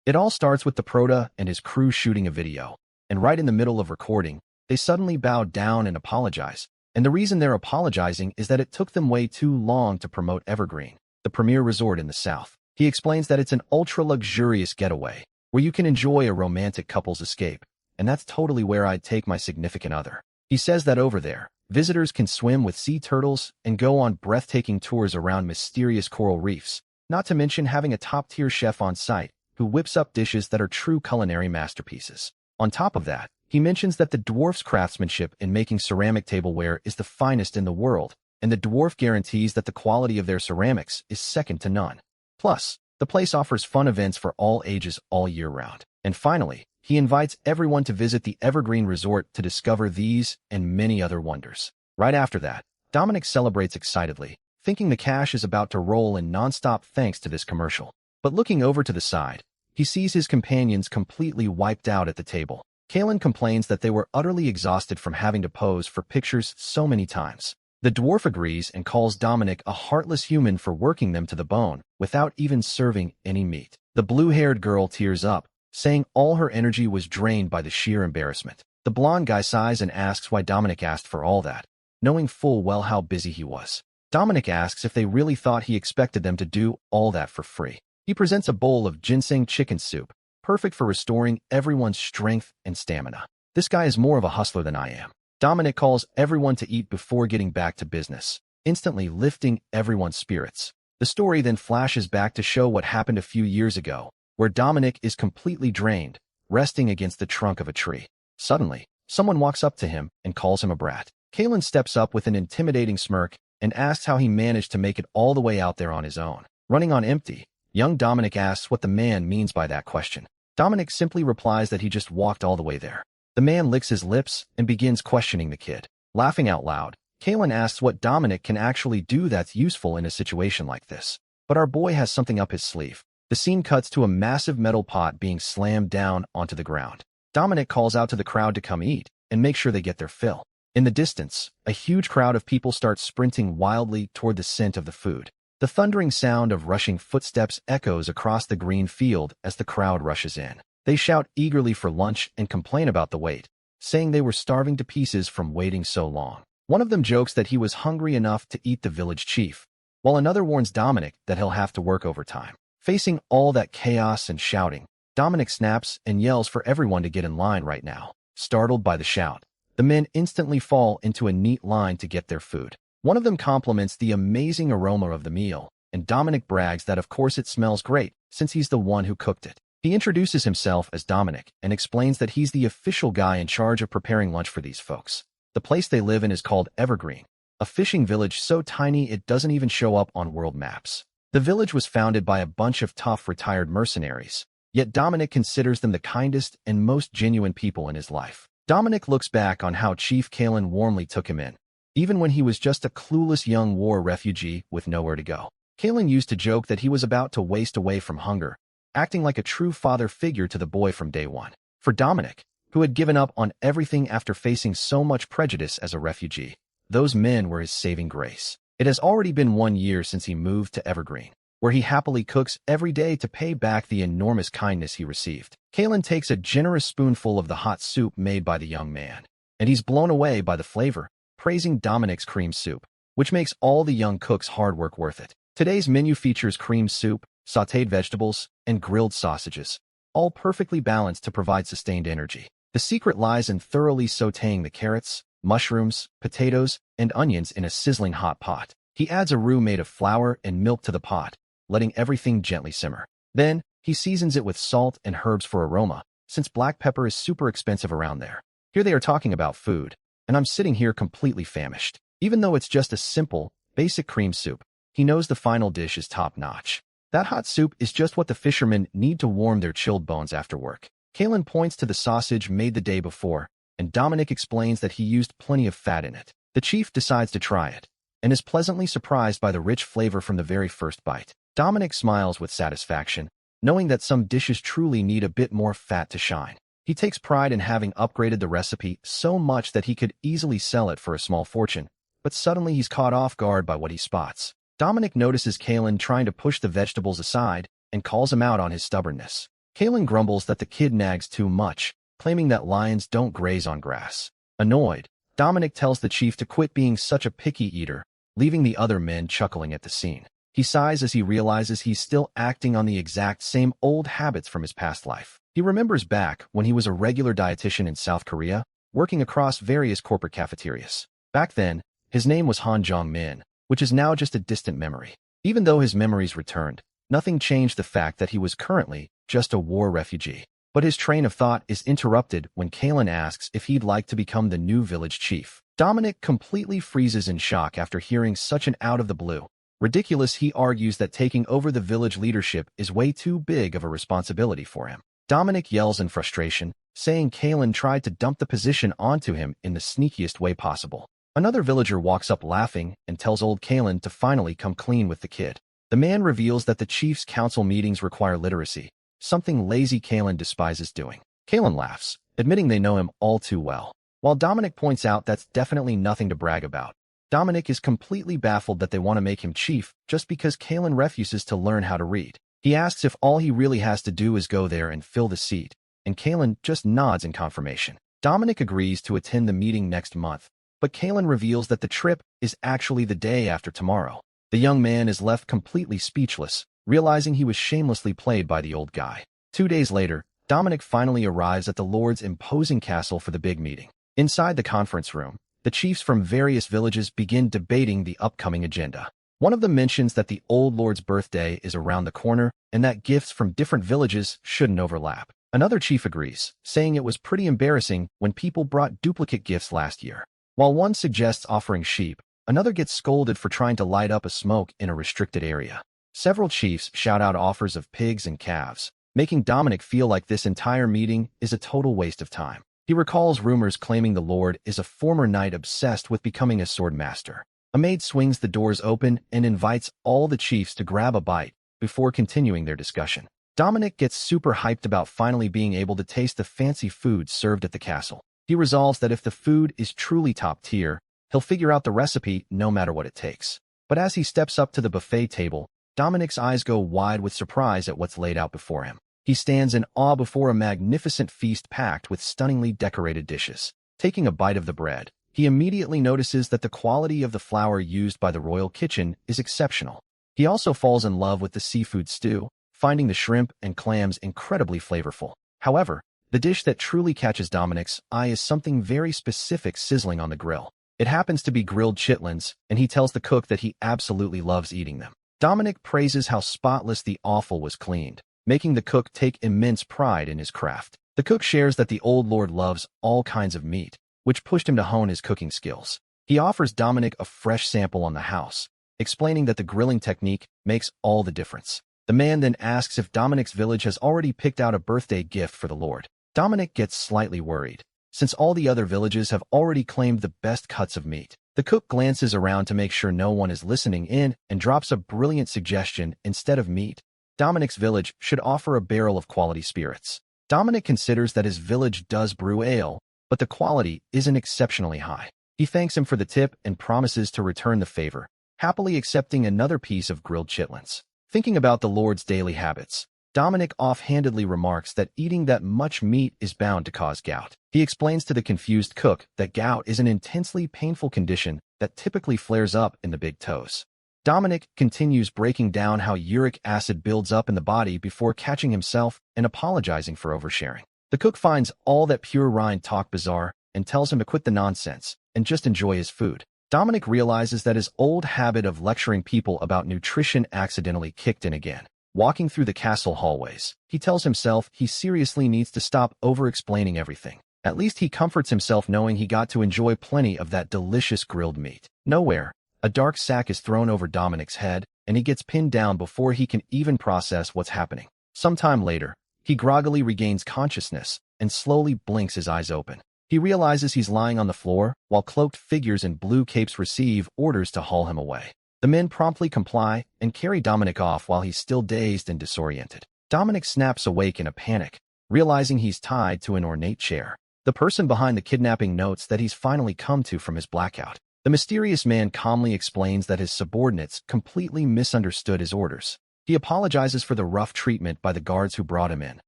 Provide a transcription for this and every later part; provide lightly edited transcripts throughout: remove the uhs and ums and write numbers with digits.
It all starts with the Prota and his crew shooting a video, and right in the middle of recording, they suddenly bow down and apologize. And the reason they're apologizing is that it took them way too long to promote Evergreen, the premier resort in the South. He explains that it's an ultra-luxurious getaway, where you can enjoy a romantic couple's escape, and that's totally where I'd take my significant other. He says that over there, visitors can swim with sea turtles and go on breathtaking tours around mysterious coral reefs, not to mention having a top-tier chef on site who whips up dishes that are true culinary masterpieces. On top of that, he mentions that the dwarf's craftsmanship in making ceramic tableware is the finest in the world, and the dwarf guarantees that the quality of their ceramics is second to none. Plus, the place offers fun events for all ages all year round. And finally, he invites everyone to visit the Evergreen Resort to discover these and many other wonders. Right after that, Dominic celebrates excitedly, thinking the cash is about to roll in nonstop thanks to this commercial. But looking over to the side, he sees his companions completely wiped out at the table. Kalen complains that they were utterly exhausted from having to pose for pictures so many times. The dwarf agrees and calls Dominic a heartless human for working them to the bone without even serving any meat. The blue-haired girl tears up, saying all her energy was drained by the sheer embarrassment. The blonde guy sighs and asks why Dominic asked for all that, knowing full well how busy he was. Dominic asks if they really thought he expected them to do all that for free. He presents a bowl of ginseng chicken soup, perfect for restoring everyone's strength and stamina. This guy is more of a hustler than I am. Dominic calls everyone to eat before getting back to business, instantly lifting everyone's spirits. The story then flashes back to show what happened a few years ago, where Dominic is completely drained, resting against the trunk of a tree. Suddenly, someone walks up to him and calls him a brat. Kalen steps up with an intimidating smirk and asks how he managed to make it all the way out there on his own. Running on empty, young Dominic asks what the man means by that question. Dominic simply replies that he just walked all the way there. The man licks his lips and begins questioning the kid. Laughing out loud, Kalen asks what Dominic can actually do that's useful in a situation like this. But our boy has something up his sleeve. The scene cuts to a massive metal pot being slammed down onto the ground. Dominic calls out to the crowd to come eat and make sure they get their fill. In the distance, a huge crowd of people starts sprinting wildly toward the scent of the food. The thundering sound of rushing footsteps echoes across the green field as the crowd rushes in. They shout eagerly for lunch and complain about the wait, saying they were starving to pieces from waiting so long. One of them jokes that he was hungry enough to eat the village chief, while another warns Dominic that he'll have to work overtime. Facing all that chaos and shouting, Dominic snaps and yells for everyone to get in line right now. Startled by the shout, the men instantly fall into a neat line to get their food. One of them compliments the amazing aroma of the meal, and Dominic brags that of course it smells great, since he's the one who cooked it. He introduces himself as Dominic and explains that he's the official guy in charge of preparing lunch for these folks. The place they live in is called Evergreen, a fishing village so tiny it doesn't even show up on world maps. The village was founded by a bunch of tough retired mercenaries, yet Dominic considers them the kindest and most genuine people in his life. Dominic looks back on how Chief Kalen warmly took him in, even when he was just a clueless young war refugee with nowhere to go. Kalen used to joke that he was about to waste away from hunger, acting like a true father figure to the boy from day one. For Dominic, who had given up on everything after facing so much prejudice as a refugee, those men were his saving grace. It has already been 1 year since he moved to Evergreen, where he happily cooks every day to pay back the enormous kindness he received. Kalen takes a generous spoonful of the hot soup made by the young man, and he's blown away by the flavor, praising Dominic's cream soup, which makes all the young cook's hard work worth it. Today's menu features cream soup, sautéed vegetables, and grilled sausages, all perfectly balanced to provide sustained energy. The secret lies in thoroughly sautéing the carrots, mushrooms, potatoes, and onions in a sizzling hot pot. He adds a roux made of flour and milk to the pot, letting everything gently simmer. Then, he seasons it with salt and herbs for aroma, since black pepper is super expensive around there. Here they are talking about food, and I'm sitting here completely famished. Even though it's just a simple, basic cream soup, he knows the final dish is top-notch. That hot soup is just what the fishermen need to warm their chilled bones after work. Kalen points to the sausage made the day before, and Dominic explains that he used plenty of fat in it. The chief decides to try it, and is pleasantly surprised by the rich flavor from the very first bite. Dominic smiles with satisfaction, knowing that some dishes truly need a bit more fat to shine. He takes pride in having upgraded the recipe so much that he could easily sell it for a small fortune, but suddenly he's caught off guard by what he spots. Dominic notices Kalen trying to push the vegetables aside and calls him out on his stubbornness. Kalen grumbles that the kid nags too much, claiming that lions don't graze on grass. Annoyed, Dominic tells the chief to quit being such a picky eater, leaving the other men chuckling at the scene. He sighs as he realizes he's still acting on the exact same old habits from his past life. He remembers back when he was a regular dietitian in South Korea, working across various corporate cafeterias. Back then, his name was Han Jong-min, which is now just a distant memory. Even though his memories returned, nothing changed the fact that he was currently just a war refugee. But his train of thought is interrupted when Kalen asks if he'd like to become the new village chief. Dominic completely freezes in shock after hearing such an out-of-the-blue. Ridiculous, he argues that taking over the village leadership is way too big of a responsibility for him. Dominic yells in frustration, saying Kalen tried to dump the position onto him in the sneakiest way possible. Another villager walks up laughing and tells old Kalen to finally come clean with the kid. The man reveals that the chief's council meetings require literacy, something lazy Kalen despises doing. Kalen laughs, admitting they know him all too well. While Dominic points out that's definitely nothing to brag about, Dominic is completely baffled that they want to make him chief just because Kalen refuses to learn how to read. He asks if all he really has to do is go there and fill the seat, and Kalen just nods in confirmation. Dominic agrees to attend the meeting next month, but Kalen reveals that the trip is actually the day after tomorrow. The young man is left completely speechless, realizing he was shamelessly played by the old guy. 2 days later, Dominic finally arrives at the Lord's imposing castle for the big meeting. Inside the conference room, the chiefs from various villages begin debating the upcoming agenda. One of them mentions that the old Lord's birthday is around the corner and that gifts from different villages shouldn't overlap. Another chief agrees, saying it was pretty embarrassing when people brought duplicate gifts last year. While one suggests offering sheep, another gets scolded for trying to light up a smoke in a restricted area. Several chiefs shout out offers of pigs and calves, making Dominic feel like this entire meeting is a total waste of time. He recalls rumors claiming the Lord is a former knight obsessed with becoming a sword master. A maid swings the doors open and invites all the chiefs to grab a bite before continuing their discussion. Dominic gets super hyped about finally being able to taste the fancy food served at the castle. He resolves that if the food is truly top tier, he'll figure out the recipe no matter what it takes. But as he steps up to the buffet table, Dominic's eyes go wide with surprise at what's laid out before him. He stands in awe before a magnificent feast packed with stunningly decorated dishes. Taking a bite of the bread, he immediately notices that the quality of the flour used by the royal kitchen is exceptional. He also falls in love with the seafood stew, finding the shrimp and clams incredibly flavorful. However, the dish that truly catches Dominic's eye is something very specific sizzling on the grill. It happens to be grilled chitlins, and he tells the cook that he absolutely loves eating them. Dominic praises how spotless the offal was cleaned, making the cook take immense pride in his craft. The cook shares that the old lord loves all kinds of meat, which pushed him to hone his cooking skills. He offers Dominic a fresh sample on the house, explaining that the grilling technique makes all the difference. The man then asks if Dominic's village has already picked out a birthday gift for the lord. Dominic gets slightly worried, since all the other villages have already claimed the best cuts of meat. The cook glances around to make sure no one is listening in and drops a brilliant suggestion. Instead of meat, Dominic's village should offer a barrel of quality spirits. Dominic considers that his village does brew ale, but the quality isn't exceptionally high. He thanks him for the tip and promises to return the favor, happily accepting another piece of grilled chitlins. Thinking about the Lord's daily habits, Dominic offhandedly remarks that eating that much meat is bound to cause gout. He explains to the confused cook that gout is an intensely painful condition that typically flares up in the big toes. Dominic continues breaking down how uric acid builds up in the body before catching himself and apologizing for oversharing. The cook finds all that pure rind talk bizarre and tells him to quit the nonsense and just enjoy his food. Dominic realizes that his old habit of lecturing people about nutrition accidentally kicked in again. Walking through the castle hallways, he tells himself he seriously needs to stop over-explaining everything. At least he comforts himself knowing he got to enjoy plenty of that delicious grilled meat. Nowhere, a dark sack is thrown over Dominic's head, and he gets pinned down before he can even process what's happening. Sometime later, he groggily regains consciousness and slowly blinks his eyes open. He realizes he's lying on the floor while cloaked figures in blue capes receive orders to haul him away. The men promptly comply and carry Dominic off while he's still dazed and disoriented. Dominic snaps awake in a panic, realizing he's tied to an ornate chair. The person behind the kidnapping notes that he's finally come to from his blackout. The mysterious man calmly explains that his subordinates completely misunderstood his orders. He apologizes for the rough treatment by the guards who brought him in,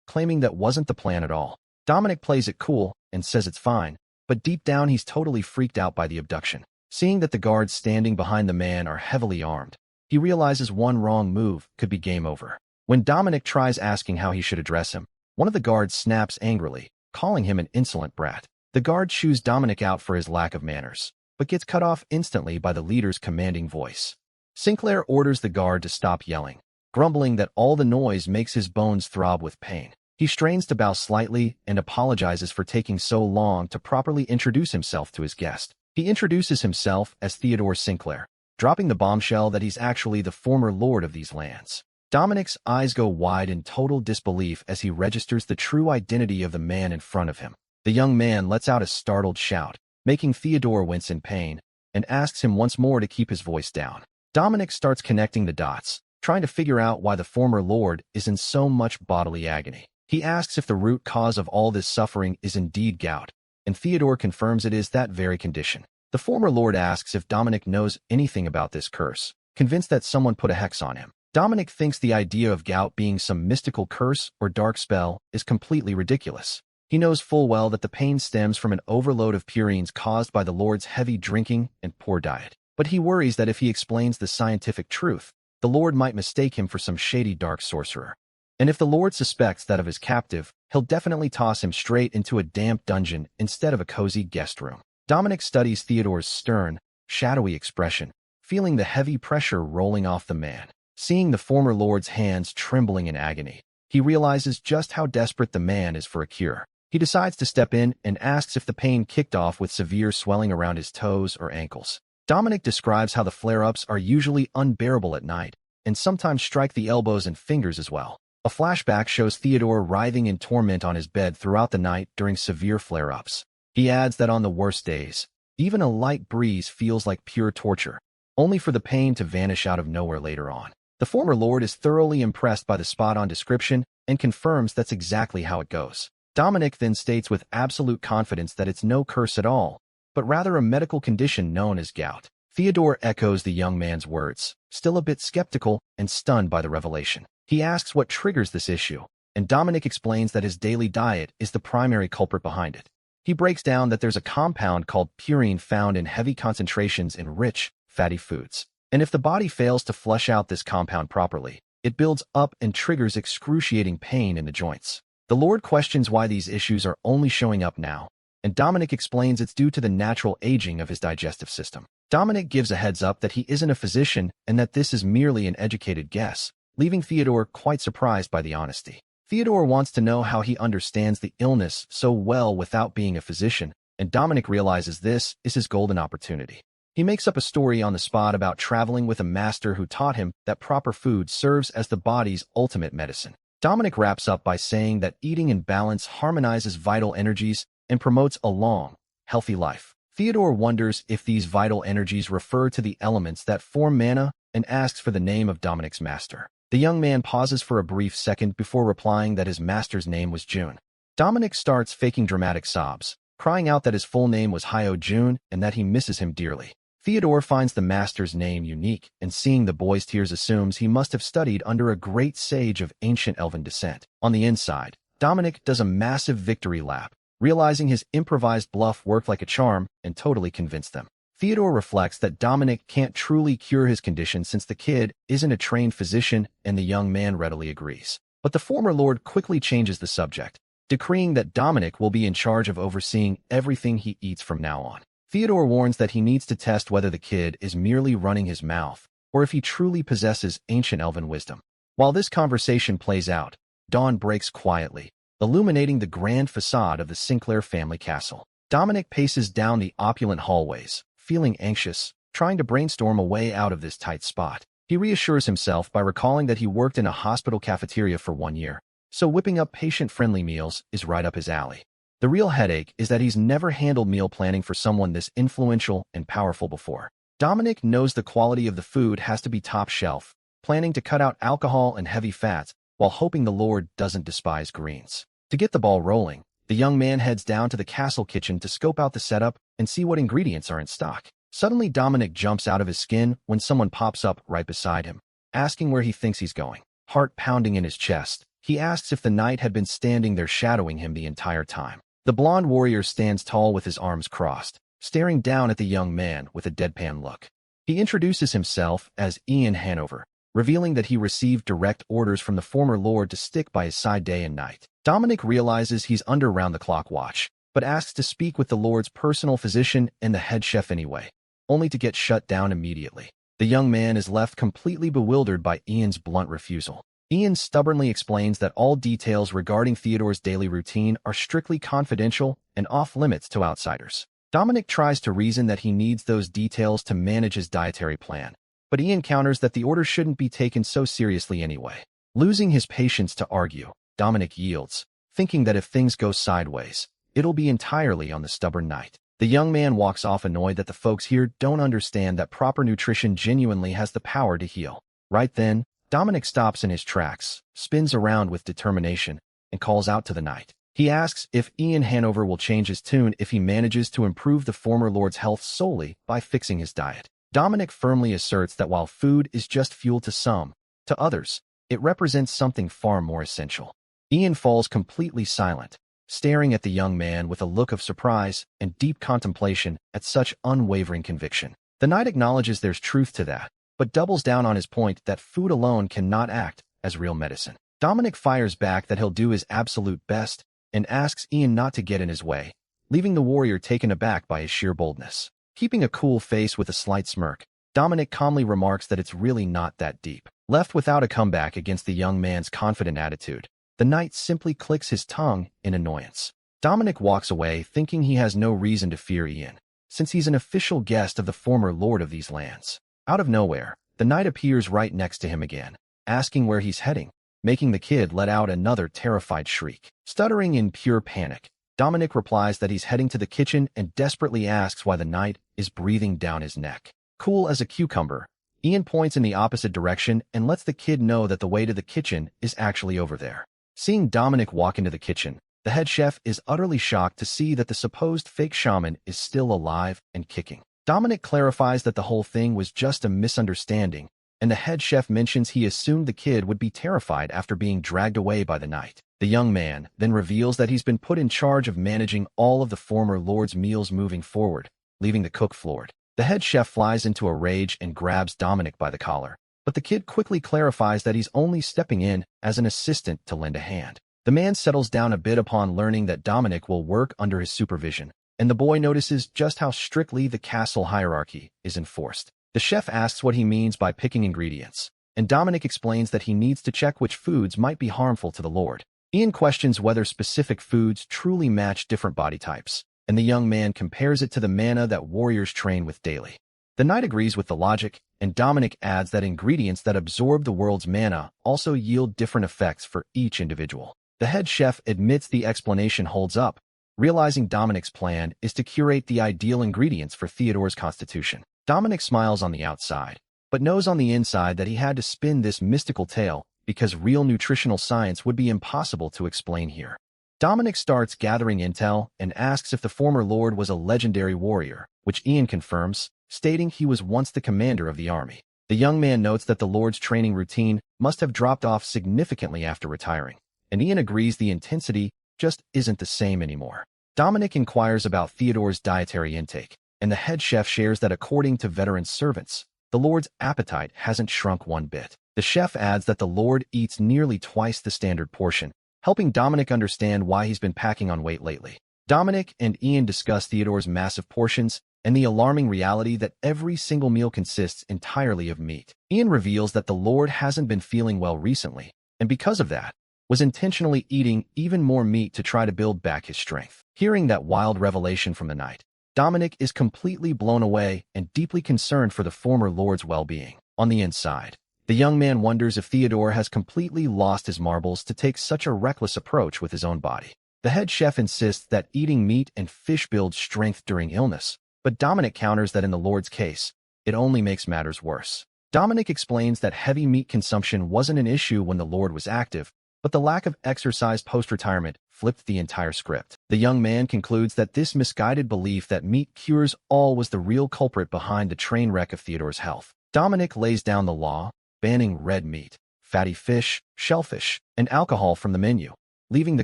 claiming that wasn't the plan at all. Dominic plays it cool and says it's fine, but deep down he's totally freaked out by the abduction. Seeing that the guards standing behind the man are heavily armed, he realizes one wrong move could be game over. When Dominic tries asking how he should address him, one of the guards snaps angrily, calling him an insolent brat. The guard chews Dominic out for his lack of manners, but gets cut off instantly by the leader's commanding voice. Sinclair orders the guard to stop yelling, grumbling that all the noise makes his bones throb with pain. He strains to bow slightly and apologizes for taking so long to properly introduce himself to his guest. He introduces himself as Theodore Sinclair, dropping the bombshell that he's actually the former lord of these lands. Dominic's eyes go wide in total disbelief as he registers the true identity of the man in front of him. The young man lets out a startled shout, making Theodore wince in pain, and asks him once more to keep his voice down. Dominic starts connecting the dots, trying to figure out why the former lord is in so much bodily agony. He asks if the root cause of all this suffering is indeed gout, and Theodore confirms it is that very condition. The former lord asks if Dominic knows anything about this curse, convinced that someone put a hex on him. Dominic thinks the idea of gout being some mystical curse or dark spell is completely ridiculous. He knows full well that the pain stems from an overload of purines caused by the lord's heavy drinking and poor diet. But he worries that if he explains the scientific truth, the lord might mistake him for some shady dark sorcerer. And if the lord suspects that of his captive, he'll definitely toss him straight into a damp dungeon instead of a cozy guest room. Dominic studies Theodore's stern, shadowy expression, feeling the heavy pressure rolling off the man. Seeing the former lord's hands trembling in agony, he realizes just how desperate the man is for a cure. He decides to step in and asks if the pain kicked off with severe swelling around his toes or ankles. Dominic describes how the flare-ups are usually unbearable at night, and sometimes strike the elbows and fingers as well. A flashback shows Theodore writhing in torment on his bed throughout the night during severe flare-ups. He adds that on the worst days, even a light breeze feels like pure torture, only for the pain to vanish out of nowhere later on. The former lord is thoroughly impressed by the spot-on description and confirms that's exactly how it goes. Dominic then states with absolute confidence that it's no curse at all, but rather a medical condition known as gout. Theodore echoes the young man's words, still a bit skeptical and stunned by the revelation. He asks what triggers this issue, and Dominic explains that his daily diet is the primary culprit behind it. He breaks down that there's a compound called purine found in heavy concentrations in rich, fatty foods. And if the body fails to flush out this compound properly, it builds up and triggers excruciating pain in the joints. The Lord questions why these issues are only showing up now, and Dominic explains it's due to the natural aging of his digestive system. Dominic gives a heads up that he isn't a physician and that this is merely an educated guess, leaving Theodore quite surprised by the honesty. Theodore wants to know how he understands the illness so well without being a physician, and Dominic realizes this is his golden opportunity. He makes up a story on the spot about traveling with a master who taught him that proper food serves as the body's ultimate medicine. Dominic wraps up by saying that eating in balance harmonizes vital energies and promotes a long, healthy life. Theodore wonders if these vital energies refer to the elements that form mana and asks for the name of Dominic's master. The young man pauses for a brief second before replying that his master's name was June. Dominic starts faking dramatic sobs, crying out that his full name was Hyo June and that he misses him dearly. Theodore finds the master's name unique, and seeing the boy's tears assumes he must have studied under a great sage of ancient elven descent. On the inside, Dominic does a massive victory lap, realizing his improvised bluff worked like a charm and totally convinced them. Theodore reflects that Dominic can't truly cure his condition since the kid isn't a trained physician, and the young man readily agrees. But the former lord quickly changes the subject, decreeing that Dominic will be in charge of overseeing everything he eats from now on. Theodore warns that he needs to test whether the kid is merely running his mouth, or if he truly possesses ancient elven wisdom. While this conversation plays out, dawn breaks quietly, illuminating the grand facade of the Sinclair family castle. Dominic paces down the opulent hallways, feeling anxious, trying to brainstorm a way out of this tight spot. He reassures himself by recalling that he worked in a hospital cafeteria for 1 year, so whipping up patient-friendly meals is right up his alley. The real headache is that he's never handled meal planning for someone this influential and powerful before. Dominic knows the quality of the food has to be top shelf, planning to cut out alcohol and heavy fats while hoping the Lord doesn't despise greens. To get the ball rolling, the young man heads down to the castle kitchen to scope out the setup and see what ingredients are in stock. Suddenly, Dominic jumps out of his skin when someone pops up right beside him, asking where he thinks he's going. Heart pounding in his chest, He asks if the knight had been standing there shadowing him the entire time. The blonde warrior stands tall with his arms crossed, staring down at the young man with a deadpan look. He introduces himself as Ian Hanover, revealing that he received direct orders from the former lord to stick by his side day and night. Dominic realizes he's under round-the-clock watch, but asks to speak with the lord's personal physician and the head chef anyway, only to get shut down immediately. The young man is left completely bewildered by Ian's blunt refusal. Ian stubbornly explains that all details regarding Theodore's daily routine are strictly confidential and off-limits to outsiders. Dominic tries to reason that he needs those details to manage his dietary plan, but Ian counters that the order shouldn't be taken so seriously anyway. Losing his patience to argue, Dominic yields, thinking that if things go sideways, it'll be entirely on the stubborn knight. The young man walks off annoyed that the folks here don't understand that proper nutrition genuinely has the power to heal. Right then, Dominic stops in his tracks, spins around with determination, and calls out to the knight. He asks if Ian Hanover will change his tune if he manages to improve the former lord's health solely by fixing his diet. Dominic firmly asserts that while food is just fuel to some, to others, it represents something far more essential. Ian falls completely silent, staring at the young man with a look of surprise and deep contemplation at such unwavering conviction. The knight acknowledges there's truth to that, but doubles down on his point that food alone cannot act as real medicine. Dominic fires back that he'll do his absolute best and asks Ian not to get in his way, leaving the warrior taken aback by his sheer boldness. Keeping a cool face with a slight smirk, Dominic calmly remarks that it's really not that deep. Left without a comeback against the young man's confident attitude, the knight simply clicks his tongue in annoyance. Dominic walks away thinking he has no reason to fear Ian, since he's an official guest of the former lord of these lands. Out of nowhere, the knight appears right next to him again, asking where he's heading, making the kid let out another terrified shriek. Stuttering in pure panic, Dominic replies that he's heading to the kitchen and desperately asks why the knight is breathing down his neck. Cool as a cucumber, Ian points in the opposite direction and lets the kid know that the way to the kitchen is actually over there. Seeing Dominic walk into the kitchen, the head chef is utterly shocked to see that the supposed fake shaman is still alive and kicking. Dominic clarifies that the whole thing was just a misunderstanding, and the head chef mentions he assumed the kid would be terrified after being dragged away by the knight. The young man then reveals that he's been put in charge of managing all of the former lord's meals moving forward, leaving the cook floored. The head chef flies into a rage and grabs Dominic by the collar, but the kid quickly clarifies that he's only stepping in as an assistant to lend a hand. The man settles down a bit upon learning that Dominic will work under his supervision, and the boy notices just how strictly the castle hierarchy is enforced. The chef asks what he means by picking ingredients, and Dominic explains that he needs to check which foods might be harmful to the lord. Ian questions whether specific foods truly match different body types, and the young man compares it to the mana that warriors train with daily. The knight agrees with the logic, and Dominic adds that ingredients that absorb the world's mana also yield different effects for each individual. The head chef admits the explanation holds up, realizing Dominic's plan is to curate the ideal ingredients for Theodore's constitution. Dominic smiles on the outside, but knows on the inside that he had to spin this mystical tale because real nutritional science would be impossible to explain here. Dominic starts gathering intel and asks if the former lord was a legendary warrior, which Ian confirms, stating he was once the commander of the army. The young man notes that the lord's training routine must have dropped off significantly after retiring, and Ian agrees the intensity just isn't the same anymore. Dominic inquires about Theodore's dietary intake, and the head chef shares that according to veteran servants, the lord's appetite hasn't shrunk one bit. The chef adds that the lord eats nearly twice the standard portion, helping Dominic understand why he's been packing on weight lately. Dominic and Ian discuss Theodore's massive portions and the alarming reality that every single meal consists entirely of meat. Ian reveals that the lord hasn't been feeling well recently, and because of that, was intentionally eating even more meat to try to build back his strength. Hearing that wild revelation from the knight, Dominic is completely blown away and deeply concerned for the former lord's well-being. On the inside, the young man wonders if Theodore has completely lost his marbles to take such a reckless approach with his own body. The head chef insists that eating meat and fish builds strength during illness, but Dominic counters that in the lord's case, it only makes matters worse. Dominic explains that heavy meat consumption wasn't an issue when the lord was active, but the lack of exercise post-retirement flipped the entire script. The young man concludes that this misguided belief that meat cures all was the real culprit behind the train wreck of Theodore's health. Dominic lays down the law, banning red meat, fatty fish, shellfish, and alcohol from the menu, leaving the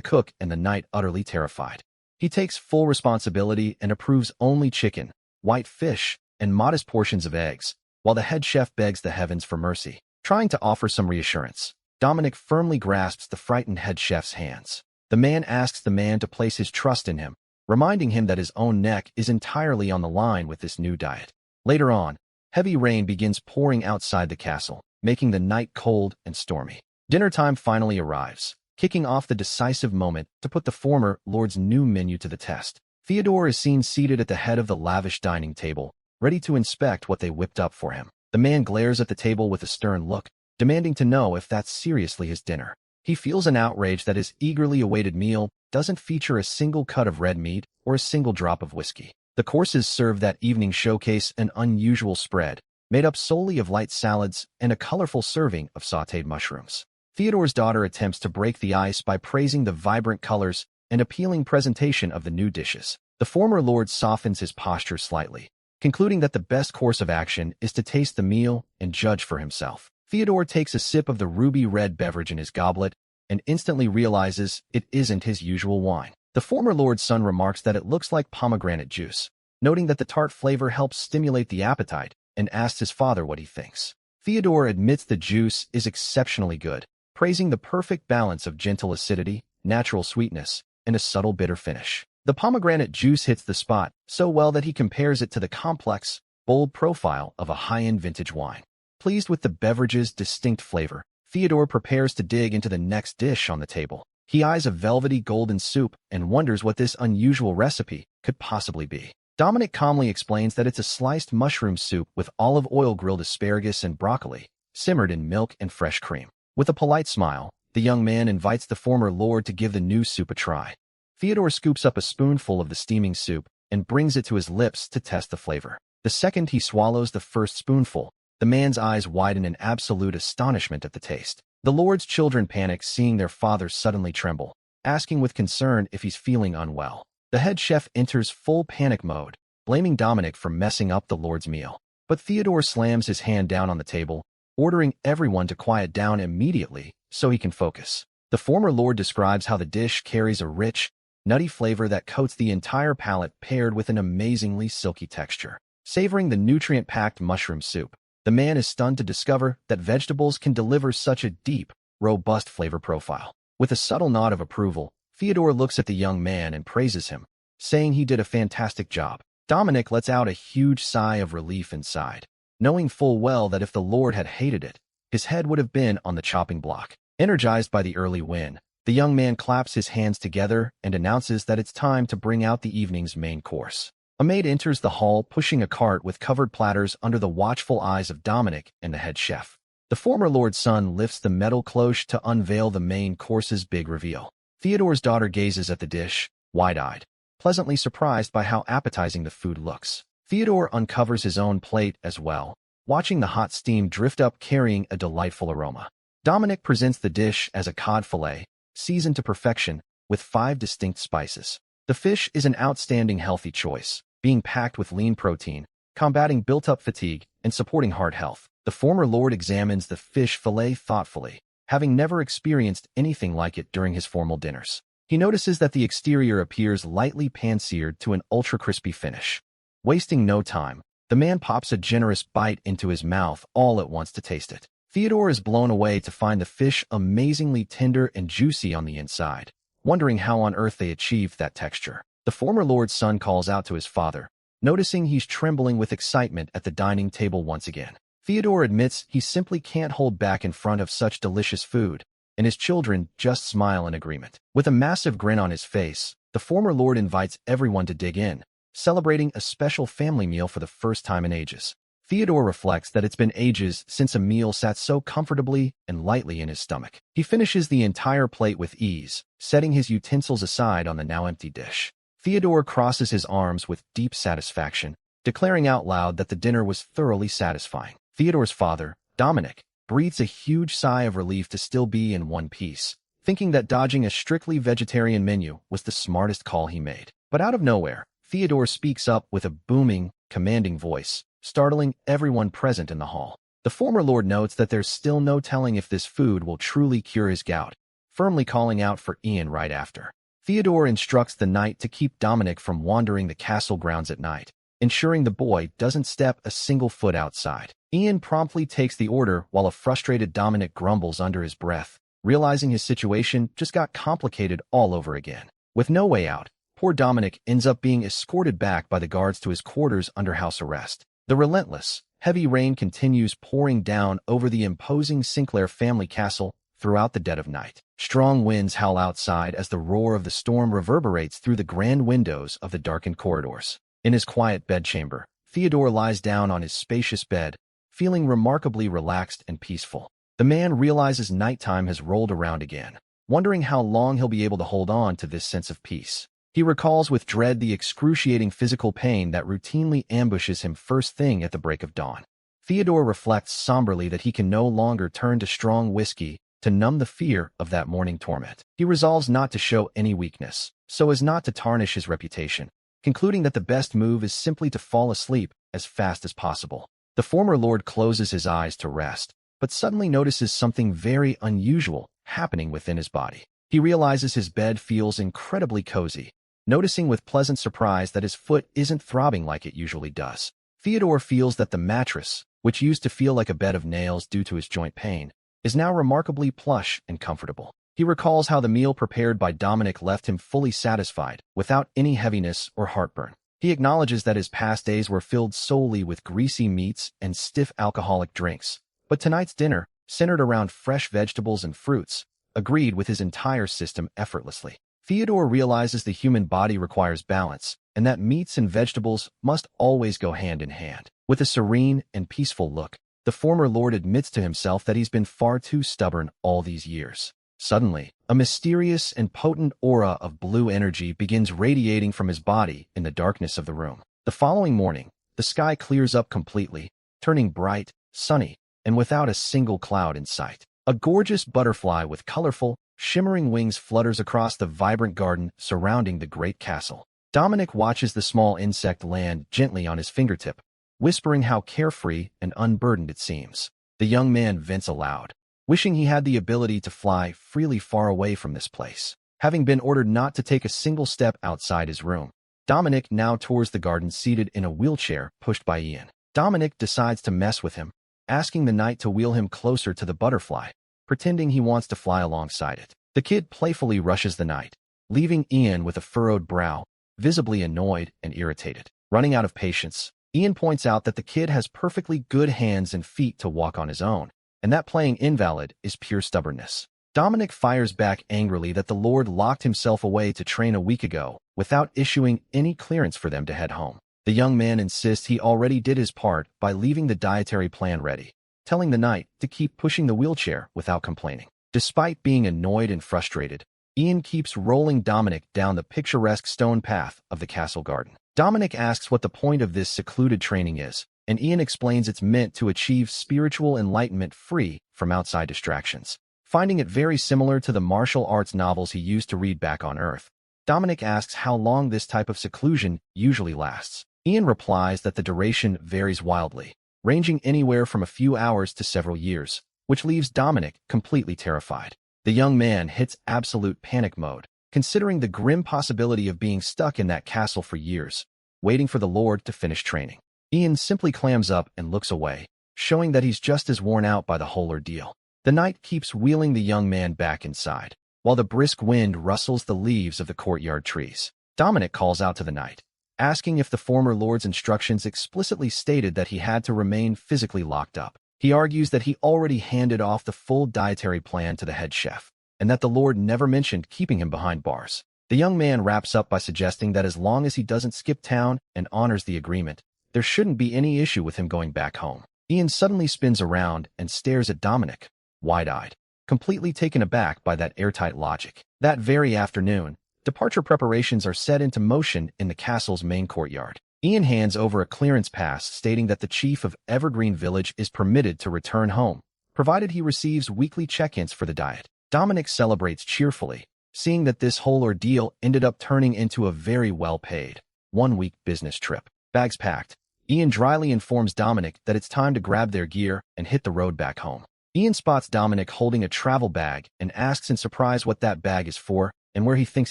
cook and the knight utterly terrified. He takes full responsibility and approves only chicken, white fish, and modest portions of eggs, while the head chef begs the heavens for mercy. Trying to offer some reassurance, Dominic firmly grasps the frightened head chef's hands. The man asks the man to place his trust in him, reminding him that his own neck is entirely on the line with this new diet. Later on, heavy rain begins pouring outside the castle, making the night cold and stormy. Dinner time finally arrives, kicking off the decisive moment to put the former lord's new menu to the test. Theodore is seen seated at the head of the lavish dining table, ready to inspect what they whipped up for him. The man glares at the table with a stern look, demanding to know if that's seriously his dinner. He feels an outrage that his eagerly awaited meal doesn't feature a single cut of red meat or a single drop of whiskey. The courses served that evening showcase an unusual spread, made up solely of light salads and a colorful serving of sautéed mushrooms. Theodore's daughter attempts to break the ice by praising the vibrant colors and appealing presentation of the new dishes. The former lord softens his posture slightly, concluding that the best course of action is to taste the meal and judge for himself. Theodore takes a sip of the ruby-red beverage in his goblet and instantly realizes it isn't his usual wine. The former lord's son remarks that it looks like pomegranate juice, noting that the tart flavor helps stimulate the appetite, and asks his father what he thinks. Theodore admits the juice is exceptionally good, praising the perfect balance of gentle acidity, natural sweetness, and a subtle bitter finish. The pomegranate juice hits the spot so well that he compares it to the complex, bold profile of a high-end vintage wine. Pleased with the beverage's distinct flavor, Theodore prepares to dig into the next dish on the table. He eyes a velvety golden soup and wonders what this unusual recipe could possibly be. Dominic calmly explains that it's a sliced mushroom soup with olive oil grilled asparagus and broccoli, simmered in milk and fresh cream. With a polite smile, the young man invites the former lord to give the new soup a try. Theodore scoops up a spoonful of the steaming soup and brings it to his lips to test the flavor. The second he swallows the first spoonful, the man's eyes widen in absolute astonishment at the taste. The lord's children panic seeing their father suddenly tremble, asking with concern if he's feeling unwell. The head chef enters full panic mode, blaming Dominic for messing up the lord's meal. But Theodore slams his hand down on the table, ordering everyone to quiet down immediately so he can focus. The former lord describes how the dish carries a rich, nutty flavor that coats the entire palate paired with an amazingly silky texture. Savoring the nutrient-packed mushroom soup, the man is stunned to discover that vegetables can deliver such a deep, robust flavor profile. With a subtle nod of approval, Theodore looks at the young man and praises him, saying he did a fantastic job. Dominic lets out a huge sigh of relief inside, knowing full well that if the lord had hated it, his head would have been on the chopping block. Energized by the early win, the young man claps his hands together and announces that it's time to bring out the evening's main course. A maid enters the hall pushing a cart with covered platters under the watchful eyes of Dominic and the head chef. The former lord's son lifts the metal cloche to unveil the main course's big reveal. Theodore's daughter gazes at the dish, wide-eyed, pleasantly surprised by how appetizing the food looks. Theodore uncovers his own plate as well, watching the hot steam drift up carrying a delightful aroma. Dominic presents the dish as a cod fillet, seasoned to perfection, with 5 distinct spices. The fish is an outstanding healthy choice, being packed with lean protein, combating built-up fatigue, and supporting heart health. The former lord examines the fish fillet thoughtfully, having never experienced anything like it during his formal dinners. He notices that the exterior appears lightly pan-seared to an ultra-crispy finish. Wasting no time, the man pops a generous bite into his mouth all at once to taste it. Theodore is blown away to find the fish amazingly tender and juicy on the inside, wondering how on earth they achieved that texture. The former lord's son calls out to his father, noticing he's trembling with excitement at the dining table once again. Theodore admits he simply can't hold back in front of such delicious food, and his children just smile in agreement. With a massive grin on his face, the former lord invites everyone to dig in, celebrating a special family meal for the first time in ages. Theodore reflects that it's been ages since a meal sat so comfortably and lightly in his stomach. He finishes the entire plate with ease, setting his utensils aside on the now empty dish. Theodore crosses his arms with deep satisfaction, declaring out loud that the dinner was thoroughly satisfying. Theodore's father, Dominic, breathes a huge sigh of relief to still be in one piece, thinking that dodging a strictly vegetarian menu was the smartest call he made. But out of nowhere, Theodore speaks up with a booming, commanding voice, startling everyone present in the hall. The former lord notes that there's still no telling if this food will truly cure his gout, firmly calling out for Ian right after. Theodore instructs the knight to keep Dominic from wandering the castle grounds at night, ensuring the boy doesn't step a single foot outside. Ian promptly takes the order while a frustrated Dominic grumbles under his breath, realizing his situation just got complicated all over again. With no way out, poor Dominic ends up being escorted back by the guards to his quarters under house arrest. The relentless, heavy rain continues pouring down over the imposing Sinclair family castle throughout the dead of night. Strong winds howl outside as the roar of the storm reverberates through the grand windows of the darkened corridors. In his quiet bedchamber, Theodore lies down on his spacious bed, feeling remarkably relaxed and peaceful. The man realizes nighttime has rolled around again, wondering how long he'll be able to hold on to this sense of peace. He recalls with dread the excruciating physical pain that routinely ambushes him first thing at the break of dawn. Theodore reflects somberly that he can no longer turn to strong whiskey to numb the fear of that morning torment. He resolves not to show any weakness, so as not to tarnish his reputation, concluding that the best move is simply to fall asleep as fast as possible. The former lord closes his eyes to rest, but suddenly notices something very unusual happening within his body. He realizes his bed feels incredibly cozy, noticing with pleasant surprise that his foot isn't throbbing like it usually does. Theodore feels that the mattress, which used to feel like a bed of nails due to his joint pain, is now remarkably plush and comfortable. He recalls how the meal prepared by Dominic left him fully satisfied, without any heaviness or heartburn. He acknowledges that his past days were filled solely with greasy meats and stiff alcoholic drinks, but tonight's dinner, centered around fresh vegetables and fruits, agreed with his entire system effortlessly. Theodore realizes the human body requires balance, and that meats and vegetables must always go hand in hand. With a serene and peaceful look, the former lord admits to himself that he's been far too stubborn all these years. Suddenly, a mysterious and potent aura of blue energy begins radiating from his body in the darkness of the room. The following morning, the sky clears up completely, turning bright, sunny, and without a single cloud in sight. A gorgeous butterfly with colorful, shimmering wings flutters across the vibrant garden surrounding the great castle. Dominic watches the small insect land gently on his fingertip, whispering how carefree and unburdened it seems. The young man vents aloud, wishing he had the ability to fly freely far away from this place. Having been ordered not to take a single step outside his room, Dominic now tours the garden seated in a wheelchair pushed by Ian. Dominic decides to mess with him, asking the knight to wheel him closer to the butterfly, pretending he wants to fly alongside it. The kid playfully rushes the knight, leaving Ian with a furrowed brow, visibly annoyed and irritated. Running out of patience, Ian points out that the kid has perfectly good hands and feet to walk on his own, and that playing invalid is pure stubbornness. Dominic fires back angrily that the lord locked himself away to train a week ago without issuing any clearance for them to head home. The young man insists he already did his part by leaving the dietary plan ready, telling the knight to keep pushing the wheelchair without complaining. Despite being annoyed and frustrated, Ian keeps rolling Dominic down the picturesque stone path of the castle garden. Dominic asks what the point of this secluded training is, and Ian explains it's meant to achieve spiritual enlightenment free from outside distractions. Finding it very similar to the martial arts novels he used to read back on Earth, Dominic asks how long this type of seclusion usually lasts. Ian replies that the duration varies wildly, ranging anywhere from a few hours to several years, which leaves Dominic completely terrified. The young man hits absolute panic mode, considering the grim possibility of being stuck in that castle for years, waiting for the lord to finish training. Ian simply clams up and looks away, showing that he's just as worn out by the whole ordeal. The knight keeps wheeling the young man back inside, while the brisk wind rustles the leaves of the courtyard trees. Dominic calls out to the knight, asking if the former lord's instructions explicitly stated that he had to remain physically locked up. He argues that he already handed off the full dietary plan to the head chef, and that the lord never mentioned keeping him behind bars. The young man wraps up by suggesting that as long as he doesn't skip town and honors the agreement, there shouldn't be any issue with him going back home. Ian suddenly spins around and stares at Dominic, wide-eyed, completely taken aback by that airtight logic. That very afternoon, departure preparations are set into motion in the castle's main courtyard. Ian hands over a clearance pass stating that the chief of Evergreen Village is permitted to return home, provided he receives weekly check-ins for the diet. Dominic celebrates cheerfully, seeing that this whole ordeal ended up turning into a very well-paid, one-week business trip. Bags packed, Ian dryly informs Dominic that it's time to grab their gear and hit the road back home. Ian spots Dominic holding a travel bag and asks in surprise what that bag is for and where he thinks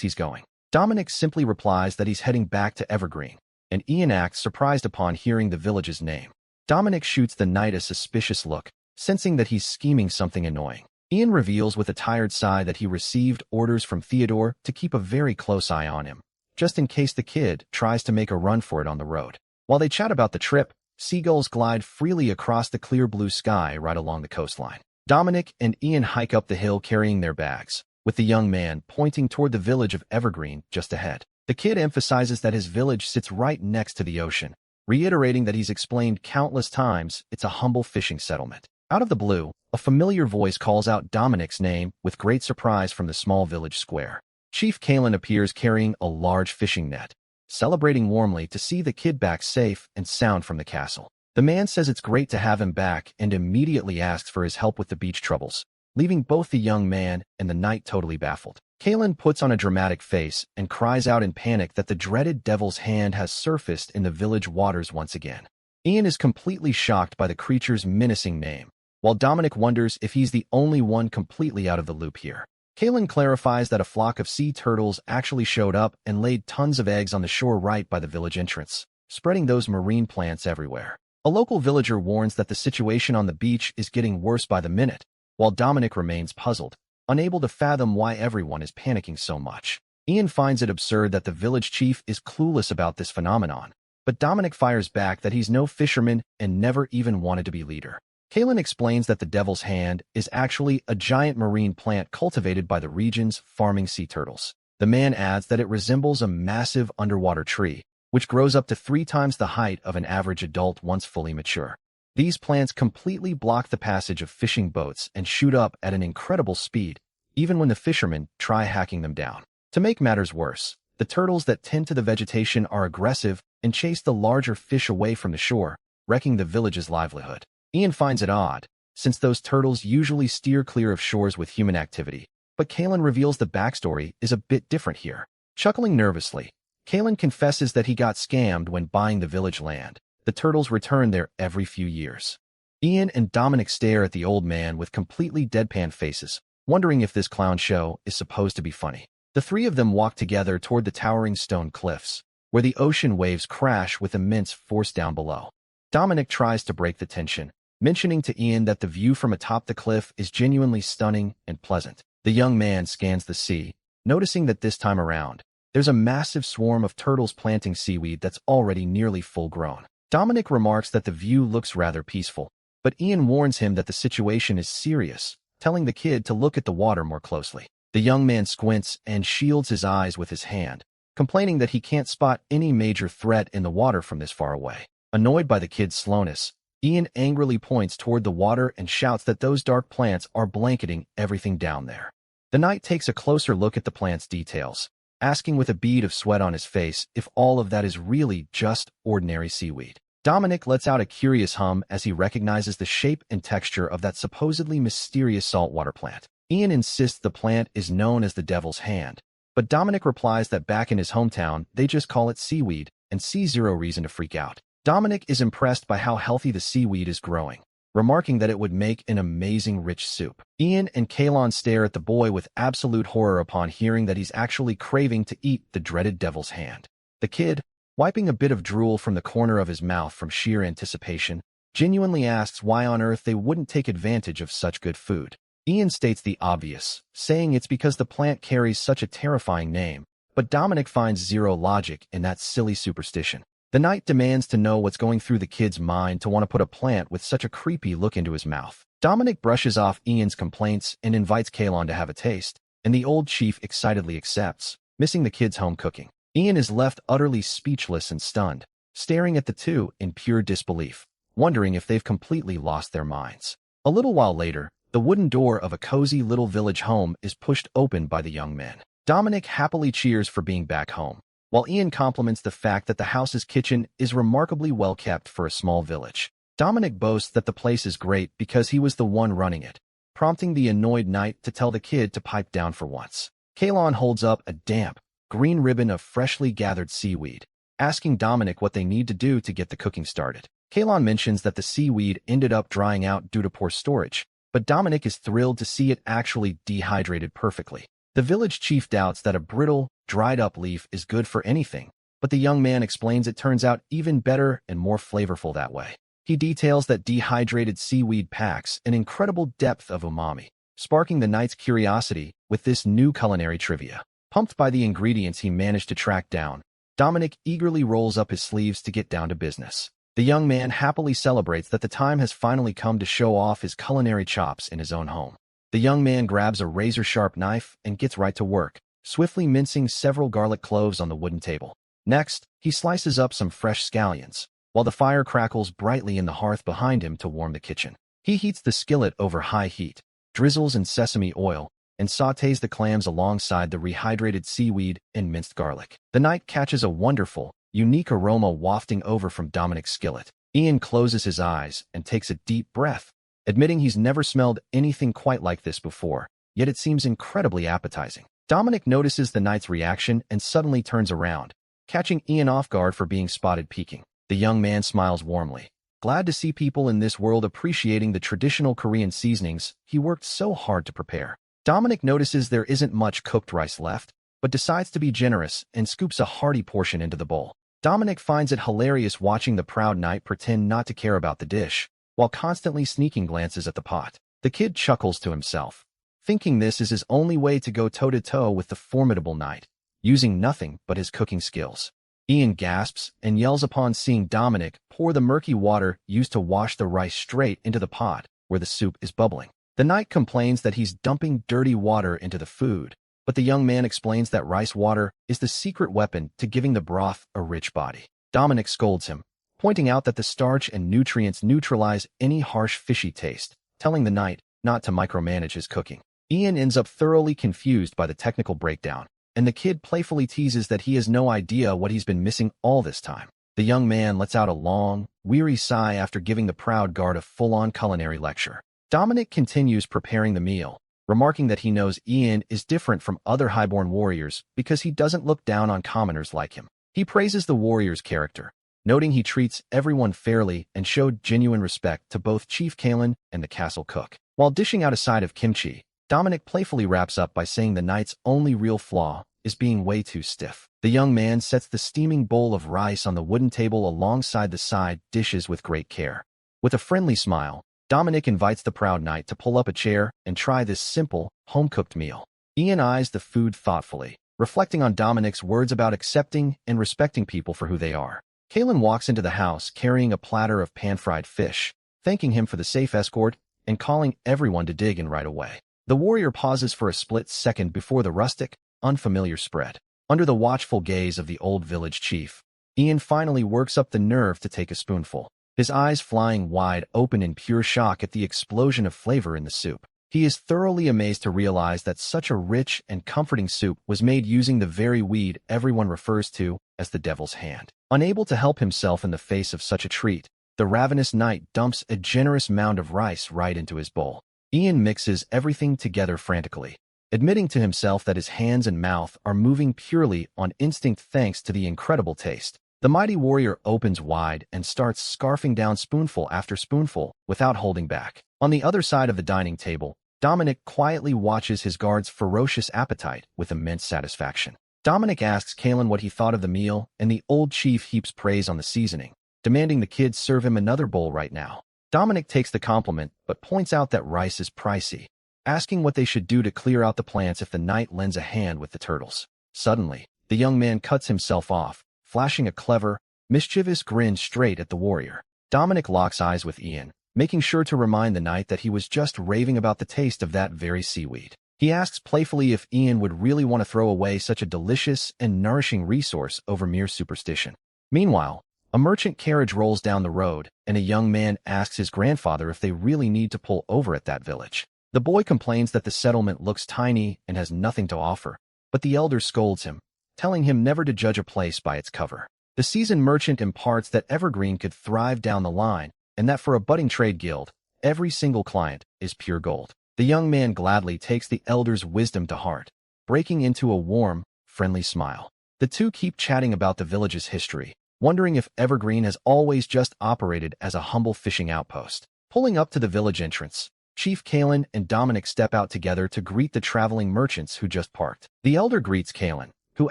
he's going. Dominic simply replies that he's heading back to Evergreen, and Ian acts surprised upon hearing the village's name. Dominic shoots the knight a suspicious look, sensing that he's scheming something annoying. Ian reveals with a tired sigh that he received orders from Theodore to keep a very close eye on him, just in case the kid tries to make a run for it on the road. While they chat about the trip, seagulls glide freely across the clear blue sky right along the coastline. Dominic and Ian hike up the hill carrying their bags, with the young man pointing toward the village of Evergreen just ahead. The kid emphasizes that his village sits right next to the ocean, reiterating that he's explained countless times it's a humble fishing settlement. Out of the blue, a familiar voice calls out Dominic's name with great surprise from the small village square. Chief Kalen appears carrying a large fishing net, celebrating warmly to see the kid back safe and sound from the castle. The man says it's great to have him back and immediately asks for his help with the beach troubles, leaving both the young man and the knight totally baffled. Kalen puts on a dramatic face and cries out in panic that the dreaded devil's hand has surfaced in the village waters once again. Ian is completely shocked by the creature's menacing name, while Dominic wonders if he's the only one completely out of the loop here. Kalen clarifies that a flock of sea turtles actually showed up and laid tons of eggs on the shore right by the village entrance, spreading those marine plants everywhere. A local villager warns that the situation on the beach is getting worse by the minute, while Dominic remains puzzled, unable to fathom why everyone is panicking so much. Ian finds it absurd that the village chief is clueless about this phenomenon, but Dominic fires back that he's no fisherman and never even wanted to be leader. Kalen explains that the devil's hand is actually a giant marine plant cultivated by the region's farming sea turtles. The man adds that it resembles a massive underwater tree, which grows up to 3 times the height of an average adult once fully mature. These plants completely block the passage of fishing boats and shoot up at an incredible speed, even when the fishermen try hacking them down. To make matters worse, the turtles that tend to the vegetation are aggressive and chase the larger fish away from the shore, wrecking the village's livelihood. Ian finds it odd, since those turtles usually steer clear of shores with human activity, but Kalen reveals the backstory is a bit different here. Chuckling nervously, Kalen confesses that he got scammed when buying the village land. The turtles return there every few years. Ian and Dominic stare at the old man with completely deadpan faces, wondering if this clown show is supposed to be funny. The three of them walk together toward the towering stone cliffs, where the ocean waves crash with immense force down below. Dominic tries to break the tension, mentioning to Ian that the view from atop the cliff is genuinely stunning and pleasant. The young man scans the sea, noticing that this time around, there's a massive swarm of turtles planting seaweed that's already nearly full-grown. Dominic remarks that the view looks rather peaceful, but Ian warns him that the situation is serious, telling the kid to look at the water more closely. The young man squints and shields his eyes with his hand, complaining that he can't spot any major threat in the water from this far away. Annoyed by the kid's slowness, Ian angrily points toward the water and shouts that those dark plants are blanketing everything down there. The knight takes a closer look at the plant's details, asking with a bead of sweat on his face if all of that is really just ordinary seaweed. Dominic lets out a curious hum as he recognizes the shape and texture of that supposedly mysterious saltwater plant. Ian insists the plant is known as the devil's hand, but Dominic replies that back in his hometown, they just call it seaweed and see zero reason to freak out. Dominic is impressed by how healthy the seaweed is growing, remarking that it would make an amazing rich soup. Ian and Kalon stare at the boy with absolute horror upon hearing that he's actually craving to eat the dreaded devil's hand. The kid, wiping a bit of drool from the corner of his mouth from sheer anticipation, genuinely asks why on earth they wouldn't take advantage of such good food. Ian states the obvious, saying it's because the plant carries such a terrifying name, but Dominic finds zero logic in that silly superstition. The knight demands to know what's going through the kid's mind to want to put a plant with such a creepy look into his mouth. Dominic brushes off Ian's complaints and invites Kalon to have a taste, and the old chief excitedly accepts, missing the kid's home cooking. Ian is left utterly speechless and stunned, staring at the two in pure disbelief, wondering if they've completely lost their minds. A little while later, the wooden door of a cozy little village home is pushed open by the young men. Dominic happily cheers for being back home, while Ian compliments the fact that the house's kitchen is remarkably well kept for a small village. Dominic boasts that the place is great because he was the one running it, prompting the annoyed knight to tell the kid to pipe down for once. Kalon holds up a damp, green ribbon of freshly gathered seaweed, asking Dominic what they need to do to get the cooking started. Kalon mentions that the seaweed ended up drying out due to poor storage, but Dominic is thrilled to see it actually dehydrated perfectly. The village chief doubts that a brittle, dried-up leaf is good for anything, but the young man explains it turns out even better and more flavorful that way. He details that dehydrated seaweed packs an incredible depth of umami, sparking the knight's curiosity with this new culinary trivia. Pumped by the ingredients he managed to track down, Dominic eagerly rolls up his sleeves to get down to business. The young man happily celebrates that the time has finally come to show off his culinary chops in his own home. The young man grabs a razor-sharp knife and gets right to work, swiftly mincing several garlic cloves on the wooden table. Next, he slices up some fresh scallions, while the fire crackles brightly in the hearth behind him to warm the kitchen. He heats the skillet over high heat, drizzles in sesame oil, and sautés the clams alongside the rehydrated seaweed and minced garlic. The knight catches a wonderful, unique aroma wafting over from Dominic's skillet. Ian closes his eyes and takes a deep breath, admitting he's never smelled anything quite like this before, yet it seems incredibly appetizing. Dominic notices the knight's reaction and suddenly turns around, catching Ian off guard for being spotted peeking. The young man smiles warmly, glad to see people in this world appreciating the traditional Korean seasonings he worked so hard to prepare. Dominic notices there isn't much cooked rice left, but decides to be generous and scoops a hearty portion into the bowl. Dominic finds it hilarious watching the proud knight pretend not to care about the dish, while constantly sneaking glances at the pot. The kid chuckles to himself, thinking this is his only way to go toe-to-toe with the formidable knight, using nothing but his cooking skills. Ian gasps and yells upon seeing Dominic pour the murky water used to wash the rice straight into the pot where the soup is bubbling. The knight complains that he's dumping dirty water into the food, but the young man explains that rice water is the secret weapon to giving the broth a rich body. Dominic scolds him, pointing out that the starch and nutrients neutralize any harsh fishy taste, telling the knight not to micromanage his cooking. Ian ends up thoroughly confused by the technical breakdown, and the kid playfully teases that he has no idea what he's been missing all this time. The young man lets out a long, weary sigh after giving the proud guard a full-on culinary lecture. Dominic continues preparing the meal, remarking that he knows Ian is different from other highborn warriors because he doesn't look down on commoners like him. He praises the warrior's character, noting he treats everyone fairly and showed genuine respect to both Chief Kalon and the castle cook. While dishing out a side of kimchi, Dominic playfully wraps up by saying the knight's only real flaw is being way too stiff. The young man sets the steaming bowl of rice on the wooden table alongside the side dishes with great care. With a friendly smile, Dominic invites the proud knight to pull up a chair and try this simple, home-cooked meal. Ian eyes the food thoughtfully, reflecting on Dominic's words about accepting and respecting people for who they are. Kalon walks into the house carrying a platter of pan-fried fish, thanking him for the safe escort and calling everyone to dig in right away. The warrior pauses for a split second before the rustic, unfamiliar spread. Under the watchful gaze of the old village chief, Ian finally works up the nerve to take a spoonful, his eyes flying wide open in pure shock at the explosion of flavor in the soup. He is thoroughly amazed to realize that such a rich and comforting soup was made using the very weed everyone refers to as the devil's hand. Unable to help himself in the face of such a treat, the ravenous knight dumps a generous mound of rice right into his bowl. Ian mixes everything together frantically, admitting to himself that his hands and mouth are moving purely on instinct thanks to the incredible taste. The mighty warrior opens wide and starts scarfing down spoonful after spoonful without holding back. On the other side of the dining table, Dominic quietly watches his guard's ferocious appetite with immense satisfaction. Dominic asks Kalon what he thought of the meal, and the old chief heaps praise on the seasoning, demanding the kids serve him another bowl right now. Dominic takes the compliment but points out that rice is pricey, asking what they should do to clear out the plants if the knight lends a hand with the turtles. Suddenly, the young man cuts himself off, flashing a clever, mischievous grin straight at the warrior. Dominic locks eyes with Ian, making sure to remind the knight that he was just raving about the taste of that very seaweed. He asks playfully if Ian would really want to throw away such a delicious and nourishing resource over mere superstition. Meanwhile, a merchant carriage rolls down the road, and a young man asks his grandfather if they really need to pull over at that village. The boy complains that the settlement looks tiny and has nothing to offer, but the elder scolds him, telling him never to judge a place by its cover. The seasoned merchant imparts that Evergreen could thrive down the line, and that for a budding trade guild, every single client is pure gold. The young man gladly takes the elder's wisdom to heart, breaking into a warm, friendly smile. The two keep chatting about the village's history, wondering if Evergreen has always just operated as a humble fishing outpost. Pulling up to the village entrance, Chief Kalen and Dominic step out together to greet the traveling merchants who just parked. The elder greets Kalen, who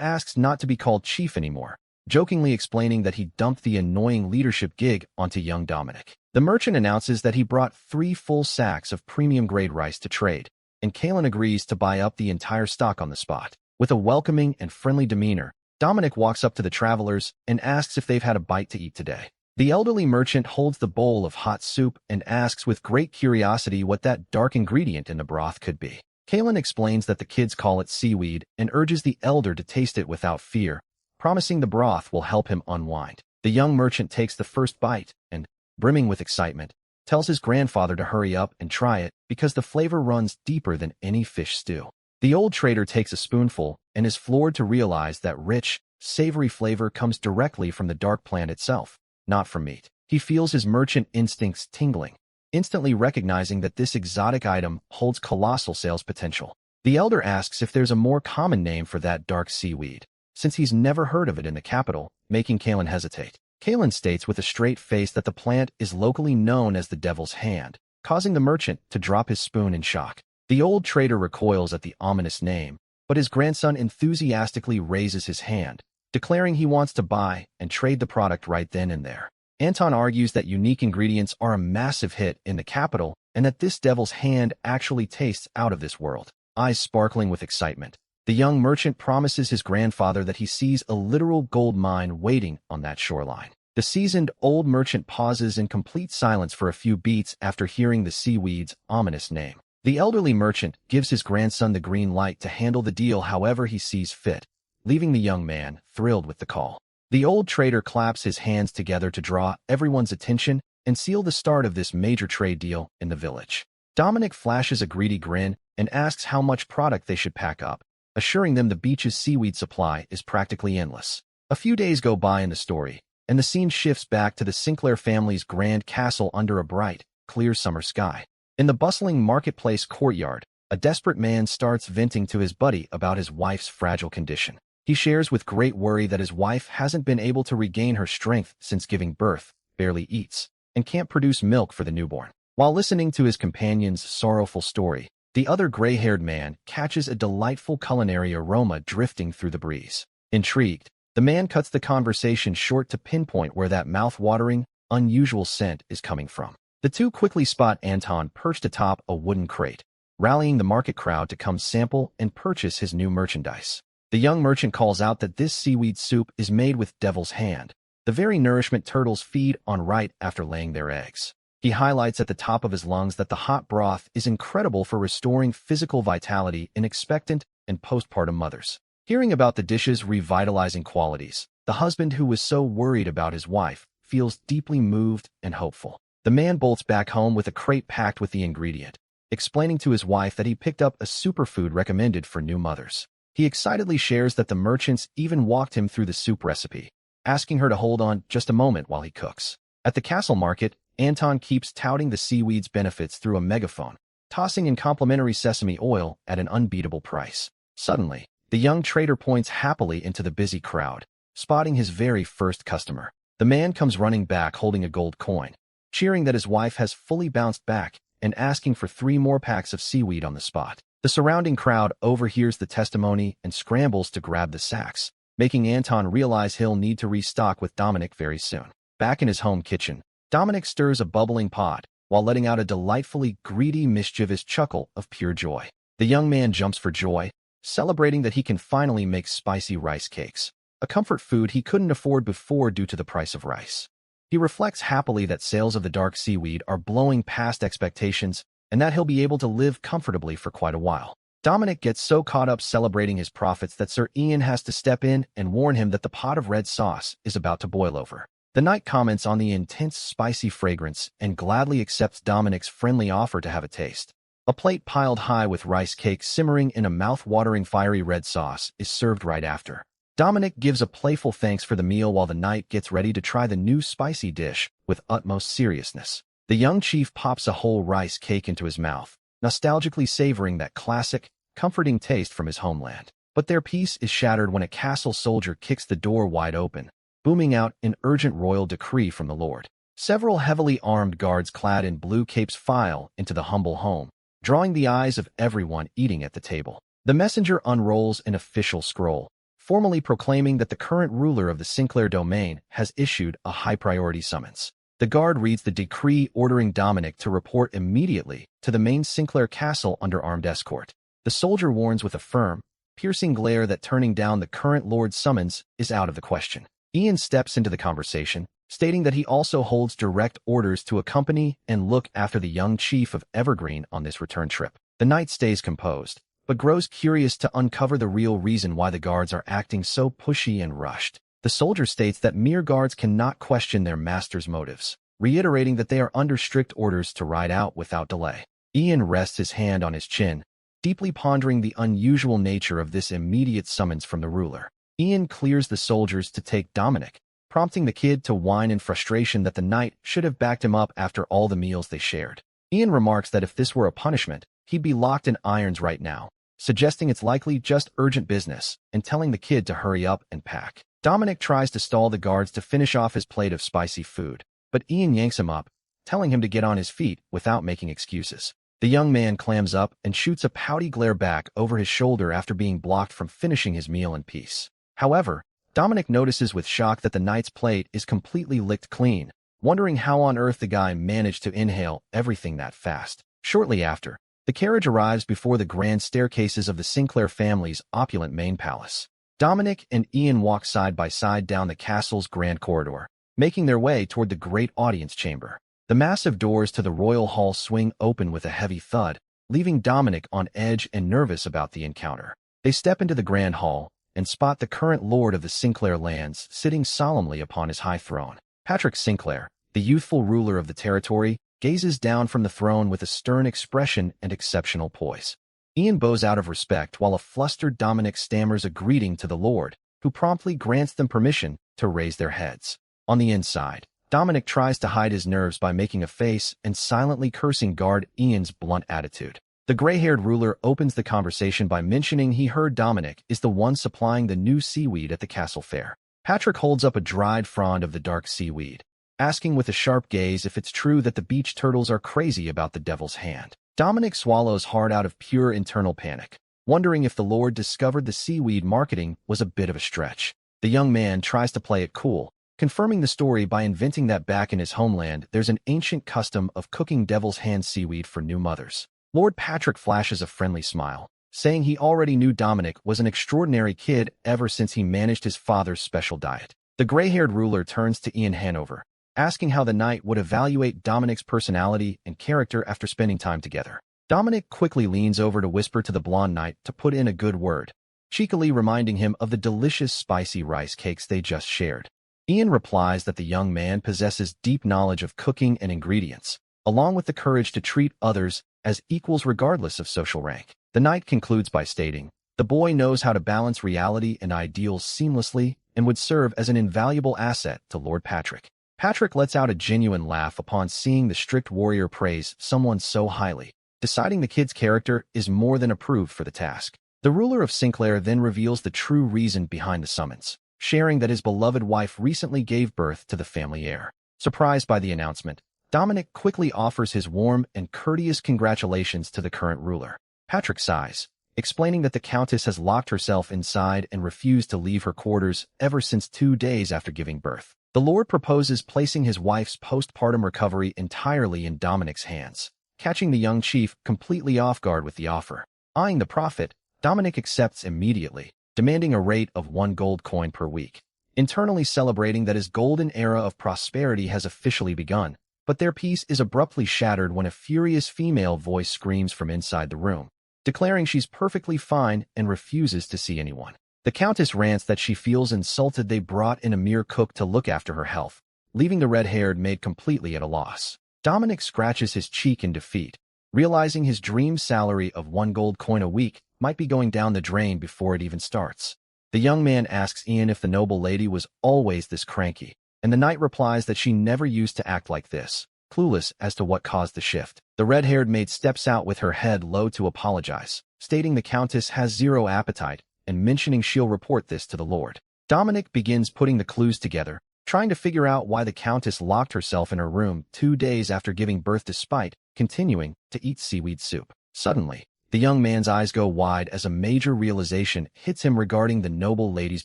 asks not to be called chief anymore, jokingly explaining that he dumped the annoying leadership gig onto young Dominic. The merchant announces that he brought 3 full sacks of premium-grade rice to trade, and Kalen agrees to buy up the entire stock on the spot. With a welcoming and friendly demeanor, Dominic walks up to the travelers and asks if they've had a bite to eat today. The elderly merchant holds the bowl of hot soup and asks with great curiosity what that dark ingredient in the broth could be. Kalen explains that the kids call it seaweed and urges the elder to taste it without fear, promising the broth will help him unwind. The young merchant takes the first bite and, brimming with excitement, tells his grandfather to hurry up and try it because the flavor runs deeper than any fish stew. The old trader takes a spoonful and is floored to realize that rich, savory flavor comes directly from the dark plant itself, not from meat. He feels his merchant instincts tingling, instantly recognizing that this exotic item holds colossal sales potential. The elder asks if there's a more common name for that dark seaweed, since he's never heard of it in the capital, making Kalen hesitate. Kalen states with a straight face that the plant is locally known as the devil's hand, causing the merchant to drop his spoon in shock. The old trader recoils at the ominous name, but his grandson enthusiastically raises his hand, declaring he wants to buy and trade the product right then and there. Anton argues that unique ingredients are a massive hit in the capital and that this devil's hand actually tastes out of this world. Eyes sparkling with excitement, the young merchant promises his grandfather that he sees a literal gold mine waiting on that shoreline. The seasoned old merchant pauses in complete silence for a few beats after hearing the seaweed's ominous name. The elderly merchant gives his grandson the green light to handle the deal however he sees fit, leaving the young man thrilled with the call. The old trader claps his hands together to draw everyone's attention and seal the start of this major trade deal in the village. Dominic flashes a greedy grin and asks how much product they should pack up, assuring them the beach's seaweed supply is practically endless. A few days go by in the story, and the scene shifts back to the Sinclair family's grand castle under a bright, clear summer sky. In the bustling marketplace courtyard, a desperate man starts venting to his buddy about his wife's fragile condition. He shares with great worry that his wife hasn't been able to regain her strength since giving birth, barely eats, and can't produce milk for the newborn. While listening to his companion's sorrowful story, the other gray-haired man catches a delightful culinary aroma drifting through the breeze. Intrigued, the man cuts the conversation short to pinpoint where that mouth-watering, unusual scent is coming from. The two quickly spot Anton perched atop a wooden crate, rallying the market crowd to come sample and purchase his new merchandise. The young merchant calls out that this seaweed soup is made with devil's hand, the very nourishment turtles feed on right after laying their eggs. He highlights at the top of his lungs that the hot broth is incredible for restoring physical vitality in expectant and postpartum mothers. Hearing about the dish's revitalizing qualities, the husband who was so worried about his wife feels deeply moved and hopeful. The man bolts back home with a crate packed with the ingredient, explaining to his wife that he picked up a superfood recommended for new mothers. He excitedly shares that the merchants even walked him through the soup recipe, asking her to hold on just a moment while he cooks. At the castle market, Anton keeps touting the seaweed's benefits through a megaphone, tossing in complimentary sesame oil at an unbeatable price. Suddenly, the young trader points happily into the busy crowd, spotting his very first customer. The man comes running back holding a gold coin, cheering that his wife has fully bounced back and asking for 3 more packs of seaweed on the spot. The surrounding crowd overhears the testimony and scrambles to grab the sacks, making Anton realize he'll need to restock with Dominic very soon. Back in his home kitchen, Dominic stirs a bubbling pot while letting out a delightfully greedy, mischievous chuckle of pure joy. The young man jumps for joy, celebrating that he can finally make spicy rice cakes, a comfort food he couldn't afford before due to the price of rice. He reflects happily that sales of the dark seaweed are blowing past expectations and that he'll be able to live comfortably for quite a while. Dominic gets so caught up celebrating his profits that Sir Ian has to step in and warn him that the pot of red sauce is about to boil over. The knight comments on the intense spicy fragrance and gladly accepts Dominic's friendly offer to have a taste. A plate piled high with rice cake simmering in a mouth-watering fiery red sauce is served right after. Dominic gives a playful thanks for the meal while the knight gets ready to try the new spicy dish with utmost seriousness. The young chief pops a whole rice cake into his mouth, nostalgically savoring that classic, comforting taste from his homeland. But their peace is shattered when a castle soldier kicks the door wide open, booming out an urgent royal decree from the Lord. Several heavily armed guards clad in blue capes file into the humble home, drawing the eyes of everyone eating at the table. The messenger unrolls an official scroll, formally proclaiming that the current ruler of the Sinclair domain has issued a high-priority summons. The guard reads the decree ordering Dominic to report immediately to the main Sinclair castle under armed escort. The soldier warns with a firm, piercing glare that turning down the current lord's summons is out of the question. Ian steps into the conversation, stating that he also holds direct orders to accompany and look after the young chief of Evergreen on this return trip. The knight stays composed, but grows curious to uncover the real reason why the guards are acting so pushy and rushed. The soldier states that mere guards cannot question their master's motives, reiterating that they are under strict orders to ride out without delay. Ian rests his hand on his chin, deeply pondering the unusual nature of this immediate summons from the ruler. Ian clears the soldiers to take Dominic, prompting the kid to whine in frustration that the knight should have backed him up after all the meals they shared. Ian remarks that if this were a punishment, he'd be locked in irons right now, suggesting it's likely just urgent business, and telling the kid to hurry up and pack. Dominic tries to stall the guards to finish off his plate of spicy food, but Ian yanks him up, telling him to get on his feet without making excuses. The young man clams up and shoots a pouty glare back over his shoulder after being blocked from finishing his meal in peace. However, Dominic notices with shock that the knight's plate is completely licked clean, wondering how on earth the guy managed to inhale everything that fast. Shortly after, the carriage arrives before the grand staircases of the Sinclair family's opulent main palace. Dominic and Ian walk side by side down the castle's grand corridor, making their way toward the great audience chamber. The massive doors to the royal hall swing open with a heavy thud, leaving Dominic on edge and nervous about the encounter. They step into the grand hall and spot the current lord of the Sinclair lands sitting solemnly upon his high throne. Patrick Sinclair, the youthful ruler of the territory, gazes down from the throne with a stern expression and exceptional poise. Ian bows out of respect while a flustered Dominic stammers a greeting to the lord, who promptly grants them permission to raise their heads. On the inside, Dominic tries to hide his nerves by making a face and silently cursing guard Ian's blunt attitude. The gray-haired ruler opens the conversation by mentioning he heard Dominic is the one supplying the new seaweed at the castle fair. Patrick holds up a dried frond of the dark seaweed, asking with a sharp gaze if it's true that the beach turtles are crazy about the devil's hand. Dominic swallows hard out of pure internal panic, wondering if the lord discovered the seaweed marketing was a bit of a stretch. The young man tries to play it cool, confirming the story by inventing that back in his homeland there's an ancient custom of cooking devil's hand seaweed for new mothers. Lord Patrick flashes a friendly smile, saying he already knew Dominic was an extraordinary kid ever since he managed his father's special diet. The gray-haired ruler turns to Ian Hanover, asking how the knight would evaluate Dominic's personality and character after spending time together. Dominic quickly leans over to whisper to the blonde knight to put in a good word, cheekily reminding him of the delicious spicy rice cakes they just shared. Ian replies that the young man possesses deep knowledge of cooking and ingredients, along with the courage to treat others as equals regardless of social rank. The knight concludes by stating, the boy knows how to balance reality and ideals seamlessly and would serve as an invaluable asset to Lord Patrick. Patrick lets out a genuine laugh upon seeing the strict warrior praise someone so highly, deciding the kid's character is more than approved for the task. The ruler of Sinclair then reveals the true reason behind the summons, sharing that his beloved wife recently gave birth to the family heir. Surprised by the announcement, Dominic quickly offers his warm and courteous congratulations to the current ruler. Patrick sighs, explaining that the Countess has locked herself inside and refused to leave her quarters ever since 2 days after giving birth. The Lord proposes placing his wife's postpartum recovery entirely in Dominic's hands, catching the young chief completely off guard with the offer. Eyeing the profit, Dominic accepts immediately, demanding a rate of 1 gold coin per week, internally celebrating that his golden era of prosperity has officially begun. But their peace is abruptly shattered when a furious female voice screams from inside the room, declaring she's perfectly fine and refuses to see anyone. The Countess rants that she feels insulted they brought in a mere cook to look after her health, leaving the red-haired maid completely at a loss. Dominic scratches his cheek in defeat, realizing his dream salary of 1 gold coin a week might be going down the drain before it even starts. The young man asks Ian if the noble lady was always this cranky, and the knight replies that she never used to act like this, clueless as to what caused the shift. The red-haired maid steps out with her head low to apologize, stating the Countess has zero appetite and mentioning she'll report this to the Lord. Dominic begins putting the clues together, trying to figure out why the Countess locked herself in her room 2 days after giving birth despite continuing to eat seaweed soup. Suddenly, the young man's eyes go wide as a major realization hits him regarding the noble lady's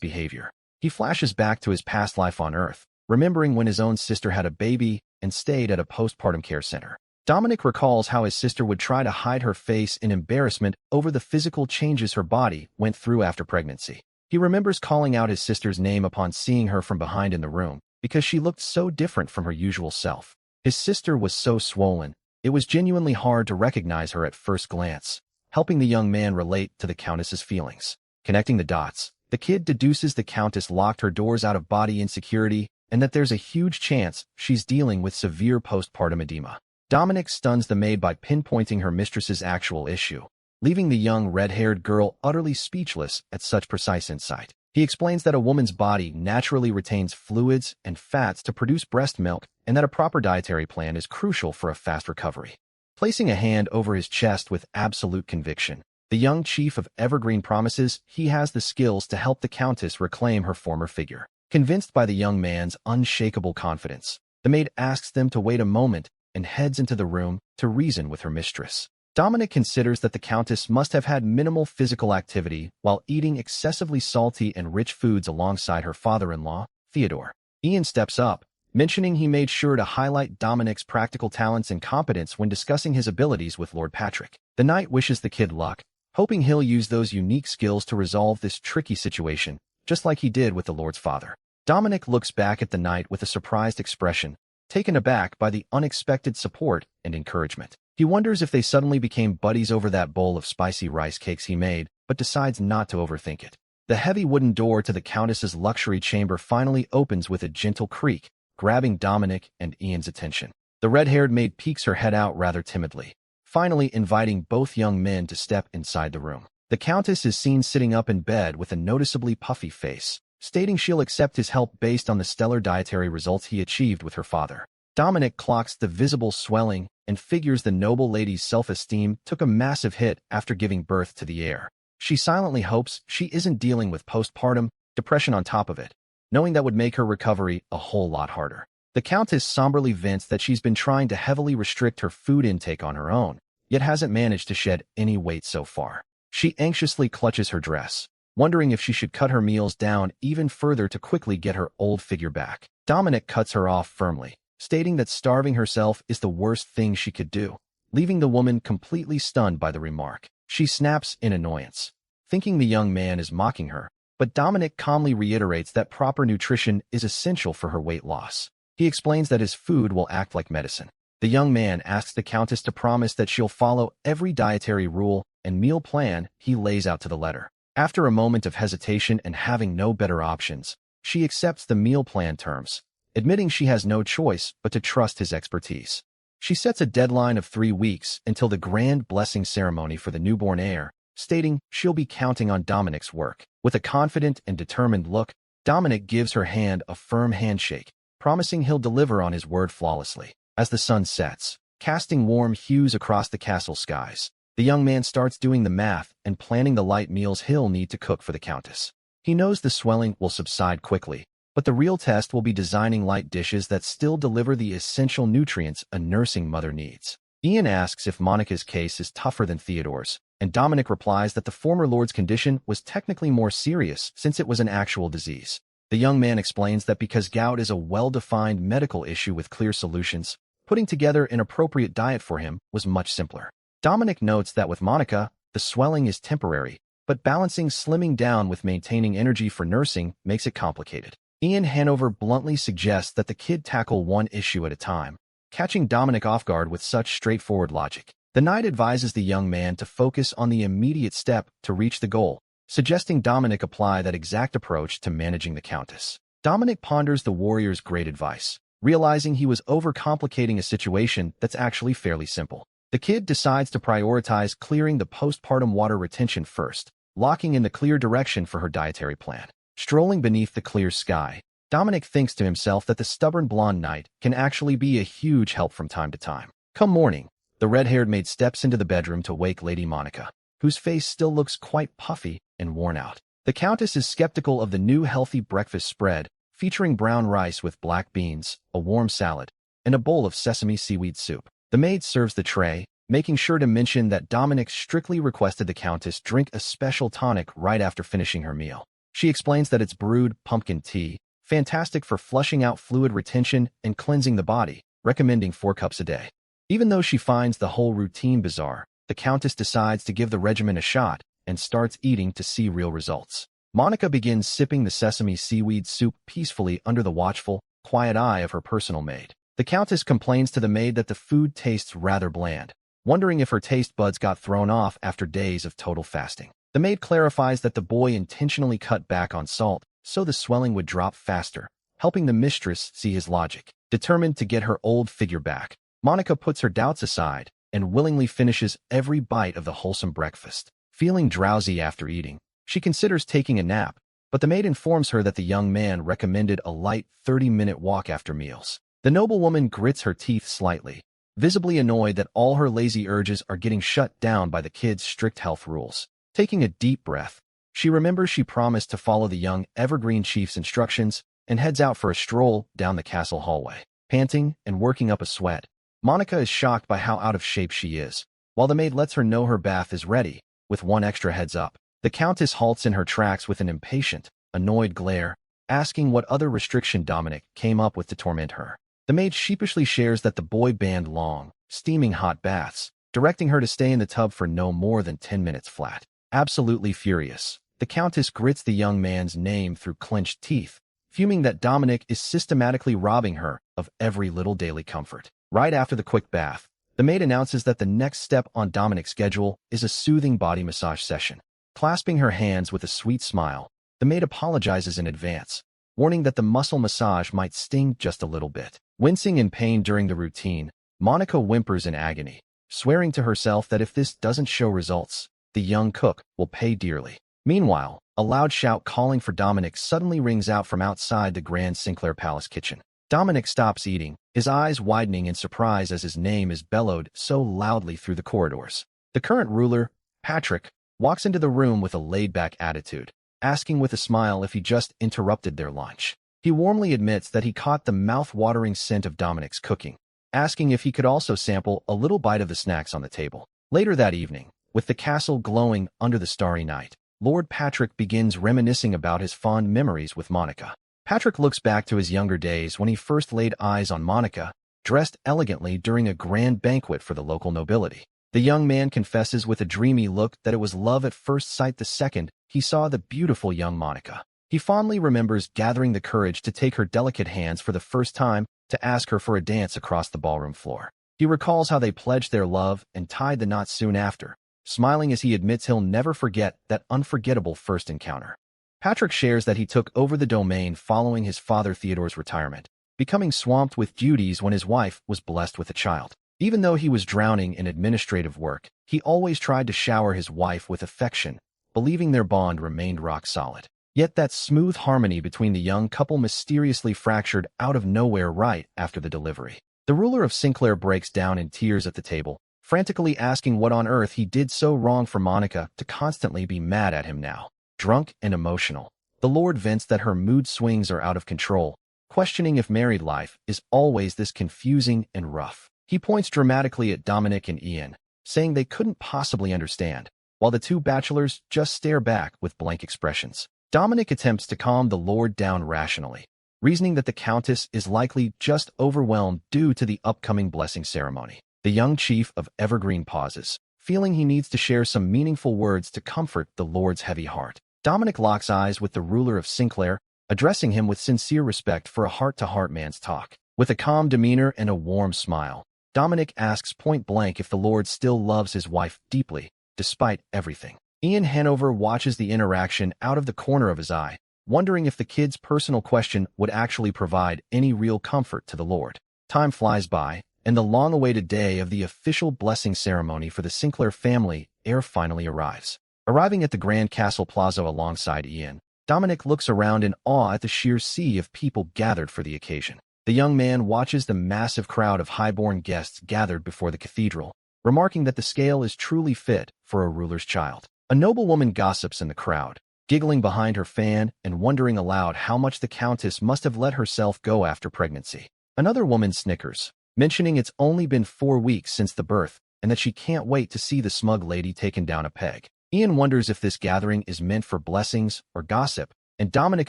behavior. He flashes back to his past life on Earth, remembering when his own sister had a baby and stayed at a postpartum care center. Dominic recalls how his sister would try to hide her face in embarrassment over the physical changes her body went through after pregnancy. He remembers calling out his sister's name upon seeing her from behind in the room, because she looked so different from her usual self. His sister was so swollen, it was genuinely hard to recognize her at first glance, helping the young man relate to the Countess's feelings. Connecting the dots, the kid deduces the Countess locked her doors out of body insecurity and that there's a huge chance she's dealing with severe postpartum edema. Dominic stuns the maid by pinpointing her mistress's actual issue, leaving the young red-haired girl utterly speechless at such precise insight. He explains that a woman's body naturally retains fluids and fats to produce breast milk and that a proper dietary plan is crucial for a fast recovery. Placing a hand over his chest with absolute conviction, the young chief of Evergreen promises he has the skills to help the Countess reclaim her former figure. Convinced by the young man's unshakable confidence, the maid asks them to wait a moment and heads into the room to reason with her mistress. Dominic considers that the Countess must have had minimal physical activity while eating excessively salty and rich foods alongside her father-in-law, Theodore. Ian steps up, mentioning he made sure to highlight Dominic's practical talents and competence when discussing his abilities with Lord Patrick. The knight wishes the kid luck, hoping he'll use those unique skills to resolve this tricky situation, just like he did with the Lord's father. Dominic looks back at the knight with a surprised expression, taken aback by the unexpected support and encouragement. He wonders if they suddenly became buddies over that bowl of spicy rice cakes he made, but decides not to overthink it. The heavy wooden door to the Countess's luxury chamber finally opens with a gentle creak, grabbing Dominic and Ian's attention. The red-haired maid peeks her head out rather timidly, finally inviting both young men to step inside the room. The Countess is seen sitting up in bed with a noticeably puffy face, stating she'll accept his help based on the stellar dietary results he achieved with her father. Dominic clocks the visible swelling and figures the noble lady's self-esteem took a massive hit after giving birth to the heir. She silently hopes she isn't dealing with postpartum depression on top of it, knowing that would make her recovery a whole lot harder. The Countess somberly vents that she's been trying to heavily restrict her food intake on her own, yet hasn't managed to shed any weight so far. She anxiously clutches her dress, wondering if she should cut her meals down even further to quickly get her old figure back. Dominic cuts her off firmly, stating that starving herself is the worst thing she could do, leaving the woman completely stunned by the remark. She snaps in annoyance, thinking the young man is mocking her, but Dominic calmly reiterates that proper nutrition is essential for her weight loss. He explains that his food will act like medicine. The young man asks the Countess to promise that she'll follow every dietary rule and meal plan he lays out to the letter. After a moment of hesitation and having no better options, she accepts the meal plan terms, admitting she has no choice but to trust his expertise. She sets a deadline of 3 weeks until the grand blessing ceremony for the newborn heir, stating she'll be counting on Dominic's work. With a confident and determined look, Dominic gives her hand a firm handshake, promising he'll deliver on his word flawlessly. As the sun sets, casting warm hues across the castle skies, the young man starts doing the math and planning the light meals he'll need to cook for the Countess. He knows the swelling will subside quickly, but the real test will be designing light dishes that still deliver the essential nutrients a nursing mother needs. Ian asks if Monica's case is tougher than Theodore's, and Dominic replies that the former lord's condition was technically more serious since it was an actual disease. The young man explains that because gout is a well-defined medical issue with clear solutions, putting together an appropriate diet for him was much simpler. Dominic notes that with Monica, the swelling is temporary, but balancing slimming down with maintaining energy for nursing makes it complicated. Ian Hanover bluntly suggests that the kid tackle one issue at a time, catching Dominic off guard with such straightforward logic. The knight advises the young man to focus on the immediate step to reach the goal, suggesting Dominic apply that exact approach to managing the Countess. Dominic ponders the warrior's great advice, realizing he was overcomplicating a situation that's actually fairly simple. The kid decides to prioritize clearing the postpartum water retention first, locking in the clear direction for her dietary plan. Strolling beneath the clear sky, Dominic thinks to himself that the stubborn blonde knight can actually be a huge help from time to time. Come morning, the red-haired maid steps into the bedroom to wake Lady Monica, whose face still looks quite puffy and worn out. The Countess is skeptical of the new healthy breakfast spread, featuring brown rice with black beans, a warm salad, and a bowl of sesame seaweed soup. The maid serves the tray, making sure to mention that Dominic strictly requested the Countess drink a special tonic right after finishing her meal. She explains that it's brewed pumpkin tea, fantastic for flushing out fluid retention and cleansing the body, recommending 4 cups a day. Even though she finds the whole routine bizarre, the Countess decides to give the regimen a shot and starts eating to see real results. Monica begins sipping the sesame seaweed soup peacefully under the watchful, quiet eye of her personal maid. The Countess complains to the maid that the food tastes rather bland, wondering if her taste buds got thrown off after days of total fasting. The maid clarifies that the boy intentionally cut back on salt so the swelling would drop faster, helping the mistress see his logic. Determined to get her old figure back, Monica puts her doubts aside and willingly finishes every bite of the wholesome breakfast. Feeling drowsy after eating, she considers taking a nap, but the maid informs her that the young man recommended a light 30-minute walk after meals. The noblewoman grits her teeth slightly, visibly annoyed that all her lazy urges are getting shut down by the kid's strict health rules. Taking a deep breath, she remembers she promised to follow the young Evergreen Chief's instructions and heads out for a stroll down the castle hallway. Panting and working up a sweat, Monica is shocked by how out of shape she is, while the maid lets her know her bath is ready, with one extra heads up. The Countess halts in her tracks with an impatient, annoyed glare, asking what other restriction Dominic came up with to torment her. The maid sheepishly shares that the boy banned long, steaming hot baths, directing her to stay in the tub for no more than 10 minutes flat. Absolutely furious, the Countess grits the young man's name through clenched teeth, fuming that Dominic is systematically robbing her of every little daily comfort. Right after the quick bath, the maid announces that the next step on Dominic's schedule is a soothing body massage session. Clasping her hands with a sweet smile, the maid apologizes in advance, warning that the muscle massage might sting just a little bit. Wincing in pain during the routine, Monica whimpers in agony, swearing to herself that if this doesn't show results, the young cook will pay dearly. Meanwhile, a loud shout calling for Dominic suddenly rings out from outside the Grand Sinclair Palace kitchen. Dominic stops eating, his eyes widening in surprise as his name is bellowed so loudly through the corridors. The current ruler, Patrick, walks into the room with a laid-back attitude, asking with a smile if he just interrupted their lunch. He warmly admits that he caught the mouth-watering scent of Dominic's cooking, asking if he could also sample a little bite of the snacks on the table. Later that evening, with the castle glowing under the starry night, Lord Patrick begins reminiscing about his fond memories with Monica. Patrick looks back to his younger days when he first laid eyes on Monica, dressed elegantly during a grand banquet for the local nobility. The young man confesses with a dreamy look that it was love at first sight the second he saw the beautiful young Monica. He fondly remembers gathering the courage to take her delicate hands for the first time to ask her for a dance across the ballroom floor. He recalls how they pledged their love and tied the knot soon after, smiling as he admits he'll never forget that unforgettable first encounter. Patrick shares that he took over the domain following his father Theodore's retirement, becoming swamped with duties when his wife was blessed with a child. Even though he was drowning in administrative work, he always tried to shower his wife with affection, believing their bond remained rock solid. Yet that smooth harmony between the young couple mysteriously fractured out of nowhere right after the delivery. The ruler of Sinclair breaks down in tears at the table, frantically asking what on earth he did so wrong for Monica to constantly be mad at him now. Drunk and emotional, the Lord vents that her mood swings are out of control, questioning if married life is always this confusing and rough. He points dramatically at Dominic and Ian, saying they couldn't possibly understand, while the two bachelors just stare back with blank expressions. Dominic attempts to calm the Lord down rationally, reasoning that the Countess is likely just overwhelmed due to the upcoming blessing ceremony. The young chief of Evergreen pauses, feeling he needs to share some meaningful words to comfort the Lord's heavy heart. Dominic locks eyes with the ruler of Sinclair, addressing him with sincere respect for a heart-to-heart man's talk. With a calm demeanor and a warm smile, Dominic asks point-blank if the Lord still loves his wife deeply, despite everything. Ian Hanover watches the interaction out of the corner of his eye, wondering if the kid's personal question would actually provide any real comfort to the Lord. Time flies by, and the long-awaited day of the official blessing ceremony for the Sinclair family heir finally arrives. Arriving at the Grand Castle Plaza alongside Ian, Dominic looks around in awe at the sheer sea of people gathered for the occasion. The young man watches the massive crowd of highborn guests gathered before the cathedral, remarking that the scale is truly fit for a ruler's child. A noblewoman gossips in the crowd, giggling behind her fan and wondering aloud how much the Countess must have let herself go after pregnancy. Another woman snickers, mentioning it's only been 4 weeks since the birth and that she can't wait to see the smug lady taken down a peg. Ian wonders if this gathering is meant for blessings or gossip, and Dominic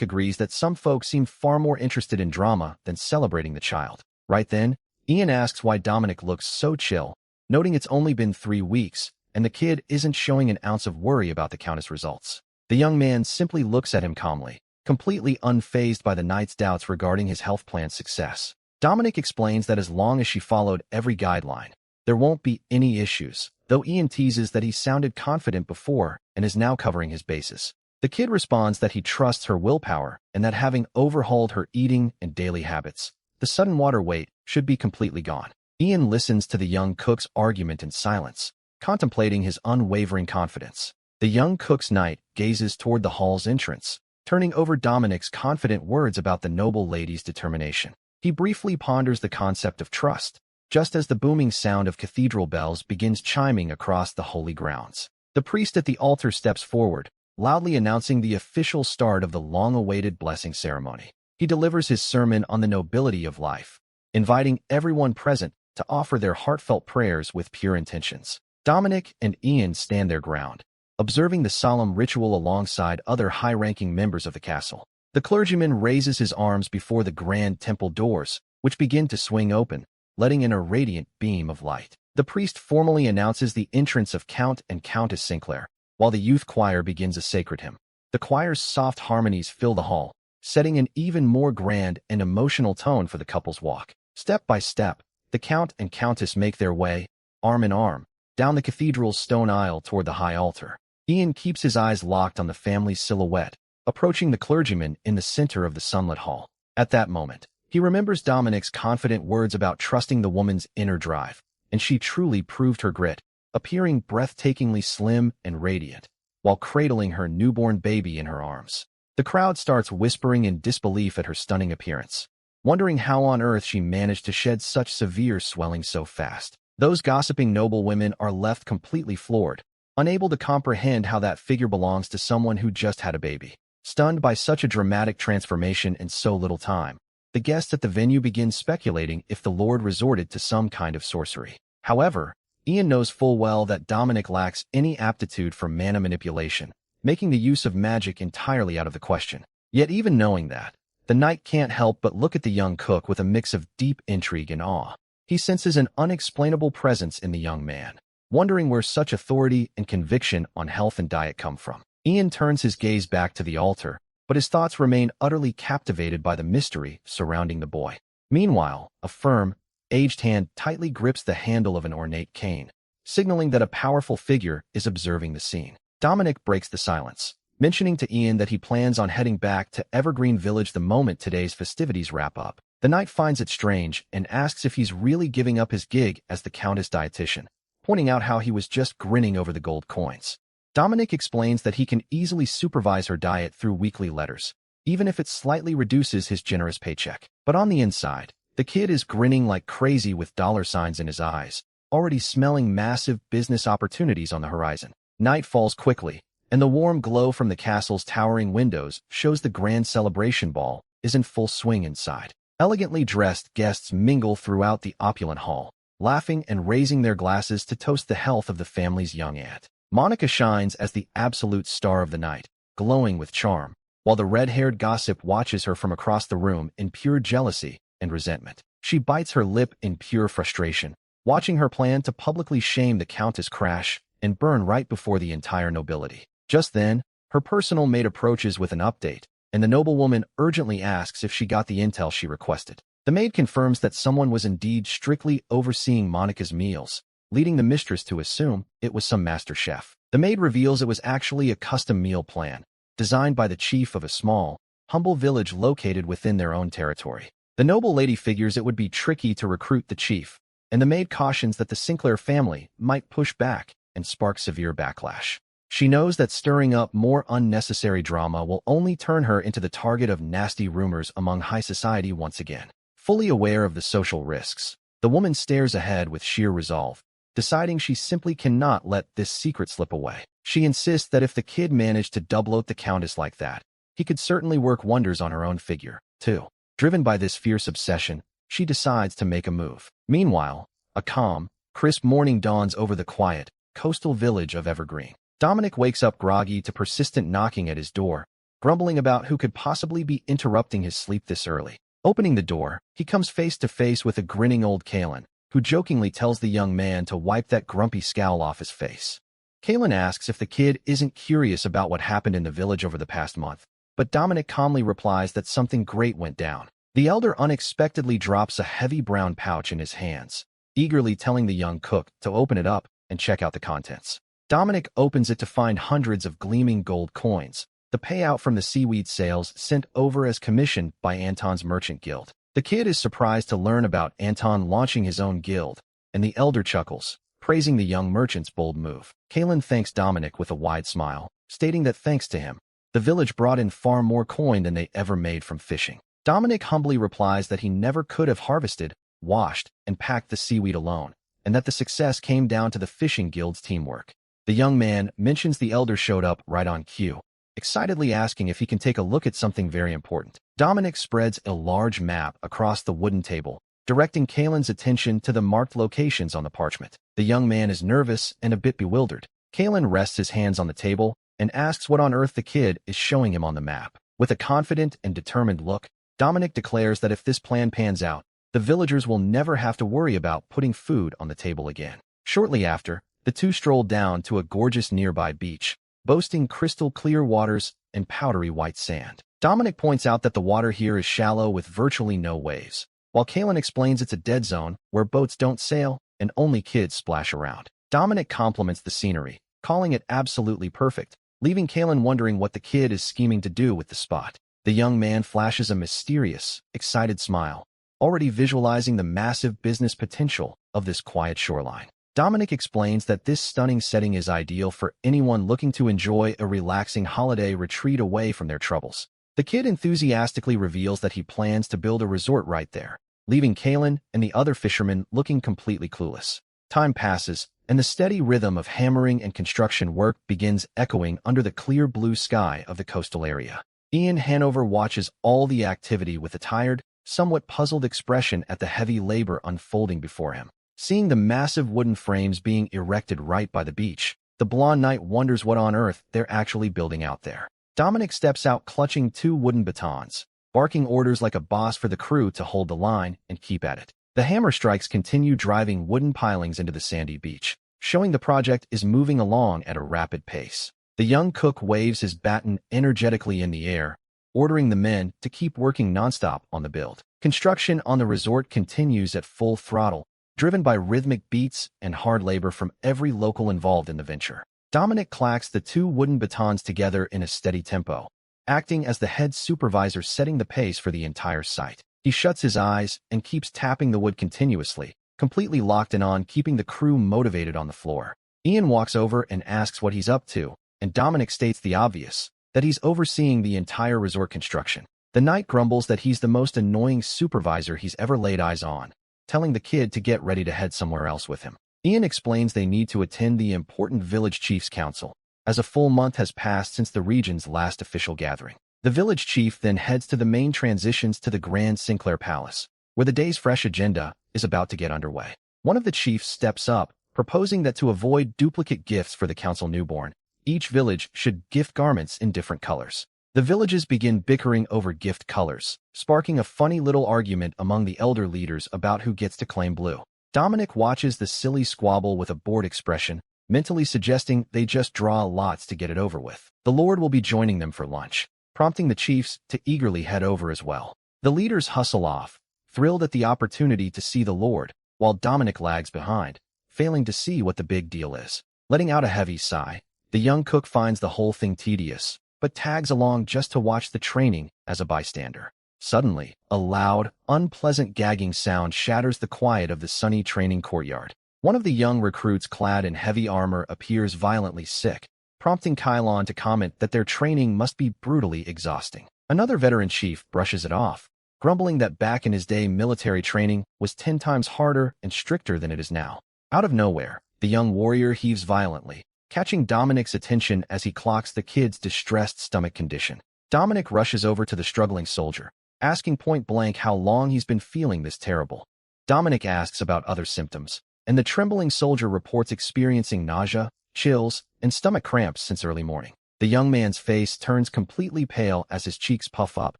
agrees that some folks seem far more interested in drama than celebrating the child. Right then, Ian asks why Dominic looks so chill, noting it's only been 3 weeks, and the kid isn't showing an ounce of worry about the Countess' results. The young man simply looks at him calmly, completely unfazed by the knight's doubts regarding his health plan's success. Dominic explains that as long as she followed every guideline, there won't be any issues, though Ian teases that he sounded confident before and is now covering his bases. The kid responds that he trusts her willpower and that having overhauled her eating and daily habits, the sudden water weight should be completely gone. Ian listens to the young cook's argument in silence, contemplating his unwavering confidence. The young cook's knight gazes toward the hall's entrance, turning over Dominic's confident words about the noble lady's determination. He briefly ponders the concept of trust, just as the booming sound of cathedral bells begins chiming across the holy grounds. The priest at the altar steps forward, loudly announcing the official start of the long-awaited blessing ceremony. He delivers his sermon on the nobility of life, inviting everyone present to offer their heartfelt prayers with pure intentions. Dominic and Ian stand their ground, observing the solemn ritual alongside other high-ranking members of the castle. The clergyman raises his arms before the grand temple doors, which begin to swing open, letting in a radiant beam of light. The priest formally announces the entrance of Count and Countess Sinclair, while the youth choir begins a sacred hymn. The choir's soft harmonies fill the hall, setting an even more grand and emotional tone for the couple's walk. Step by step, the Count and Countess make their way, arm in arm, down the cathedral's stone aisle toward the high altar. Ian keeps his eyes locked on the family's silhouette, approaching the clergyman in the center of the sunlit hall. At that moment, he remembers Dominic's confident words about trusting the woman's inner drive, and she truly proved her grit, appearing breathtakingly slim and radiant, while cradling her newborn baby in her arms. The crowd starts whispering in disbelief at her stunning appearance, wondering how on earth she managed to shed such severe swelling so fast. Those gossiping noblewomen are left completely floored, unable to comprehend how that figure belongs to someone who just had a baby. Stunned by such a dramatic transformation in so little time, the guests at the venue begin speculating if the Lord resorted to some kind of sorcery. However, Ian knows full well that Dominic lacks any aptitude for mana manipulation, making the use of magic entirely out of the question. Yet even knowing that, the knight can't help but look at the young cook with a mix of deep intrigue and awe. He senses an unexplainable presence in the young man, wondering where such authority and conviction on health and diet come from. Ian turns his gaze back to the altar, but his thoughts remain utterly captivated by the mystery surrounding the boy. Meanwhile, a firm, aged hand tightly grips the handle of an ornate cane, signaling that a powerful figure is observing the scene. Dominic breaks the silence, mentioning to Ian that he plans on heading back to Evergreen Village the moment today's festivities wrap up. The knight finds it strange and asks if he's really giving up his gig as the Countess' dietitian, pointing out how he was just grinning over the gold coins. Dominic explains that he can easily supervise her diet through weekly letters, even if it slightly reduces his generous paycheck. But on the inside, the kid is grinning like crazy with dollar signs in his eyes, already smelling massive business opportunities on the horizon. Night falls quickly, and the warm glow from the castle's towering windows shows the grand celebration ball is in full swing inside. Elegantly dressed guests mingle throughout the opulent hall, laughing and raising their glasses to toast the health of the family's young aunt. Monica shines as the absolute star of the night, glowing with charm, while the red-haired gossip watches her from across the room in pure jealousy and resentment. She bites her lip in pure frustration, watching her plan to publicly shame the Countess crash and burn right before the entire nobility. Just then, her personal maid approaches with an update, and the noblewoman urgently asks if she got the intel she requested. The maid confirms that someone was indeed strictly overseeing Monica's meals, leading the mistress to assume it was some master chef. The maid reveals it was actually a custom meal plan, designed by the chief of a small, humble village located within their own territory. The noble lady figures it would be tricky to recruit the chief, and the maid cautions that the Sinclair family might push back and spark severe backlash. She knows that stirring up more unnecessary drama will only turn her into the target of nasty rumors among high society once again. Fully aware of the social risks, the woman stares ahead with sheer resolve, deciding she simply cannot let this secret slip away. She insists that if the kid managed to double the countess like that, he could certainly work wonders on her own figure, too. Driven by this fierce obsession, she decides to make a move. Meanwhile, a calm, crisp morning dawns over the quiet, coastal village of Evergreen. Dominic wakes up groggy to persistent knocking at his door, grumbling about who could possibly be interrupting his sleep this early. Opening the door, he comes face to face with a grinning old Kalen, who jokingly tells the young man to wipe that grumpy scowl off his face. Kalen asks if the kid isn't curious about what happened in the village over the past month, but Dominic calmly replies that something great went down. The elder unexpectedly drops a heavy brown pouch in his hands, eagerly telling the young cook to open it up and check out the contents. Dominic opens it to find hundreds of gleaming gold coins, the payout from the seaweed sales sent over as commission by Anton's merchant guild. The kid is surprised to learn about Anton launching his own guild, and the elder chuckles, praising the young merchant's bold move. Kalen thanks Dominic with a wide smile, stating that thanks to him, the village brought in far more coin than they ever made from fishing. Dominic humbly replies that he never could have harvested, washed, and packed the seaweed alone, and that the success came down to the fishing guild's teamwork. The young man mentions the elder showed up right on cue, excitedly asking if he can take a look at something very important. Dominic spreads a large map across the wooden table, directing Kalen's attention to the marked locations on the parchment. The young man is nervous and a bit bewildered. Kalen rests his hands on the table and asks what on earth the kid is showing him on the map. With a confident and determined look, Dominic declares that if this plan pans out, the villagers will never have to worry about putting food on the table again. Shortly after, the two stroll down to a gorgeous nearby beach, boasting crystal-clear waters and powdery white sand. Dominic points out that the water here is shallow with virtually no waves, while Kalen explains it's a dead zone where boats don't sail and only kids splash around. Dominic compliments the scenery, calling it absolutely perfect, leaving Kalen wondering what the kid is scheming to do with the spot. The young man flashes a mysterious, excited smile, already visualizing the massive business potential of this quiet shoreline. Dominic explains that this stunning setting is ideal for anyone looking to enjoy a relaxing holiday retreat away from their troubles. The kid enthusiastically reveals that he plans to build a resort right there, leaving Kalen and the other fishermen looking completely clueless. Time passes, and the steady rhythm of hammering and construction work begins echoing under the clear blue sky of the coastal area. Ian Hanover watches all the activity with a tired, somewhat puzzled expression at the heavy labor unfolding before him. Seeing the massive wooden frames being erected right by the beach, the blonde knight wonders what on earth they're actually building out there. Dominic steps out clutching two wooden batons, barking orders like a boss for the crew to hold the line and keep at it. The hammer strikes continue driving wooden pilings into the sandy beach, showing the project is moving along at a rapid pace. The young cook waves his baton energetically in the air, ordering the men to keep working nonstop on the build. Construction on the resort continues at full throttle, driven by rhythmic beats and hard labor from every local involved in the venture. Dominic clacks the two wooden batons together in a steady tempo, acting as the head supervisor setting the pace for the entire site. He shuts his eyes and keeps tapping the wood continuously, completely locked in on keeping the crew motivated on the floor. Ian walks over and asks what he's up to, and Dominic states the obvious, that he's overseeing the entire resort construction. The knight grumbles that he's the most annoying supervisor he's ever laid eyes on, telling the kid to get ready to head somewhere else with him. Ian explains they need to attend the important village chief's council, as a full month has passed since the region's last official gathering. The village chief then heads to the main transitions to the Grand Sinclair Palace, where the day's fresh agenda is about to get underway. One of the chiefs steps up, proposing that to avoid duplicate gifts for the council newborn, each village should gift garments in different colors. The villages begin bickering over gift colors, sparking a funny little argument among the elder leaders about who gets to claim blue. Dominic watches the silly squabble with a bored expression, mentally suggesting they just draw lots to get it over with. The Lord will be joining them for lunch, prompting the chiefs to eagerly head over as well. The leaders hustle off, thrilled at the opportunity to see the Lord, while Dominic lags behind, failing to see what the big deal is. Letting out a heavy sigh, the young cook finds the whole thing tedious, but tags along just to watch the training as a bystander. Suddenly, a loud, unpleasant gagging sound shatters the quiet of the sunny training courtyard. One of the young recruits clad in heavy armor appears violently sick, prompting Kylon to comment that their training must be brutally exhausting. Another veteran chief brushes it off, grumbling that back in his day military training was 10 times harder and stricter than it is now. Out of nowhere, the young warrior heaves violently, catching Dominic's attention as he clocks the kid's distressed stomach condition. Dominic rushes over to the struggling soldier, asking point-blank how long he's been feeling this terrible. Dominic asks about other symptoms, and the trembling soldier reports experiencing nausea, chills, and stomach cramps since early morning. The young man's face turns completely pale as his cheeks puff up,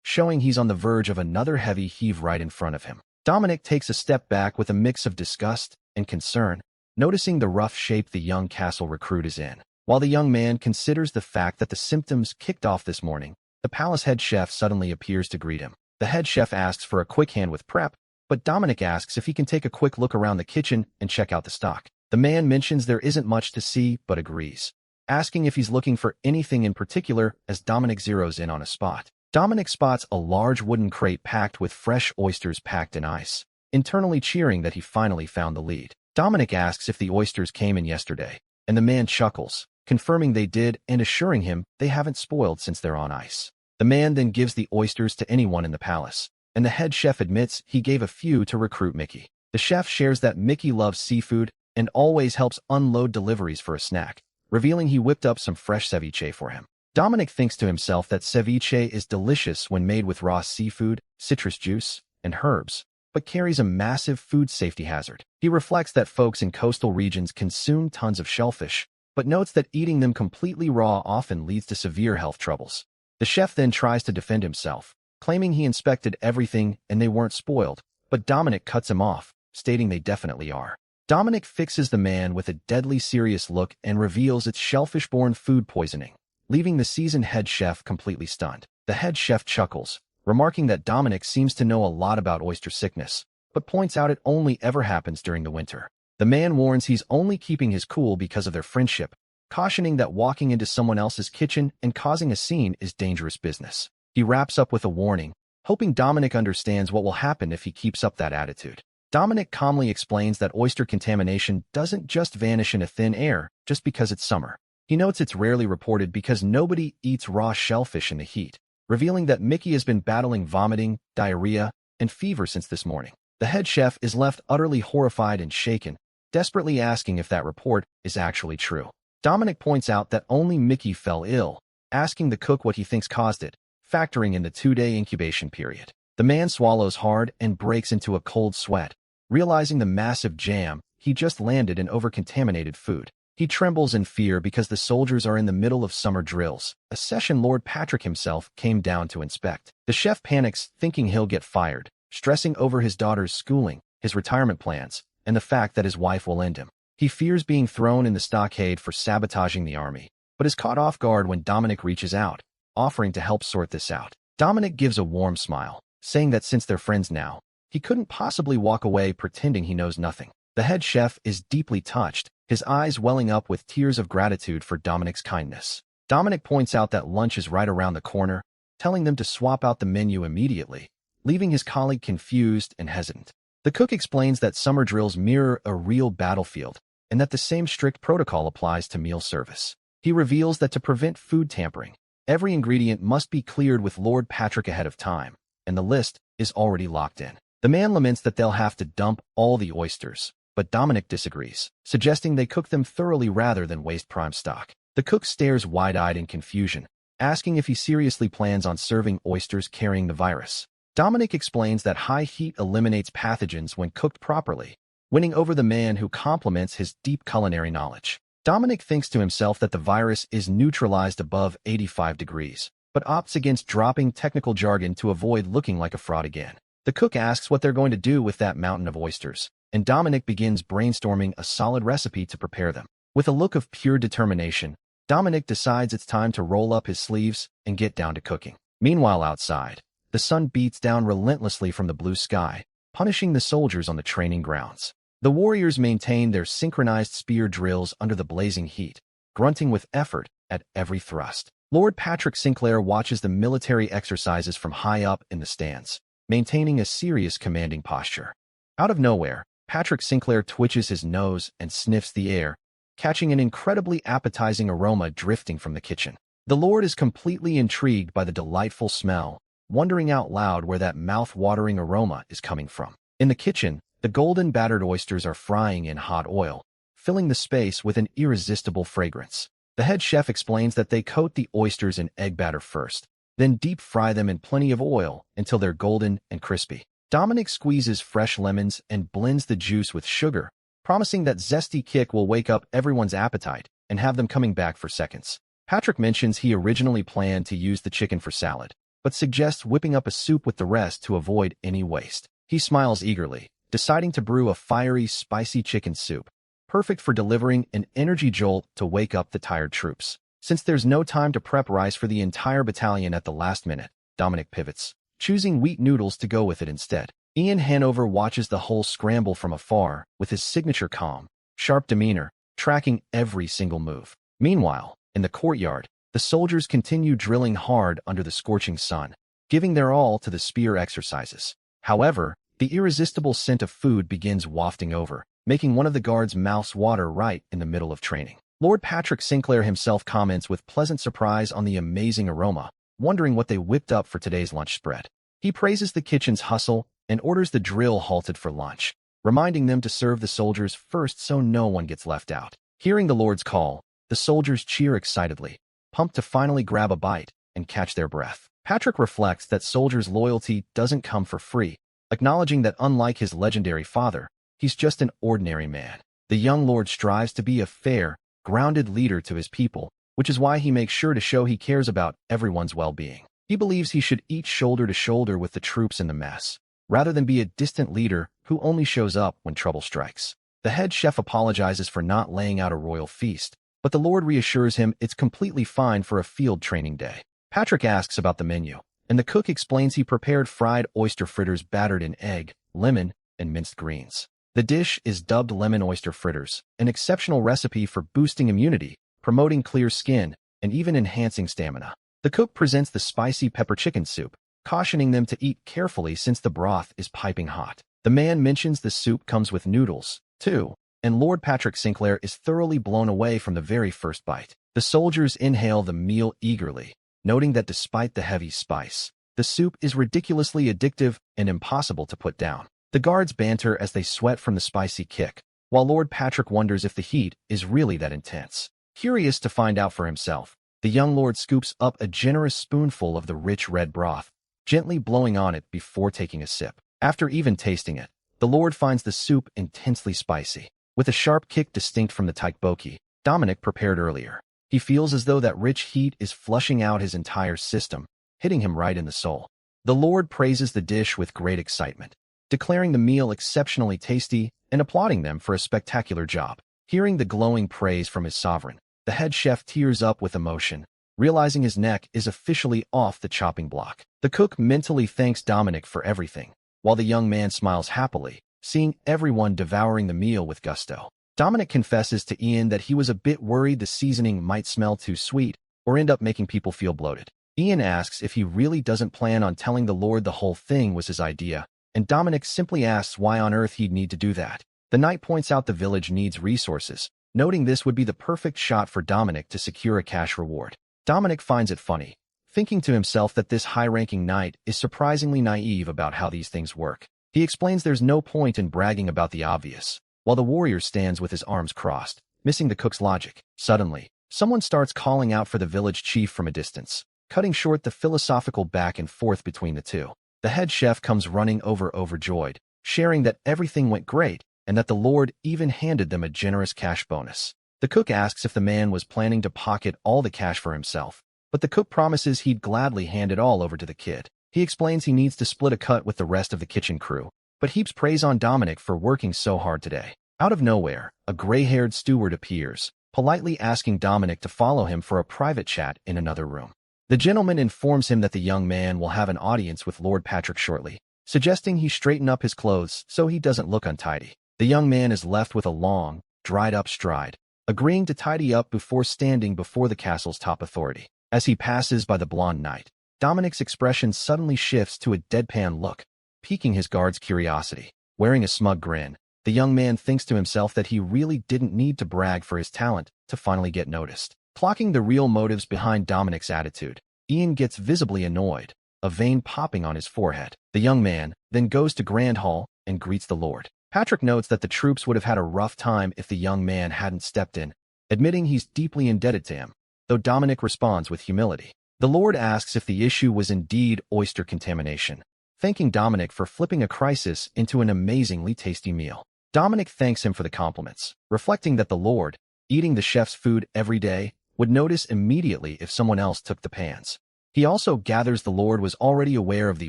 showing he's on the verge of another heavy heave right in front of him. Dominic takes a step back with a mix of disgust and concern, noticing the rough shape the young castle recruit is in. While the young man considers the fact that the symptoms kicked off this morning, the palace head chef suddenly appears to greet him. The head chef asks for a quick hand with prep, but Dominic asks if he can take a quick look around the kitchen and check out the stock. The man mentions there isn't much to see, but agrees, asking if he's looking for anything in particular as Dominic zeroes in on a spot. Dominic spots a large wooden crate packed with fresh oysters packed in ice, internally cheering that he finally found the lead. Dominic asks if the oysters came in yesterday, and the man chuckles, confirming they did and assuring him they haven't spoiled since they're on ice. The man then gives the oysters to anyone in the palace, and the head chef admits he gave a few to recruit Mickey. The chef shares that Mickey loves seafood and always helps unload deliveries for a snack, revealing he whipped up some fresh ceviche for him. Dominic thinks to himself that ceviche is delicious when made with raw seafood, citrus juice, and herbs, but carries a massive food safety hazard. He reflects that folks in coastal regions consume tons of shellfish, but notes that eating them completely raw often leads to severe health troubles. The chef then tries to defend himself, claiming he inspected everything and they weren't spoiled, but Dominic cuts him off, stating they definitely are. Dominic fixes the man with a deadly serious look and reveals it's shellfish-borne food poisoning, leaving the seasoned head chef completely stunned. The head chef chuckles, remarking that Dominic seems to know a lot about oyster sickness, but points out it only ever happens during the winter. The man warns he's only keeping his cool because of their friendship, cautioning that walking into someone else's kitchen and causing a scene is dangerous business. He wraps up with a warning, hoping Dominic understands what will happen if he keeps up that attitude. Dominic calmly explains that oyster contamination doesn't just vanish in a thin air just because it's summer. He notes it's rarely reported because nobody eats raw shellfish in the heat, revealing that Mickey has been battling vomiting, diarrhea, and fever since this morning. The head chef is left utterly horrified and shaken, desperately asking if that report is actually true. Dominic points out that only Mickey fell ill, asking the cook what he thinks caused it, factoring in the 2-day incubation period. The man swallows hard and breaks into a cold sweat, realizing the massive jam he just landed in over-contaminated food. He trembles in fear because the soldiers are in the middle of summer drills, a session Lord Patrick himself came down to inspect. The chef panics, thinking he'll get fired, stressing over his daughter's schooling, his retirement plans, and the fact that his wife will end him. He fears being thrown in the stockade for sabotaging the army, but is caught off guard when Dominic reaches out, offering to help sort this out. Dominic gives a warm smile, saying that since they're friends now, he couldn't possibly walk away pretending he knows nothing. The head chef is deeply touched, his eyes welling up with tears of gratitude for Dominic's kindness. Dominic points out that lunch is right around the corner, telling them to swap out the menu immediately, leaving his colleague confused and hesitant. The cook explains that summer drills mirror a real battlefield, and that the same strict protocol applies to meal service. He reveals that to prevent food tampering, every ingredient must be cleared with Lord Patrick ahead of time, and the list is already locked in. The man laments that they'll have to dump all the oysters, but Dominic disagrees, suggesting they cook them thoroughly rather than waste prime stock. The cook stares wide-eyed in confusion, asking if he seriously plans on serving oysters carrying the virus. Dominic explains that high heat eliminates pathogens when cooked properly, winning over the man who compliments his deep culinary knowledge. Dominic thinks to himself that the virus is neutralized above 85 degrees, but opts against dropping technical jargon to avoid looking like a fraud again. The cook asks what they're going to do with that mountain of oysters, and Dominic begins brainstorming a solid recipe to prepare them. With a look of pure determination, Dominic decides it's time to roll up his sleeves and get down to cooking. Meanwhile outside, the sun beats down relentlessly from the blue sky, punishing the soldiers on the training grounds. The warriors maintain their synchronized spear drills under the blazing heat, grunting with effort at every thrust. Lord Patrick Sinclair watches the military exercises from high up in the stands, maintaining a serious commanding posture. Out of nowhere, Patrick Sinclair twitches his nose and sniffs the air, catching an incredibly appetizing aroma drifting from the kitchen. The Lord is completely intrigued by the delightful smell, wondering out loud where that mouth-watering aroma is coming from. In the kitchen, the golden battered oysters are frying in hot oil, filling the space with an irresistible fragrance. The head chef explains that they coat the oysters in egg batter first, then deep fry them in plenty of oil until they're golden and crispy. Dominic squeezes fresh lemons and blends the juice with sugar, promising that zesty kick will wake up everyone's appetite and have them coming back for seconds. Patrick mentions he originally planned to use the chicken for salad, but suggests whipping up a soup with the rest to avoid any waste. He smiles eagerly, deciding to brew a fiery, spicy chicken soup, perfect for delivering an energy jolt to wake up the tired troops. Since there's no time to prep rice for the entire battalion at the last minute, Dominic pivots, choosing wheat noodles to go with it instead. Ian Hanover watches the whole scramble from afar with his signature calm, sharp demeanor, tracking every single move. Meanwhile, in the courtyard, the soldiers continue drilling hard under the scorching sun, giving their all to the spear exercises. However, the irresistible scent of food begins wafting over, making one of the guards' mouths water right in the middle of training. Lord Patrick Sinclair himself comments with pleasant surprise on the amazing aroma, wondering what they whipped up for today's lunch spread. He praises the kitchen's hustle and orders the drill halted for lunch, reminding them to serve the soldiers first so no one gets left out. Hearing the Lord's call, the soldiers cheer excitedly, pumped to finally grab a bite and catch their breath. Patrick reflects that soldiers' loyalty doesn't come for free, acknowledging that unlike his legendary father, he's just an ordinary man. The young lord strives to be a fair, grounded leader to his people, which is why he makes sure to show he cares about everyone's well-being. He believes he should eat shoulder to shoulder with the troops in the mess, rather than be a distant leader who only shows up when trouble strikes. The head chef apologizes for not laying out a royal feast, but the Lord reassures him it's completely fine for a field training day. Patrick asks about the menu, and the cook explains he prepared fried oyster fritters battered in egg, lemon, and minced greens. The dish is dubbed lemon oyster fritters, an exceptional recipe for boosting immunity, promoting clear skin, and even enhancing stamina. The cook presents the spicy pepper chicken soup, cautioning them to eat carefully since the broth is piping hot. The man mentions the soup comes with noodles, too, and Lord Patrick Sinclair is thoroughly blown away from the very first bite. The soldiers inhale the meal eagerly, noting that despite the heavy spice, the soup is ridiculously addictive and impossible to put down. The guards banter as they sweat from the spicy kick, while Lord Patrick wonders if the heat is really that intense. Curious to find out for himself, the young lord scoops up a generous spoonful of the rich red broth, gently blowing on it before taking a sip. After even tasting it, the lord finds the soup intensely spicy, with a sharp kick distinct from the tteokbokki Dominic prepared earlier. He feels as though that rich heat is flushing out his entire system, hitting him right in the soul. The lord praises the dish with great excitement, declaring the meal exceptionally tasty and applauding them for a spectacular job. Hearing the glowing praise from his sovereign, the head chef tears up with emotion, realizing his neck is officially off the chopping block. The cook mentally thanks Dominic for everything, while the young man smiles happily, seeing everyone devouring the meal with gusto. Dominic confesses to Ian that he was a bit worried the seasoning might smell too sweet or end up making people feel bloated. Ian asks if he really doesn't plan on telling the Lord the whole thing was his idea, and Dominic simply asks why on earth he'd need to do that. The knight points out the village needs resources, noting this would be the perfect shot for Dominic to secure a cash reward. Dominic finds it funny, thinking to himself that this high-ranking knight is surprisingly naive about how these things work. He explains there's no point in bragging about the obvious, while the warrior stands with his arms crossed, missing the cook's logic. Suddenly, someone starts calling out for the village chief from a distance, cutting short the philosophical back and forth between the two. The head chef comes running over overjoyed, sharing that everything went great and that the Lord even handed them a generous cash bonus. The cook asks if the man was planning to pocket all the cash for himself, but the cook promises he'd gladly hand it all over to the kid. He explains he needs to split a cut with the rest of the kitchen crew, but heaps praise on Dominic for working so hard today. Out of nowhere, a gray-haired steward appears, politely asking Dominic to follow him for a private chat in another room. The gentleman informs him that the young man will have an audience with Lord Patrick shortly, suggesting he straighten up his clothes so he doesn't look untidy. The young man is left with a long, dried-up stride, agreeing to tidy up before standing before the castle's top authority. As he passes by the blonde knight, Dominic's expression suddenly shifts to a deadpan look, piquing his guard's curiosity. Wearing a smug grin, the young man thinks to himself that he really didn't need to brag for his talent to finally get noticed. Clocking the real motives behind Dominic's attitude, Ian gets visibly annoyed, a vein popping on his forehead. The young man then goes to Grand Hall and greets the Lord. Patrick notes that the troops would have had a rough time if the young man hadn't stepped in, admitting he's deeply indebted to him, though Dominic responds with humility. The Lord asks if the issue was indeed oyster contamination, thanking Dominic for flipping a crisis into an amazingly tasty meal. Dominic thanks him for the compliments, reflecting that the Lord, eating the chef's food every day, would notice immediately if someone else took the pans. He also gathers the Lord was already aware of the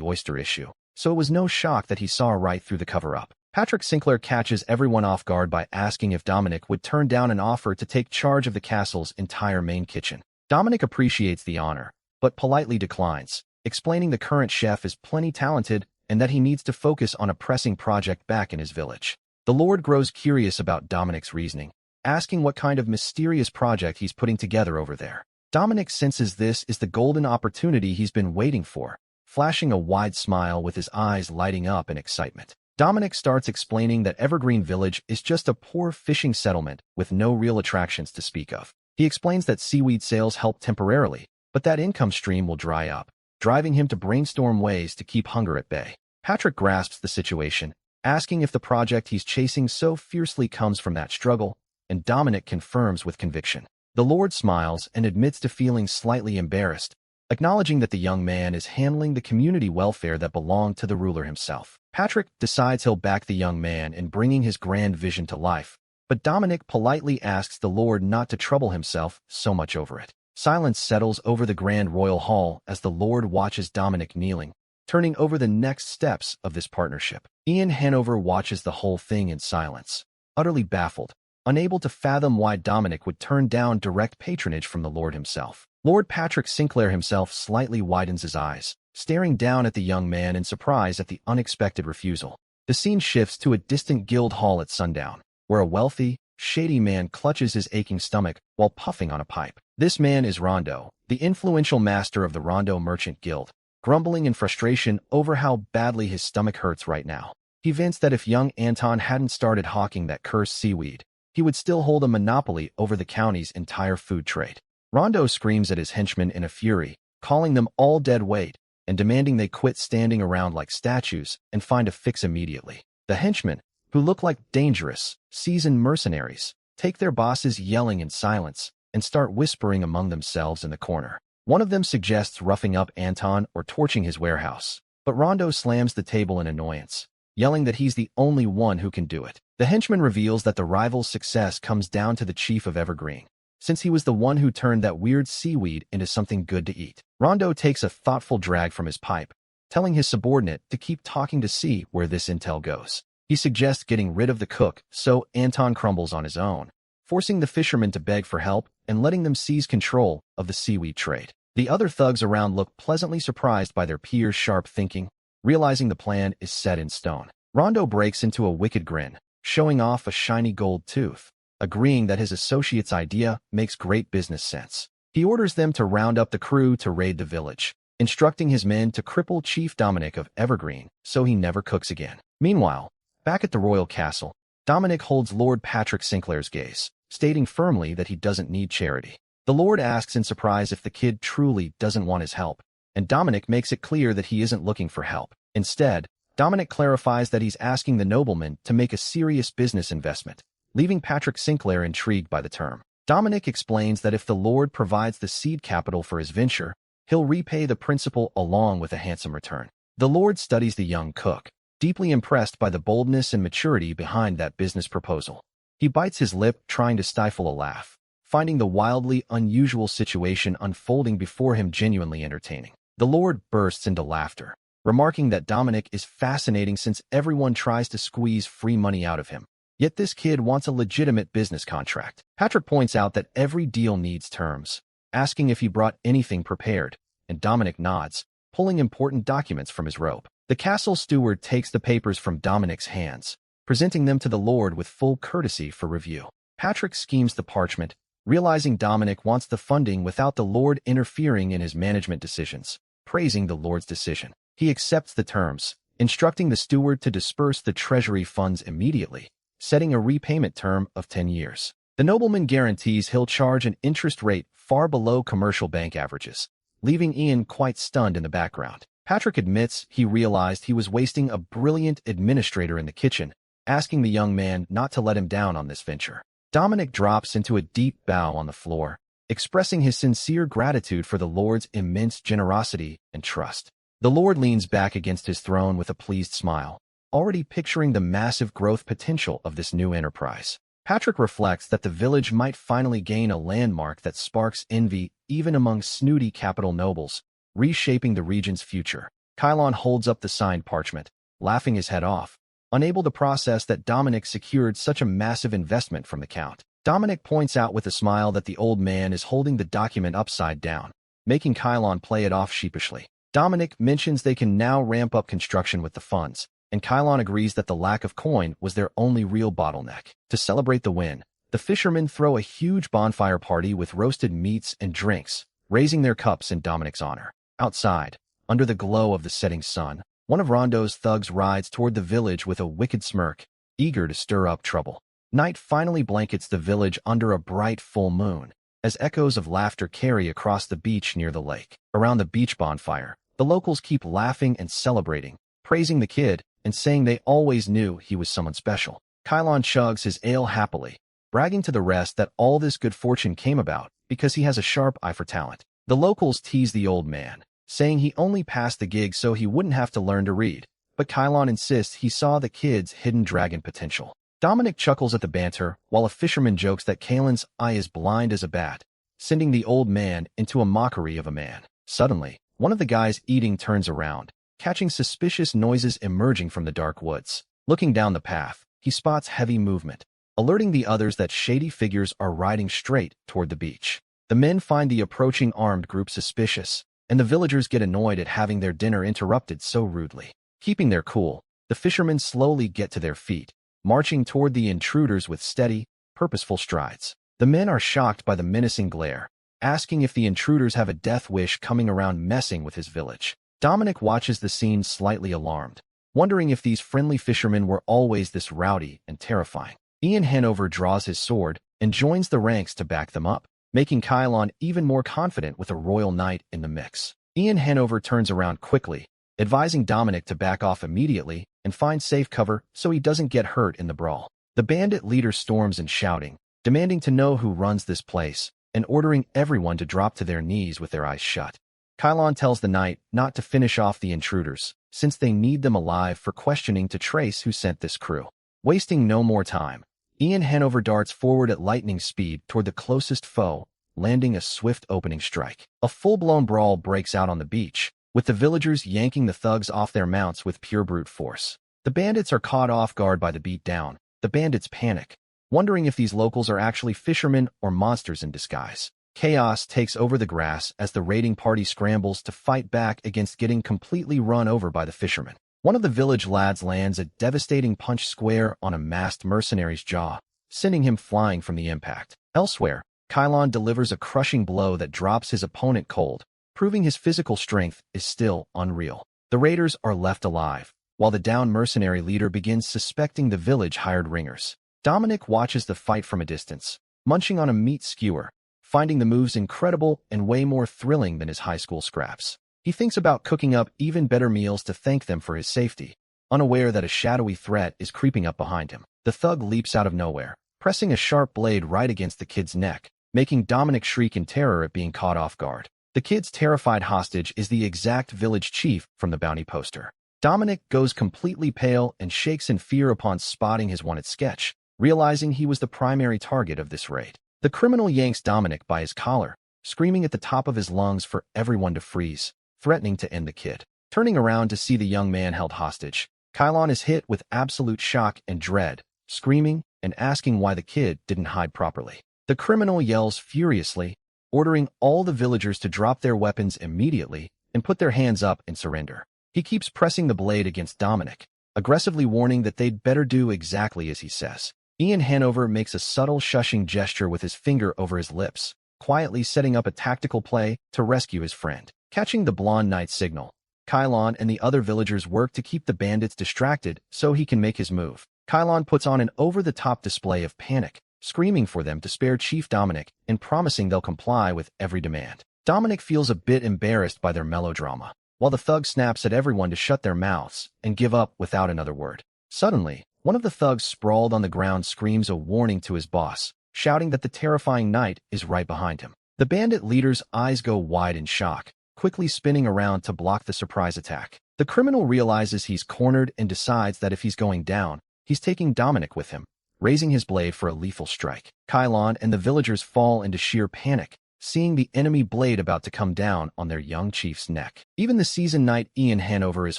oyster issue, so it was no shock that he saw right through the cover-up. Patrick Sinclair catches everyone off guard by asking if Dominic would turn down an offer to take charge of the castle's entire main kitchen. Dominic appreciates the honor, but politely declines, explaining the current chef is plenty talented and that he needs to focus on a pressing project back in his village. The Lord grows curious about Dominic's reasoning, asking what kind of mysterious project he's putting together over there. Dominic senses this is the golden opportunity he's been waiting for, flashing a wide smile with his eyes lighting up in excitement. Dominic starts explaining that Evergreen Village is just a poor fishing settlement with no real attractions to speak of. He explains that seaweed sales help temporarily, but that income stream will dry up, driving him to brainstorm ways to keep hunger at bay. Patrick grasps the situation, asking if the project he's chasing so fiercely comes from that struggle, and Dominic confirms with conviction. The Lord smiles and admits to feeling slightly embarrassed, acknowledging that the young man is handling the community welfare that belonged to the ruler himself. Patrick decides he'll back the young man in bringing his grand vision to life, but Dominic politely asks the Lord not to trouble himself so much over it. Silence settles over the grand royal hall as the Lord watches Dominic kneeling, turning over the next steps of this partnership. Ian Hanover watches the whole thing in silence, utterly baffled, unable to fathom why Dominic would turn down direct patronage from the Lord himself. Lord Patrick Sinclair himself slightly widens his eyes, staring down at the young man in surprise at the unexpected refusal. The scene shifts to a distant guild hall at sundown, where a wealthy, shady man clutches his aching stomach while puffing on a pipe. This man is Rondo, the influential master of the Rondo Merchant Guild, grumbling in frustration over how badly his stomach hurts right now. He vents that if young Anton hadn't started hawking that cursed seaweed, he would still hold a monopoly over the county's entire food trade. Rondo screams at his henchmen in a fury, calling them all dead weight, and demanding they quit standing around like statues and find a fix immediately. The henchmen, who look like dangerous, seasoned mercenaries, take their bosses yelling in silence and start whispering among themselves in the corner. One of them suggests roughing up Anton or torching his warehouse, but Rondo slams the table in annoyance, yelling that he's the only one who can do it. The henchman reveals that the rival's success comes down to the chief of Evergreen, since he was the one who turned that weird seaweed into something good to eat. Rondo takes a thoughtful drag from his pipe, telling his subordinate to keep talking to see where this intel goes. He suggests getting rid of the cook, so Anton crumbles on his own, forcing the fishermen to beg for help and letting them seize control of the seaweed trade. The other thugs around look pleasantly surprised by their peers' sharp thinking, realizing the plan is set in stone. Rondo breaks into a wicked grin, showing off a shiny gold tooth, agreeing that his associate's idea makes great business sense. He orders them to round up the crew to raid the village, instructing his men to cripple Chief Dominic of Evergreen so he never cooks again. Meanwhile, back at the royal castle, Dominic holds Lord Patrick Sinclair's gaze, stating firmly that he doesn't need charity. The Lord asks in surprise if the kid truly doesn't want his help, and Dominic makes it clear that he isn't looking for help. Instead, Dominic clarifies that he's asking the nobleman to make a serious business investment, leaving Patrick Sinclair intrigued by the term. Dominic explains that if the Lord provides the seed capital for his venture, he'll repay the principal along with a handsome return. The Lord studies the young cook, deeply impressed by the boldness and maturity behind that business proposal. He bites his lip, trying to stifle a laugh, finding the wildly unusual situation unfolding before him genuinely entertaining. The Lord bursts into laughter, remarking that Dominic is fascinating since everyone tries to squeeze free money out of him. Yet this kid wants a legitimate business contract. Patrick points out that every deal needs terms, asking if he brought anything prepared, and Dominic nods, pulling important documents from his robe. The castle steward takes the papers from Dominic's hands, presenting them to the Lord with full courtesy for review. Patrick schemes the parchment, realizing Dominic wants the funding without the Lord interfering in his management decisions, praising the Lord's decision. He accepts the terms, instructing the steward to disperse the treasury funds immediately, setting a repayment term of 10 years. The nobleman guarantees he'll charge an interest rate far below commercial bank averages, leaving Ian quite stunned in the background. Patrick admits he realized he was wasting a brilliant administrator in the kitchen, asking the young man not to let him down on this venture. Dominic drops into a deep bow on the floor, expressing his sincere gratitude for the Lord's immense generosity and trust. The Lord leans back against his throne with a pleased smile, already picturing the massive growth potential of this new enterprise. Patrick reflects that the village might finally gain a landmark that sparks envy even among snooty capital nobles, reshaping the region's future. Kylon holds up the signed parchment, laughing his head off, unable to process that Dominic secured such a massive investment from the Count. Dominic points out with a smile that the old man is holding the document upside down, making Kylon play it off sheepishly. Dominic mentions they can now ramp up construction with the funds, and Kylon agrees that the lack of coin was their only real bottleneck. To celebrate the win, the fishermen throw a huge bonfire party with roasted meats and drinks, raising their cups in Dominic's honor. Outside, under the glow of the setting sun, one of Rondo's thugs rides toward the village with a wicked smirk, eager to stir up trouble. Night finally blankets the village under a bright full moon, as echoes of laughter carry across the beach near the lake. Around the beach bonfire, the locals keep laughing and celebrating, praising the kid and saying they always knew he was someone special. Kylon chugs his ale happily, bragging to the rest that all this good fortune came about because he has a sharp eye for talent. The locals tease the old man, saying he only passed the gig so he wouldn't have to learn to read, but Kylon insists he saw the kid's hidden dragon potential. Dominic chuckles at the banter, while a fisherman jokes that Kalen's eye is blind as a bat, sending the old man into a mockery of a man. Suddenly, one of the guys eating turns around, catching suspicious noises emerging from the dark woods. Looking down the path, he spots heavy movement, alerting the others that shady figures are riding straight toward the beach. The men find the approaching armed group suspicious, and the villagers get annoyed at having their dinner interrupted so rudely. Keeping their cool, the fishermen slowly get to their feet, marching toward the intruders with steady, purposeful strides. The men are shocked by the menacing glare, asking if the intruders have a death wish coming around messing with his village. Dominic watches the scene slightly alarmed, wondering if these friendly fishermen were always this rowdy and terrifying. Ian Hanover draws his sword and joins the ranks to back them up, making Kylon even more confident with a royal knight in the mix. Ian Hanover turns around quickly, advising Dominic to back off immediately and find safe cover so he doesn't get hurt in the brawl. The bandit leader storms in shouting, demanding to know who runs this place, and ordering everyone to drop to their knees with their eyes shut. Kylon tells the knight not to finish off the intruders, since they need them alive for questioning to trace who sent this crew. Wasting no more time, Ian Hanover darts forward at lightning speed toward the closest foe, landing a swift opening strike. A full-blown brawl breaks out on the beach, with the villagers yanking the thugs off their mounts with pure brute force. The bandits are caught off guard by the beatdown. The bandits panic, wondering if these locals are actually fishermen or monsters in disguise. Chaos takes over the grass as the raiding party scrambles to fight back against getting completely run over by the fishermen. One of the village lads lands a devastating punch square on a masked mercenary's jaw, sending him flying from the impact. Elsewhere, Kylon delivers a crushing blow that drops his opponent cold, proving his physical strength is still unreal. The raiders are left alive, while the downed mercenary leader begins suspecting the village hired ringers. Dominic watches the fight from a distance, munching on a meat skewer, finding the moves incredible and way more thrilling than his high school scraps. He thinks about cooking up even better meals to thank them for his safety, unaware that a shadowy threat is creeping up behind him. The thug leaps out of nowhere, pressing a sharp blade right against the kid's neck, making Dominic shriek in terror at being caught off guard. The kid's terrified hostage is the exact village chief from the bounty poster. Dominic goes completely pale and shakes in fear upon spotting his wanted sketch, realizing he was the primary target of this raid. The criminal yanks Dominic by his collar, screaming at the top of his lungs for everyone to freeze, threatening to end the kid. Turning around to see the young man held hostage, Kylon is hit with absolute shock and dread, screaming and asking why the kid didn't hide properly. The criminal yells furiously, ordering all the villagers to drop their weapons immediately and put their hands up and surrender. He keeps pressing the blade against Dominic, aggressively warning that they'd better do exactly as he says. Ian Hanover makes a subtle shushing gesture with his finger over his lips, quietly setting up a tactical play to rescue his friend. Catching the blonde knight's signal, Kylon and the other villagers work to keep the bandits distracted so he can make his move. Kylon puts on an over-the-top display of panic, screaming for them to spare Chief Dominic and promising they'll comply with every demand. Dominic feels a bit embarrassed by their melodrama, while the thug snaps at everyone to shut their mouths and give up without another word. Suddenly, One of the thugs sprawled on the ground screams a warning to his boss, shouting that the terrifying knight is right behind him. The bandit leader's eyes go wide in shock, quickly spinning around to block the surprise attack. The criminal realizes he's cornered and decides that if he's going down, he's taking Dominic with him, raising his blade for a lethal strike. Kylon and the villagers fall into sheer panic, seeing the enemy blade about to come down on their young chief's neck. Even the seasoned knight Ian Hanover is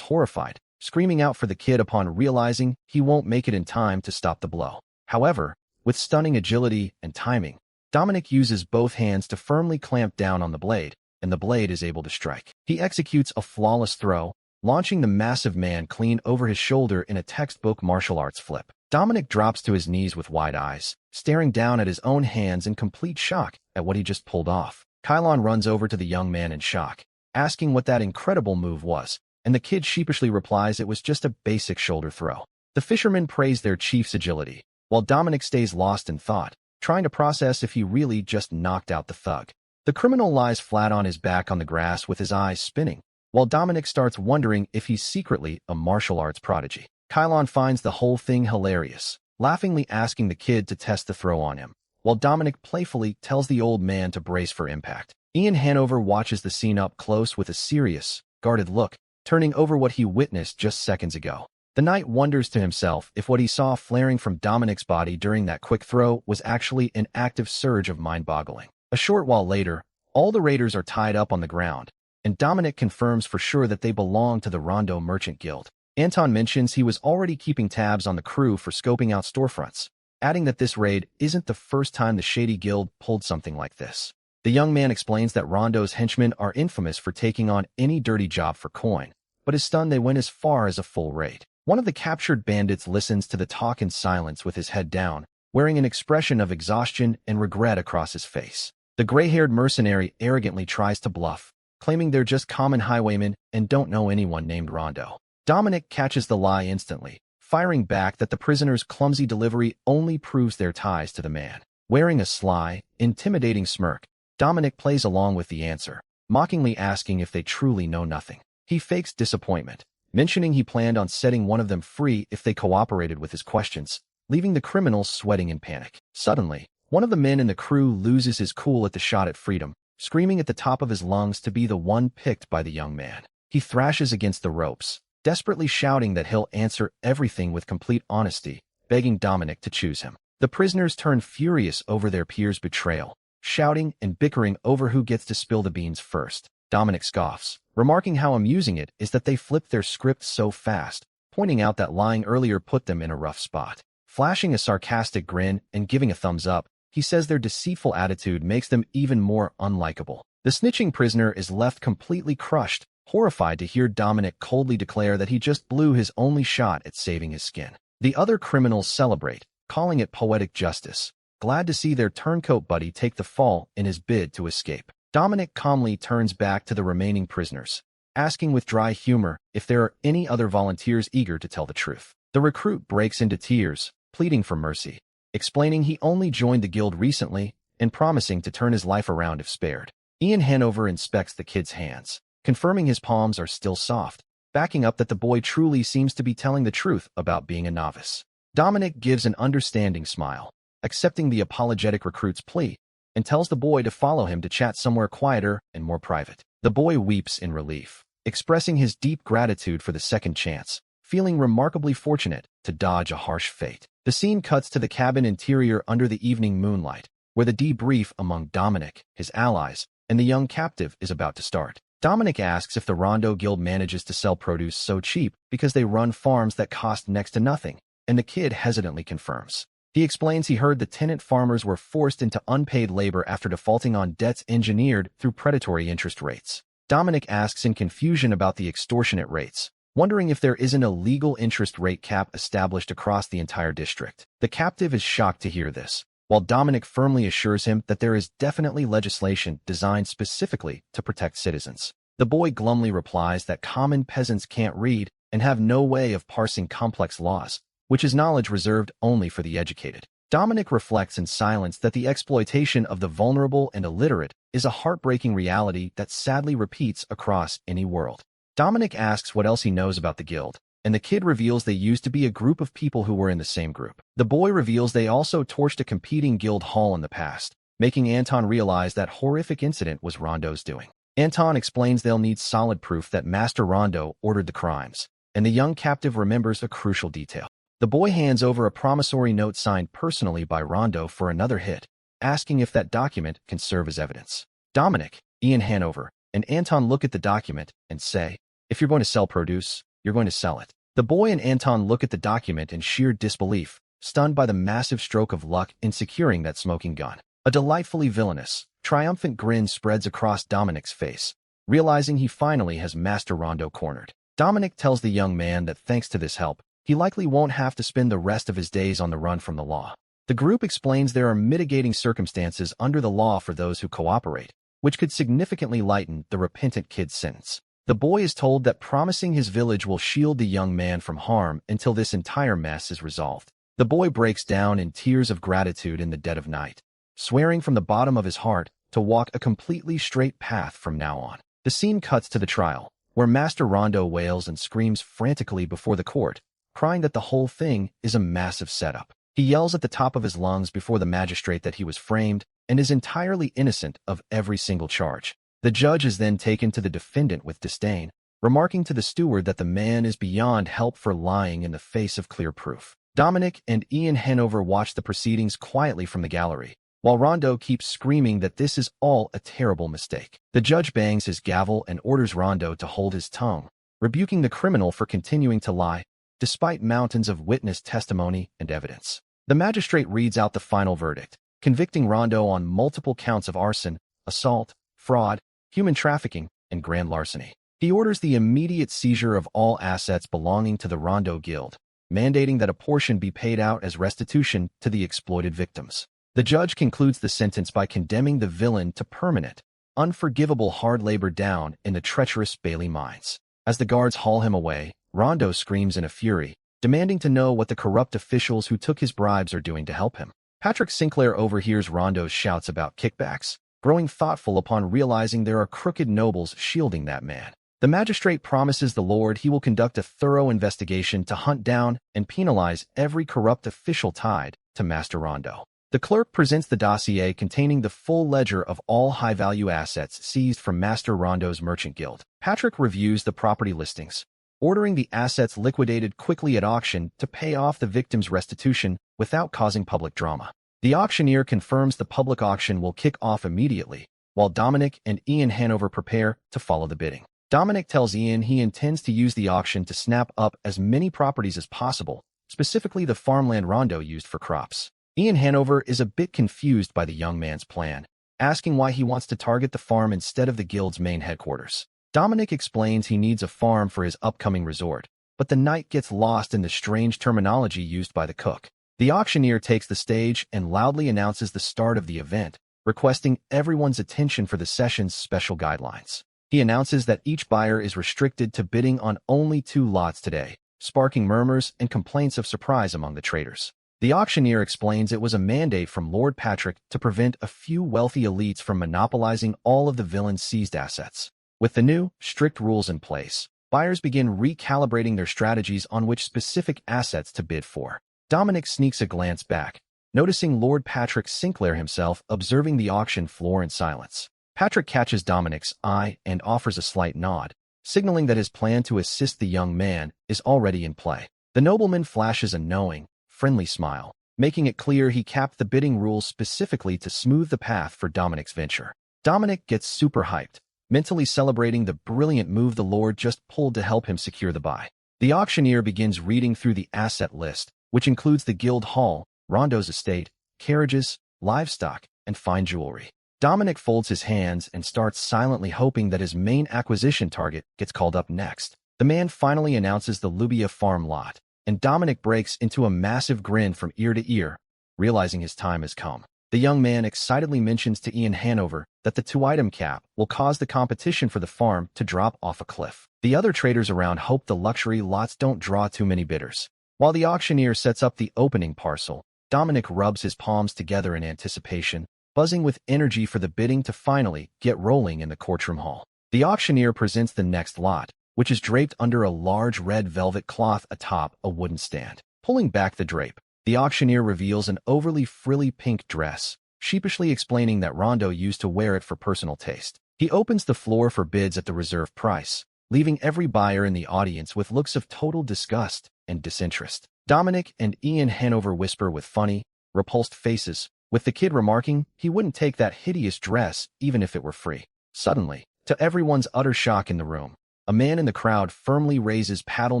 horrified, screaming out for the kid upon realizing he won't make it in time to stop the blow. However, with stunning agility and timing, Dominic uses both hands to firmly clamp down on the blade, and the blade is able to strike. He executes a flawless throw, launching the massive man clean over his shoulder in a textbook martial arts flip. Dominic drops to his knees with wide eyes, staring down at his own hands in complete shock at what he just pulled off. Kylon runs over to the young man in shock, asking what that incredible move was, and the kid sheepishly replies it was just a basic shoulder throw. The fishermen praise their chief's agility, while Dominic stays lost in thought, trying to process if he really just knocked out the thug. The criminal lies flat on his back on the grass with his eyes spinning, while Dominic starts wondering if he's secretly a martial arts prodigy. Kylon finds the whole thing hilarious, laughingly asking the kid to test the throw on him, while Dominic playfully tells the old man to brace for impact. Ian Hanover watches the scene up close with a serious, guarded look, turning over what he witnessed just seconds ago. The knight wonders to himself if what he saw flaring from Dominic's body during that quick throw was actually an active surge of mind-boggling. A short while later, all the raiders are tied up on the ground, and Dominic confirms for sure that they belong to the Rondo Merchant Guild. Anton mentions he was already keeping tabs on the crew for scoping out storefronts, adding that this raid isn't the first time the Shady Guild pulled something like this. The young man explains that Rondo's henchmen are infamous for taking on any dirty job for coin, but is stunned they went as far as a full raid. One of the captured bandits listens to the talk in silence with his head down, wearing an expression of exhaustion and regret across his face. The gray-haired mercenary arrogantly tries to bluff, claiming they're just common highwaymen and don't know anyone named Rondo. Dominic catches the lie instantly, firing back that the prisoner's clumsy delivery only proves their ties to the man. Wearing a sly, intimidating smirk, Dominic plays along with the answer, mockingly asking if they truly know nothing. He fakes disappointment, mentioning he planned on setting one of them free if they cooperated with his questions, leaving the criminals sweating in panic. Suddenly, one of the men in the crew loses his cool at the shot at freedom, screaming at the top of his lungs to be the one picked by the young man. He thrashes against the ropes, desperately shouting that he'll answer everything with complete honesty, begging Dominic to choose him. The prisoners turn furious over their peers' betrayal, shouting and bickering over who gets to spill the beans first. Dominic scoffs, remarking how amusing it is that they flipped their script so fast, pointing out that lying earlier put them in a rough spot. Flashing a sarcastic grin and giving a thumbs up, he says their deceitful attitude makes them even more unlikable. The snitching prisoner is left completely crushed, horrified to hear Dominic coldly declare that he just blew his only shot at saving his skin. The other criminals celebrate, calling it poetic justice, glad to see their turncoat buddy take the fall in his bid to escape. Dominic calmly turns back to the remaining prisoners, asking with dry humor if there are any other volunteers eager to tell the truth. The recruit breaks into tears, pleading for mercy, explaining he only joined the guild recently and promising to turn his life around if spared. Ian Hanover inspects the kid's hands, confirming his palms are still soft, backing up that the boy truly seems to be telling the truth about being a novice. Dominic gives an understanding smile, accepting the apologetic recruit's plea, and tells the boy to follow him to chat somewhere quieter and more private. The boy weeps in relief, expressing his deep gratitude for the second chance, feeling remarkably fortunate to dodge a harsh fate. The scene cuts to the cabin interior under the evening moonlight, where the debrief among Dominic, his allies, and the young captive is about to start. Dominic asks if the Rondo Guild manages to sell produce so cheap because they run farms that cost next to nothing, and the kid hesitantly confirms. He explains he heard the tenant farmers were forced into unpaid labor after defaulting on debts engineered through predatory interest rates. Dominic asks in confusion about the extortionate rates, wondering if there isn't a legal interest rate cap established across the entire district. The captive is shocked to hear this, while Dominic firmly assures him that there is definitely legislation designed specifically to protect citizens. The boy glumly replies that common peasants can't read and have no way of parsing complex laws, which is knowledge reserved only for the educated. Dominic reflects in silence that the exploitation of the vulnerable and illiterate is a heartbreaking reality that sadly repeats across any world. Dominic asks what else he knows about the guild, and the kid reveals they used to be a group of people who were in the same group. The boy reveals they also torched a competing guild hall in the past, making Anton realize that horrific incident was Rondo's doing. Anton explains they'll need solid proof that Master Rondo ordered the crimes, and the young captive remembers a crucial detail. The boy hands over a promissory note signed personally by Rondo for another hit, asking if that document can serve as evidence. Dominic, Ian Hanover, and Anton look at the document and say, "If you're going to sell produce, you're going to sell it." The boy and Anton look at the document in sheer disbelief, stunned by the massive stroke of luck in securing that smoking gun. A delightfully villainous, triumphant grin spreads across Dominic's face, realizing he finally has Master Rondo cornered. Dominic tells the young man that thanks to this help, he likely won't have to spend the rest of his days on the run from the law. The group explains there are mitigating circumstances under the law for those who cooperate, which could significantly lighten the repentant kid's sentence. The boy is told that promising his village will shield the young man from harm until this entire mess is resolved. The boy breaks down in tears of gratitude in the dead of night, swearing from the bottom of his heart to walk a completely straight path from now on. The scene cuts to the trial, where Master Rondo wails and screams frantically before the court, crying that the whole thing is a massive setup. He yells at the top of his lungs before the magistrate that he was framed and is entirely innocent of every single charge. The judge is then taken to the defendant with disdain, remarking to the steward that the man is beyond help for lying in the face of clear proof. Dominic and Ian Hanover watch the proceedings quietly from the gallery, while Rondo keeps screaming that this is all a terrible mistake. The judge bangs his gavel and orders Rondo to hold his tongue, rebuking the criminal for continuing to lie, despite mountains of witness testimony and evidence. The magistrate reads out the final verdict, convicting Rondo on multiple counts of arson, assault, fraud, human trafficking, and grand larceny. He orders the immediate seizure of all assets belonging to the Rondo Guild, mandating that a portion be paid out as restitution to the exploited victims. The judge concludes the sentence by condemning the villain to permanent, unforgivable hard labor down in the treacherous Bailey mines. As the guards haul him away, Rondo screams in a fury, demanding to know what the corrupt officials who took his bribes are doing to help him. Patrick Sinclair overhears Rondo's shouts about kickbacks, growing thoughtful upon realizing there are crooked nobles shielding that man. The magistrate promises the Lord he will conduct a thorough investigation to hunt down and penalize every corrupt official tied to Master Rondo. The clerk presents the dossier containing the full ledger of all high-value assets seized from Master Rondo's merchant guild. Patrick reviews the property listings, ordering the assets liquidated quickly at auction to pay off the victim's restitution without causing public drama. The auctioneer confirms the public auction will kick off immediately, while Dominic and Ian Hanover prepare to follow the bidding. Dominic tells Ian he intends to use the auction to snap up as many properties as possible, specifically the farmland Rondo used for crops. Ian Hanover is a bit confused by the young man's plan, asking why he wants to target the farm instead of the guild's main headquarters. Dominic explains he needs a farm for his upcoming resort, but the night gets lost in the strange terminology used by the cook. The auctioneer takes the stage and loudly announces the start of the event, requesting everyone's attention for the session's special guidelines. He announces that each buyer is restricted to bidding on only 2 lots today, sparking murmurs and complaints of surprise among the traders. The auctioneer explains it was a mandate from Lord Patrick to prevent a few wealthy elites from monopolizing all of the villain's seized assets. With the new, strict rules in place, buyers begin recalibrating their strategies on which specific assets to bid for. Dominic sneaks a glance back, noticing Lord Patrick Sinclair himself observing the auction floor in silence. Patrick catches Dominic's eye and offers a slight nod, signaling that his plan to assist the young man is already in play. The nobleman flashes a knowing, friendly smile, making it clear he capped the bidding rules specifically to smooth the path for Dominic's venture. Dominic gets super hyped, mentally celebrating the brilliant move the Lord just pulled to help him secure the buy. The auctioneer begins reading through the asset list, which includes the guild hall, Rondo's estate, carriages, livestock, and fine jewelry. Dominic folds his hands and starts silently hoping that his main acquisition target gets called up next. The man finally announces the Lubia farm lot, and Dominic breaks into a massive grin from ear to ear, realizing his time has come. The young man excitedly mentions to Ian Hanover that the 2-item cap will cause the competition for the farm to drop off a cliff. The other traders around hope the luxury lots don't draw too many bidders. While the auctioneer sets up the opening parcel, Dominic rubs his palms together in anticipation, buzzing with energy for the bidding to finally get rolling in the courtroom hall. The auctioneer presents the next lot, which is draped under a large red velvet cloth atop a wooden stand. Pulling back the drape, the auctioneer reveals an overly frilly pink dress, sheepishly explaining that Rondo used to wear it for personal taste. He opens the floor for bids at the reserve price, leaving every buyer in the audience with looks of total disgust and disinterest. Dominic and Ian Hanover whisper with funny, repulsed faces, with the kid remarking he wouldn't take that hideous dress even if it were free. Suddenly, to everyone's utter shock in the room, a man in the crowd firmly raises paddle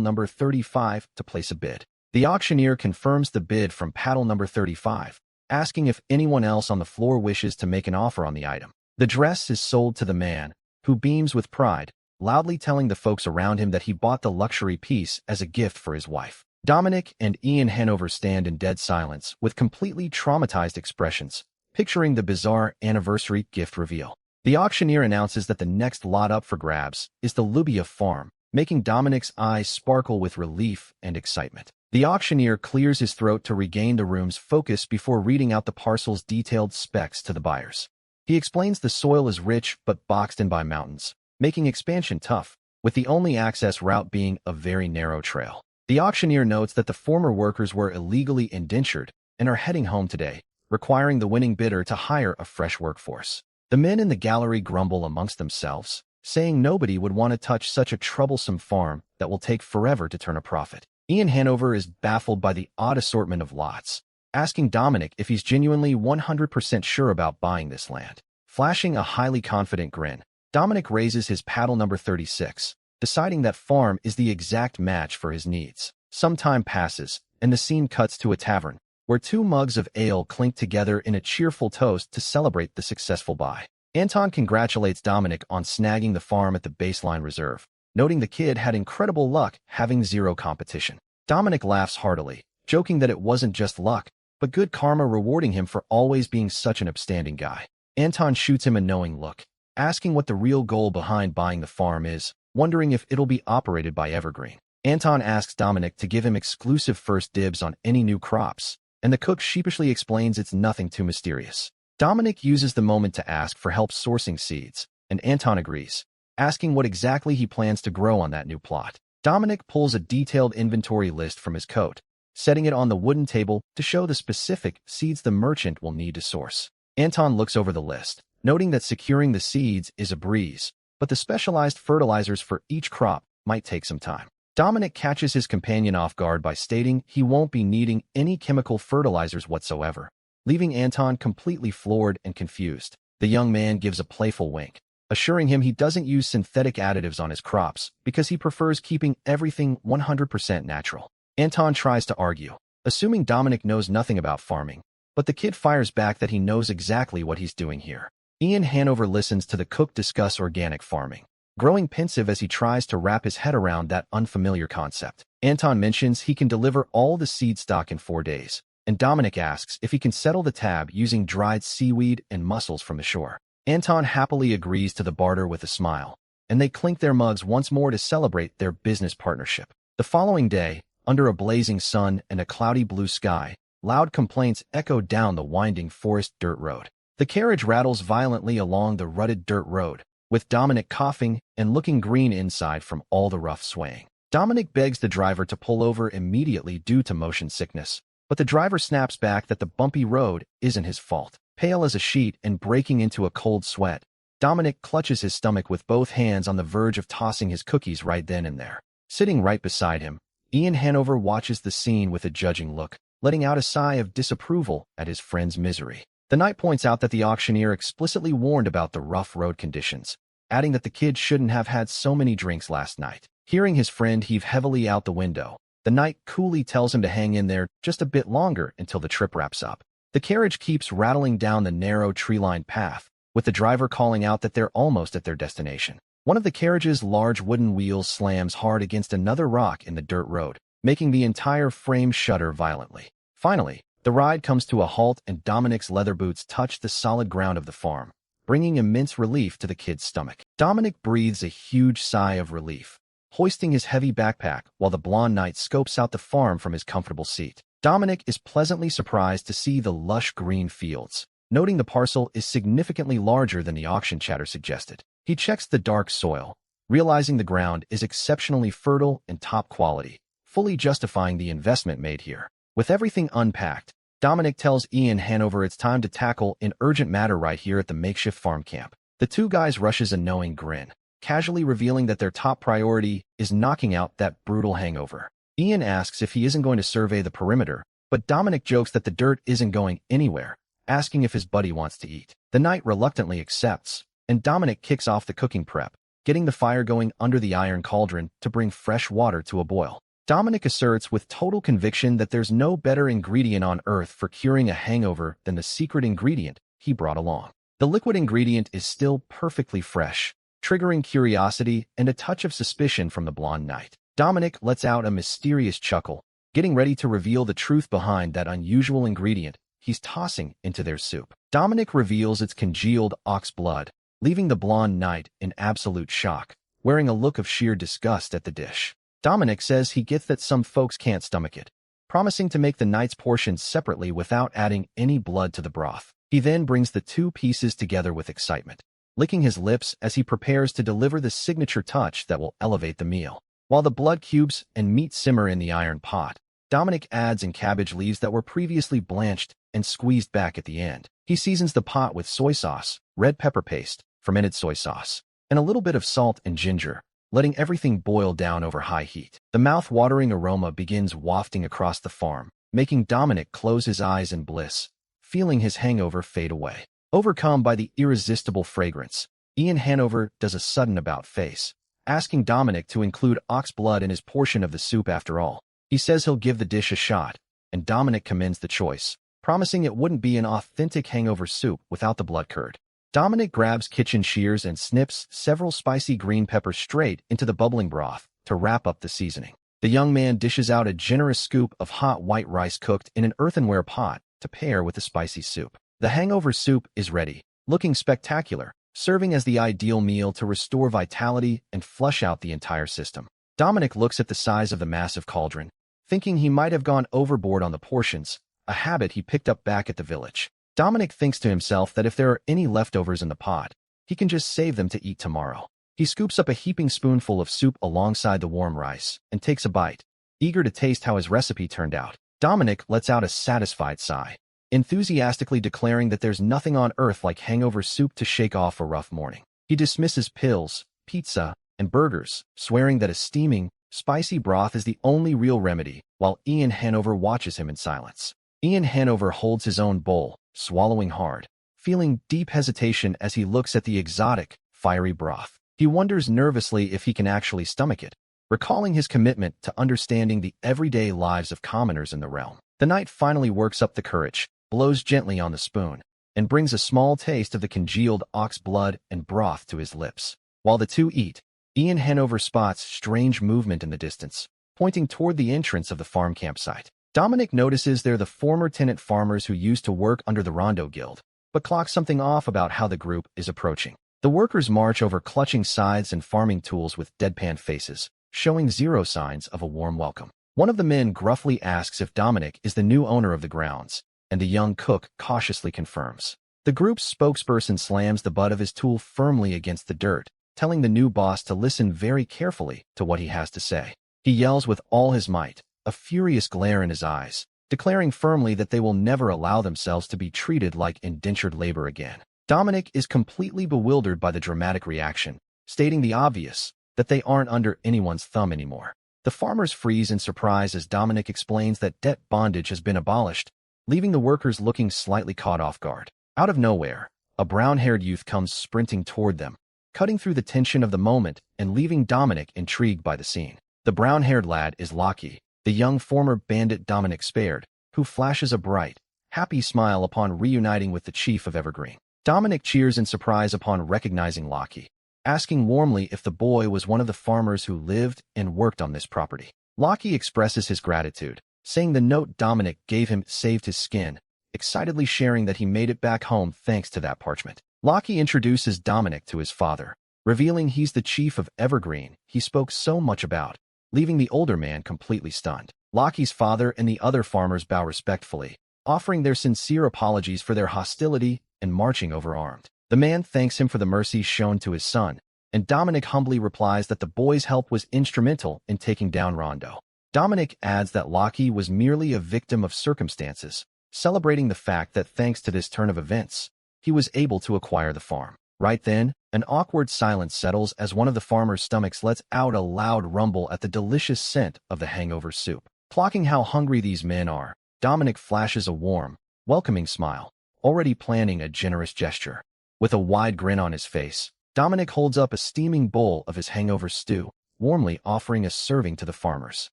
number 35 to place a bid. The auctioneer confirms the bid from paddle number 35, asking if anyone else on the floor wishes to make an offer on the item. The dress is sold to the man, who beams with pride, loudly telling the folks around him that he bought the luxury piece as a gift for his wife. Dominic and Ian Hanover stand in dead silence with completely traumatized expressions, picturing the bizarre anniversary gift reveal. The auctioneer announces that the next lot up for grabs is the Lubia farm, making Dominic's eyes sparkle with relief and excitement. The auctioneer clears his throat to regain the room's focus before reading out the parcel's detailed specs to the buyers. He explains the soil is rich but boxed in by mountains, making expansion tough, with the only access route being a very narrow trail. The auctioneer notes that the former workers were illegally indentured and are heading home today, requiring the winning bidder to hire a fresh workforce. The men in the gallery grumble amongst themselves, saying nobody would want to touch such a troublesome farm that will take forever to turn a profit. Ian Hanover is baffled by the odd assortment of lots, asking Dominic if he's genuinely 100% sure about buying this land. Flashing a highly confident grin, Dominic raises his paddle number 36, deciding that farm is the exact match for his needs. Some time passes, and the scene cuts to a tavern, where two mugs of ale clink together in a cheerful toast to celebrate the successful buy. Anton congratulates Dominic on snagging the farm at the baseline reserve, noting the kid had incredible luck having zero competition. Dominic laughs heartily, joking that it wasn't just luck, but good karma rewarding him for always being such an upstanding guy. Anton shoots him a knowing look, asking what the real goal behind buying the farm is, wondering if it'll be operated by Evergreen. Anton asks Dominic to give him exclusive first dibs on any new crops, and the cook sheepishly explains it's nothing too mysterious. Dominic uses the moment to ask for help sourcing seeds, and Anton agrees, asking what exactly he plans to grow on that new plot. Dominic pulls a detailed inventory list from his coat, setting it on the wooden table to show the specific seeds the merchant will need to source. Anton looks over the list, noting that securing the seeds is a breeze, but the specialized fertilizers for each crop might take some time. Dominic catches his companion off guard by stating he won't be needing any chemical fertilizers whatsoever, leaving Anton completely floored and confused. The young man gives a playful wink, assuring him he doesn't use synthetic additives on his crops because he prefers keeping everything 100% natural. Anton tries to argue, assuming Dominic knows nothing about farming, but the kid fires back that he knows exactly what he's doing here. Ian Hanover listens to the cook discuss organic farming, growing pensive as he tries to wrap his head around that unfamiliar concept. Anton mentions he can deliver all the seed stock in 4 days, and Dominic asks if he can settle the tab using dried seaweed and mussels from the shore. Anton happily agrees to the barter with a smile, and they clink their mugs once more to celebrate their business partnership. The following day, under a blazing sun and a cloudy blue sky, loud complaints echo down the winding forest dirt road. The carriage rattles violently along the rutted dirt road, with Dominic coughing and looking green inside from all the rough swaying. Dominic begs the driver to pull over immediately due to motion sickness, but the driver snaps back that the bumpy road isn't his fault. Pale as a sheet and breaking into a cold sweat, Dominic clutches his stomach with both hands on the verge of tossing his cookies right then and there. Sitting right beside him, Ian Hanover watches the scene with a judging look, letting out a sigh of disapproval at his friend's misery. The knight points out that the auctioneer explicitly warned about the rough road conditions, adding that the kid shouldn't have had so many drinks last night. Hearing his friend heave heavily out the window, the knight coolly tells him to hang in there just a bit longer until the trip wraps up. The carriage keeps rattling down the narrow tree-lined path, with the driver calling out that they're almost at their destination. One of the carriage's large wooden wheels slams hard against another rock in the dirt road, making the entire frame shudder violently. Finally, the ride comes to a halt and Dominic's leather boots touch the solid ground of the farm, bringing immense relief to the kid's stomach. Dominic breathes a huge sigh of relief, hoisting his heavy backpack while the blonde knight scopes out the farm from his comfortable seat. Dominic is pleasantly surprised to see the lush green fields, noting the parcel is significantly larger than the auction chatter suggested. He checks the dark soil, realizing the ground is exceptionally fertile and top quality, fully justifying the investment made here. With everything unpacked, Dominic tells Ian Hanover it's time to tackle an urgent matter right here at the makeshift farm camp. The two guys rushes a knowing grin, casually revealing that their top priority is knocking out that brutal hangover. Ian asks if he isn't going to survey the perimeter, but Dominic jokes that the dirt isn't going anywhere, asking if his buddy wants to eat. The knight reluctantly accepts, and Dominic kicks off the cooking prep, getting the fire going under the iron cauldron to bring fresh water to a boil. Dominic asserts with total conviction that there's no better ingredient on earth for curing a hangover than the secret ingredient he brought along. The liquid ingredient is still perfectly fresh, triggering curiosity and a touch of suspicion from the blonde knight. Dominic lets out a mysterious chuckle, getting ready to reveal the truth behind that unusual ingredient he's tossing into their soup. Dominic reveals it's congealed ox blood, leaving the blonde knight in absolute shock, wearing a look of sheer disgust at the dish. Dominic says he gets that some folks can't stomach it, promising to make the knight's portions separately without adding any blood to the broth. He then brings the two pieces together with excitement, licking his lips as he prepares to deliver the signature touch that will elevate the meal. While the blood cubes and meat simmer in the iron pot, Dominic adds in cabbage leaves that were previously blanched and squeezed back at the end. He seasons the pot with soy sauce, red pepper paste, fermented soy sauce, and a little bit of salt and ginger, letting everything boil down over high heat. The mouth-watering aroma begins wafting across the farm, making Dominic close his eyes in bliss, feeling his hangover fade away. Overcome by the irresistible fragrance, Ian Hanover does a sudden about-face, asking Dominic to include ox blood in his portion of the soup after all. He says he'll give the dish a shot, and Dominic commends the choice, promising it wouldn't be an authentic hangover soup without the blood curd. Dominic grabs kitchen shears and snips several spicy green peppers straight into the bubbling broth to wrap up the seasoning. The young man dishes out a generous scoop of hot white rice cooked in an earthenware pot to pair with the spicy soup. The hangover soup is ready, looking spectacular, serving as the ideal meal to restore vitality and flush out the entire system. Dominic looks at the size of the massive cauldron, thinking he might have gone overboard on the portions, a habit he picked up back at the village. Dominic thinks to himself that if there are any leftovers in the pot, he can just save them to eat tomorrow. He scoops up a heaping spoonful of soup alongside the warm rice and takes a bite, eager to taste how his recipe turned out. Dominic lets out a satisfied sigh, enthusiastically declaring that there's nothing on earth like hangover soup to shake off a rough morning. He dismisses pills, pizza, and burgers, swearing that a steaming, spicy broth is the only real remedy, while Ian Hanover watches him in silence. Ian Hanover holds his own bowl, swallowing hard, feeling deep hesitation as he looks at the exotic, fiery broth. He wonders nervously if he can actually stomach it, recalling his commitment to understanding the everyday lives of commoners in the realm. The knight finally works up the courage, blows gently on the spoon, and brings a small taste of the congealed ox blood and broth to his lips. While the two eat, Ian Hanover spots strange movement in the distance, pointing toward the entrance of the farm campsite. Dominic notices they're the former tenant farmers who used to work under the Rondo Guild, but clocks something off about how the group is approaching. The workers march over clutching scythes and farming tools with deadpan faces, showing zero signs of a warm welcome. One of the men gruffly asks if Dominic is the new owner of the grounds, and the young cook cautiously confirms. The group's spokesperson slams the butt of his tool firmly against the dirt, telling the new boss to listen very carefully to what he has to say. He yells with all his might, a furious glare in his eyes, declaring firmly that they will never allow themselves to be treated like indentured labor again. Dominic is completely bewildered by the dramatic reaction, stating the obvious, that they aren't under anyone's thumb anymore. The farmers freeze in surprise as Dominic explains that debt bondage has been abolished, leaving the workers looking slightly caught off guard. Out of nowhere, a brown-haired youth comes sprinting toward them, cutting through the tension of the moment and leaving Dominic intrigued by the scene. The brown-haired lad is Lockie, the young former bandit Dominic spared, who flashes a bright, happy smile upon reuniting with the chief of Evergreen. Dominic cheers in surprise upon recognizing Lockie, asking warmly if the boy was one of the farmers who lived and worked on this property. Lockie expresses his gratitude, saying the note Dominic gave him saved his skin, excitedly sharing that he made it back home thanks to that parchment. Lockie introduces Dominic to his father, revealing he's the chief of Evergreen he spoke so much about, leaving the older man completely stunned. Lockie's father and the other farmers bow respectfully, offering their sincere apologies for their hostility and marching over armed. The man thanks him for the mercy shown to his son, and Dominic humbly replies that the boy's help was instrumental in taking down Rondo. Dominic adds that Lockie was merely a victim of circumstances, celebrating the fact that thanks to this turn of events, he was able to acquire the farm. Right then, an awkward silence settles as one of the farmer's stomachs lets out a loud rumble at the delicious scent of the hangover soup. Clocking how hungry these men are, Dominic flashes a warm, welcoming smile, already planning a generous gesture. With a wide grin on his face, Dominic holds up a steaming bowl of his hangover stew, warmly offering a serving to the farmers.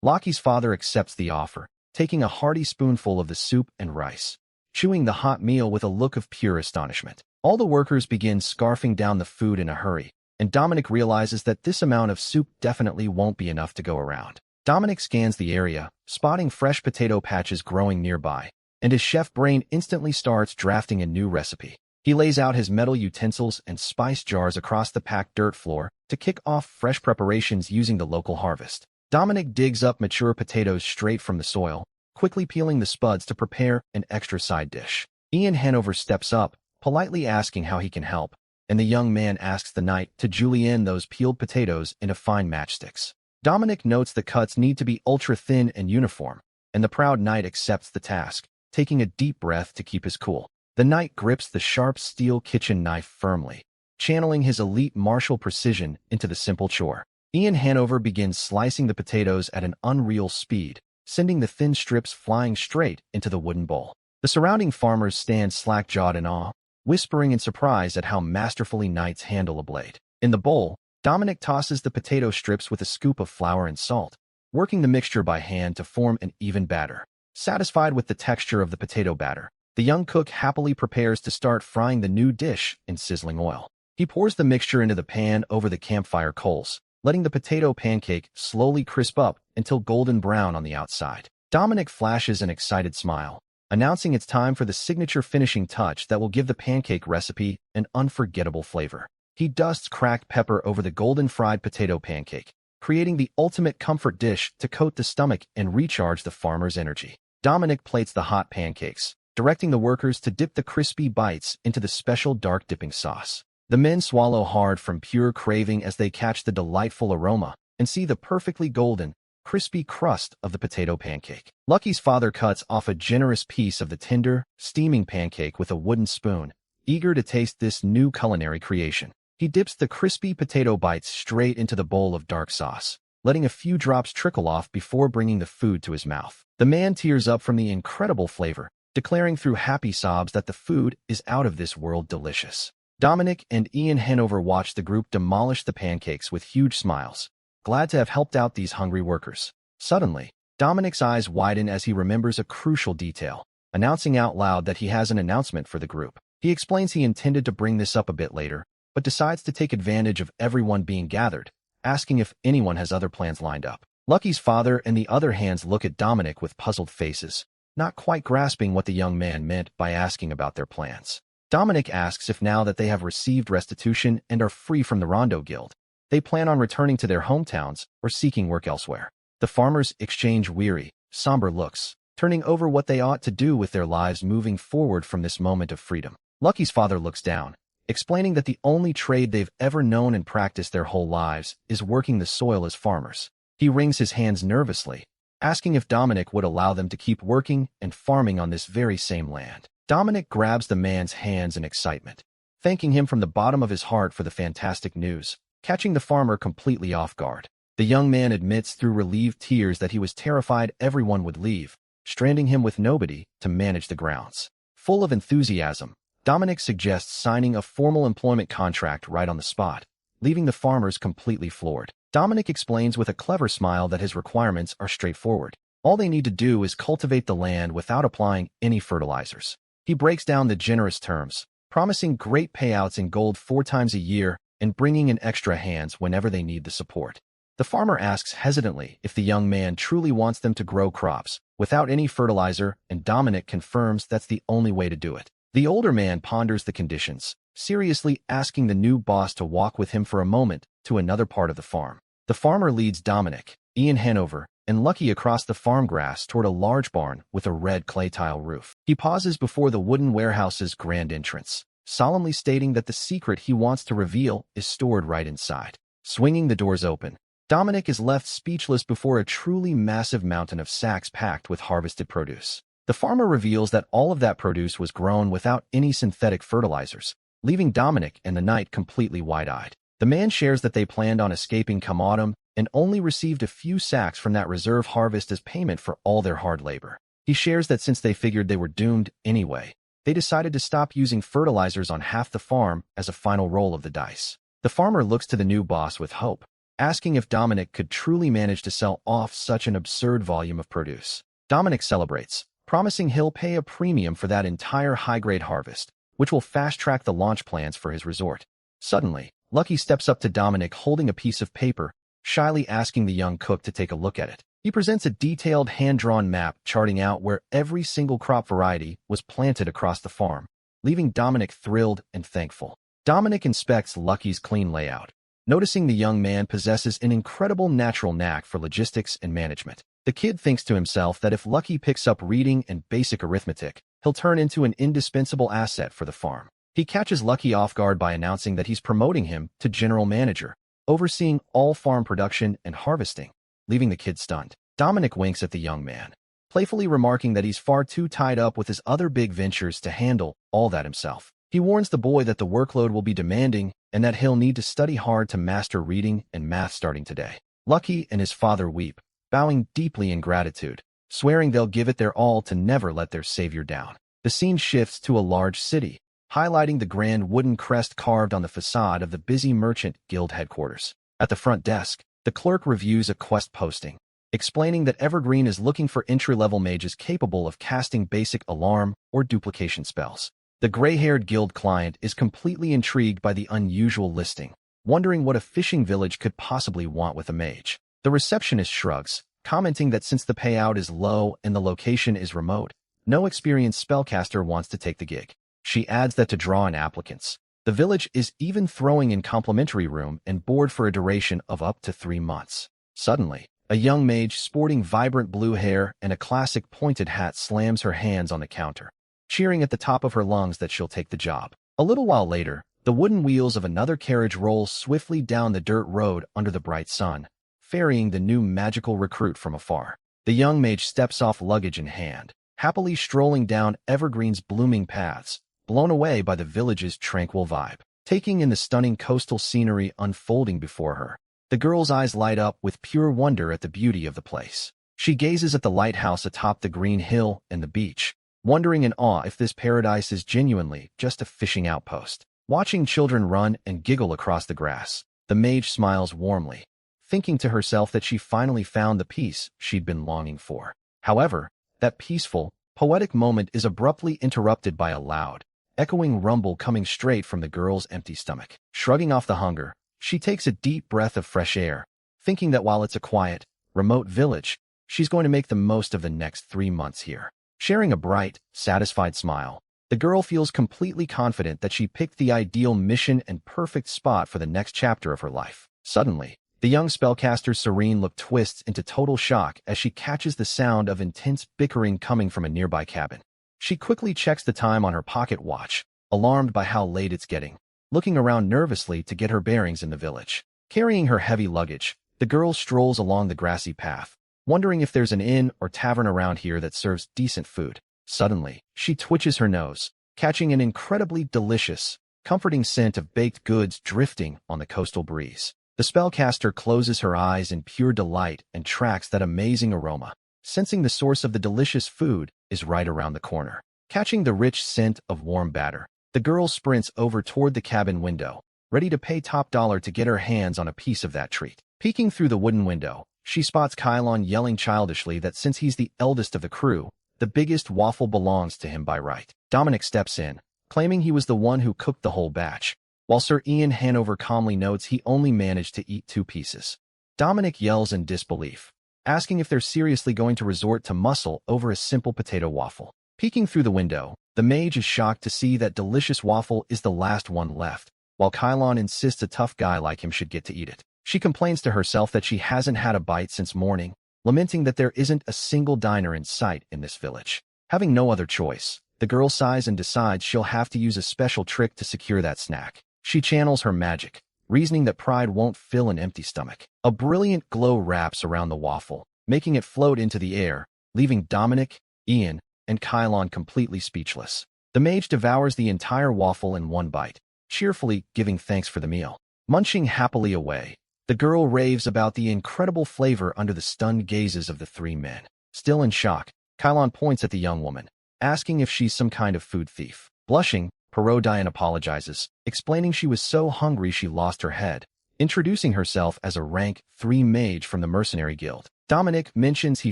Lockie's father accepts the offer, taking a hearty spoonful of the soup and rice, chewing the hot meal with a look of pure astonishment. All the workers begin scarfing down the food in a hurry, and Dominic realizes that this amount of soup definitely won't be enough to go around. Dominic scans the area, spotting fresh potato patches growing nearby, and his chef brain instantly starts drafting a new recipe. He lays out his metal utensils and spice jars across the packed dirt floor to kick off fresh preparations using the local harvest. Dominic digs up mature potatoes straight from the soil, quickly peeling the spuds to prepare an extra side dish. Ian Hanover steps up, politely asking how he can help, and the young man asks the knight to julienne those peeled potatoes into fine matchsticks. Dominic notes the cuts need to be ultra-thin and uniform, and the proud knight accepts the task, taking a deep breath to keep his cool. The knight grips the sharp steel kitchen knife firmly, channeling his elite martial precision into the simple chore. Ian Hanover begins slicing the potatoes at an unreal speed, sending the thin strips flying straight into the wooden bowl. The surrounding farmers stand slack-jawed in awe, whispering in surprise at how masterfully knights handle a blade. In the bowl, Dominic tosses the potato strips with a scoop of flour and salt, working the mixture by hand to form an even batter. Satisfied with the texture of the potato batter, the young cook happily prepares to start frying the new dish in sizzling oil. He pours the mixture into the pan over the campfire coals, letting the potato pancake slowly crisp up until golden brown on the outside. Dominic flashes an excited smile, announcing it's time for the signature finishing touch that will give the pancake recipe an unforgettable flavor. He dusts cracked pepper over the golden fried potato pancake, creating the ultimate comfort dish to coat the stomach and recharge the farmer's energy. Dominic plates the hot pancakes, directing the workers to dip the crispy bites into the special dark dipping sauce. The men swallow hard from pure craving as they catch the delightful aroma and see the perfectly golden, crispy crust of the potato pancake. Lucky's father cuts off a generous piece of the tender, steaming pancake with a wooden spoon, eager to taste this new culinary creation. He dips the crispy potato bites straight into the bowl of dark sauce, letting a few drops trickle off before bringing the food to his mouth. The man tears up from the incredible flavor, declaring through happy sobs that the food is out of this world delicious. Dominic and Ian Hanover watch the group demolish the pancakes with huge smiles, glad to have helped out these hungry workers. Suddenly, Dominic's eyes widen as he remembers a crucial detail, announcing out loud that he has an announcement for the group. He explains he intended to bring this up a bit later, but decides to take advantage of everyone being gathered, asking if anyone has other plans lined up. Lucky's father and the other hands look at Dominic with puzzled faces, not quite grasping what the young man meant by asking about their plans. Dominic asks if now that they have received restitution and are free from the Rondo Guild, they plan on returning to their hometowns or seeking work elsewhere. The farmers exchange weary, somber looks, turning over what they ought to do with their lives moving forward from this moment of freedom. Lucky's father looks down, explaining that the only trade they've ever known and practiced their whole lives is working the soil as farmers. He wrings his hands nervously, asking if Dominic would allow them to keep working and farming on this very same land. Dominic grabs the man's hands in excitement, thanking him from the bottom of his heart for the fantastic news, catching the farmer completely off guard. The young man admits through relieved tears that he was terrified everyone would leave, stranding him with nobody to manage the grounds. Full of enthusiasm, Dominic suggests signing a formal employment contract right on the spot, leaving the farmers completely floored. Dominic explains with a clever smile that his requirements are straightforward. All they need to do is cultivate the land without applying any fertilizers. He breaks down the generous terms, promising great payouts in gold 4 times a year and bringing in extra hands whenever they need the support. The farmer asks hesitantly if the young man truly wants them to grow crops without any fertilizer, and Dominic confirms that's the only way to do it. The older man ponders the conditions, seriously asking the new boss to walk with him for a moment to another part of the farm. The farmer leads Dominic, Ian Hanover, and Lucky across the farm grass toward a large barn with a red clay tile roof. He pauses before the wooden warehouse's grand entrance, solemnly stating that the secret he wants to reveal is stored right inside. Swinging the doors open, Dominic is left speechless before a truly massive mountain of sacks packed with harvested produce. The farmer reveals that all of that produce was grown without any synthetic fertilizers, leaving Dominic and the knight completely wide-eyed. The man shares that they planned on escaping come autumn and only received a few sacks from that reserve harvest as payment for all their hard labor. He shares that since they figured they were doomed anyway, they decided to stop using fertilizers on half the farm as a final roll of the dice. The farmer looks to the new boss with hope, asking if Dominic could truly manage to sell off such an absurd volume of produce. Dominic celebrates, promising he'll pay a premium for that entire high-grade harvest, which will fast-track the launch plans for his resort. Suddenly, Lucky steps up to Dominic holding a piece of paper, shyly asking the young cook to take a look at it. He presents a detailed hand-drawn map charting out where every single crop variety was planted across the farm, leaving Dominic thrilled and thankful. Dominic inspects Lucky's clean layout, noticing the young man possesses an incredible natural knack for logistics and management. The kid thinks to himself that if Lucky picks up reading and basic arithmetic, he'll turn into an indispensable asset for the farm. He catches Lucky off guard by announcing that he's promoting him to general manager, overseeing all farm production and harvesting, leaving the kid stunned. Dominic winks at the young man, playfully remarking that he's far too tied up with his other big ventures to handle all that himself. He warns the boy that the workload will be demanding and that he'll need to study hard to master reading and math starting today. Lucky and his father weep, bowing deeply in gratitude, swearing they'll give it their all to never let their savior down. The scene shifts to a large city, highlighting the grand wooden crest carved on the facade of the busy merchant guild headquarters. At the front desk, the clerk reviews a quest posting, explaining that Evergreen is looking for entry-level mages capable of casting basic alarm or duplication spells. The gray-haired guild client is completely intrigued by the unusual listing, wondering what a fishing village could possibly want with a mage. The receptionist shrugs, commenting that since the payout is low and the location is remote, no experienced spellcaster wants to take the gig. She adds that to draw in applicants, the village is even throwing in complimentary room and board for a duration of up to 3 months. Suddenly, a young mage sporting vibrant blue hair and a classic pointed hat slams her hands on the counter, cheering at the top of her lungs that she'll take the job. A little while later, the wooden wheels of another carriage roll swiftly down the dirt road under the bright sun, ferrying the new magical recruit from afar. The young mage steps off luggage in hand, happily strolling down Evergreen's blooming paths, blown away by the village's tranquil vibe. Taking in the stunning coastal scenery unfolding before her, the girl's eyes light up with pure wonder at the beauty of the place. She gazes at the lighthouse atop the green hill and the beach, wondering in awe if this paradise is genuinely just a fishing outpost. Watching children run and giggle across the grass, the mage smiles warmly, thinking to herself that she finally found the peace she'd been longing for. However, that peaceful, poetic moment is abruptly interrupted by a loud, echoing rumble coming straight from the girl's empty stomach. Shrugging off the hunger, she takes a deep breath of fresh air, thinking that while it's a quiet, remote village, she's going to make the most of the next 3 months here. Sharing a bright, satisfied smile, the girl feels completely confident that she picked the ideal mission and perfect spot for the next chapter of her life. Suddenly, the young spellcaster's serene look twists into total shock as she catches the sound of intense bickering coming from a nearby cabin. She quickly checks the time on her pocket watch, alarmed by how late it's getting, looking around nervously to get her bearings in the village. Carrying her heavy luggage, the girl strolls along the grassy path, wondering if there's an inn or tavern around here that serves decent food. Suddenly, she twitches her nose, catching an incredibly delicious, comforting scent of baked goods drifting on the coastal breeze. The spellcaster closes her eyes in pure delight and tracks that amazing aroma, sensing the source of the delicious food is right around the corner. Catching the rich scent of warm batter, the girl sprints over toward the cabin window, ready to pay top dollar to get her hands on a piece of that treat. Peeking through the wooden window, she spots Kylon yelling childishly that since he's the eldest of the crew, the biggest waffle belongs to him by right. Dominic steps in, claiming he was the one who cooked the whole batch, while Sir Ian Hanover calmly notes he only managed to eat 2 pieces. Dominic yells in disbelief, asking if they're seriously going to resort to muscle over a simple potato waffle. Peeking through the window, the mage is shocked to see that delicious waffle is the last one left, while Kylon insists a tough guy like him should get to eat it. She complains to herself that she hasn't had a bite since morning, lamenting that there isn't a single diner in sight in this village. Having no other choice, the The girl sighs and decides she'll have to use a special trick to secure that snack. She channels her magic, reasoning that pride won't fill an empty stomach. A brilliant glow wraps around the waffle, making it float into the air, leaving Dominic, Ian, and Kylon completely speechless. The mage devours the entire waffle in one bite, cheerfully giving thanks for the meal. Munching happily away, the girl raves about the incredible flavor under the stunned gazes of the three men. Still in shock, Kylon points at the young woman, asking if she's some kind of food thief. Blushing, Perodine apologizes, explaining she was so hungry she lost her head, introducing herself as a rank 3 mage from the mercenary guild. Dominic mentions he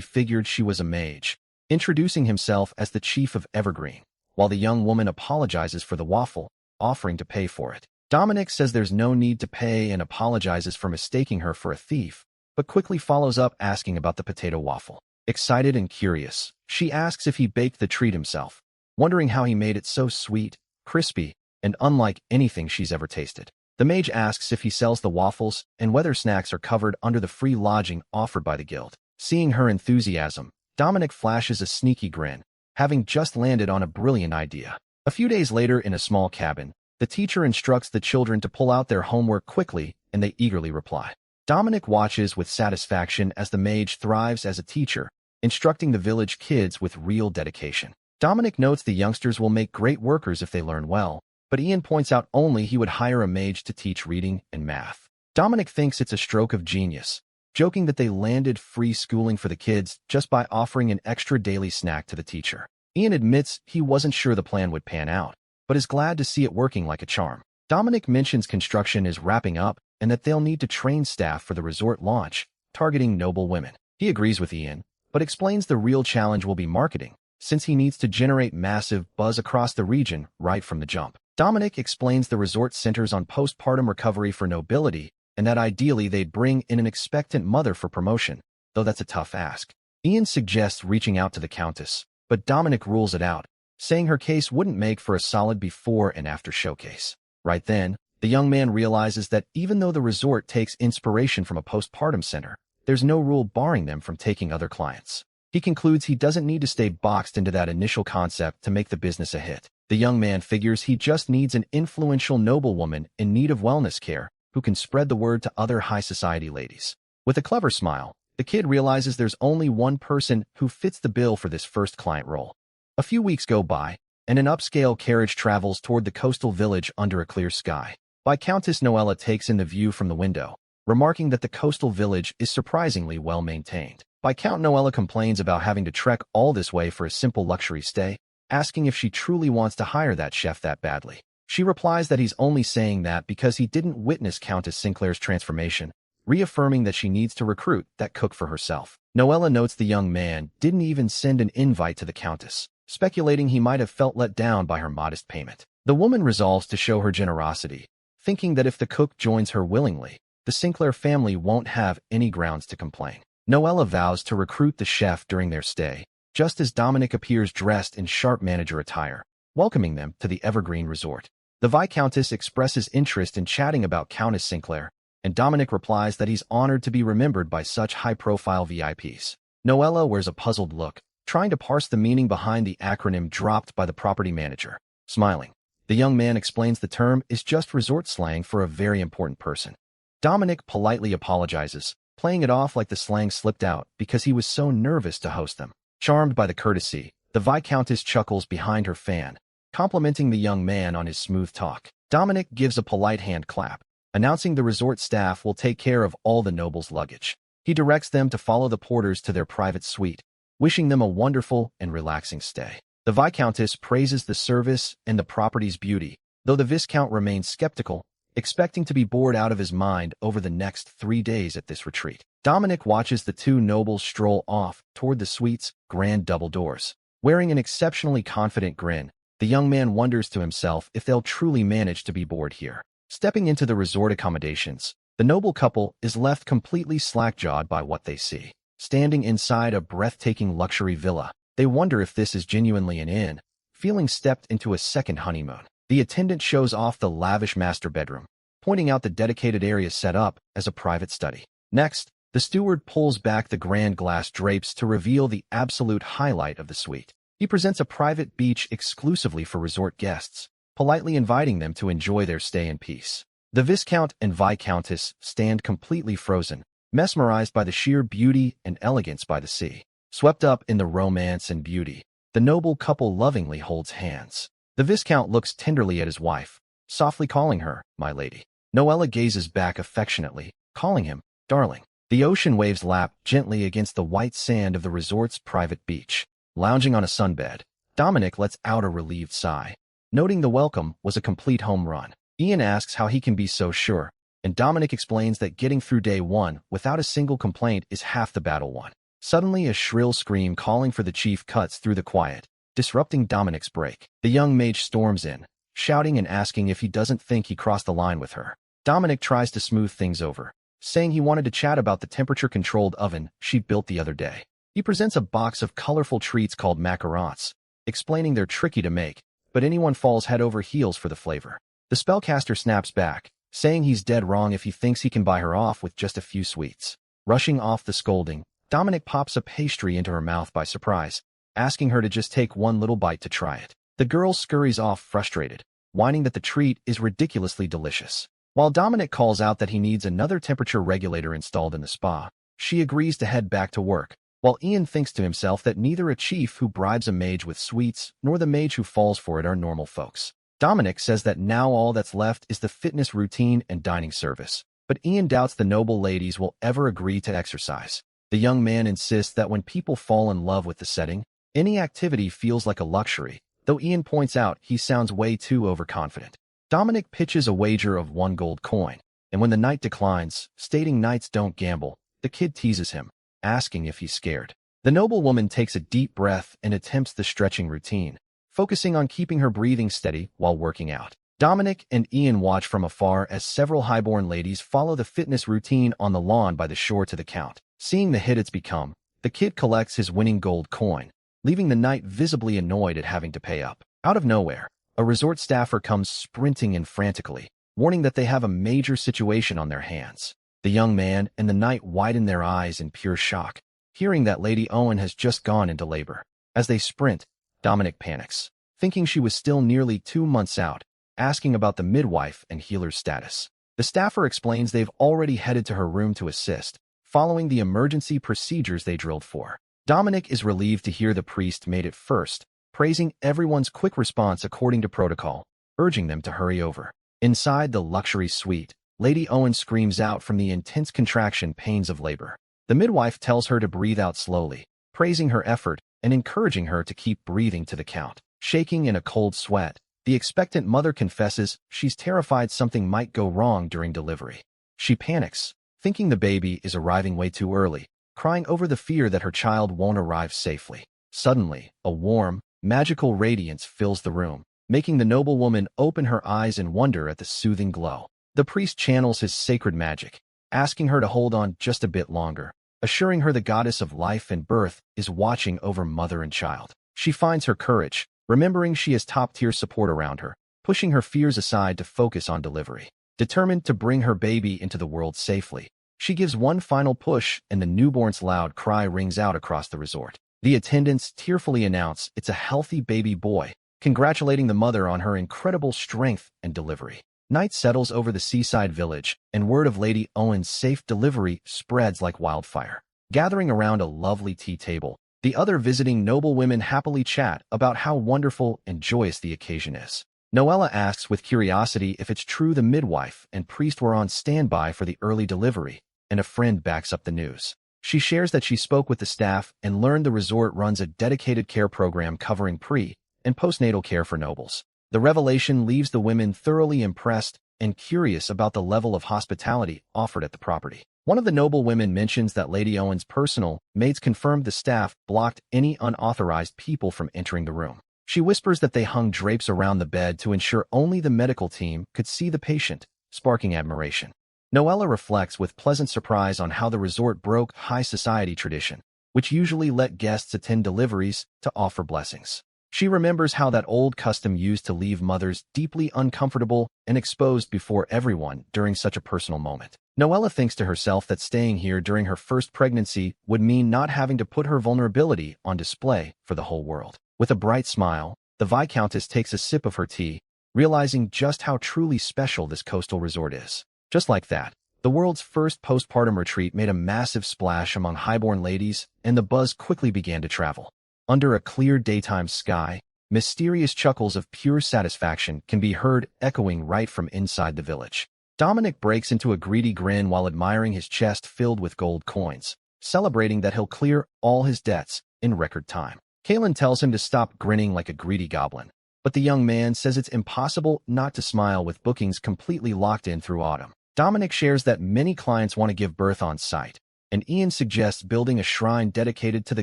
figured she was a mage, introducing himself as the chief of Evergreen, while the young woman apologizes for the waffle, offering to pay for it. Dominic says there's no need to pay and apologizes for mistaking her for a thief, but quickly follows up asking about the potato waffle. Excited and curious, she asks if he baked the treat himself, wondering how he made it so sweet, crispy, and unlike anything she's ever tasted. The mage asks if he sells the waffles and whether snacks are covered under the free lodging offered by the guild. Seeing her enthusiasm, Dominic flashes a sneaky grin, having just landed on a brilliant idea. A few days later in a small cabin, the teacher instructs the children to pull out their homework quickly, and they eagerly reply. Dominic watches with satisfaction as the mage thrives as a teacher, instructing the village kids with real dedication. Dominic notes the youngsters will make great workers if they learn well, but Ian points out only he would hire a mage to teach reading and math. Dominic thinks it's a stroke of genius, joking that they landed free schooling for the kids just by offering an extra daily snack to the teacher. Ian admits he wasn't sure the plan would pan out, but is glad to see it working like a charm. Dominic mentions construction is wrapping up and that they'll need to train staff for the resort launch, targeting noble women. He agrees with Ian, but explains the real challenge will be marketing, since he needs to generate massive buzz across the region right from the jump. Dominic explains the resort centers on postpartum recovery for nobility, and that ideally they'd bring in an expectant mother for promotion, though that's a tough ask. Ian suggests reaching out to the Countess, but Dominic rules it out, saying her case wouldn't make for a solid before and after showcase. Right then, the young man realizes that even though the resort takes inspiration from a postpartum center, there's no rule barring them from taking other clients. He concludes he doesn't need to stay boxed into that initial concept to make the business a hit. The young man figures he just needs an influential noblewoman in need of wellness care who can spread the word to other high society ladies. With a clever smile, the kid realizes there's only one person who fits the bill for this first client role. A few weeks go by, and an upscale carriage travels toward the coastal village under a clear sky. Viscountess Noella takes in the view from the window, remarking that the coastal village is surprisingly well maintained. Viscount Noella complains about having to trek all this way for a simple luxury stay, asking if she truly wants to hire that chef that badly. She replies that he's only saying that because he didn't witness Countess Sinclair's transformation, reaffirming that she needs to recruit that cook for herself. Noella notes the young man didn't even send an invite to the Countess, speculating he might have felt let down by her modest payment. The woman resolves to show her generosity, thinking that if the cook joins her willingly, the Sinclair family won't have any grounds to complain. Noella vows to recruit the chef during their stay, just as Dominic appears dressed in sharp manager attire, welcoming them to the Evergreen Resort. The Viscountess expresses interest in chatting about Countess Sinclair, and Dominic replies that he's honored to be remembered by such high-profile VIPs. Noella wears a puzzled look, trying to parse the meaning behind the acronym dropped by the property manager. Smiling, the young man explains the term is just resort slang for a very important person. Dominic politely apologizes, playing it off like the slang slipped out because he was so nervous to host them. Charmed by the courtesy, the Viscountess chuckles behind her fan, complimenting the young man on his smooth talk. Dominic gives a polite hand clap, announcing the resort staff will take care of all the nobles' luggage. He directs them to follow the porters to their private suite, wishing them a wonderful and relaxing stay. The Viscountess praises the service and the property's beauty, though the Viscount remains skeptical, expecting to be bored out of his mind over the next 3 days at this retreat. Dominic watches the two nobles stroll off toward the suite's grand double doors. Wearing an exceptionally confident grin, the young man wonders to himself if they'll truly manage to be bored here. Stepping into the resort accommodations, the noble couple is left completely slack-jawed by what they see. Standing inside a breathtaking luxury villa, they wonder if this is genuinely an inn, feeling stepped into a second honeymoon. The attendant shows off the lavish master bedroom, pointing out the dedicated area set up as a private study. Next, the steward pulls back the grand glass drapes to reveal the absolute highlight of the suite. He presents a private beach exclusively for resort guests, politely inviting them to enjoy their stay in peace. The Viscount and Viscountess stand completely frozen, mesmerized by the sheer beauty and elegance by the sea. Swept up in the romance and beauty, the noble couple lovingly holds hands. The Viscount looks tenderly at his wife, softly calling her, my lady. Noella gazes back affectionately, calling him, darling. The ocean waves lap gently against the white sand of the resort's private beach. Lounging on a sunbed, Dominic lets out a relieved sigh, noting the welcome was a complete home run. Ian asks how he can be so sure, and Dominic explains that getting through day one without a single complaint is half the battle won. Suddenly, a shrill scream calling for the chief cuts through the quiet, disrupting Dominic's break. The young mage storms in, shouting and asking if he doesn't think he crossed the line with her. Dominic tries to smooth things over, saying he wanted to chat about the temperature-controlled oven she built the other day. He presents a box of colorful treats called macarons, explaining they're tricky to make, but anyone falls head over heels for the flavor. The spellcaster snaps back, saying he's dead wrong if he thinks he can buy her off with just a few sweets. Rushing off the scolding, Dominic pops a pastry into her mouth by surprise, asking her to just take one little bite to try it. The girl scurries off frustrated, whining that the treat is ridiculously delicious. While Dominic calls out that he needs another temperature regulator installed in the spa, she agrees to head back to work, while Ian thinks to himself that neither a chief who bribes a mage with sweets nor the mage who falls for it are normal folks. Dominic says that now all that's left is the fitness routine and dining service, but Ian doubts the noble ladies will ever agree to exercise. The young man insists that when people fall in love with the setting, any activity feels like a luxury, though Ian points out he sounds way too overconfident. Dominic pitches a wager of 1 gold coin, and when the knight declines, stating knights don't gamble, the kid teases him, asking if he's scared. The noblewoman takes a deep breath and attempts the stretching routine, focusing on keeping her breathing steady while working out. Dominic and Ian watch from afar as several highborn ladies follow the fitness routine on the lawn by the shore to the count. Seeing the hit it's become, the kid collects his winning gold coin, leaving the knight visibly annoyed at having to pay up. Out of nowhere, a resort staffer comes sprinting in frantically, warning that they have a major situation on their hands. The young man and the knight widen their eyes in pure shock, hearing that Lady Owen has just gone into labor. As they sprint, Dominic panics, thinking she was still nearly 2 months out, asking about the midwife and healer's status. The staffer explains they've already headed to her room to assist, following the emergency procedures they drilled for. Dominic is relieved to hear the priest made it first, praising everyone's quick response according to protocol, urging them to hurry over. Inside the luxury suite, Lady Owen screams out from the intense contraction pains of labor. The midwife tells her to breathe out slowly, praising her effort and encouraging her to keep breathing to the count. Shaking in a cold sweat, the expectant mother confesses she's terrified something might go wrong during delivery. She panics, thinking the baby is arriving way too early, crying over the fear that her child won't arrive safely. Suddenly, a warm, magical radiance fills the room, making the noblewoman open her eyes in wonder at the soothing glow. The priest channels his sacred magic, asking her to hold on just a bit longer, assuring her the goddess of life and birth is watching over mother and child. She finds her courage, remembering she has top-tier support around her, pushing her fears aside to focus on delivery. Determined to bring her baby into the world safely, she gives one final push and the newborn's loud cry rings out across the resort. The attendants tearfully announce it's a healthy baby boy, congratulating the mother on her incredible strength and delivery. Night settles over the seaside village, and word of Lady Owen's safe delivery spreads like wildfire. Gathering around a lovely tea table, the other visiting noblewomen happily chat about how wonderful and joyous the occasion is. Noella asks with curiosity if it's true the midwife and priest were on standby for the early delivery, and a friend backs up the news. She shares that she spoke with the staff and learned the resort runs a dedicated care program covering pre- and postnatal care for nobles. The revelation leaves the women thoroughly impressed and curious about the level of hospitality offered at the property. One of the noble women mentions that Lady Owen's personal maids confirmed the staff blocked any unauthorized people from entering the room. She whispers that they hung drapes around the bed to ensure only the medical team could see the patient, sparking admiration. Noella reflects with pleasant surprise on how the resort broke high society tradition, which usually let guests attend deliveries to offer blessings. She remembers how that old custom used to leave mothers deeply uncomfortable and exposed before everyone during such a personal moment. Noella thinks to herself that staying here during her first pregnancy would mean not having to put her vulnerability on display for the whole world. With a bright smile, the Viscountess takes a sip of her tea, realizing just how truly special this coastal resort is. Just like that, the world's first postpartum retreat made a massive splash among highborn ladies, and the buzz quickly began to travel. Under a clear daytime sky, mysterious chuckles of pure satisfaction can be heard echoing right from inside the village. Dominic breaks into a greedy grin while admiring his chest filled with gold coins, celebrating that he'll clear all his debts in record time. Kalen tells him to stop grinning like a greedy goblin, but the young man says it's impossible not to smile with bookings completely locked in through autumn. Dominic shares that many clients want to give birth on site, and Ian suggests building a shrine dedicated to the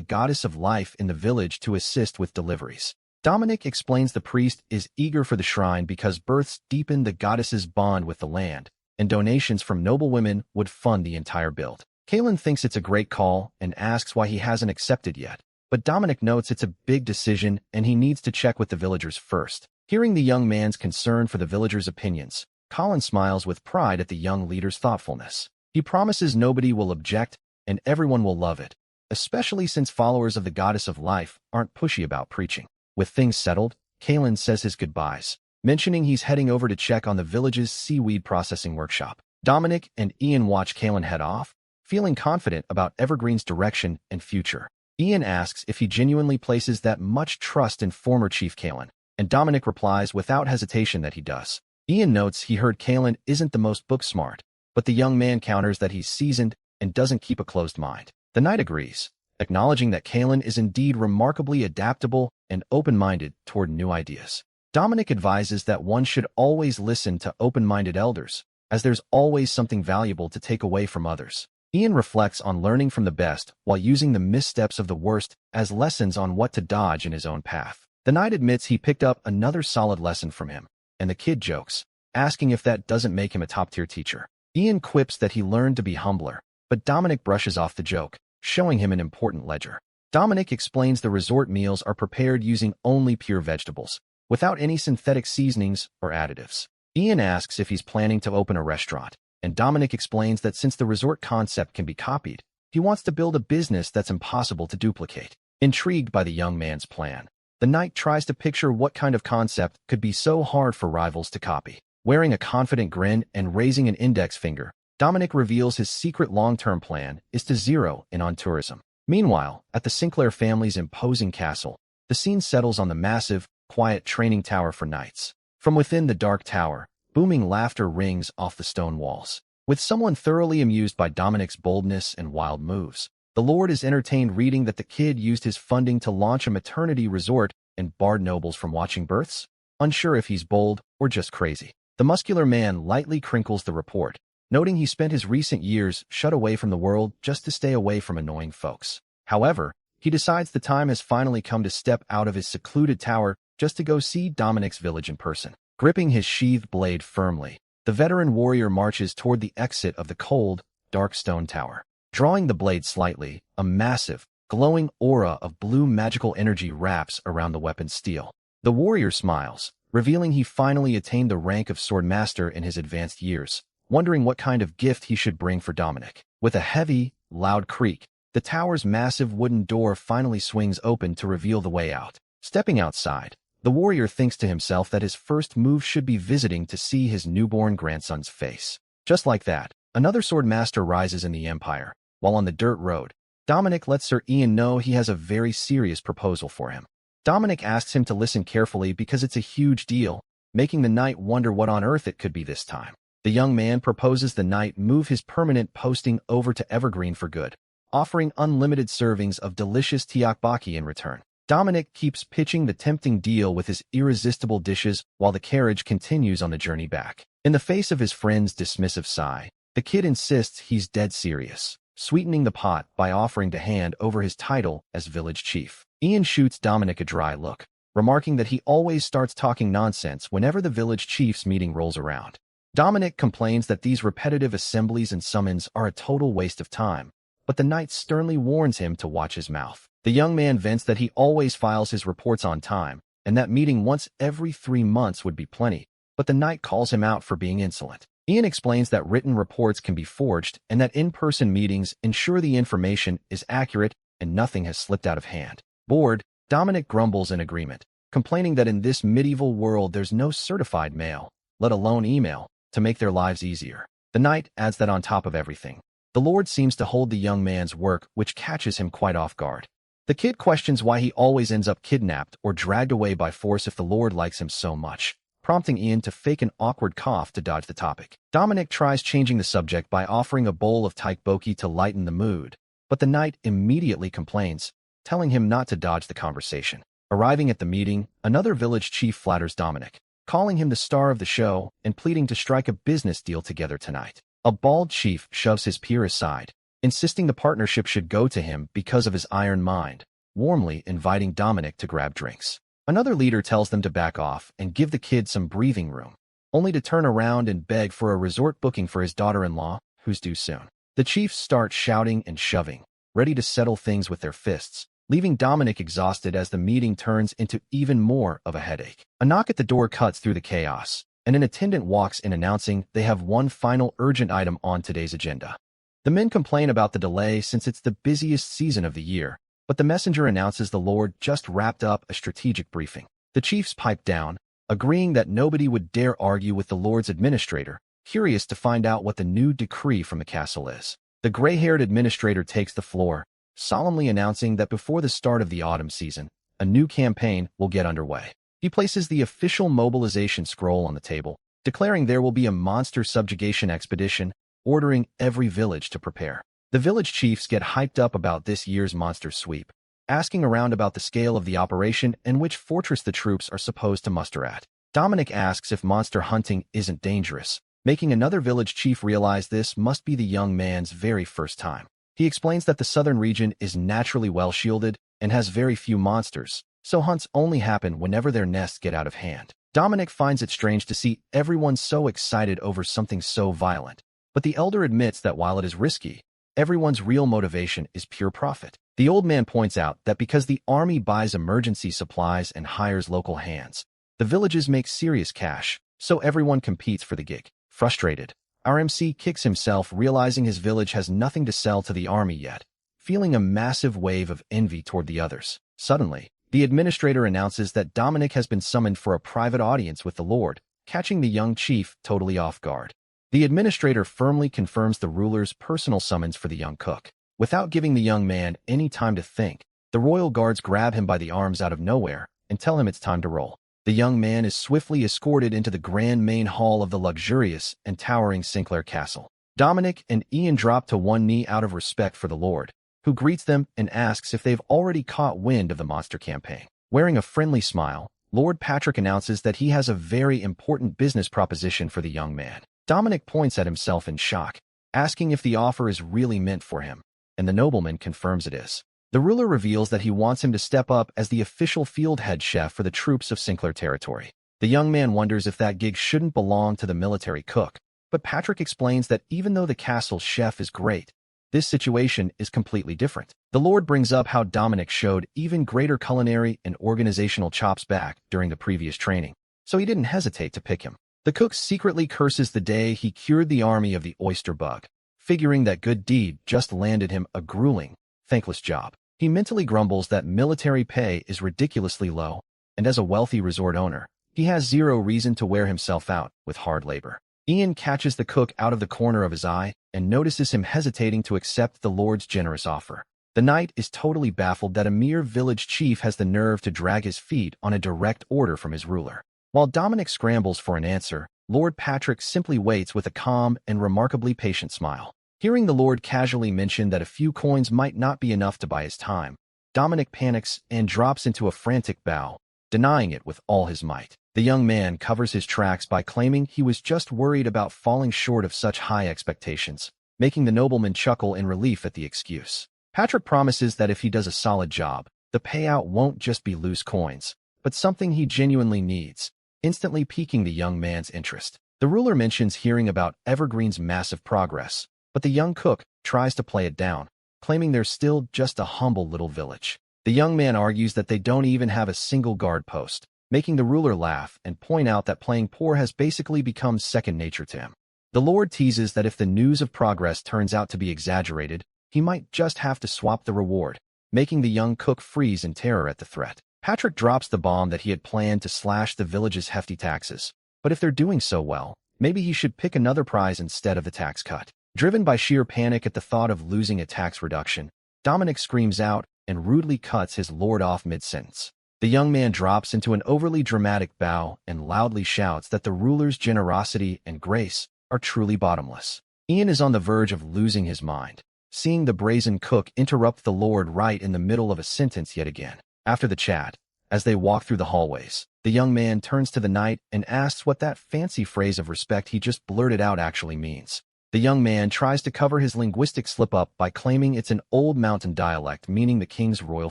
goddess of life in the village to assist with deliveries. Dominic explains the priest is eager for the shrine because births deepen the goddess's bond with the land, and donations from noble women would fund the entire build. Kalen thinks it's a great call and asks why he hasn't accepted yet, but Dominic notes it's a big decision and he needs to check with the villagers first. Hearing the young man's concern for the villagers' opinions, Colin smiles with pride at the young leader's thoughtfulness. He promises nobody will object and everyone will love it, especially since followers of the goddess of life aren't pushy about preaching. With things settled, Kalen says his goodbyes, mentioning he's heading over to check on the village's seaweed processing workshop. Dominic and Ian watch Kalen head off, feeling confident about Evergreen's direction and future. Ian asks if he genuinely places that much trust in former Chief Kalen, and Dominic replies without hesitation that he does. Ian notes he heard Kalen isn't the most book-smart, but the young man counters that he's seasoned and doesn't keep a closed mind. The knight agrees, acknowledging that Kalen is indeed remarkably adaptable and open-minded toward new ideas. Dominic advises that one should always listen to open-minded elders, as there's always something valuable to take away from others. Ian reflects on learning from the best while using the missteps of the worst as lessons on what to dodge in his own path. The knight admits he picked up another solid lesson from him, and the kid jokes, asking if that doesn't make him a top-tier teacher. Ian quips that he learned to be humbler, but Dominic brushes off the joke, showing him an important ledger. Dominic explains the resort meals are prepared using only pure vegetables, without any synthetic seasonings or additives. Ian asks if he's planning to open a restaurant, and Dominic explains that since the resort concept can be copied, he wants to build a business that's impossible to duplicate. Intrigued by the young man's plan, the knight tries to picture what kind of concept could be so hard for rivals to copy. Wearing a confident grin and raising an index finger, Dominic reveals his secret long-term plan is to zero in on tourism. Meanwhile, at the Sinclair family's imposing castle, the scene settles on the massive, quiet training tower for knights. From within the dark tower, booming laughter rings off the stone walls. With someone thoroughly amused by Dominic's boldness and wild moves, the Lord is entertained reading that the kid used his funding to launch a maternity resort and barred nobles from watching births. Unsure if he's bold or just crazy, the muscular man lightly crinkles the report, noting he spent his recent years shut away from the world just to stay away from annoying folks. However, he decides the time has finally come to step out of his secluded tower just to go see Dominic's village in person. Gripping his sheathed blade firmly, the veteran warrior marches toward the exit of the cold, dark stone tower. Drawing the blade slightly, a massive, glowing aura of blue magical energy wraps around the weapon's steel. The warrior smiles, revealing he finally attained the rank of swordmaster in his advanced years, wondering what kind of gift he should bring for Dominic. With a heavy, loud creak, the tower's massive wooden door finally swings open to reveal the way out. Stepping outside, the warrior thinks to himself that his first move should be visiting to see his newborn grandson's face. Just like that, another swordmaster rises in the empire. While on the dirt road, Dominic lets Sir Ian know he has a very serious proposal for him. Dominic asks him to listen carefully because it's a huge deal, making the knight wonder what on earth it could be this time. The young man proposes the knight move his permanent posting over to Evergreen for good, offering unlimited servings of delicious tteokbokki in return. Dominic keeps pitching the tempting deal with his irresistible dishes while the carriage continues on the journey back. In the face of his friend's dismissive sigh, the kid insists he's dead serious, sweetening the pot by offering to hand over his title as village chief. Ian shoots Dominic a dry look, remarking that he always starts talking nonsense whenever the village chief's meeting rolls around. Dominic complains that these repetitive assemblies and summons are a total waste of time, but the knight sternly warns him to watch his mouth. The young man vents that he always files his reports on time, and that meeting once every 3 months would be plenty, but the knight calls him out for being insolent. Ian explains that written reports can be forged and that in-person meetings ensure the information is accurate and nothing has slipped out of hand. Bored, Dominic grumbles in agreement, complaining that in this medieval world there's no certified mail, let alone email, to make their lives easier. The knight adds that on top of everything, the Lord seems to hold the young man's work, which catches him quite off guard. The kid questions why he always ends up kidnapped or dragged away by force if the Lord likes him so much, prompting Ian to fake an awkward cough to dodge the topic. Dominic tries changing the subject by offering a bowl of tteokbokki to lighten the mood, but the knight immediately complains, telling him not to dodge the conversation. Arriving at the meeting, another village chief flatters Dominic, calling him the star of the show and pleading to strike a business deal together tonight. A bald chief shoves his peer aside, insisting the partnership should go to him because of his iron mind, warmly inviting Dominic to grab drinks. Another leader tells them to back off and give the kid some breathing room, only to turn around and beg for a resort booking for his daughter-in-law, who's due soon. The chiefs start shouting and shoving, ready to settle things with their fists, leaving Dominic exhausted as the meeting turns into even more of a headache. A knock at the door cuts through the chaos, and an attendant walks in announcing they have one final urgent item on today's agenda. The men complain about the delay since it's the busiest season of the year, but the messenger announces the Lord just wrapped up a strategic briefing. The chiefs pipe down, agreeing that nobody would dare argue with the Lord's administrator, curious to find out what the new decree from the castle is. The gray-haired administrator takes the floor, solemnly announcing that before the start of the autumn season, a new campaign will get underway. He places the official mobilization scroll on the table, declaring there will be a monster subjugation expedition, ordering every village to prepare. The village chiefs get hyped up about this year's monster sweep, asking around about the scale of the operation and which fortress the troops are supposed to muster at. Dominic asks if monster hunting isn't dangerous, making another village chief realize this must be the young man's very first time. He explains that the southern region is naturally well shielded and has very few monsters, so hunts only happen whenever their nests get out of hand. Dominic finds it strange to see everyone so excited over something so violent, but the elder admits that while it is risky, everyone's real motivation is pure profit. The old man points out that because the army buys emergency supplies and hires local hands, the villages make serious cash, so everyone competes for the gig. Frustrated, our MC kicks himself, realizing his village has nothing to sell to the army yet, feeling a massive wave of envy toward the others. Suddenly, the administrator announces that Dominic has been summoned for a private audience with the Lord, catching the young chief totally off guard. The administrator firmly confirms the ruler's personal summons for the young cook. Without giving the young man any time to think, the royal guards grab him by the arms out of nowhere and tell him it's time to roll. The young man is swiftly escorted into the grand main hall of the luxurious and towering Sinclair Castle. Dominic and Ian drop to one knee out of respect for the Lord, who greets them and asks if they've already caught wind of the monster campaign. Wearing a friendly smile, Lord Patrick announces that he has a very important business proposition for the young man. Dominic points at himself in shock, asking if the offer is really meant for him, and the nobleman confirms it is. The ruler reveals that he wants him to step up as the official field head chef for the troops of Sinclair territory. The young man wonders if that gig shouldn't belong to the military cook, but Patrick explains that even though the castle's chef is great, this situation is completely different. The Lord brings up how Dominic showed even greater culinary and organizational chops back during the previous training, so he didn't hesitate to pick him. The cook secretly curses the day he cured the army of the oyster bug, figuring that good deed just landed him a grueling, thankless job. He mentally grumbles that military pay is ridiculously low, and as a wealthy resort owner, he has zero reason to wear himself out with hard labor. Ian catches the cook out of the corner of his eye and notices him hesitating to accept the Lord's generous offer. The knight is totally baffled that a mere village chief has the nerve to drag his feet on a direct order from his ruler. While Dominic scrambles for an answer, Lord Patrick simply waits with a calm and remarkably patient smile. Hearing the Lord casually mention that a few coins might not be enough to buy his time, Dominic panics and drops into a frantic bow, denying it with all his might. The young man covers his tracks by claiming he was just worried about falling short of such high expectations, making the nobleman chuckle in relief at the excuse. Patrick promises that if he does a solid job, the payout won't just be loose coins, but something he genuinely needs, instantly piquing the young man's interest. The ruler mentions hearing about Evergreen's massive progress, but the young cook tries to play it down, claiming they're still just a humble little village. The young man argues that they don't even have a single guard post, making the ruler laugh and point out that playing poor has basically become second nature to him. The Lord teases that if the news of progress turns out to be exaggerated, he might just have to swap the reward, making the young cook freeze in terror at the threat. Patrick drops the bomb that he had planned to slash the village's hefty taxes. But if they're doing so well, maybe he should pick another prize instead of the tax cut. Driven by sheer panic at the thought of losing a tax reduction, Dominic screams out and rudely cuts his lord off mid-sentence. The young man drops into an overly dramatic bow and loudly shouts that the ruler's generosity and grace are truly bottomless. Ian is on the verge of losing his mind, seeing the brazen cook interrupt the lord right in the middle of a sentence yet again. After the chat, as they walk through the hallways, the young man turns to the knight and asks what that fancy phrase of respect he just blurted out actually means. The young man tries to cover his linguistic slip-up by claiming it's an old mountain dialect meaning the king's royal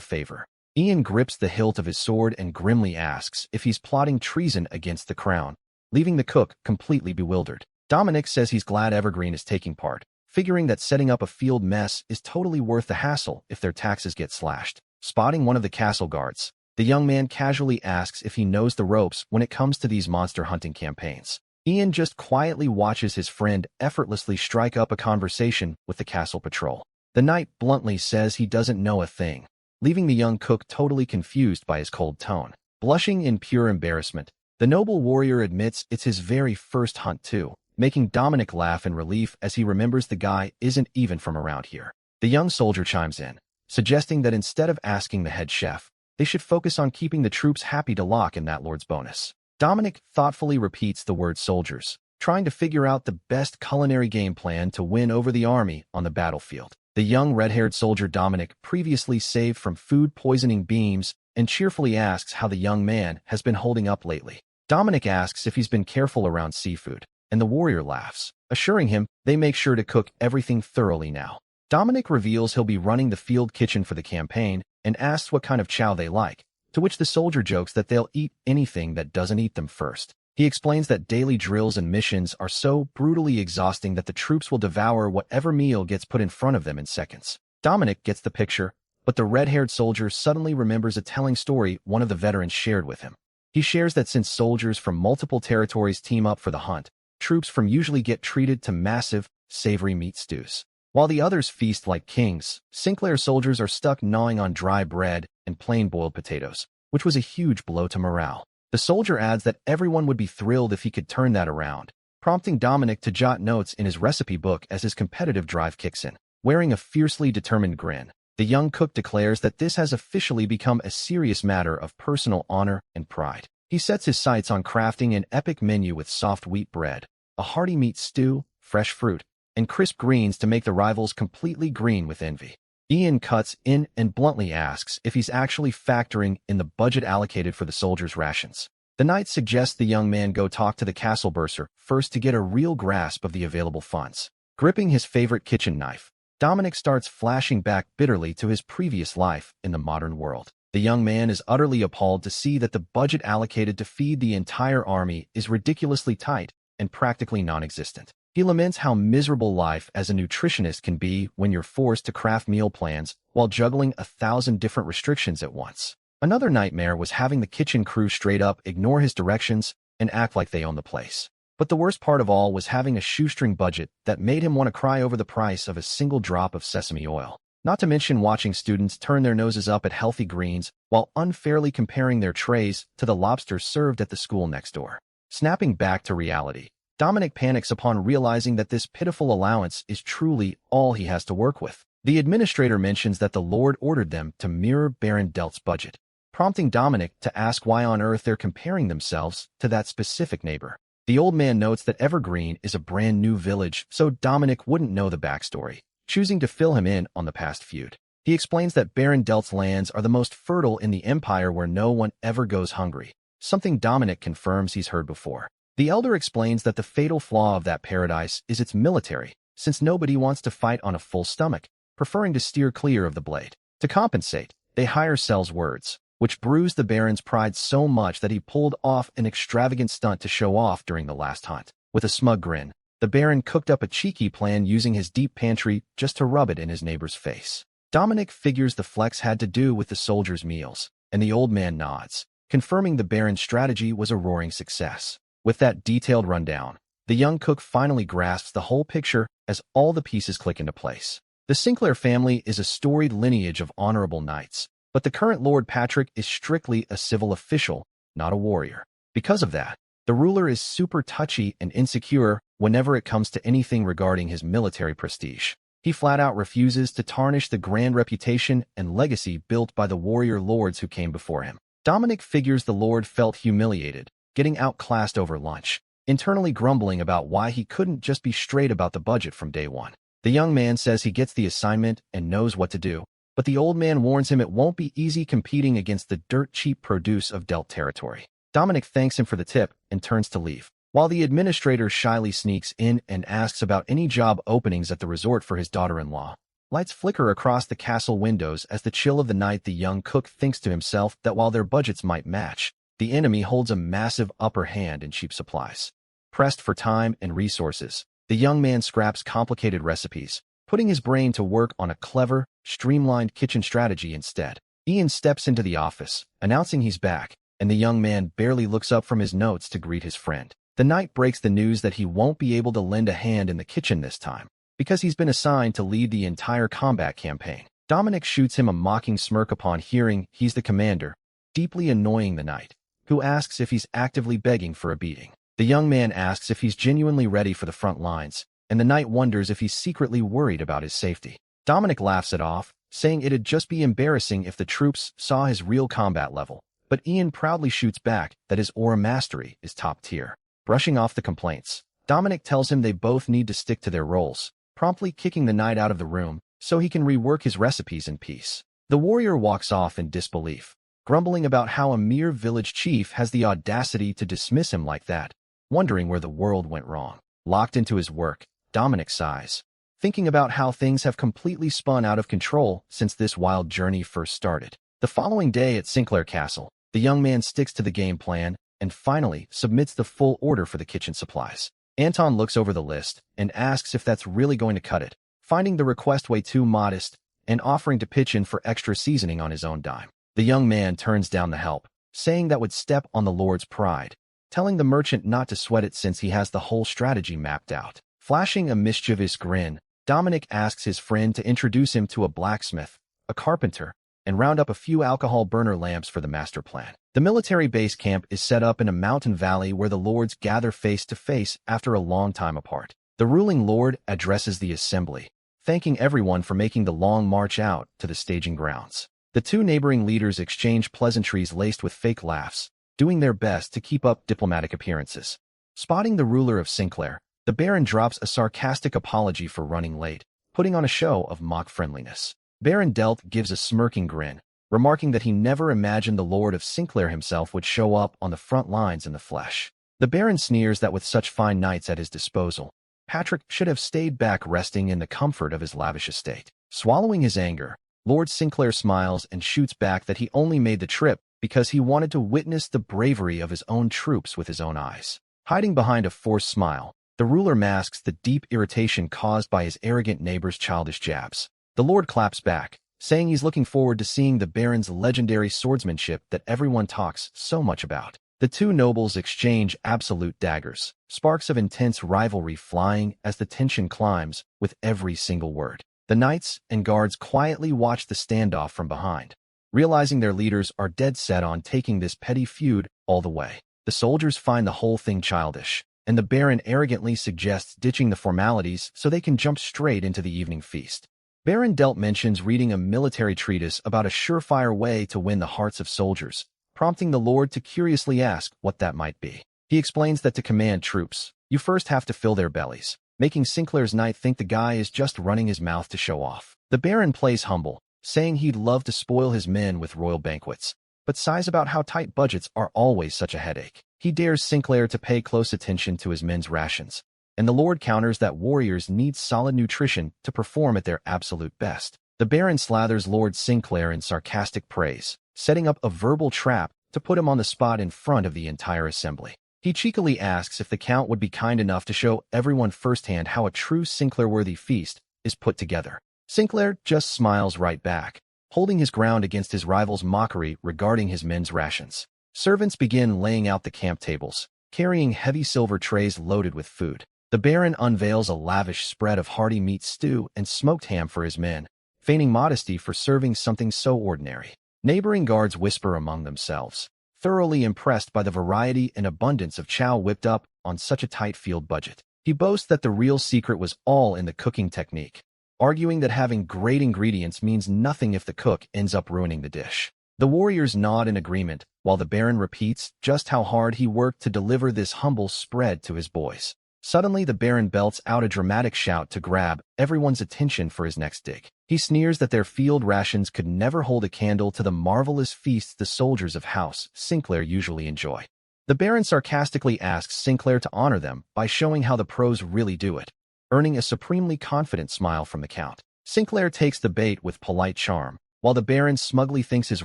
favor. Ian grips the hilt of his sword and grimly asks if he's plotting treason against the crown, leaving the cook completely bewildered. Dominic says he's glad Evergreen is taking part, figuring that setting up a field mess is totally worth the hassle if their taxes get slashed. Spotting one of the castle guards, the young man casually asks if he knows the ropes when it comes to these monster hunting campaigns. Ian just quietly watches his friend effortlessly strike up a conversation with the castle patrol. The knight bluntly says he doesn't know a thing, leaving the young cook totally confused by his cold tone. Blushing in pure embarrassment, the noble warrior admits it's his very first hunt too, making Dominic laugh in relief as he remembers the guy isn't even from around here. The young soldier chimes in, suggesting that instead of asking the head chef, they should focus on keeping the troops happy to lock in that lord's bonus. Dominic thoughtfully repeats the word soldiers, trying to figure out the best culinary game plan to win over the army on the battlefield. The young red-haired soldier Dominic previously saved from food-poisoning beams and cheerfully asks how the young man has been holding up lately. Dominic asks if he's been careful around seafood, and the warrior laughs, assuring him they make sure to cook everything thoroughly now. Dominic reveals he'll be running the field kitchen for the campaign and asks what kind of chow they like, to which the soldier jokes that they'll eat anything that doesn't eat them first. He explains that daily drills and missions are so brutally exhausting that the troops will devour whatever meal gets put in front of them in seconds. Dominic gets the picture, but the red-haired soldier suddenly remembers a telling story one of the veterans shared with him. He shares that since soldiers from multiple territories team up for the hunt, troops from usually get treated to massive, savory meat stews. While the others feast like kings, Sinclair soldiers are stuck gnawing on dry bread and plain boiled potatoes, which was a huge blow to morale. The soldier adds that everyone would be thrilled if he could turn that around, prompting Dominic to jot notes in his recipe book as his competitive drive kicks in. Wearing a fiercely determined grin, the young cook declares that this has officially become a serious matter of personal honor and pride. He sets his sights on crafting an epic menu with soft wheat bread, a hearty meat stew, fresh fruit, and crisp greens to make the rivals completely green with envy. Ian cuts in and bluntly asks if he's actually factoring in the budget allocated for the soldiers' rations. The knight suggests the young man go talk to the castle bursar first to get a real grasp of the available funds. Gripping his favorite kitchen knife, Dominic starts flashing back bitterly to his previous life in the modern world. The young man is utterly appalled to see that the budget allocated to feed the entire army is ridiculously tight and practically non-existent. He laments how miserable life as a nutritionist can be when you're forced to craft meal plans while juggling 1,000 different restrictions at once. Another nightmare was having the kitchen crew straight up ignore his directions and act like they own the place. But the worst part of all was having a shoestring budget that made him want to cry over the price of a single drop of sesame oil. Not to mention watching students turn their noses up at healthy greens while unfairly comparing their trays to the lobsters served at the school next door. Snapping back to reality, Dominic panics upon realizing that this pitiful allowance is truly all he has to work with. The administrator mentions that the Lord ordered them to mirror Baron Delt's budget, prompting Dominic to ask why on earth they're comparing themselves to that specific neighbor. The old man notes that Evergreen is a brand new village, so Dominic wouldn't know the backstory, choosing to fill him in on the past feud. He explains that Baron Delt's lands are the most fertile in the Empire where no one ever goes hungry, something Dominic confirms he's heard before. The elder explains that the fatal flaw of that paradise is its military, since nobody wants to fight on a full stomach, preferring to steer clear of the blade. To compensate, they hire Sel's words, which bruised the Baron's pride so much that he pulled off an extravagant stunt to show off during the last hunt. With a smug grin, the Baron cooked up a cheeky plan using his deep pantry just to rub it in his neighbor's face. Dominic figures the flex had to do with the soldiers' meals, and the old man nods, confirming the Baron's strategy was a roaring success. With that detailed rundown, the young cook finally grasps the whole picture as all the pieces click into place. The Sinclair family is a storied lineage of honorable knights, but the current Lord Patrick is strictly a civil official, not a warrior. Because of that, the ruler is super touchy and insecure whenever it comes to anything regarding his military prestige. He flat out refuses to tarnish the grand reputation and legacy built by the warrior lords who came before him. Dominic figures the lord felt humiliated, getting outclassed over lunch, internally grumbling about why he couldn't just be straight about the budget from day one. The young man says he gets the assignment and knows what to do, but the old man warns him it won't be easy competing against the dirt-cheap produce of Delt territory. Dominic thanks him for the tip and turns to leave, while the administrator shyly sneaks in and asks about any job openings at the resort for his daughter-in-law. Lights flicker across the castle windows as the chill of the night. The young cook thinks to himself that while their budgets might match, the enemy holds a massive upper hand in cheap supplies. Pressed for time and resources, the young man scraps complicated recipes, putting his brain to work on a clever, streamlined kitchen strategy instead. Ian steps into the office, announcing he's back, and the young man barely looks up from his notes to greet his friend. The knight breaks the news that he won't be able to lend a hand in the kitchen this time, because he's been assigned to lead the entire combat campaign. Dominic shoots him a mocking smirk upon hearing he's the commander, deeply annoying the knight, who asks if he's actively begging for a beating. The young man asks if he's genuinely ready for the front lines, and the knight wonders if he's secretly worried about his safety. Dominic laughs it off, saying it'd just be embarrassing if the troops saw his real combat level, but Ian proudly shoots back that his aura mastery is top tier. Brushing off the complaints, Dominic tells him they both need to stick to their roles, promptly kicking the knight out of the room so he can rework his recipes in peace. The warrior walks off in disbelief, grumbling about how a mere village chief has the audacity to dismiss him like that, wondering where the world went wrong. Locked into his work, Dominic sighs, thinking about how things have completely spun out of control since this wild journey first started. The following day at Sinclair Castle, the young man sticks to the game plan and finally submits the full order for the kitchen supplies. Anton looks over the list and asks if that's really going to cut it, finding the request way too modest and offering to pitch in for extra seasoning on his own dime. The young man turns down the help, saying that would step on the lord's pride, telling the merchant not to sweat it since he has the whole strategy mapped out. Flashing a mischievous grin, Dominic asks his friend to introduce him to a blacksmith, a carpenter, and round up a few alcohol burner lamps for the master plan. The military base camp is set up in a mountain valley where the lords gather face to face after a long time apart. The ruling lord addresses the assembly, thanking everyone for making the long march out to the staging grounds. The two neighboring leaders exchange pleasantries laced with fake laughs, doing their best to keep up diplomatic appearances. Spotting the ruler of Sinclair, the Baron drops a sarcastic apology for running late, putting on a show of mock friendliness. Baron Delt gives a smirking grin, remarking that he never imagined the Lord of Sinclair himself would show up on the front lines in the flesh. The Baron sneers that with such fine knights at his disposal, Patrick should have stayed back resting in the comfort of his lavish estate. Swallowing his anger, Lord Sinclair smiles and shoots back that he only made the trip because he wanted to witness the bravery of his own troops with his own eyes. Hiding behind a forced smile, the ruler masks the deep irritation caused by his arrogant neighbor's childish jabs. The Lord claps back, saying he's looking forward to seeing the Baron's legendary swordsmanship that everyone talks so much about. The two nobles exchange absolute daggers, sparks of intense rivalry flying as the tension climbs with every single word. The knights and guards quietly watch the standoff from behind, realizing their leaders are dead set on taking this petty feud all the way. The soldiers find the whole thing childish, and the Baron arrogantly suggests ditching the formalities so they can jump straight into the evening feast. Baron Delt mentions reading a military treatise about a surefire way to win the hearts of soldiers, prompting the Lord to curiously ask what that might be. He explains that to command troops, you first have to fill their bellies, making Sinclair's knight think the guy is just running his mouth to show off. The Baron plays humble, saying he'd love to spoil his men with royal banquets, but sighs about how tight budgets are always such a headache. He dares Sinclair to pay close attention to his men's rations, and the Lord counters that warriors need solid nutrition to perform at their absolute best. The Baron slathers Lord Sinclair in sarcastic praise, setting up a verbal trap to put him on the spot in front of the entire assembly. He cheekily asks if the Count would be kind enough to show everyone firsthand how a true Sinclair-worthy feast is put together. Sinclair just smiles right back, holding his ground against his rival's mockery regarding his men's rations. Servants begin laying out the camp tables, carrying heavy silver trays loaded with food. The Baron unveils a lavish spread of hearty meat stew and smoked ham for his men, feigning modesty for serving something so ordinary. Neighboring guards whisper among themselves, thoroughly impressed by the variety and abundance of chow whipped up on such a tight field budget. He boasts that the real secret was all in the cooking technique, arguing that having great ingredients means nothing if the cook ends up ruining the dish. The warriors nod in agreement, while the Baron repeats just how hard he worked to deliver this humble spread to his boys. Suddenly, the Baron belts out a dramatic shout to grab everyone's attention for his next dig. He sneers that their field rations could never hold a candle to the marvelous feasts the soldiers of House Sinclair usually enjoy. The Baron sarcastically asks Sinclair to honor them by showing how the pros really do it, earning a supremely confident smile from the Count. Sinclair takes the bait with polite charm, while the Baron smugly thinks his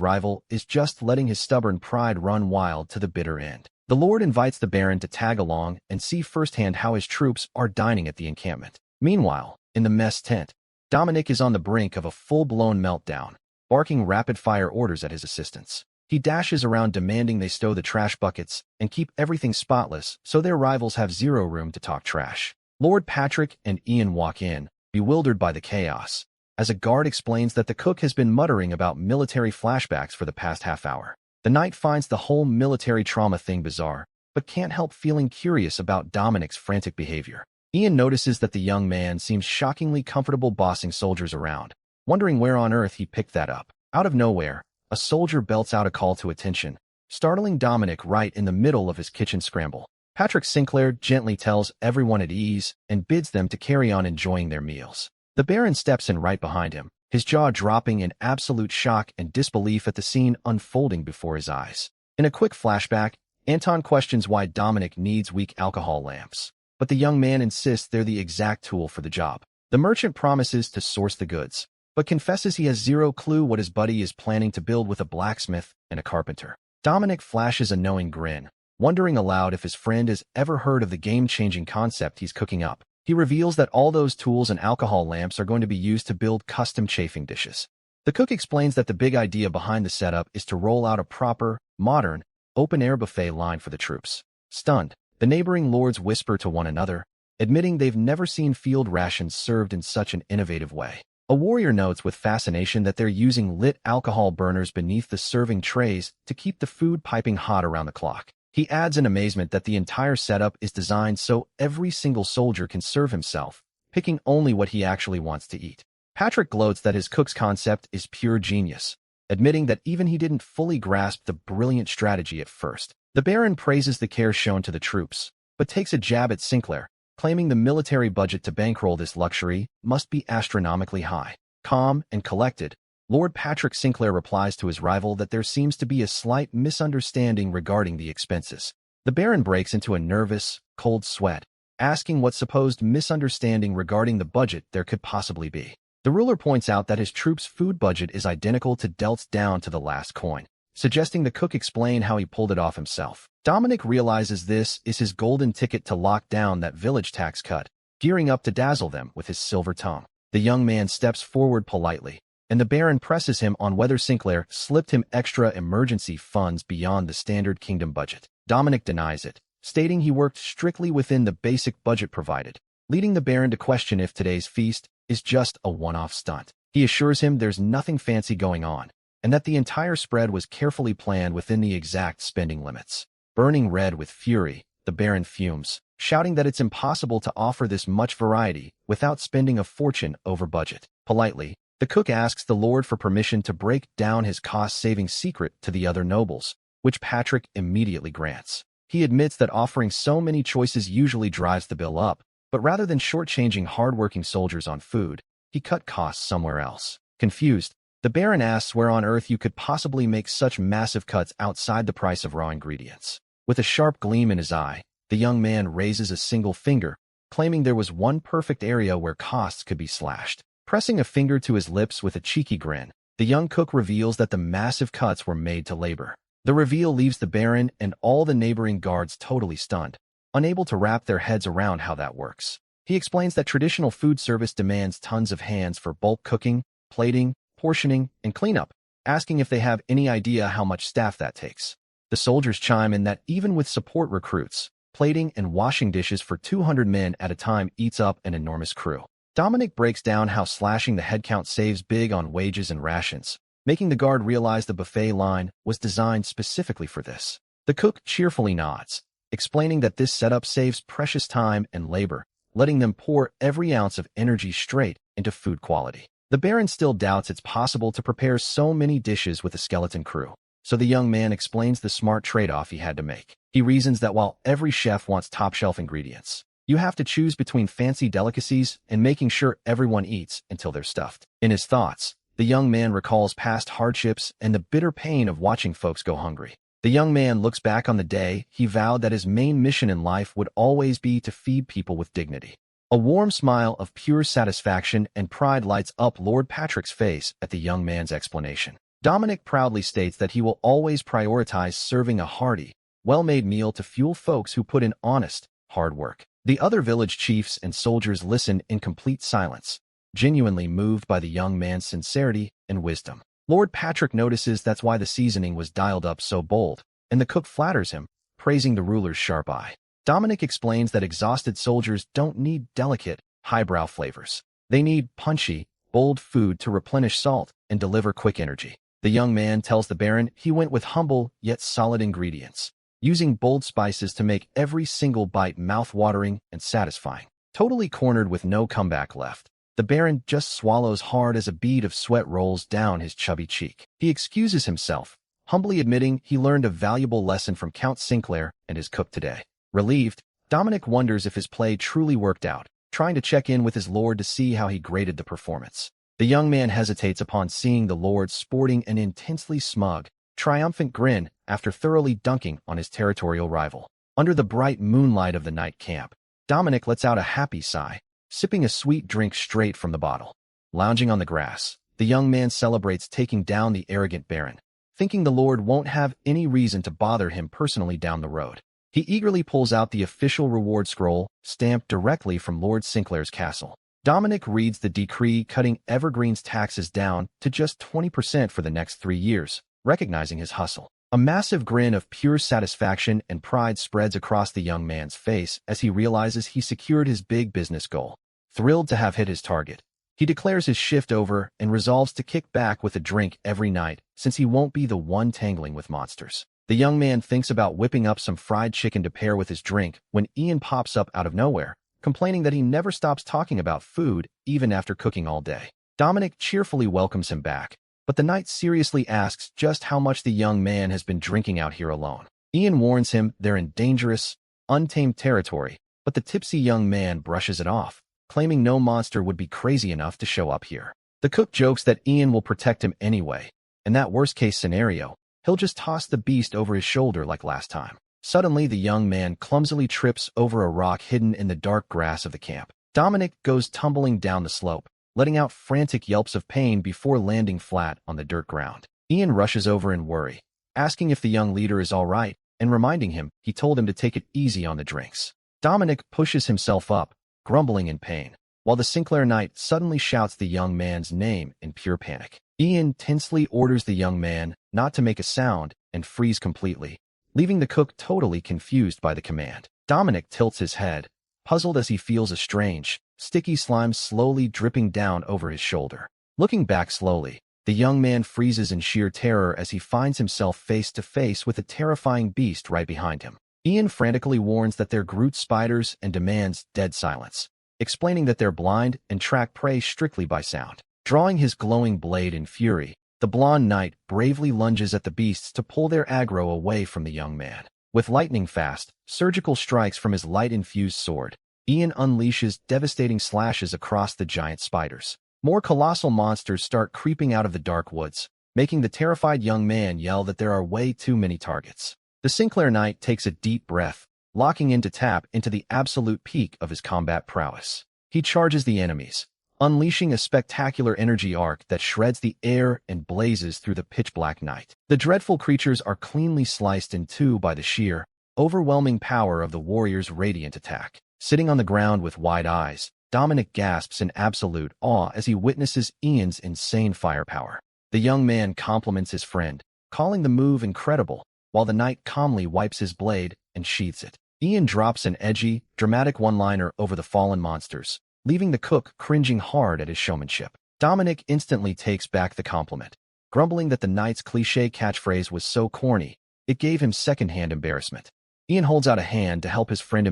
rival is just letting his stubborn pride run wild to the bitter end. The Lord invites the Baron to tag along and see firsthand how his troops are dining at the encampment. Meanwhile, in the mess tent, Dominic is on the brink of a full-blown meltdown, barking rapid-fire orders at his assistants. He dashes around demanding they stow the trash buckets and keep everything spotless so their rivals have zero room to talk trash. Lord Patrick and Ian walk in, bewildered by the chaos, as a guard explains that the cook has been muttering about military flashbacks for the past half hour. The knight finds the whole military trauma thing bizarre, but can't help feeling curious about Dominic's frantic behavior. Ian notices that the young man seems shockingly comfortable bossing soldiers around, wondering where on earth he picked that up. Out of nowhere, a soldier belts out a call to attention, startling Dominic right in the middle of his kitchen scramble. Patrick Sinclair gently tells everyone at ease and bids them to carry on enjoying their meals. The Baron steps in right behind him, his jaw dropping in absolute shock and disbelief at the scene unfolding before his eyes. In a quick flashback, Anton questions why Dominic needs weak alcohol lamps, but the young man insists they're the exact tool for the job. The merchant promises to source the goods, but confesses he has zero clue what his buddy is planning to build with a blacksmith and a carpenter. Dominic flashes a knowing grin, wondering aloud if his friend has ever heard of the game-changing concept he's cooking up. He reveals that all those tools and alcohol lamps are going to be used to build custom chafing dishes. The cook explains that the big idea behind the setup is to roll out a proper, modern, open-air buffet line for the troops. Stunned, the neighboring lords whisper to one another, admitting they've never seen field rations served in such an innovative way. A warrior notes with fascination that they're using lit alcohol burners beneath the serving trays to keep the food piping hot around the clock. He adds in amazement that the entire setup is designed so every single soldier can serve himself, picking only what he actually wants to eat. Patrick gloats that his cook's concept is pure genius, admitting that even he didn't fully grasp the brilliant strategy at first. The Baron praises the care shown to the troops, but takes a jab at Sinclair, claiming the military budget to bankroll this luxury must be astronomically high. Calm and collected, Lord Patrick Sinclair replies to his rival that there seems to be a slight misunderstanding regarding the expenses. The Baron breaks into a nervous, cold sweat, asking what supposed misunderstanding regarding the budget there could possibly be. The ruler points out that his troops' food budget is identical to Delt's down to the last coin, suggesting the cook explain how he pulled it off himself. Dominic realizes this is his golden ticket to lock down that village tax cut, gearing up to dazzle them with his silver tongue. The young man steps forward politely, and the Baron presses him on whether Sinclair slipped him extra emergency funds beyond the standard kingdom budget. Dominic denies it, stating he worked strictly within the basic budget provided, leading the Baron to question if today's feast is just a one-off stunt. He assures him there's nothing fancy going on, and that the entire spread was carefully planned within the exact spending limits. Burning red with fury, the Baron fumes, shouting that it's impossible to offer this much variety without spending a fortune over budget. Politely, the cook asks the Lord for permission to break down his cost-saving secret to the other nobles, which Patrick immediately grants. He admits that offering so many choices usually drives the bill up, but rather than shortchanging hard-working soldiers on food, he cut costs somewhere else. Confused, the Baron asks where on earth you could possibly make such massive cuts outside the price of raw ingredients. With a sharp gleam in his eye, the young man raises a single finger, claiming there was one perfect area where costs could be slashed. Pressing a finger to his lips with a cheeky grin, the young cook reveals that the massive cuts were made to labor. The reveal leaves the Baron and all the neighboring guards totally stunned, unable to wrap their heads around how that works. He explains that traditional food service demands tons of hands for bulk cooking, plating, portioning, and cleanup, asking if they have any idea how much staff that takes. The soldiers chime in that even with support recruits, plating and washing dishes for 200 men at a time eats up an enormous crew. Dominic breaks down how slashing the headcount saves big on wages and rations, making the guard realize the buffet line was designed specifically for this. The cook cheerfully nods, explaining that this setup saves precious time and labor, letting them pour every ounce of energy straight into food quality. The Baron still doubts it's possible to prepare so many dishes with a skeleton crew, so the young man explains the smart trade-off he had to make. He reasons that while every chef wants top-shelf ingredients, you have to choose between fancy delicacies and making sure everyone eats until they're stuffed. In his thoughts, the young man recalls past hardships and the bitter pain of watching folks go hungry. The young man looks back on the day he vowed that his main mission in life would always be to feed people with dignity. A warm smile of pure satisfaction and pride lights up Lord Patrick's face at the young man's explanation. Dominic proudly states that he will always prioritize serving a hearty, well-made meal to fuel folks who put in honest, hard work. The other village chiefs and soldiers listen in complete silence, genuinely moved by the young man's sincerity and wisdom. Lord Patrick notices that's why the seasoning was dialed up so bold, and the cook flatters him, praising the ruler's sharp eye. Dominic explains that exhausted soldiers don't need delicate, highbrow flavors. They need punchy, bold food to replenish salt and deliver quick energy. The young man tells the Baron he went with humble yet solid ingredients, using bold spices to make every single bite mouth-watering and satisfying. Totally cornered with no comeback left, the Baron just swallows hard as a bead of sweat rolls down his chubby cheek. He excuses himself, humbly admitting he learned a valuable lesson from Count Sinclair and his cook today. Relieved, Dominic wonders if his play truly worked out, trying to check in with his lord to see how he graded the performance. The young man hesitates upon seeing the lord sporting an intensely smug, triumphant grin after thoroughly dunking on his territorial rival. Under the bright moonlight of the night camp, Dominic lets out a happy sigh, sipping a sweet drink straight from the bottle. Lounging on the grass, the young man celebrates taking down the arrogant Baron, thinking the lord won't have any reason to bother him personally down the road. He eagerly pulls out the official reward scroll, stamped directly from Lord Sinclair's castle. Dominic reads the decree cutting Evergreen's taxes down to just 20% for the next 3 years, recognizing his hustle. A massive grin of pure satisfaction and pride spreads across the young man's face as he realizes he secured his big business goal. Thrilled to have hit his target, he declares his shift over and resolves to kick back with a drink every night since he won't be the one tangling with monsters. The young man thinks about whipping up some fried chicken to pair with his drink when Ian pops up out of nowhere, complaining that he never stops talking about food even after cooking all day. Dominic cheerfully welcomes him back, but the knight seriously asks just how much the young man has been drinking out here alone. Ian warns him they're in dangerous, untamed territory, but the tipsy young man brushes it off, claiming no monster would be crazy enough to show up here. The cook jokes that Ian will protect him anyway. In that worst-case scenario, he'll just toss the beast over his shoulder like last time. Suddenly, the young man clumsily trips over a rock hidden in the dark grass of the camp. Dominic goes tumbling down the slope, letting out frantic yelps of pain before landing flat on the dirt ground. Ian rushes over in worry, asking if the young leader is all right, and reminding him he told him to take it easy on the drinks. Dominic pushes himself up, grumbling in pain, while the Sinclair knight suddenly shouts the young man's name in pure panic. Ian tensely orders the young man not to make a sound and freeze completely, leaving the cook totally confused by the command. Dominic tilts his head, puzzled as he feels a strange, sticky slime slowly dripping down over his shoulder. Looking back slowly, the young man freezes in sheer terror as he finds himself face to face with a terrifying beast right behind him. Ian frantically warns that they're Groot spiders and demands dead silence, explaining that they're blind and track prey strictly by sound. Drawing his glowing blade in fury, the blonde knight bravely lunges at the beasts to pull their aggro away from the young man. With lightning-fast, surgical strikes from his light-infused sword, Ian unleashes devastating slashes across the giant spiders. More colossal monsters start creeping out of the dark woods, making the terrified young man yell that there are way too many targets. The Sinclair knight takes a deep breath, locking in to tap into the absolute peak of his combat prowess. He charges the enemies, unleashing a spectacular energy arc that shreds the air and blazes through the pitch-black night. The dreadful creatures are cleanly sliced in two by the sheer, overwhelming power of the warrior's radiant attack. Sitting on the ground with wide eyes, Dominic gasps in absolute awe as he witnesses Ian's insane firepower. The young man compliments his friend, calling the move incredible, while the knight calmly wipes his blade and sheathes it. Ian drops an edgy, dramatic one-liner over the fallen monsters, leaving the cook cringing hard at his showmanship. Dominic instantly takes back the compliment, grumbling that the knight's cliché catchphrase was so corny, it gave him second-hand embarrassment. Ian holds out a hand to help his friend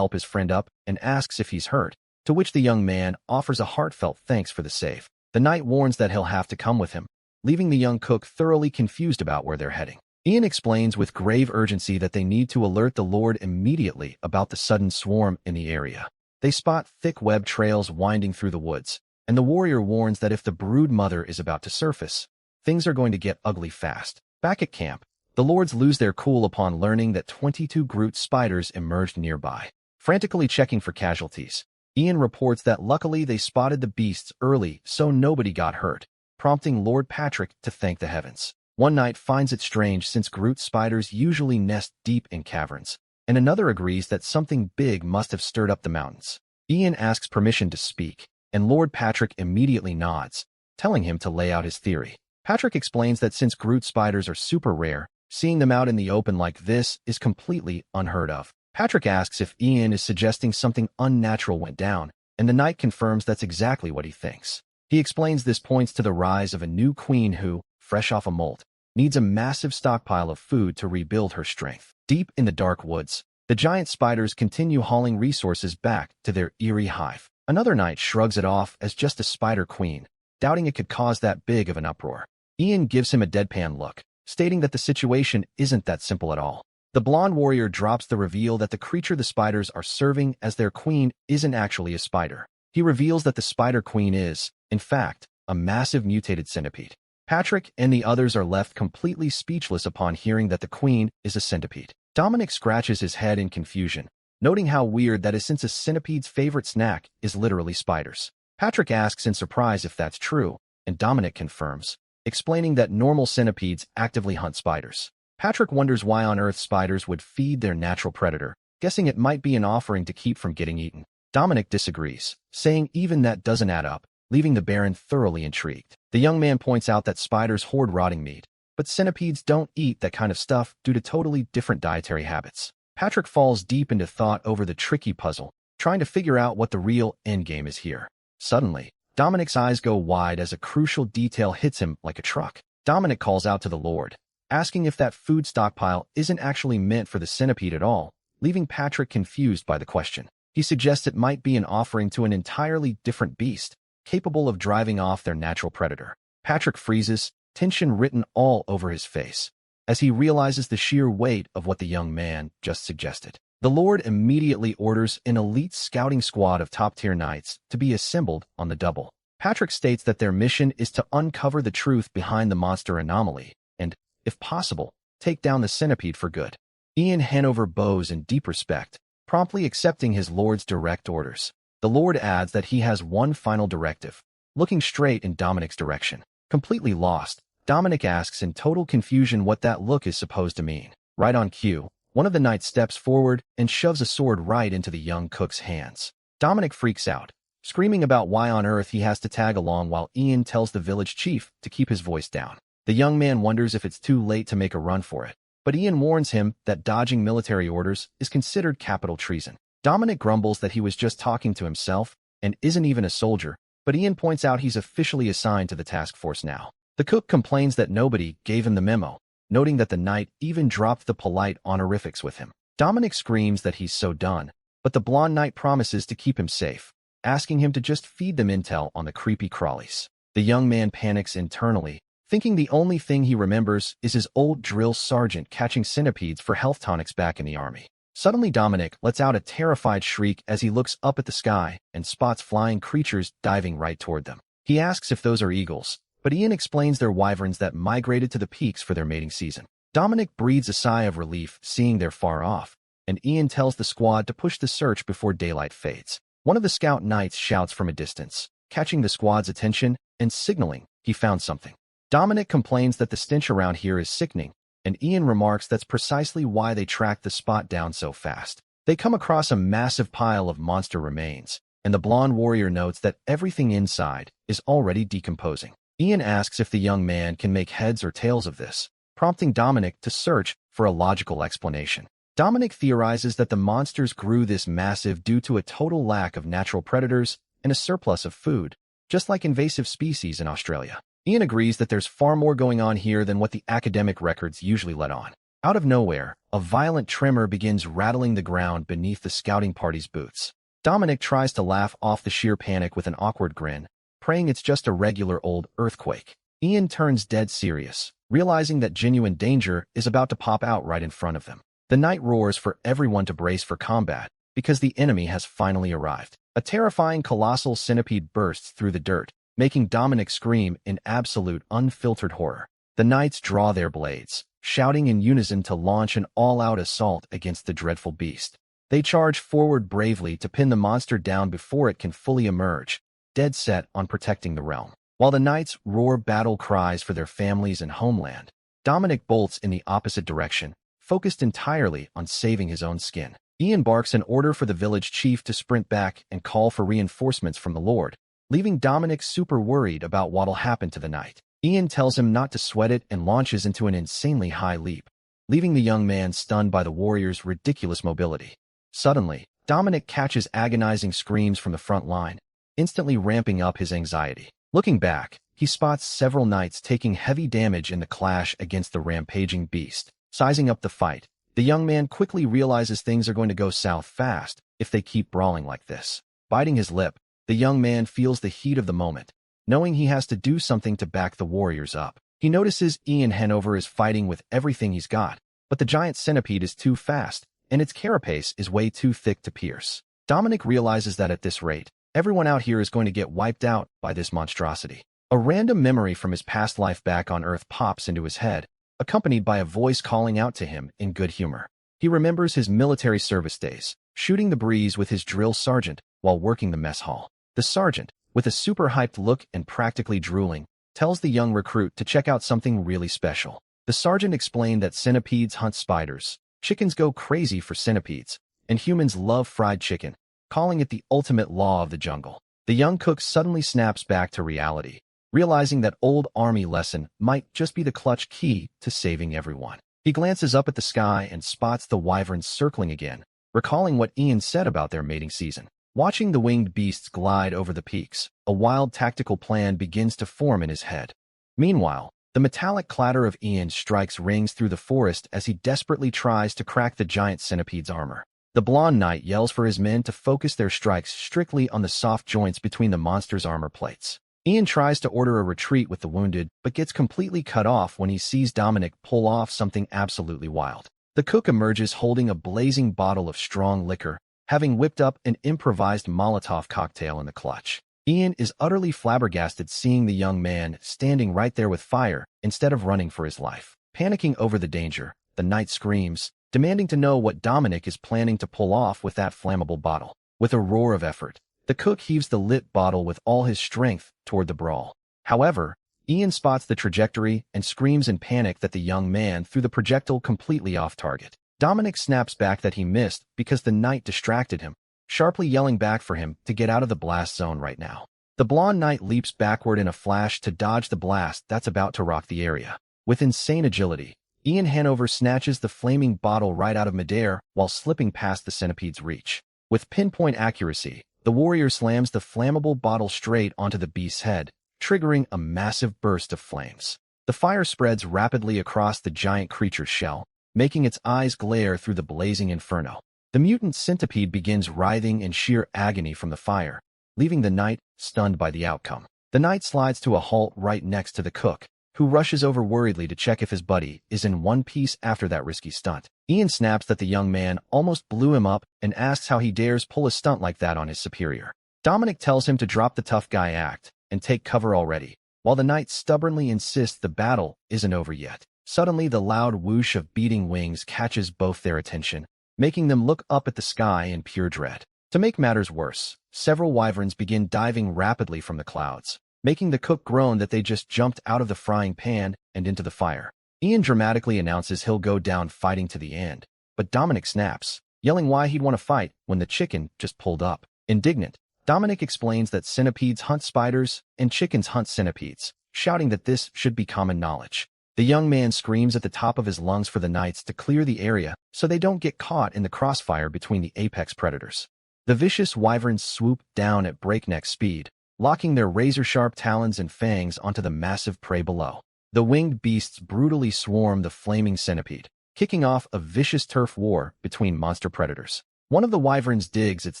up and asks if he's hurt, to which the young man offers a heartfelt thanks for the save. The knight warns that he'll have to come with him, leaving the young cook thoroughly confused about where they're heading. Ian explains with grave urgency that they need to alert the Lord immediately about the sudden swarm in the area. They spot thick web trails winding through the woods, and the warrior warns that if the brood mother is about to surface, things are going to get ugly fast. Back at camp, the lords lose their cool upon learning that 22 Groot spiders emerged nearby. Frantically checking for casualties, Ian reports that luckily they spotted the beasts early so nobody got hurt, prompting Lord Patrick to thank the heavens. One knight finds it strange since Groot spiders usually nest deep in caverns, and another agrees that something big must have stirred up the mountains. Ian asks permission to speak, and Lord Patrick immediately nods, telling him to lay out his theory. Patrick explains that since Groot spiders are super rare, seeing them out in the open like this is completely unheard of. Patrick asks if Ian is suggesting something unnatural went down, and the knight confirms that's exactly what he thinks. He explains this points to the rise of a new queen who, fresh off a molt, needs a massive stockpile of food to rebuild her strength. Deep in the dark woods, the giant spiders continue hauling resources back to their eerie hive. Another knight shrugs it off as just a spider queen, doubting it could cause that big of an uproar. Ian gives him a deadpan look, stating that the situation isn't that simple at all. The blonde warrior drops the reveal that the creature the spiders are serving as their queen isn't actually a spider. He reveals that the spider queen is, in fact, a massive mutated centipede. Patrick and the others are left completely speechless upon hearing that the queen is a centipede. Dominic scratches his head in confusion, noting how weird that is since a centipede's favorite snack is literally spiders. Patrick asks in surprise if that's true, and Dominic confirms, explaining that normal centipedes actively hunt spiders. Patrick wonders why on earth spiders would feed their natural predator, guessing it might be an offering to keep from getting eaten. Dominic disagrees, saying even that doesn't add up, leaving the Baron thoroughly intrigued. The young man points out that spiders hoard rotting meat, but centipedes don't eat that kind of stuff due to totally different dietary habits. Patrick falls deep into thought over the tricky puzzle, trying to figure out what the real endgame is here. Suddenly, Dominic's eyes go wide as a crucial detail hits him like a truck. Dominic calls out to the Lord, asking if that food stockpile isn't actually meant for the centipede at all, leaving Patrick confused by the question. He suggests it might be an offering to an entirely different beast, capable of driving off their natural predator. Patrick freezes, tension written all over his face, as he realizes the sheer weight of what the young man just suggested. The Lord immediately orders an elite scouting squad of top-tier knights to be assembled on the double. Patrick states that their mission is to uncover the truth behind the monster anomaly and, if possible, take down the centipede for good. Ian Hanover bows in deep respect, promptly accepting his lord's direct orders. The Lord adds that he has one final directive, looking straight in Dominic's direction. Completely lost, Dominic asks in total confusion what that look is supposed to mean. Right on cue, one of the knights steps forward and shoves a sword right into the young cook's hands. Dominic freaks out, screaming about why on earth he has to tag along while Ian tells the village chief to keep his voice down. The young man wonders if it's too late to make a run for it, but Ian warns him that dodging military orders is considered capital treason. Dominic grumbles that he was just talking to himself and isn't even a soldier, but Ian points out he's officially assigned to the task force now. The cook complains that nobody gave him the memo, noting that the knight even dropped the polite honorifics with him. Dominic screams that he's so done, but the blonde knight promises to keep him safe, asking him to just feed them intel on the creepy crawlies. The young man panics internally, thinking the only thing he remembers is his old drill sergeant catching centipedes for health tonics back in the army. Suddenly Dominic lets out a terrified shriek as he looks up at the sky and spots flying creatures diving right toward them. He asks if those are eagles, but Ian explains they're wyverns that migrated to the peaks for their mating season. Dominic breathes a sigh of relief seeing they're far off, and Ian tells the squad to push the search before daylight fades. One of the scout knights shouts from a distance, catching the squad's attention and signaling he found something. Dominic complains that the stench around here is sickening, and Ian remarks that's precisely why they tracked the spot down so fast. They come across a massive pile of monster remains, and the blonde warrior notes that everything inside is already decomposing. Ian asks if the young man can make heads or tails of this, prompting Dominic to search for a logical explanation. Dominic theorizes that the monsters grew this massive due to a total lack of natural predators and a surplus of food, just like invasive species in Australia. Ian agrees that there's far more going on here than what the academic records usually let on. Out of nowhere, a violent tremor begins rattling the ground beneath the scouting party's boots. Dominic tries to laugh off the sheer panic with an awkward grin, praying it's just a regular old earthquake. Ian turns dead serious, realizing that genuine danger is about to pop out right in front of them. The knight roars for everyone to brace for combat, because the enemy has finally arrived. A terrifying colossal centipede bursts through the dirt, making Dominic scream in absolute unfiltered horror. The knights draw their blades, shouting in unison to launch an all-out assault against the dreadful beast. They charge forward bravely to pin the monster down before it can fully emerge, dead set on protecting the realm. While the knights roar battle cries for their families and homeland, Dominic bolts in the opposite direction, focused entirely on saving his own skin. Ian barks an order for the village chief to sprint back and call for reinforcements from the Lord, leaving Dominic super worried about what'll happen to the knight. Ian tells him not to sweat it and launches into an insanely high leap, leaving the young man stunned by the warrior's ridiculous mobility. Suddenly, Dominic catches agonizing screams from the front line, instantly ramping up his anxiety. Looking back, he spots several knights taking heavy damage in the clash against the rampaging beast. Sizing up the fight, the young man quickly realizes things are going to go south fast if they keep brawling like this. Biting his lip, the young man feels the heat of the moment, knowing he has to do something to back the warriors up. He notices Ian Hanover is fighting with everything he's got, but the giant centipede is too fast, and its carapace is way too thick to pierce. Dominic realizes that at this rate, everyone out here is going to get wiped out by this monstrosity. A random memory from his past life back on Earth pops into his head, accompanied by a voice calling out to him in good humor. He remembers his military service days, shooting the breeze with his drill sergeant while working the mess hall. The sergeant, with a super hyped look and practically drooling, tells the young recruit to check out something really special. The sergeant explained that centipedes hunt spiders, chickens go crazy for centipedes, and humans love fried chicken, calling it the ultimate law of the jungle. The young cook suddenly snaps back to reality, realizing that old army lesson might just be the clutch key to saving everyone. He glances up at the sky and spots the wyverns circling again, recalling what Ian said about their mating season. Watching the winged beasts glide over the peaks, a wild tactical plan begins to form in his head. Meanwhile, the metallic clatter of Ian's strikes rings through the forest as he desperately tries to crack the giant centipede's armor. The blonde knight yells for his men to focus their strikes strictly on the soft joints between the monster's armor plates. Ian tries to order a retreat with the wounded, but gets completely cut off when he sees Dominic pull off something absolutely wild. The cook emerges holding a blazing bottle of strong liquor, having whipped up an improvised Molotov cocktail in the clutch. Ian is utterly flabbergasted seeing the young man standing right there with fire instead of running for his life. Panicking over the danger, the knight screams, demanding to know what Dominic is planning to pull off with that flammable bottle. With a roar of effort, the cook heaves the lit bottle with all his strength toward the brawl. However, Ian spots the trajectory and screams in panic that the young man threw the projectile completely off target. Dominic snaps back that he missed because the knight distracted him, sharply yelling back for him to get out of the blast zone right now. The blonde knight leaps backward in a flash to dodge the blast that's about to rock the area. With insane agility, Ian Hanover snatches the flaming bottle right out of midair while slipping past the centipede's reach. With pinpoint accuracy, the warrior slams the flammable bottle straight onto the beast's head, triggering a massive burst of flames. The fire spreads rapidly across the giant creature's shell, making its eyes glare through the blazing inferno. The mutant centipede begins writhing in sheer agony from the fire, leaving the knight stunned by the outcome. The knight slides to a halt right next to the cook, who rushes over worriedly to check if his buddy is in one piece after that risky stunt. Ian snaps that the young man almost blew him up and asks how he dares pull a stunt like that on his superior. Dominic tells him to drop the tough guy act and take cover already, while the knight stubbornly insists the battle isn't over yet. Suddenly, the loud whoosh of beating wings catches both their attention, making them look up at the sky in pure dread. To make matters worse, several wyverns begin diving rapidly from the clouds, making the cook groan that they just jumped out of the frying pan and into the fire. Ian dramatically announces he'll go down fighting to the end, but Dominic snaps, yelling why he'd want to fight when the chicken just pulled up. Indignant, Dominic explains that centipedes hunt spiders and chickens hunt centipedes, shouting that this should be common knowledge. The young man screams at the top of his lungs for the knights to clear the area so they don't get caught in the crossfire between the apex predators. The vicious wyverns swoop down at breakneck speed, locking their razor-sharp talons and fangs onto the massive prey below. The winged beasts brutally swarm the flaming centipede, kicking off a vicious turf war between monster predators. One of the wyverns digs its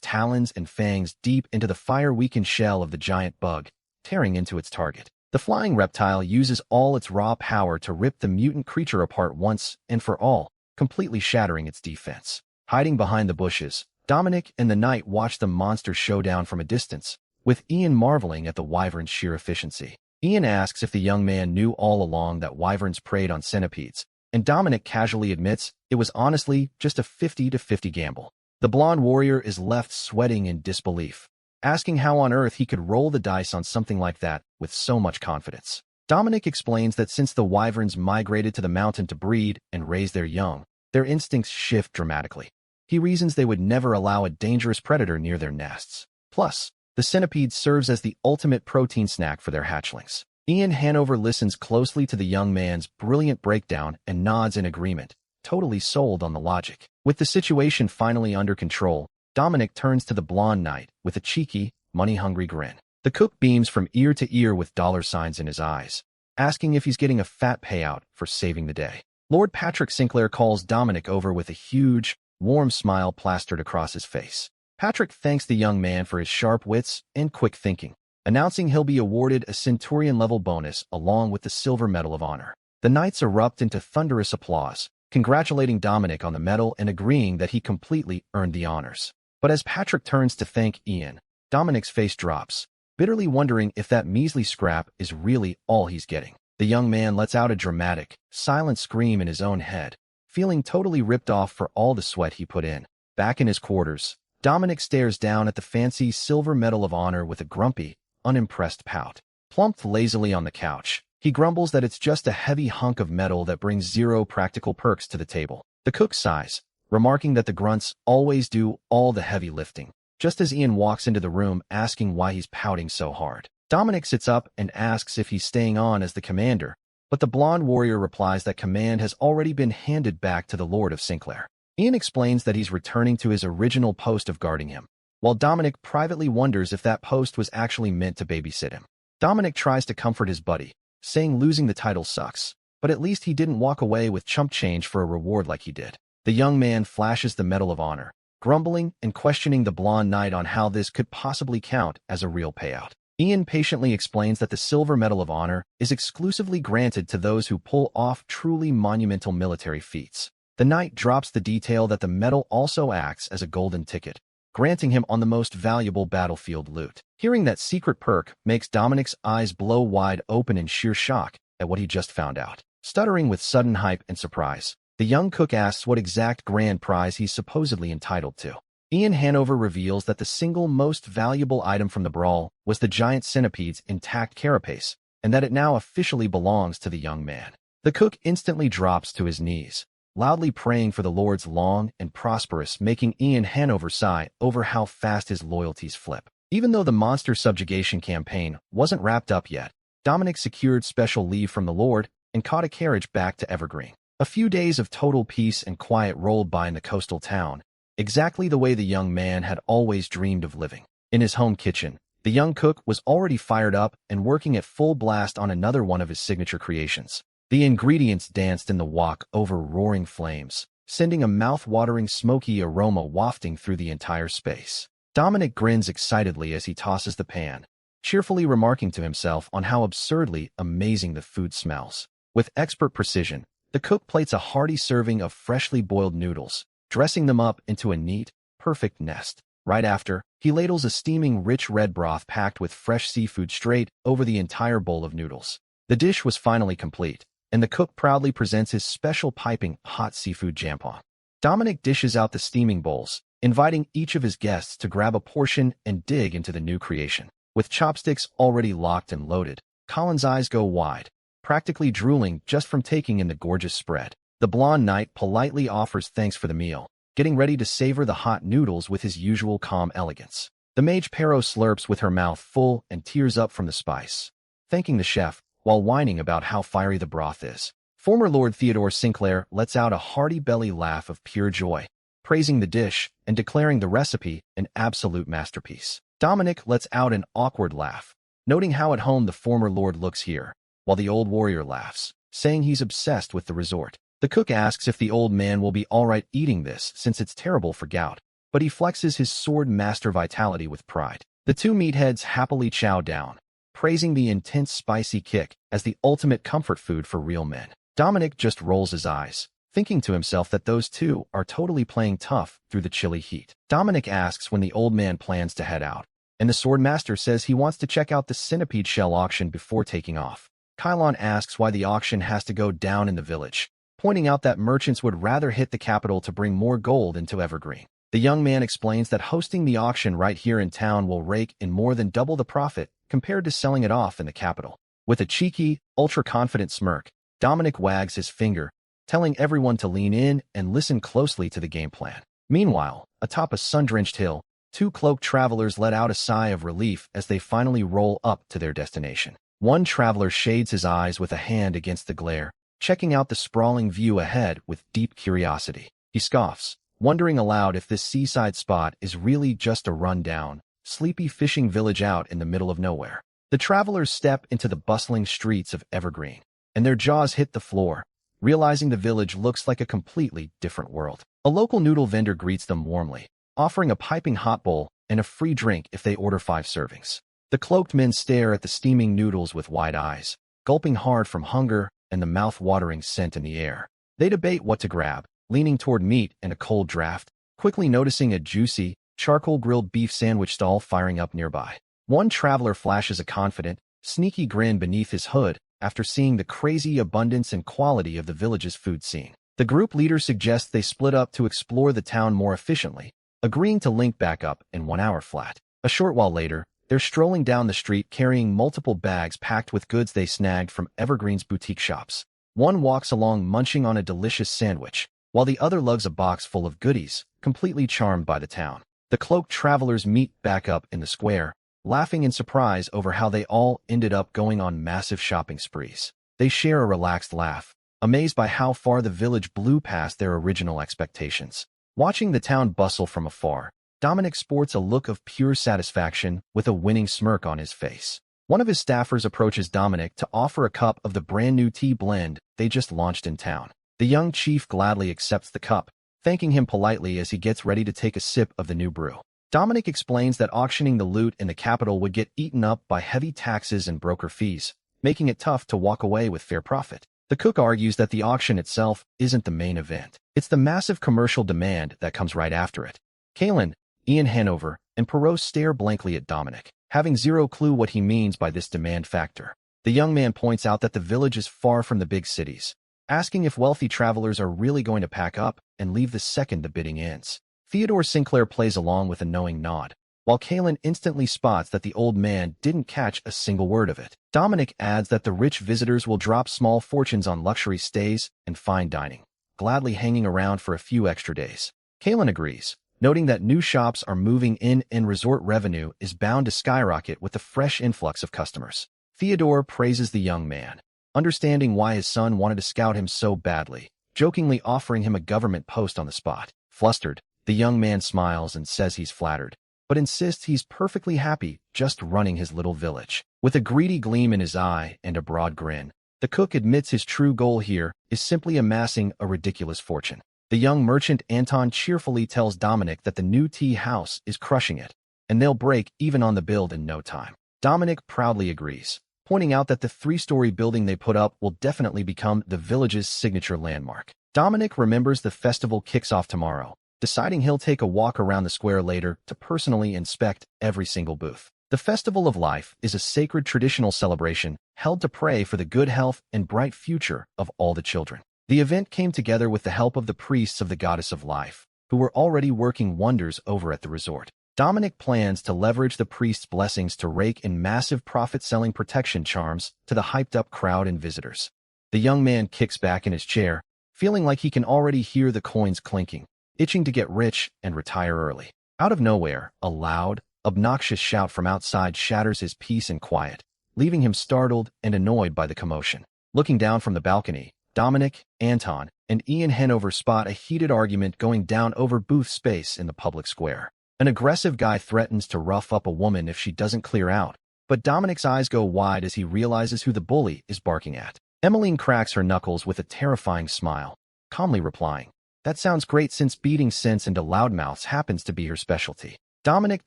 talons and fangs deep into the fire-weakened shell of the giant bug, tearing into its target. The flying reptile uses all its raw power to rip the mutant creature apart once and for all, completely shattering its defense. Hiding behind the bushes, Dominic and the knight watch the monster showdown from a distance, with Ian marveling at the wyvern's sheer efficiency. Ian asks if the young man knew all along that wyverns preyed on centipedes, and Dominic casually admits it was honestly just a 50-50 gamble. The blonde warrior is left sweating in disbelief, asking how on earth he could roll the dice on something like that with so much confidence. Dominic explains that since the wyverns migrated to the mountain to breed and raise their young, their instincts shift dramatically. He reasons they would never allow a dangerous predator near their nests. Plus, the centipede serves as the ultimate protein snack for their hatchlings. Ian Hanover listens closely to the young man's brilliant breakdown and nods in agreement, totally sold on the logic. With the situation finally under control, Dominic turns to the blonde knight with a cheeky, money-hungry grin. The cook beams from ear to ear with dollar signs in his eyes, asking if he's getting a fat payout for saving the day. Lord Patrick Sinclair calls Dominic over with a huge, warm smile plastered across his face. Patrick thanks the young man for his sharp wits and quick thinking, announcing he'll be awarded a Centurion-level bonus along with the Silver Medal of Honor. The knights erupt into thunderous applause, congratulating Dominic on the medal and agreeing that he completely earned the honors. But as Patrick turns to thank Ian, Dominic's face drops, bitterly wondering if that measly scrap is really all he's getting. The young man lets out a dramatic, silent scream in his own head, feeling totally ripped off for all the sweat he put in. Back in his quarters, Dominic stares down at the fancy Silver Medal of Honor with a grumpy, unimpressed pout. Plumped lazily on the couch, he grumbles that it's just a heavy hunk of metal that brings zero practical perks to the table. The cook sighs, remarking that the grunts always do all the heavy lifting, just as Ian walks into the room asking why he's pouting so hard. Dominic sits up and asks if he's staying on as the commander, but the blonde warrior replies that command has already been handed back to the Lord of Sinclair. Ian explains that he's returning to his original post of guarding him, while Dominic privately wonders if that post was actually meant to babysit him. Dominic tries to comfort his buddy, saying losing the title sucks, but at least he didn't walk away with chump change for a reward like he did. The young man flashes the Medal of Honor, grumbling and questioning the blonde knight on how this could possibly count as a real payout. Ian patiently explains that the Silver Medal of Honor is exclusively granted to those who pull off truly monumental military feats. The knight drops the detail that the medal also acts as a golden ticket, granting him on the most valuable battlefield loot. Hearing that secret perk makes Dominic's eyes blow wide open in sheer shock at what he just found out. Stuttering with sudden hype and surprise, the young cook asks what exact grand prize he's supposedly entitled to. Ian Hanover reveals that the single most valuable item from the brawl was the giant centipede's intact carapace, and that it now officially belongs to the young man. The cook instantly drops to his knees, loudly praying for the Lord's long and prosperous, making Ian Hanover sigh over how fast his loyalties flip. Even though the monster subjugation campaign wasn't wrapped up yet, Dominic secured special leave from the Lord and caught a carriage back to Evergreen. A few days of total peace and quiet rolled by in the coastal town, exactly the way the young man had always dreamed of living. In his home kitchen, the young cook was already fired up and working at full blast on another one of his signature creations. The ingredients danced in the wok over roaring flames, sending a mouth-watering smoky aroma wafting through the entire space. Dominic grins excitedly as he tosses the pan, cheerfully remarking to himself on how absurdly amazing the food smells. With expert precision, the cook plates a hearty serving of freshly boiled noodles, dressing them up into a neat, perfect nest. Right after, he ladles a steaming rich red broth packed with fresh seafood straight over the entire bowl of noodles. The dish was finally complete, and the cook proudly presents his special piping hot seafood jampong. Dominic dishes out the steaming bowls, inviting each of his guests to grab a portion and dig into the new creation. With chopsticks already locked and loaded, Colin's eyes go wide, practically drooling just from taking in the gorgeous spread. The blonde knight politely offers thanks for the meal, getting ready to savor the hot noodles with his usual calm elegance. The mage Pero slurps with her mouth full and tears up from the spice, thanking the chef, while whining about how fiery the broth is. Former Lord Theodore Sinclair lets out a hearty belly laugh of pure joy, praising the dish and declaring the recipe an absolute masterpiece. Dominic lets out an awkward laugh, noting how at home the former lord looks here, while the old warrior laughs, saying he's obsessed with the resort. The cook asks if the old man will be all right eating this since it's terrible for gout, but he flexes his sword master vitality with pride. The two meatheads happily chow down, praising the intense spicy kick as the ultimate comfort food for real men. Dominic just rolls his eyes, thinking to himself that those two are totally playing tough through the chilly heat. Dominic asks when the old man plans to head out, and the swordmaster says he wants to check out the centipede shell auction before taking off. Kylon asks why the auction has to go down in the village, pointing out that merchants would rather hit the capital to bring more gold into Evergreen. The young man explains that hosting the auction right here in town will rake in more than double the profit compared to selling it off in the capital. With a cheeky, ultra-confident smirk, Dominic wags his finger, telling everyone to lean in and listen closely to the game plan. Meanwhile, atop a sun-drenched hill, two cloaked travelers let out a sigh of relief as they finally roll up to their destination. One traveler shades his eyes with a hand against the glare, checking out the sprawling view ahead with deep curiosity. He scoffs, wondering aloud if this seaside spot is really just a run-down, sleepy fishing village out in the middle of nowhere. The travelers step into the bustling streets of Evergreen, and their jaws hit the floor, realizing the village looks like a completely different world. A local noodle vendor greets them warmly, offering a piping hot bowl and a free drink if they order 5 servings. The cloaked men stare at the steaming noodles with wide eyes, gulping hard from hunger and the mouth-watering scent in the air. They debate what to grab, leaning toward meat and a cold draft, quickly noticing a juicy, charcoal-grilled beef sandwich stall firing up nearby. One traveler flashes a confident, sneaky grin beneath his hood after seeing the crazy abundance and quality of the village's food scene. The group leader suggests they split up to explore the town more efficiently, agreeing to link back up in 1 hour flat. A short while later, they're strolling down the street carrying multiple bags packed with goods they snagged from Evergreen's boutique shops. One walks along munching on a delicious sandwich, while the other lugs a box full of goodies, completely charmed by the town. The cloaked travelers meet back up in the square, laughing in surprise over how they all ended up going on massive shopping sprees. They share a relaxed laugh, amazed by how far the village blew past their original expectations. Watching the town bustle from afar, Dominic sports a look of pure satisfaction with a winning smirk on his face. One of his staffers approaches Dominic to offer a cup of the brand-new tea blend they just launched in town. The young chief gladly accepts the cup, thanking him politely as he gets ready to take a sip of the new brew. Dominic explains that auctioning the loot in the capital would get eaten up by heavy taxes and broker fees, making it tough to walk away with fair profit. The cook argues that the auction itself isn't the main event. It's the massive commercial demand that comes right after it. Kalen, Ian Hanover, and Perot stare blankly at Dominic, having zero clue what he means by this demand factor. The young man points out that the village is far from the big cities, asking if wealthy travelers are really going to pack up and leave the second the bidding ends. Theodore Sinclair plays along with a knowing nod, while Kalen instantly spots that the old man didn't catch a single word of it. Dominic adds that the rich visitors will drop small fortunes on luxury stays and fine dining, gladly hanging around for a few extra days. Kalen agrees, noting that new shops are moving in and resort revenue is bound to skyrocket with the fresh influx of customers. Theodore praises the young man, understanding why his son wanted to scout him so badly, jokingly offering him a government post on the spot. Flustered, the young man smiles and says he's flattered, but insists he's perfectly happy just running his little village. With a greedy gleam in his eye and a broad grin, the cook admits his true goal here is simply amassing a ridiculous fortune. The young merchant Anton cheerfully tells Dominic that the new tea house is crushing it, and they'll break even on the build in no time. Dominic proudly agrees, pointing out that the 3-story building they put up will definitely become the village's signature landmark. Dominic remembers the festival kicks off tomorrow, deciding he'll take a walk around the square later to personally inspect every single booth. The Festival of Life is a sacred traditional celebration held to pray for the good health and bright future of all the children. The event came together with the help of the priests of the Goddess of Life, who were already working wonders over at the resort. Dominic plans to leverage the priest's blessings to rake in massive profit-selling protection charms to the hyped-up crowd and visitors. The young man kicks back in his chair, feeling like he can already hear the coins clinking, itching to get rich and retire early. Out of nowhere, a loud, obnoxious shout from outside shatters his peace and quiet, leaving him startled and annoyed by the commotion. Looking down from the balcony, Dominic, Anton, and Ian Hanover spot a heated argument going down over booth space in the public square. An aggressive guy threatens to rough up a woman if she doesn't clear out, but Dominic's eyes go wide as he realizes who the bully is barking at. Emmeline cracks her knuckles with a terrifying smile, calmly replying, "That sounds great since beating sense into loudmouths happens to be her specialty." Dominic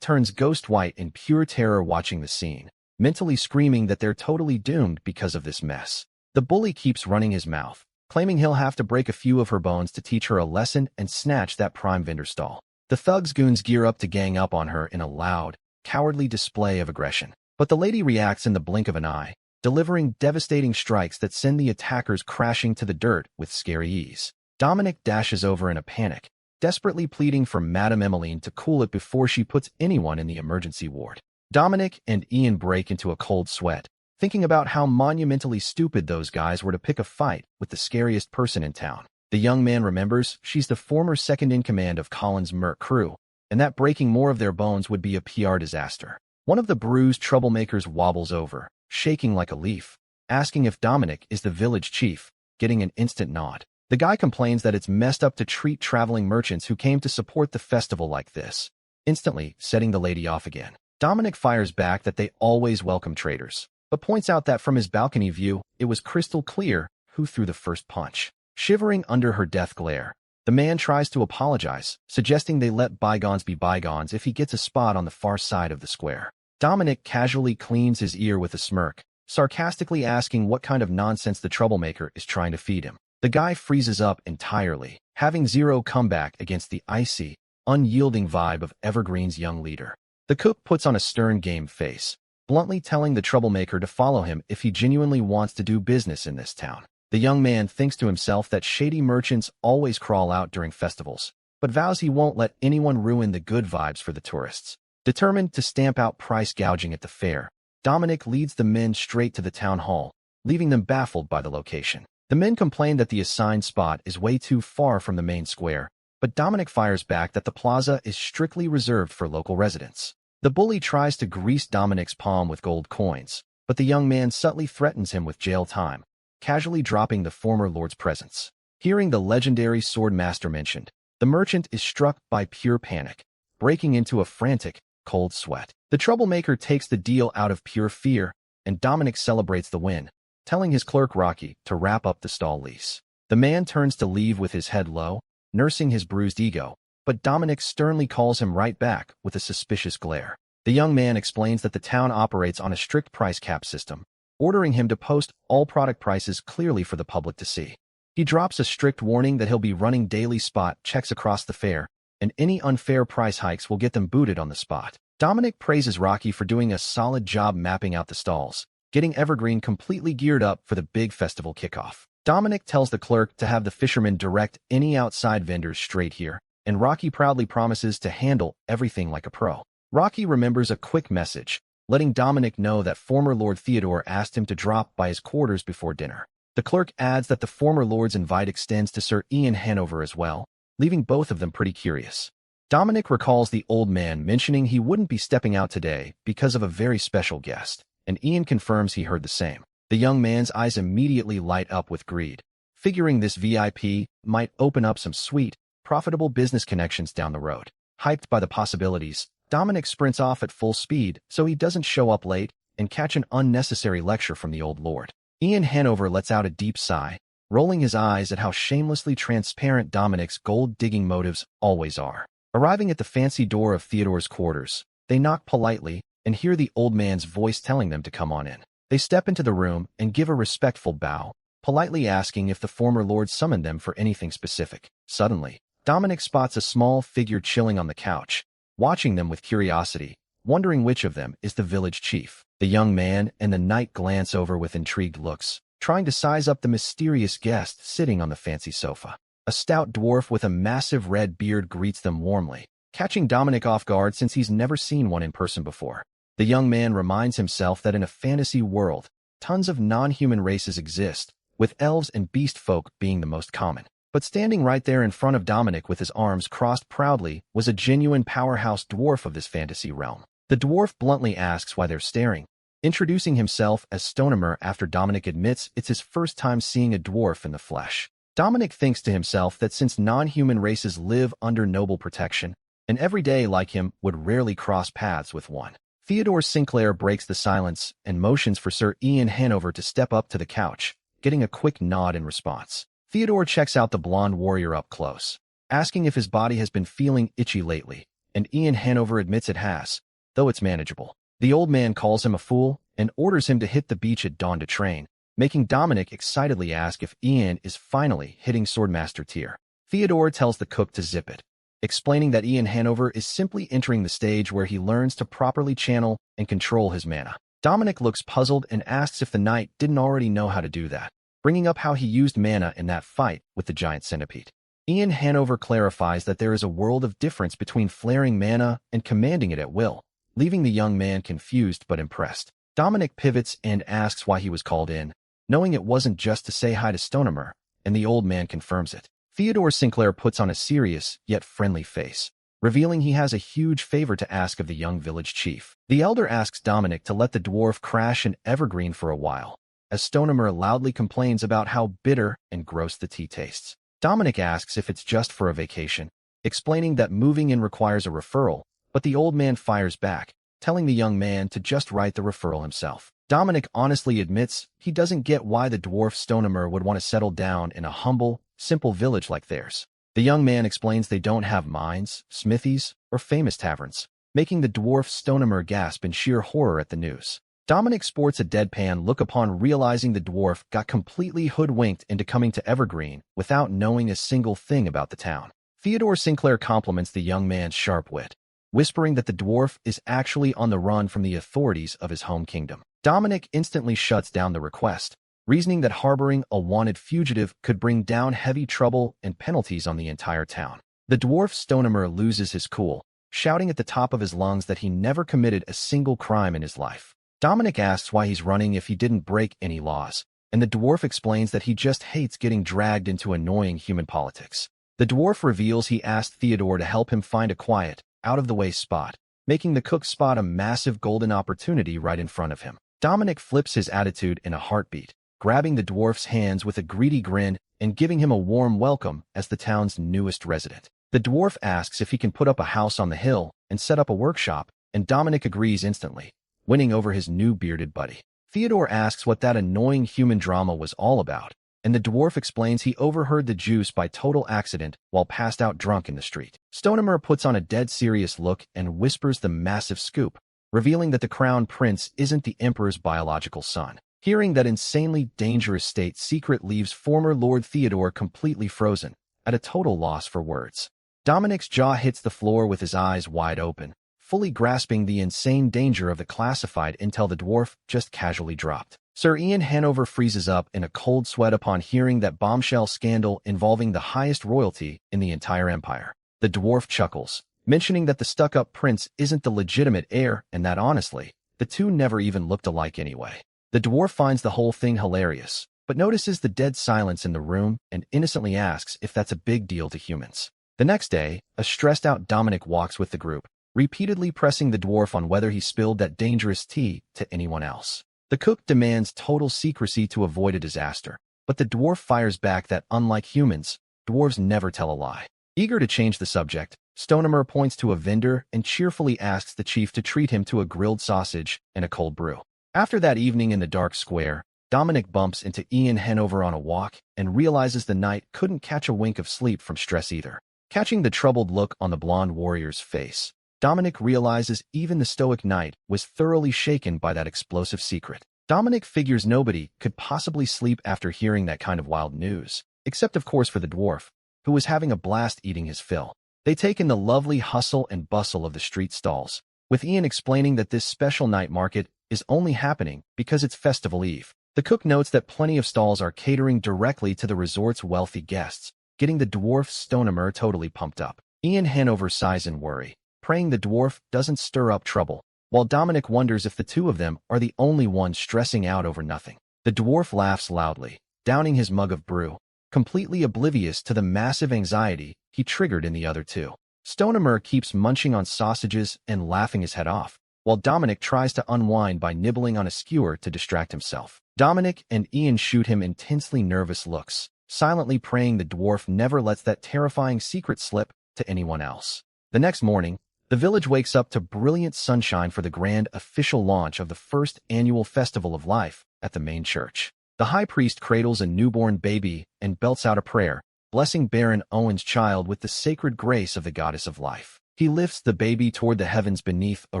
turns ghost white in pure terror watching the scene, mentally screaming that they're totally doomed because of this mess. The bully keeps running his mouth, claiming he'll have to break a few of her bones to teach her a lesson and snatch that prime vendor stall. The thug's goons gear up to gang up on her in a loud, cowardly display of aggression. But the lady reacts in the blink of an eye, delivering devastating strikes that send the attackers crashing to the dirt with scary ease. Dominic dashes over in a panic, desperately pleading for Madame Emmeline to cool it before she puts anyone in the emergency ward. Dominic and Ian break into a cold sweat, thinking about how monumentally stupid those guys were to pick a fight with the scariest person in town. The young man remembers she's the former second-in-command of Colin's Merc crew, and that breaking more of their bones would be a PR disaster. One of the bruised troublemakers wobbles over, shaking like a leaf, asking if Dominic is the village chief, getting an instant nod. The guy complains that it's messed up to treat traveling merchants who came to support the festival like this, instantly setting the lady off again. Dominic fires back that they always welcome traders, but points out that from his balcony view, it was crystal clear who threw the first punch. Shivering under her death glare, the man tries to apologize, suggesting they let bygones be bygones if he gets a spot on the far side of the square. Dominic casually cleans his ear with a smirk, sarcastically asking what kind of nonsense the troublemaker is trying to feed him. The guy freezes up entirely, having zero comeback against the icy, unyielding vibe of Evergreen's young leader. The cook puts on a stern game face, bluntly telling the troublemaker to follow him if he genuinely wants to do business in this town. The young man thinks to himself that shady merchants always crawl out during festivals, but vows he won't let anyone ruin the good vibes for the tourists. Determined to stamp out price gouging at the fair, Dominic leads the men straight to the town hall, leaving them baffled by the location. The men complain that the assigned spot is way too far from the main square, but Dominic fires back that the plaza is strictly reserved for local residents. The bully tries to grease Dominic's palm with gold coins, but the young man subtly threatens him with jail time, casually dropping the former lord's presence. Hearing the legendary sword master mentioned, the merchant is struck by pure panic, breaking into a frantic, cold sweat. The troublemaker takes the deal out of pure fear, and Dominic celebrates the win, telling his clerk Rocky to wrap up the stall lease. The man turns to leave with his head low, nursing his bruised ego, but Dominic sternly calls him right back with a suspicious glare. The young man explains that the town operates on a strict price cap system, ordering him to post all product prices clearly for the public to see. He drops a strict warning that he'll be running daily spot checks across the fair, and any unfair price hikes will get them booted on the spot. Dominic praises Rocky for doing a solid job mapping out the stalls, getting Evergreen completely geared up for the big festival kickoff. Dominic tells the clerk to have the fishermen direct any outside vendors straight here, and Rocky proudly promises to handle everything like a pro. Rocky remembers a quick message, letting Dominic know that former Lord Theodore asked him to drop by his quarters before dinner. The clerk adds that the former Lord's invite extends to Sir Ian Hanover as well, leaving both of them pretty curious. Dominic recalls the old man mentioning he wouldn't be stepping out today because of a very special guest, and Ian confirms he heard the same. The young man's eyes immediately light up with greed, figuring this VIP might open up some sweet, profitable business connections down the road. Hyped by the possibilities, Dominic sprints off at full speed so he doesn't show up late and catch an unnecessary lecture from the old lord. Ian Hanover lets out a deep sigh, rolling his eyes at how shamelessly transparent Dominic's gold-digging motives always are. Arriving at the fancy door of Theodore's quarters, they knock politely and hear the old man's voice telling them to come on in. They step into the room and give a respectful bow, politely asking if the former lord summoned them for anything specific. Suddenly, Dominic spots a small figure chilling on the couch, watching them with curiosity, wondering which of them is the village chief. The young man and the knight glance over with intrigued looks, trying to size up the mysterious guest sitting on the fancy sofa. A stout dwarf with a massive red beard greets them warmly, catching Dominic off guard since he's never seen one in person before. The young man reminds himself that in a fantasy world, tons of non-human races exist, with elves and beast folk being the most common. But standing right there in front of Dominic with his arms crossed proudly was a genuine powerhouse dwarf of this fantasy realm. The dwarf bluntly asks why they're staring, introducing himself as Stonemer after Dominic admits it's his first time seeing a dwarf in the flesh. Dominic thinks to himself that since non-human races live under noble protection, an everyday like him would rarely cross paths with one. Theodore Sinclair breaks the silence and motions for Sir Ian Hanover to step up to the couch, getting a quick nod in response. Theodore checks out the blonde warrior up close, asking if his body has been feeling itchy lately, and Ian Hanover admits it has, though it's manageable. The old man calls him a fool and orders him to hit the beach at dawn to train, making Dominic excitedly ask if Ian is finally hitting Swordmaster tier. Theodore tells the cook to zip it, explaining that Ian Hanover is simply entering the stage where he learns to properly channel and control his mana. Dominic looks puzzled and asks if the knight didn't already know how to do that, bringing up how he used mana in that fight with the giant centipede. Ian Hanover clarifies that there is a world of difference between flaring mana and commanding it at will, leaving the young man confused but impressed. Dominic pivots and asks why he was called in, knowing it wasn't just to say hi to Stonemer, and the old man confirms it. Theodore Sinclair puts on a serious yet friendly face, revealing he has a huge favor to ask of the young village chief. The elder asks Dominic to let the dwarf crash in Evergreen for a while, as Stonemer loudly complains about how bitter and gross the tea tastes. Dominic asks if it's just for a vacation, explaining that moving in requires a referral, but the old man fires back, telling the young man to just write the referral himself. Dominic honestly admits he doesn't get why the dwarf Stonemer would want to settle down in a humble, simple village like theirs. The young man explains they don't have mines, smithies, or famous taverns, making the dwarf Stonemer gasp in sheer horror at the news. Dominic sports a deadpan look upon realizing the dwarf got completely hoodwinked into coming to Evergreen without knowing a single thing about the town. Theodore Sinclair compliments the young man's sharp wit, whispering that the dwarf is actually on the run from the authorities of his home kingdom. Dominic instantly shuts down the request, reasoning that harboring a wanted fugitive could bring down heavy trouble and penalties on the entire town. The dwarf Stonemer loses his cool, shouting at the top of his lungs that he never committed a single crime in his life. Dominic asks why he's running if he didn't break any laws, and the dwarf explains that he just hates getting dragged into annoying human politics. The dwarf reveals he asked Theodore to help him find a quiet, out-of-the-way spot, making the cook spot a massive golden opportunity right in front of him. Dominic flips his attitude in a heartbeat, grabbing the dwarf's hands with a greedy grin and giving him a warm welcome as the town's newest resident. The dwarf asks if he can put up a house on the hill and set up a workshop, and Dominic agrees instantly, winning over his new bearded buddy. Theodore asks what that annoying human drama was all about, and the dwarf explains he overheard the juice by total accident while passed out drunk in the street. Stonemer puts on a dead serious look and whispers the massive scoop, revealing that the crown prince isn't the emperor's biological son. Hearing that insanely dangerous state secret leaves former Lord Theodore completely frozen, at a total loss for words. Dominic's jaw hits the floor with his eyes wide open, fully grasping the insane danger of the classified intel the dwarf just casually dropped. Sir Ian Hanover freezes up in a cold sweat upon hearing that bombshell scandal involving the highest royalty in the entire empire. The dwarf chuckles, mentioning that the stuck-up prince isn't the legitimate heir and that honestly, the two never even looked alike anyway. The dwarf finds the whole thing hilarious, but notices the dead silence in the room and innocently asks if that's a big deal to humans. The next day, a stressed-out Dominic walks with the group, repeatedly pressing the dwarf on whether he spilled that dangerous tea to anyone else. The cook demands total secrecy to avoid a disaster, but the dwarf fires back that, unlike humans, dwarves never tell a lie. Eager to change the subject, Stonemer points to a vendor and cheerfully asks the chief to treat him to a grilled sausage and a cold brew. After that evening in the dark square, Dominic bumps into Ian Hanover on a walk and realizes the knight couldn't catch a wink of sleep from stress either. Catching the troubled look on the blonde warrior's face, Dominic realizes even the stoic knight was thoroughly shaken by that explosive secret. Dominic figures nobody could possibly sleep after hearing that kind of wild news, except of course for the dwarf, who was having a blast eating his fill. They take in the lovely hustle and bustle of the street stalls, with Ian explaining that this special night market is only happening because it's Festival Eve. The cook notes that plenty of stalls are catering directly to the resort's wealthy guests, getting the dwarf Stonemer totally pumped up. Ian Hanover sighs in worry, praying the dwarf doesn't stir up trouble, while Dominic wonders if the two of them are the only ones stressing out over nothing. The dwarf laughs loudly, downing his mug of brew, completely oblivious to the massive anxiety he triggered in the other two. Stonemer keeps munching on sausages and laughing his head off, while Dominic tries to unwind by nibbling on a skewer to distract himself. Dominic and Ian shoot him intensely nervous looks, silently praying the dwarf never lets that terrifying secret slip to anyone else. The next morning, the village wakes up to brilliant sunshine for the grand official launch of the first annual Festival of Life at the main church. The high priest cradles a newborn baby and belts out a prayer, blessing Baron Owen's child with the sacred grace of the goddess of life. He lifts the baby toward the heavens beneath a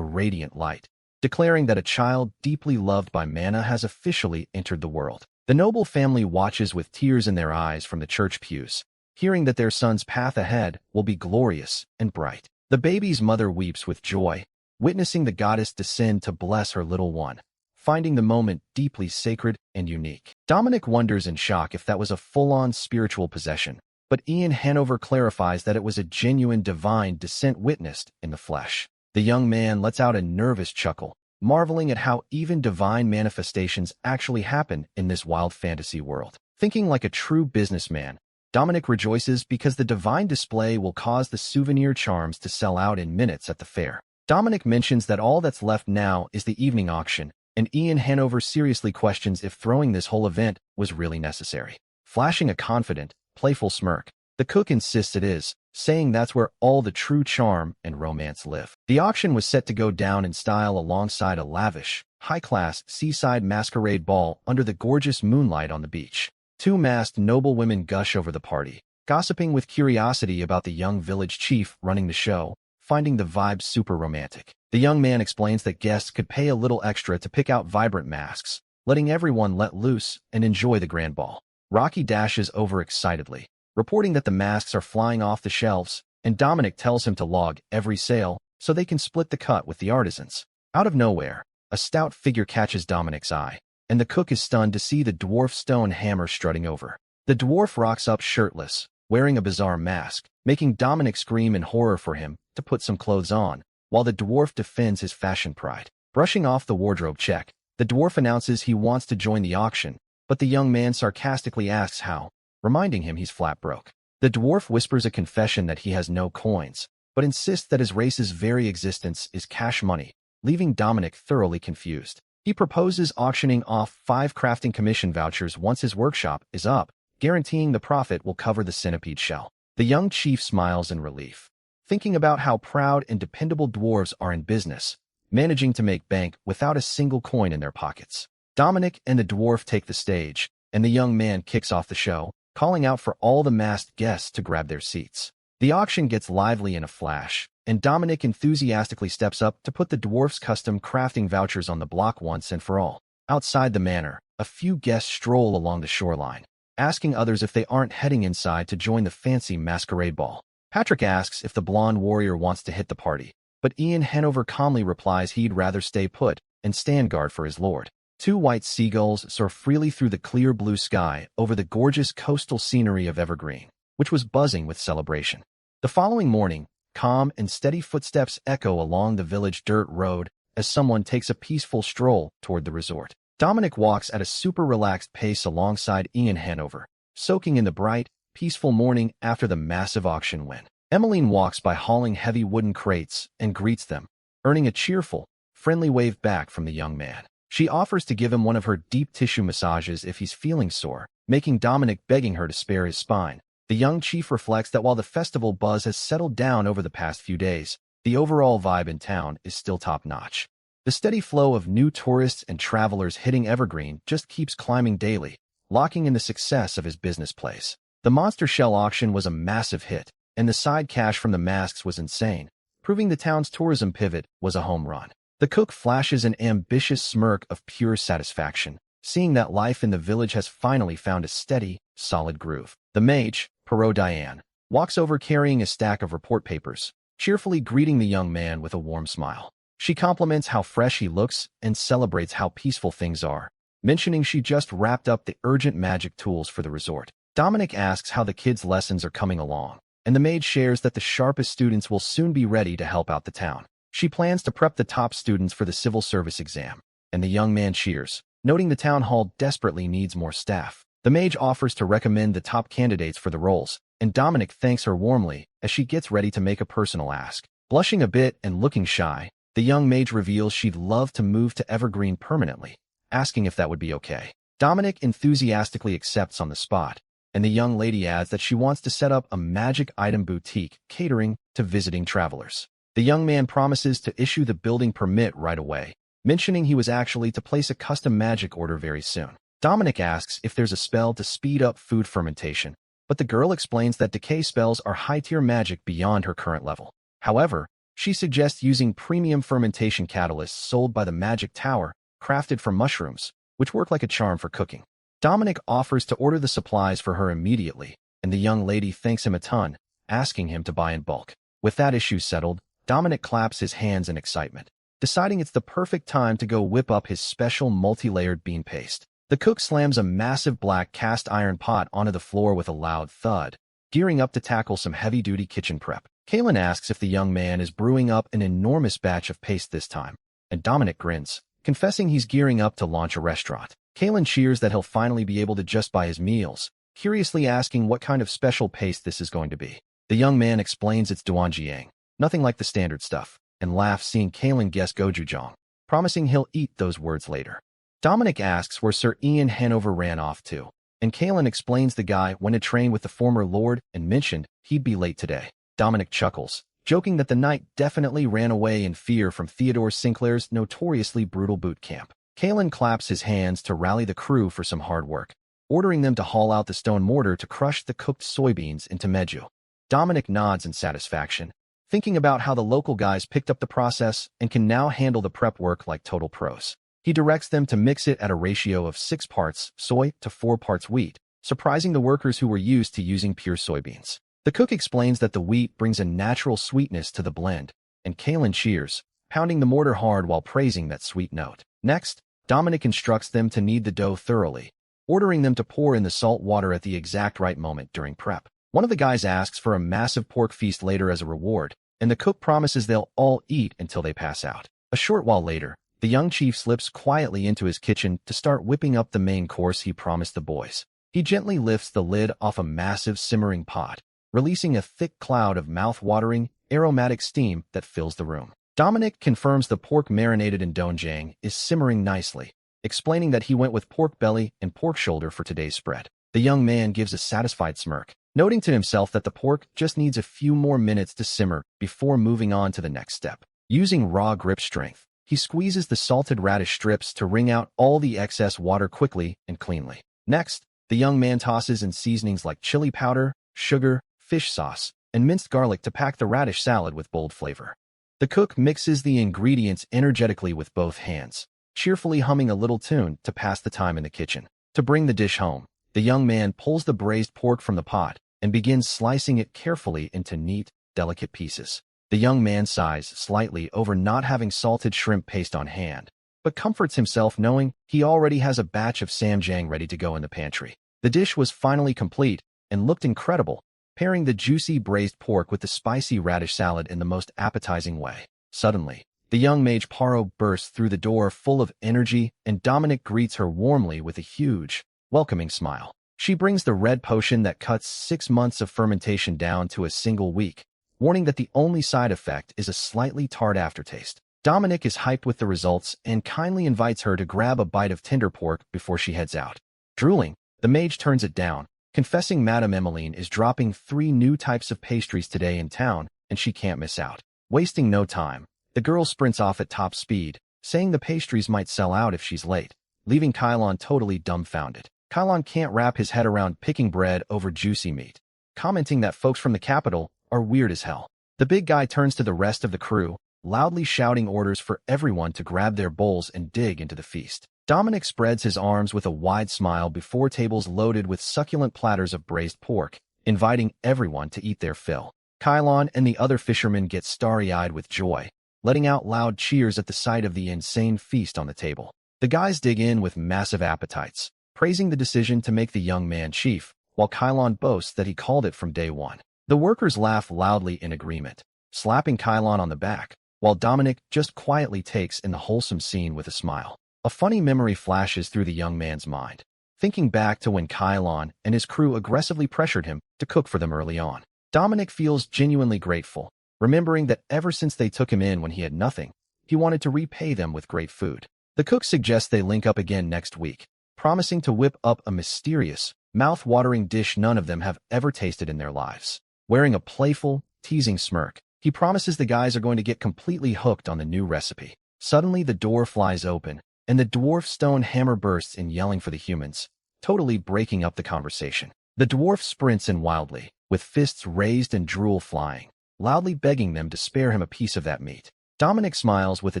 radiant light, declaring that a child deeply loved by Manhwa has officially entered the world. The noble family watches with tears in their eyes from the church pews, hearing that their son's path ahead will be glorious and bright. The baby's mother weeps with joy, witnessing the goddess descend to bless her little one, finding the moment deeply sacred and unique. Dominic wonders in shock if that was a full-on spiritual possession, but Ian Hanover clarifies that it was a genuine divine descent witnessed in the flesh. The young man lets out a nervous chuckle, marveling at how even divine manifestations actually happen in this wild fantasy world. Thinking like a true businessman, Dominic rejoices because the divine display will cause the souvenir charms to sell out in minutes at the fair. Dominic mentions that all that's left now is the evening auction, and Ian Hanover seriously questions if throwing this whole event was really necessary. Flashing a confident, playful smirk, the cook insists it is, saying that's where all the true charm and romance live. The auction was set to go down in style alongside a lavish, high-class seaside masquerade ball under the gorgeous moonlight on the beach. Two masked noblewomen gush over the party, gossiping with curiosity about the young village chief running the show, finding the vibe super romantic. The young man explains that guests could pay a little extra to pick out vibrant masks, letting everyone let loose and enjoy the grand ball. Rocky dashes over excitedly, reporting that the masks are flying off the shelves, and Dominic tells him to log every sale so they can split the cut with the artisans. Out of nowhere, a stout figure catches Dominic's eye, and the cook is stunned to see the dwarf stone hammer strutting over. The dwarf rocks up shirtless, wearing a bizarre mask, making Dominic scream in horror for him to put some clothes on, while the dwarf defends his fashion pride. Brushing off the wardrobe check, the dwarf announces he wants to join the auction, but the young man sarcastically asks how, reminding him he's flat broke. The dwarf whispers a confession that he has no coins, but insists that his race's very existence is cash money, leaving Dominic thoroughly confused. He proposes auctioning off 5 crafting commission vouchers once his workshop is up, guaranteeing the profit will cover the centipede shell. The young chief smiles in relief, thinking about how proud and dependable dwarves are in business, managing to make bank without a single coin in their pockets. Dominic and the dwarf take the stage, and the young man kicks off the show, calling out for all the masked guests to grab their seats. The auction gets lively in a flash, and Dominic enthusiastically steps up to put the dwarf's custom crafting vouchers on the block once and for all. Outside the manor, a few guests stroll along the shoreline, asking others if they aren't heading inside to join the fancy masquerade ball. Patrick asks if the blonde warrior wants to hit the party, but Ian Hanover calmly replies he'd rather stay put and stand guard for his lord. 2 white seagulls soar freely through the clear blue sky over the gorgeous coastal scenery of Evergreen, which was buzzing with celebration. The following morning, calm and steady footsteps echo along the village dirt road as someone takes a peaceful stroll toward the resort. Dominic walks at a super relaxed pace alongside Ian Hanover, soaking in the bright, peaceful morning after the massive auction win. Emmeline walks by hauling heavy wooden crates and greets them, earning a cheerful, friendly wave back from the young man. She offers to give him one of her deep tissue massages if he's feeling sore, making Dominic begging her to spare his spine. The young chief reflects that while the festival buzz has settled down over the past few days, the overall vibe in town is still top-notch. The steady flow of new tourists and travelers hitting Evergreen just keeps climbing daily, locking in the success of his business place. The monster shell auction was a massive hit, and the side cash from the masks was insane, proving the town's tourism pivot was a home run. The cook flashes an ambitious smirk of pure satisfaction, seeing that life in the village has finally found a steady, solid groove. The mage, Perot Diane, walks over carrying a stack of report papers, cheerfully greeting the young man with a warm smile. She compliments how fresh he looks and celebrates how peaceful things are, mentioning she just wrapped up the urgent magic tools for the resort. Dominic asks how the kids' lessons are coming along, and the maid shares that the sharpest students will soon be ready to help out the town. She plans to prep the top students for the civil service exam, and the young man cheers, noting the town hall desperately needs more staff. The mage offers to recommend the top candidates for the roles, and Dominic thanks her warmly as she gets ready to make a personal ask. Blushing a bit and looking shy, The young mage reveals she'd love to move to Evergreen permanently, asking if that would be okay. Dominic enthusiastically accepts on the spot, and the young lady adds that she wants to set up a magic item boutique catering to visiting travelers. The young man promises to issue the building permit right away, mentioning he was actually to place a custom magic order very soon. Dominic asks if there's a spell to speed up food fermentation, but the girl explains that decay spells are high-tier magic beyond her current level. However, she suggests using premium fermentation catalysts sold by the Magic Tower, crafted from mushrooms, which work like a charm for cooking. Dominic offers to order the supplies for her immediately, and the young lady thanks him a ton, asking him to buy in bulk. With that issue settled, Dominic claps his hands in excitement, deciding it's the perfect time to go whip up his special multi-layered bean paste. The cook slams a massive black cast iron pot onto the floor with a loud thud, gearing up to tackle some heavy-duty kitchen prep. Kaylin asks if the young man is brewing up an enormous batch of paste this time, and Dominic grins, confessing he's gearing up to launch a restaurant. Kaylin cheers that he'll finally be able to just buy his meals, curiously asking what kind of special paste this is going to be. The young man explains it's duanjiang, nothing like the standard stuff, and laughs seeing Kaylin guess gochujang, promising he'll eat those words later. Dominic asks where Sir Ian Hanover ran off to, and Kaylin explains the guy went to train with the former lord and mentioned he'd be late today. Dominic chuckles, joking that the knight definitely ran away in fear from Theodore Sinclair's notoriously brutal boot camp. Kaylin claps his hands to rally the crew for some hard work, ordering them to haul out the stone mortar to crush the cooked soybeans into meju. Dominic nods in satisfaction, thinking about how the local guys picked up the process and can now handle the prep work like total pros. He directs them to mix it at a ratio of 6 parts soy to 4 parts wheat, surprising the workers who were used to using pure soybeans. The cook explains that the wheat brings a natural sweetness to the blend, and Kaylin cheers, pounding the mortar hard while praising that sweet note. Next, Dominic instructs them to knead the dough thoroughly, ordering them to pour in the salt water at the exact right moment during prep. One of the guys asks for a massive pork feast later as a reward, and the cook promises they'll all eat until they pass out. A short while later, the young chief slips quietly into his kitchen to start whipping up the main course he promised the boys. He gently lifts the lid off a massive simmering pot, releasing a thick cloud of mouth-watering, aromatic steam that fills the room. Dominic confirms the pork marinated in doenjang is simmering nicely, explaining that he went with pork belly and pork shoulder for today's spread. The young man gives a satisfied smirk, noting to himself that the pork just needs a few more minutes to simmer before moving on to the next step. Using raw grip strength, he squeezes the salted radish strips to wring out all the excess water quickly and cleanly. Next, the young man tosses in seasonings like chili powder, sugar, fish sauce, and minced garlic to pack the radish salad with bold flavor. The cook mixes the ingredients energetically with both hands, cheerfully humming a little tune to pass the time in the kitchen. To bring the dish home, the young man pulls the braised pork from the pot and begins slicing it carefully into neat, delicate pieces. The young man sighs slightly over not having salted shrimp paste on hand, but comforts himself knowing he already has a batch of samjang ready to go in the pantry. The dish was finally complete and looked incredible, pairing the juicy braised pork with the spicy radish salad in the most appetizing way. Suddenly, the young mage Paro bursts through the door full of energy, and Dominic greets her warmly with a huge, welcoming smile. She brings the red potion that cuts 6 months of fermentation down to a single week, warning that the only side effect is a slightly tart aftertaste. Dominic is hyped with the results and kindly invites her to grab a bite of tender pork before she heads out. Drooling, the mage turns it down, confessing Madame Emmeline is dropping 3 new types of pastries today in town, and she can't miss out. Wasting no time, the girl sprints off at top speed, saying the pastries might sell out if she's late, leaving Kylon totally dumbfounded. Kylon can't wrap his head around picking bread over juicy meat, commenting that folks from the capital are weird as hell. The big guy turns to the rest of the crew, loudly shouting orders for everyone to grab their bowls and dig into the feast. Dominic spreads his arms with a wide smile before tables loaded with succulent platters of braised pork, inviting everyone to eat their fill. Kylon and the other fishermen get starry-eyed with joy, letting out loud cheers at the sight of the insane feast on the table. The guys dig in with massive appetites, praising the decision to make the young man chief, while Kylon boasts that he called it from day one. The workers laugh loudly in agreement, slapping Kylon on the back, while Dominic just quietly takes in the wholesome scene with a smile. A funny memory flashes through the young man's mind, thinking back to when Kylon and his crew aggressively pressured him to cook for them early on. Dominic feels genuinely grateful, remembering that ever since they took him in when he had nothing, he wanted to repay them with great food. The cook suggests they link up again next week, promising to whip up a mysterious, mouth-watering dish none of them have ever tasted in their lives. Wearing a playful, teasing smirk, he promises the guys are going to get completely hooked on the new recipe. Suddenly, the door flies open, and the dwarf stone hammer bursts in yelling for the humans, totally breaking up the conversation. The dwarf sprints in wildly, with fists raised and drool flying, loudly begging them to spare him a piece of that meat. Dominic smiles with a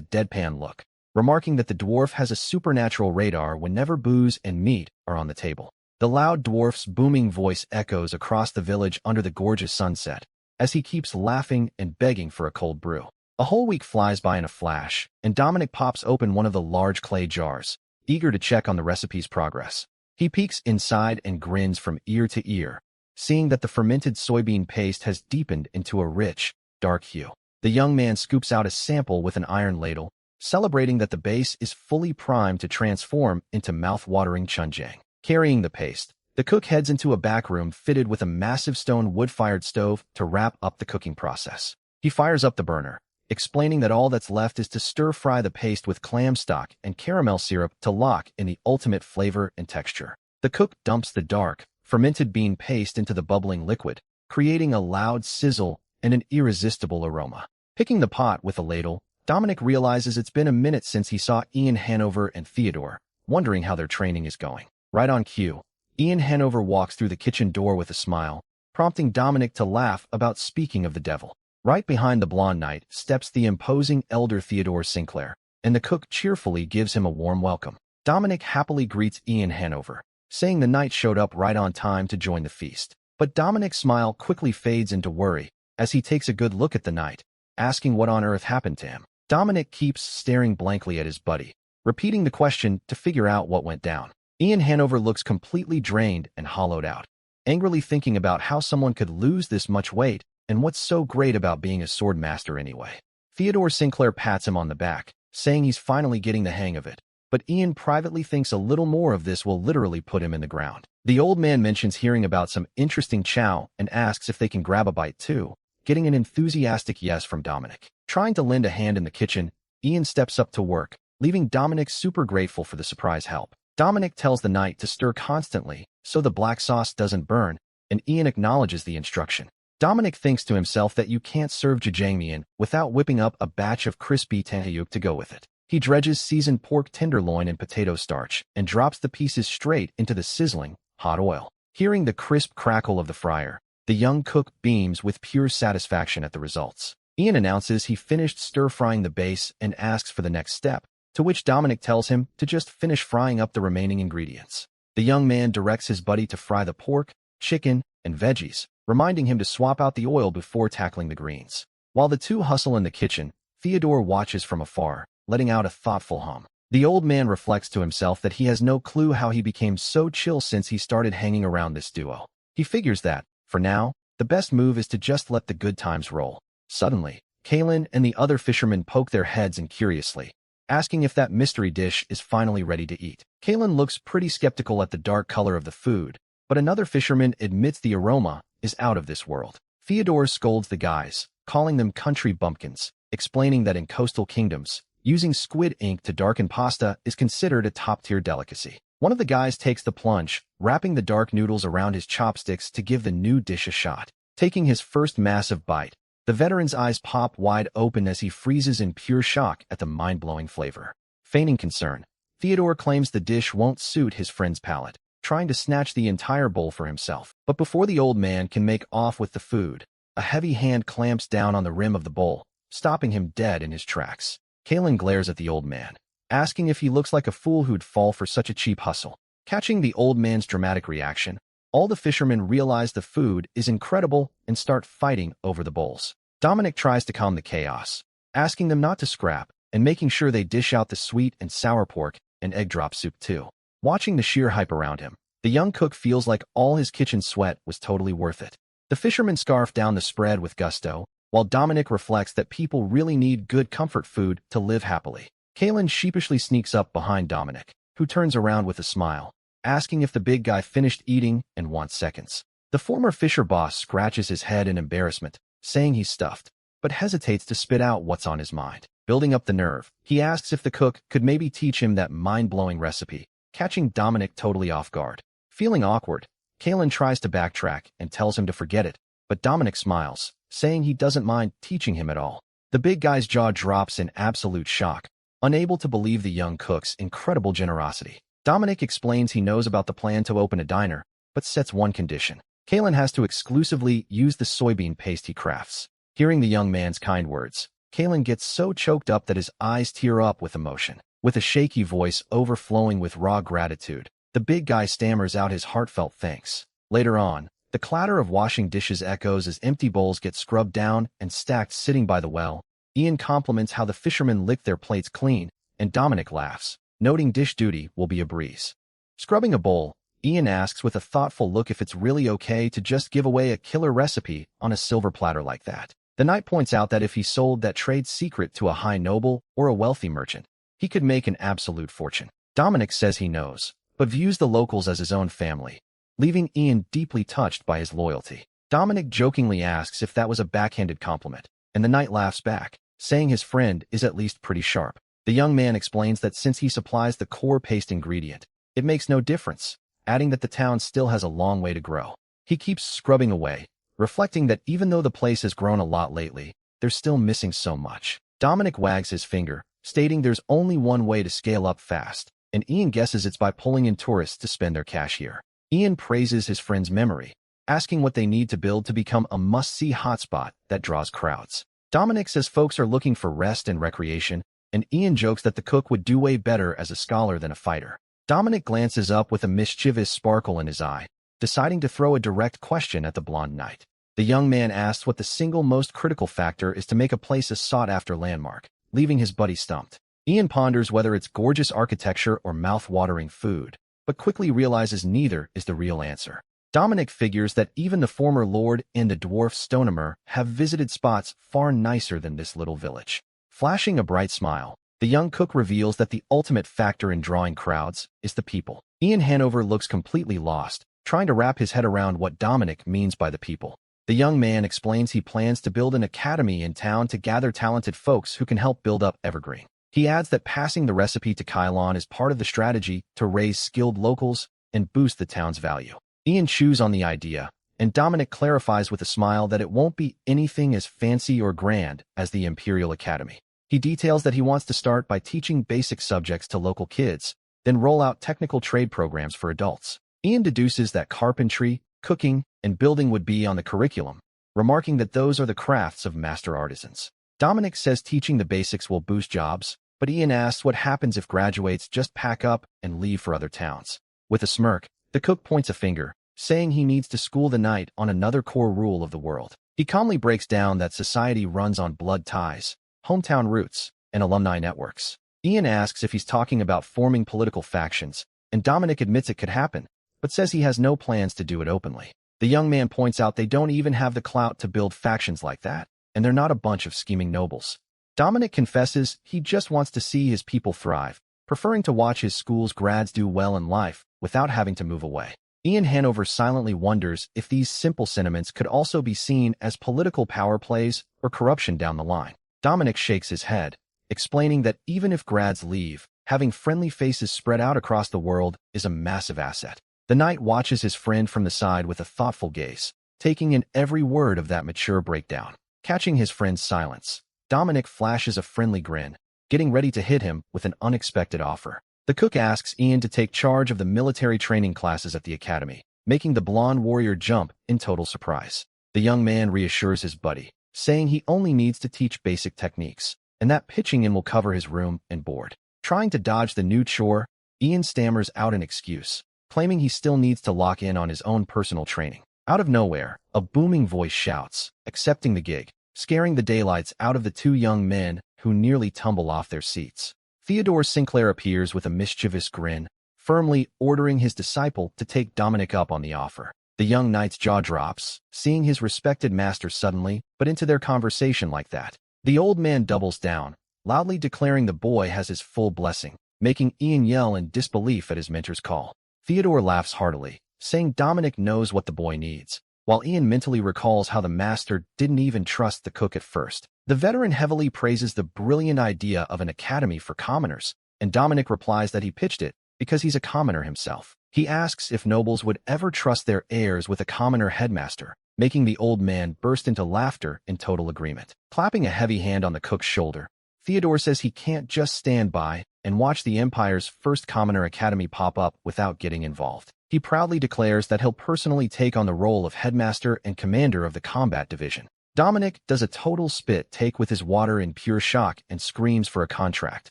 deadpan look, remarking that the dwarf has a supernatural radar whenever booze and meat are on the table. The loud dwarf's booming voice echoes across the village under the gorgeous sunset, as he keeps laughing and begging for a cold brew. A whole week flies by in a flash, and Dominic pops open one of the large clay jars, eager to check on the recipe's progress. He peeks inside and grins from ear to ear, seeing that the fermented soybean paste has deepened into a rich, dark hue. The young man scoops out a sample with an iron ladle, celebrating that the base is fully primed to transform into mouth-watering chunjang. Carrying the paste, the cook heads into a back room fitted with a massive stone wood-fired stove to wrap up the cooking process. He fires up the burner, explaining that all that's left is to stir-fry the paste with clam stock and caramel syrup to lock in the ultimate flavor and texture. The cook dumps the dark, fermented bean paste into the bubbling liquid, creating a loud sizzle and an irresistible aroma. Picking the pot with a ladle, Dominic realizes it's been a minute since he saw Ian Hanover and Theodore, wondering how their training is going. Right on cue, Ian Hanover walks through the kitchen door with a smile, prompting Dominic to laugh about speaking of the devil. Right behind the blonde knight steps the imposing elder Theodore Sinclair, and the cook cheerfully gives him a warm welcome. Dominic happily greets Ian Hanover, saying the knight showed up right on time to join the feast. But Dominic's smile quickly fades into worry as he takes a good look at the knight, asking what on earth happened to him. Dominic keeps staring blankly at his buddy, repeating the question to figure out what went down. Ian Hanover looks completely drained and hollowed out, angrily thinking about how someone could lose this much weight and what's so great about being a sword master anyway. Theodore Sinclair pats him on the back, saying he's finally getting the hang of it, but Ian privately thinks a little more of this will literally put him in the ground. The old man mentions hearing about some interesting chow and asks if they can grab a bite too, getting an enthusiastic yes from Dominic. Trying to lend a hand in the kitchen, Ian steps up to work, leaving Dominic super grateful for the surprise help. Dominic tells the knight to stir constantly so the black sauce doesn't burn, and Ian acknowledges the instruction. Dominic thinks to himself that you can't serve jajangmyeon without whipping up a batch of crispy tahayuk to go with it. He dredges seasoned pork tenderloin in potato starch and drops the pieces straight into the sizzling, hot oil. Hearing the crisp crackle of the fryer, the young cook beams with pure satisfaction at the results. Ian announces he finished stir-frying the base and asks for the next step, to which Dominic tells him to just finish frying up the remaining ingredients. The young man directs his buddy to fry the pork, chicken, and veggies, reminding him to swap out the oil before tackling the greens. While the two hustle in the kitchen, Theodore watches from afar, letting out a thoughtful hum. The old man reflects to himself that he has no clue how he became so chill since he started hanging around this duo. He figures that, for now, the best move is to just let the good times roll. Suddenly, Kalen and the other fishermen poke their heads in curiously, asking if that mystery dish is finally ready to eat. Kalen looks pretty skeptical at the dark color of the food, but another fisherman admits the aroma is out of this world. Theodore scolds the guys, calling them country bumpkins, explaining that in coastal kingdoms, using squid ink to darken pasta is considered a top-tier delicacy. One of the guys takes the plunge, wrapping the dark noodles around his chopsticks to give the new dish a shot. Taking his first massive bite, the veteran's eyes pop wide open as he freezes in pure shock at the mind-blowing flavor. Feigning concern, Theodore claims the dish won't suit his friend's palate, trying to snatch the entire bowl for himself. But before the old man can make off with the food, a heavy hand clamps down on the rim of the bowl, stopping him dead in his tracks. Kalen glares at the old man, asking if he looks like a fool who'd fall for such a cheap hustle. Catching the old man's dramatic reaction, all the fishermen realize the food is incredible and start fighting over the bowls. Dominic tries to calm the chaos, asking them not to scrap and making sure they dish out the sweet and sour pork and egg drop soup too. Watching the sheer hype around him, the young cook feels like all his kitchen sweat was totally worth it. The fishermen scarf down the spread with gusto, while Dominic reflects that people really need good comfort food to live happily. Kalen sheepishly sneaks up behind Dominic, who turns around with a smile, asking if the big guy finished eating and wants seconds. The former fisher boss scratches his head in embarrassment, saying he's stuffed, but hesitates to spit out what's on his mind. Building up the nerve, he asks if the cook could maybe teach him that mind-blowing recipe, catching Dominic totally off guard. Feeling awkward, Kalen tries to backtrack and tells him to forget it, but Dominic smiles, saying he doesn't mind teaching him at all. The big guy's jaw drops in absolute shock, unable to believe the young cook's incredible generosity. Dominic explains he knows about the plan to open a diner, but sets one condition. Kalen has to exclusively use the soybean paste he crafts. Hearing the young man's kind words, Kalen gets so choked up that his eyes tear up with emotion. With a shaky voice overflowing with raw gratitude, the big guy stammers out his heartfelt thanks. Later on, the clatter of washing dishes echoes as empty bowls get scrubbed down and stacked sitting by the well. Ian compliments how the fishermen lick their plates clean, and Dominic laughs, noting dish duty will be a breeze. Scrubbing a bowl, Ian asks with a thoughtful look if it's really okay to just give away a killer recipe on a silver platter like that. The knight points out that if he sold that trade secret to a high noble or a wealthy merchant, he could make an absolute fortune. Dominic says he knows, but views the locals as his own family, leaving Ian deeply touched by his loyalty. Dominic jokingly asks if that was a backhanded compliment, and the knight laughs back, saying his friend is at least pretty sharp. The young man explains that since he supplies the core paste ingredient, it makes no difference, adding that the town still has a long way to grow. He keeps scrubbing away, reflecting that even though the place has grown a lot lately, they're still missing so much. Dominic wags his finger, stating there's only one way to scale up fast, and Ian guesses it's by pulling in tourists to spend their cash here. Ian praises his friend's memory, asking what they need to build to become a must-see hotspot that draws crowds. Dominic says folks are looking for rest and recreation, and Ian jokes that the cook would do way better as a scholar than a fighter. Dominic glances up with a mischievous sparkle in his eye, deciding to throw a direct question at the blonde knight. The young man asks what the single most critical factor is to make a place a sought-after landmark, leaving his buddy stumped. Ian ponders whether it's gorgeous architecture or mouth-watering food, but quickly realizes neither is the real answer. Dominic figures that even the former lord and the dwarf Stonemer have visited spots far nicer than this little village. Flashing a bright smile, the young cook reveals that the ultimate factor in drawing crowds is the people. Ian Hanover looks completely lost, trying to wrap his head around what Dominic means by the people. The young man explains he plans to build an academy in town to gather talented folks who can help build up Evergreen. He adds that passing the recipe to Kylon is part of the strategy to raise skilled locals and boost the town's value. Ian chews on the idea, and Dominic clarifies with a smile that it won't be anything as fancy or grand as the Imperial Academy. He details that he wants to start by teaching basic subjects to local kids, then roll out technical trade programs for adults. Ian deduces that carpentry, cooking, and building would be on the curriculum, remarking that those are the crafts of master artisans. Dominic says teaching the basics will boost jobs, but Ian asks what happens if graduates just pack up and leave for other towns. With a smirk, the cook points a finger, saying he needs to school the knight on another core rule of the world. He calmly breaks down that society runs on blood ties, hometown roots, and alumni networks. Ian asks if he's talking about forming political factions, and Dominic admits it could happen, but says he has no plans to do it openly. The young man points out they don't even have the clout to build factions like that, and they're not a bunch of scheming nobles. Dominic confesses he just wants to see his people thrive, preferring to watch his school's grads do well in life without having to move away. Ian Hanover silently wonders if these simple sentiments could also be seen as political power plays or corruption down the line. Dominic shakes his head, explaining that even if grads leave, having friendly faces spread out across the world is a massive asset. The knight watches his friend from the side with a thoughtful gaze, taking in every word of that mature breakdown. Catching his friend's silence, Dominic flashes a friendly grin, getting ready to hit him with an unexpected offer. The cook asks Ian to take charge of the military training classes at the academy, making the blonde warrior jump in total surprise. The young man reassures his buddy, saying he only needs to teach basic techniques, and that pitching in will cover his room and board. Trying to dodge the new chore, Ian stammers out an excuse, claiming he still needs to lock in on his own personal training. Out of nowhere, a booming voice shouts, accepting the gig, scaring the daylights out of the two young men who nearly tumble off their seats. Theodore Sinclair appears with a mischievous grin, firmly ordering his disciple to take Dominic up on the offer. The young knight's jaw drops, seeing his respected master suddenly but into their conversation like that. The old man doubles down, loudly declaring the boy has his full blessing, making Ian yell in disbelief at his mentor's call. Theodore laughs heartily, saying Dominic knows what the boy needs, while Ian mentally recalls how the master didn't even trust the cook at first. The veteran heavily praises the brilliant idea of an academy for commoners, and Dominic replies that he pitched it because he's a commoner himself. He asks if nobles would ever trust their heirs with a commoner headmaster, making the old man burst into laughter in total agreement. Clapping a heavy hand on the cook's shoulder, Theodore says he can't just stand by and watch the Empire's first commoner academy pop up without getting involved. He proudly declares that he'll personally take on the role of headmaster and commander of the combat division. Dominic does a total spit take with his water in pure shock and screams for a contract,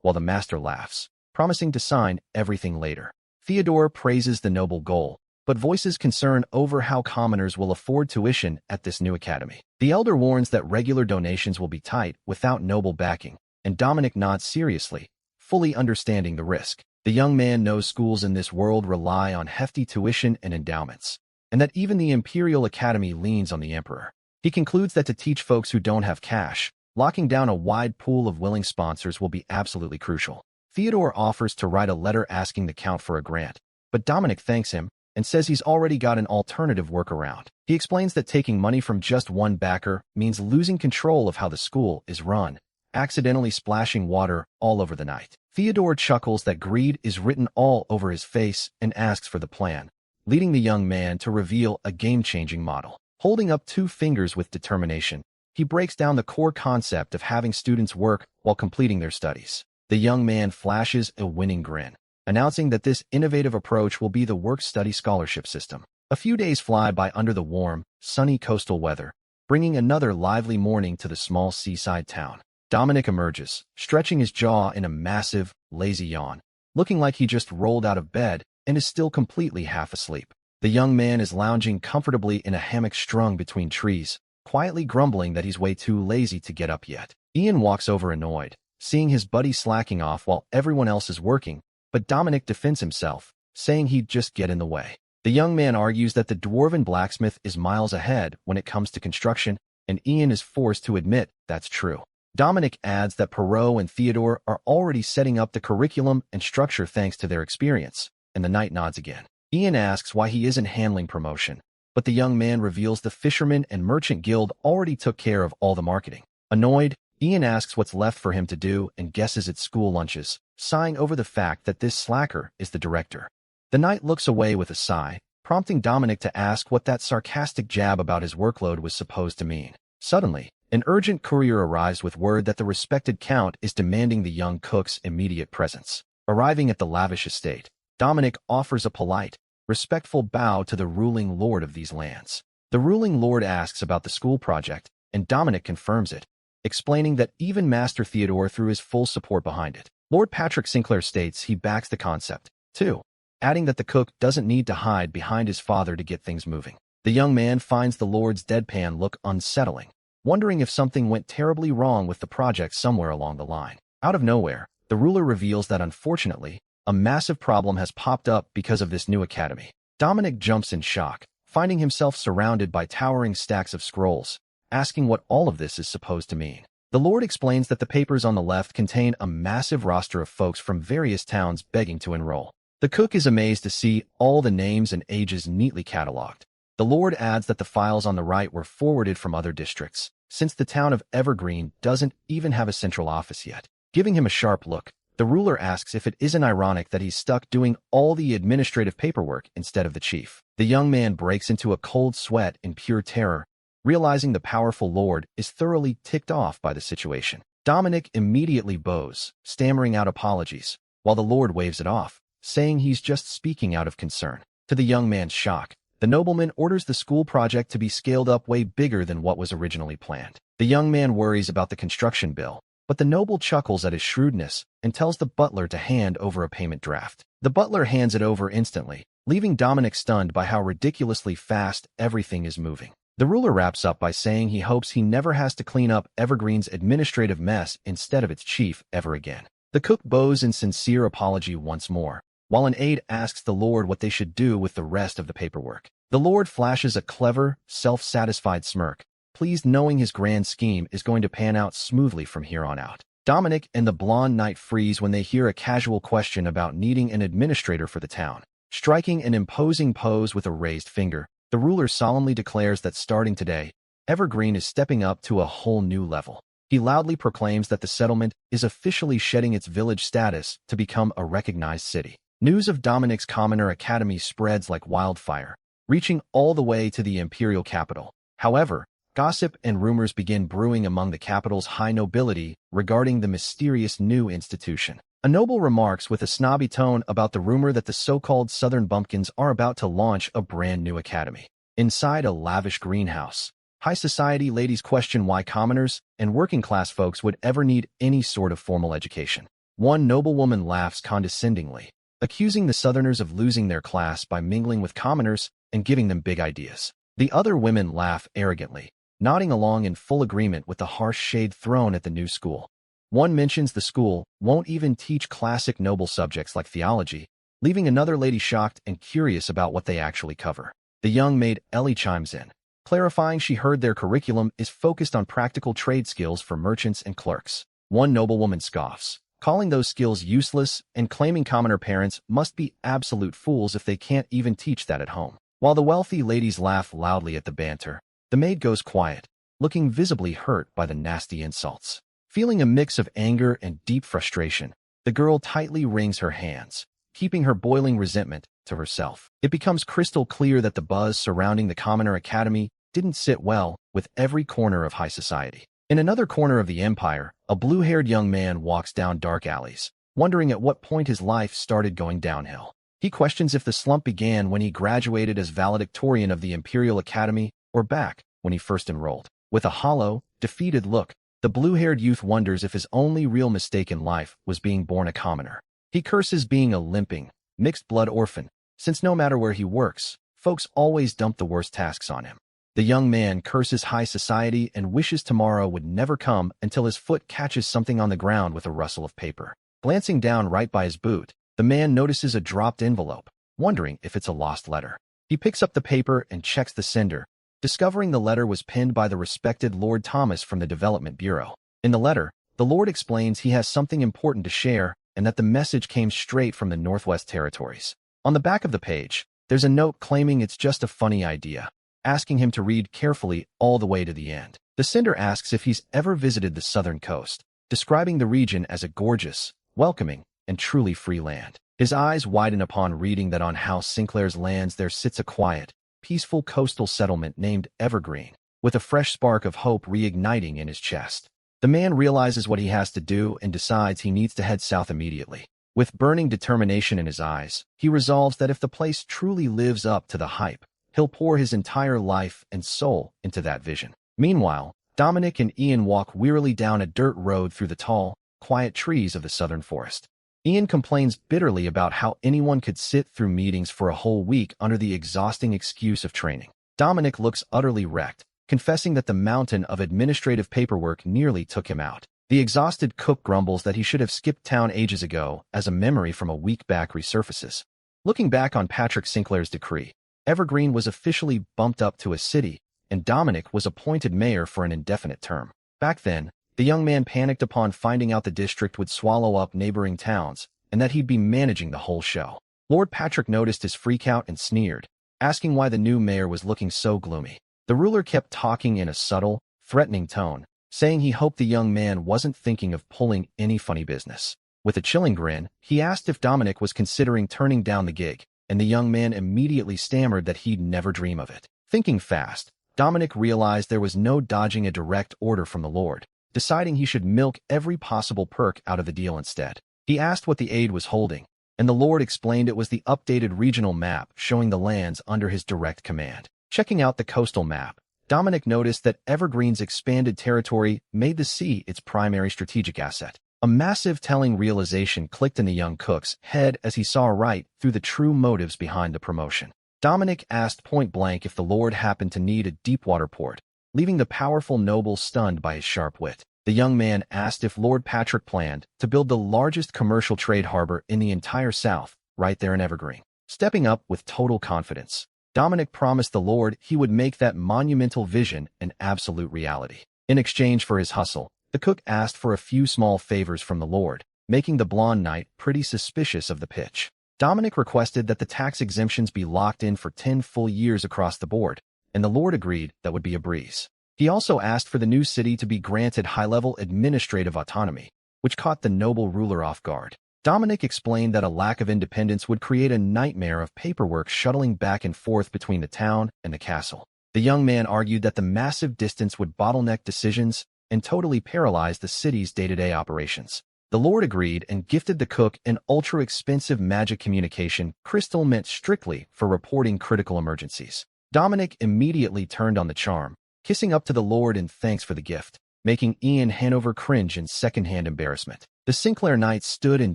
while the master laughs, promising to sign everything later. Theodore praises the noble goal, but voices concern over how commoners will afford tuition at this new academy. The elder warns that regular donations will be tight without noble backing, and Dominic nods seriously, fully understanding the risk. The young man knows schools in this world rely on hefty tuition and endowments, and that even the Imperial Academy leans on the Emperor. He concludes that to teach folks who don't have cash, locking down a wide pool of willing sponsors will be absolutely crucial. Theodore offers to write a letter asking the Count for a grant, but Dominic thanks him and says he's already got an alternative workaround. He explains that taking money from just one backer means losing control of how the school is run, accidentally splashing water all over the night. Theodore chuckles that greed is written all over his face and asks for the plan, leading the young man to reveal a game-changing model. Holding up 2 fingers with determination, he breaks down the core concept of having students work while completing their studies. The young man flashes a winning grin, announcing that this innovative approach will be the work-study scholarship system. A few days fly by under the warm, sunny coastal weather, bringing another lively morning to the small seaside town. Dominic emerges, stretching his jaw in a massive, lazy yawn, looking like he just rolled out of bed and is still completely half asleep. The young man is lounging comfortably in a hammock strung between trees, quietly grumbling that he's way too lazy to get up yet. Ian walks over annoyed, seeing his buddy slacking off while everyone else is working, but Dominic defends himself, saying he'd just get in the way. The young man argues that the dwarven blacksmith is miles ahead when it comes to construction, and Ian is forced to admit that's true. Dominic adds that Perrault and Theodore are already setting up the curriculum and structure thanks to their experience, and the knight nods again. Ian asks why he isn't handling promotion, but the young man reveals the Fisherman and Merchant Guild already took care of all the marketing. Annoyed, Ian asks what's left for him to do and guesses it's school lunches, sighing over the fact that this slacker is the director. The knight looks away with a sigh, prompting Dominic to ask what that sarcastic jab about his workload was supposed to mean. Suddenly, an urgent courier arrives with word that the respected Count is demanding the young cook's immediate presence. Arriving at the lavish estate, Dominic offers a polite, respectful bow to the ruling lord of these lands. The ruling lord asks about the school project, and Dominic confirms it, explaining that even Master Theodore threw his full support behind it. Lord Patrick Sinclair states he backs the concept, too, adding that the cook doesn't need to hide behind his father to get things moving. The young man finds the lord's deadpan look unsettling, wondering if something went terribly wrong with the project somewhere along the line. Out of nowhere, the ruler reveals that unfortunately, a massive problem has popped up because of this new academy. Dominic jumps in shock, finding himself surrounded by towering stacks of scrolls, asking what all of this is supposed to mean. The Lord explains that the papers on the left contain a massive roster of folks from various towns begging to enroll. The cook is amazed to see all the names and ages neatly cataloged. The Lord adds that the files on the right were forwarded from other districts, since the town of Evergreen doesn't even have a central office yet. Giving him a sharp look, the ruler asks if it isn't ironic that he's stuck doing all the administrative paperwork instead of the chief. The young man breaks into a cold sweat in pure terror, realizing the powerful lord is thoroughly ticked off by the situation. Dominic immediately bows, stammering out apologies, while the lord waves it off, saying he's just speaking out of concern. To the young man's shock, the nobleman orders the school project to be scaled up way bigger than what was originally planned. The young man worries about the construction bill, but the noble chuckles at his shrewdness and tells the butler to hand over a payment draft. The butler hands it over instantly, leaving Dominic stunned by how ridiculously fast everything is moving. The ruler wraps up by saying he hopes he never has to clean up Evergreen's administrative mess instead of its chief ever again. The cook bows in sincere apology once more, while an aide asks the lord what they should do with the rest of the paperwork. The lord flashes a clever, self-satisfied smirk, pleased knowing his grand scheme is going to pan out smoothly from here on out. Dominic and the blonde knight freeze when they hear a casual question about needing an administrator for the town. Striking an imposing pose with a raised finger, The ruler solemnly declares that starting today, Evergreen is stepping up to a whole new level. He loudly proclaims that the settlement is officially shedding its village status to become a recognized city. News of Dominic's Commoner Academy spreads like wildfire, reaching all the way to the imperial capital. However, gossip and rumors begin brewing among the capital's high nobility regarding the mysterious new institution. A noble remarks with a snobby tone about the rumor that the so-called Southern Bumpkins are about to launch a brand new academy. Inside a lavish greenhouse, high society ladies question why commoners and working-class folks would ever need any sort of formal education. One noblewoman laughs condescendingly, accusing the Southerners of losing their class by mingling with commoners and giving them big ideas. The other women laugh arrogantly, nodding along in full agreement with the harsh shade thrown at the new school. One mentions the school won't even teach classic noble subjects like theology, leaving another lady shocked and curious about what they actually cover. The young maid Ellie chimes in, clarifying she heard their curriculum is focused on practical trade skills for merchants and clerks. One noblewoman scoffs, calling those skills useless and claiming commoner parents must be absolute fools if they can't even teach that at home. While the wealthy ladies laugh loudly at the banter, the maid goes quiet, looking visibly hurt by the nasty insults. Feeling a mix of anger and deep frustration, the girl tightly wrings her hands, keeping her boiling resentment to herself. It becomes crystal clear that the buzz surrounding the Commoner Academy didn't sit well with every corner of high society. In another corner of the empire, a blue-haired young man walks down dark alleys, wondering at what point his life started going downhill. He questions if the slump began when he graduated as valedictorian of the Imperial Academy or back when he first enrolled. With a hollow, defeated look, the blue-haired youth wonders if his only real mistake in life was being born a commoner. He curses being a limping, mixed-blood orphan, since no matter where he works, folks always dump the worst tasks on him. The young man curses high society and wishes tomorrow would never come until his foot catches something on the ground with a rustle of paper. Glancing down right by his boot, the man notices a dropped envelope, wondering if it's a lost letter. He picks up the paper and checks the sender, discovering the letter was penned by the respected Lord Thomas from the Development Bureau. In the letter, the Lord explains he has something important to share and that the message came straight from the Northwest Territories. On the back of the page, there's a note claiming it's just a funny idea, asking him to read carefully all the way to the end. The sender asks if he's ever visited the southern coast, describing the region as a gorgeous, welcoming, and truly free land. His eyes widen upon reading that on House Sinclair's lands there sits a quiet, peaceful coastal settlement named Evergreen, with a fresh spark of hope reigniting in his chest. The man realizes what he has to do and decides he needs to head south immediately. With burning determination in his eyes, he resolves that if the place truly lives up to the hype, he'll pour his entire life and soul into that vision. Meanwhile, Dominic and Ian walk wearily down a dirt road through the tall, quiet trees of the southern forest. Ian complains bitterly about how anyone could sit through meetings for a whole week under the exhausting excuse of training. Dominic looks utterly wrecked, confessing that the mountain of administrative paperwork nearly took him out. The exhausted cook grumbles that he should have skipped town ages ago as a memory from a week back resurfaces. Looking back on Patrick Sinclair's decree, Evergreen was officially bumped up to a city, and Dominic was appointed mayor for an indefinite term. Back then, the young man panicked upon finding out the district would swallow up neighboring towns and that he'd be managing the whole show. Lord Patrick noticed his freakout and sneered, asking why the new mayor was looking so gloomy. The ruler kept talking in a subtle, threatening tone, saying he hoped the young man wasn't thinking of pulling any funny business. With a chilling grin, he asked if Dominic was considering turning down the gig, and the young man immediately stammered that he'd never dream of it. Thinking fast, Dominic realized there was no dodging a direct order from the Lord, deciding he should milk every possible perk out of the deal instead. He asked what the aide was holding, and the Lord explained it was the updated regional map showing the lands under his direct command. Checking out the coastal map, Dominic noticed that Evergreen's expanded territory made the sea its primary strategic asset. A massive telling realization clicked in the young cook's head as he saw right through the true motives behind the promotion. Dominic asked point-blank if the Lord happened to need a deep-water port, leaving the powerful noble stunned by his sharp wit. The young man asked if Lord Patrick planned to build the largest commercial trade harbor in the entire South, right there in Evergreen. Stepping up with total confidence, Dominic promised the Lord he would make that monumental vision an absolute reality. In exchange for his hustle, the cook asked for a few small favors from the Lord, making the blonde knight pretty suspicious of the pitch. Dominic requested that the tax exemptions be locked in for 10 full years across the board, and the Lord agreed that would be a breeze. He also asked for the new city to be granted high-level administrative autonomy, which caught the noble ruler off guard. Dominic explained that a lack of independence would create a nightmare of paperwork shuttling back and forth between the town and the castle. The young man argued that the massive distance would bottleneck decisions and totally paralyze the city's day-to-day operations. The Lord agreed and gifted the cook an ultra-expensive magic communication crystal meant strictly for reporting critical emergencies. Dominic immediately turned on the charm, kissing up to the Lord in thanks for the gift, making Ian Hanover cringe in second-hand embarrassment. The Sinclair Knight stood in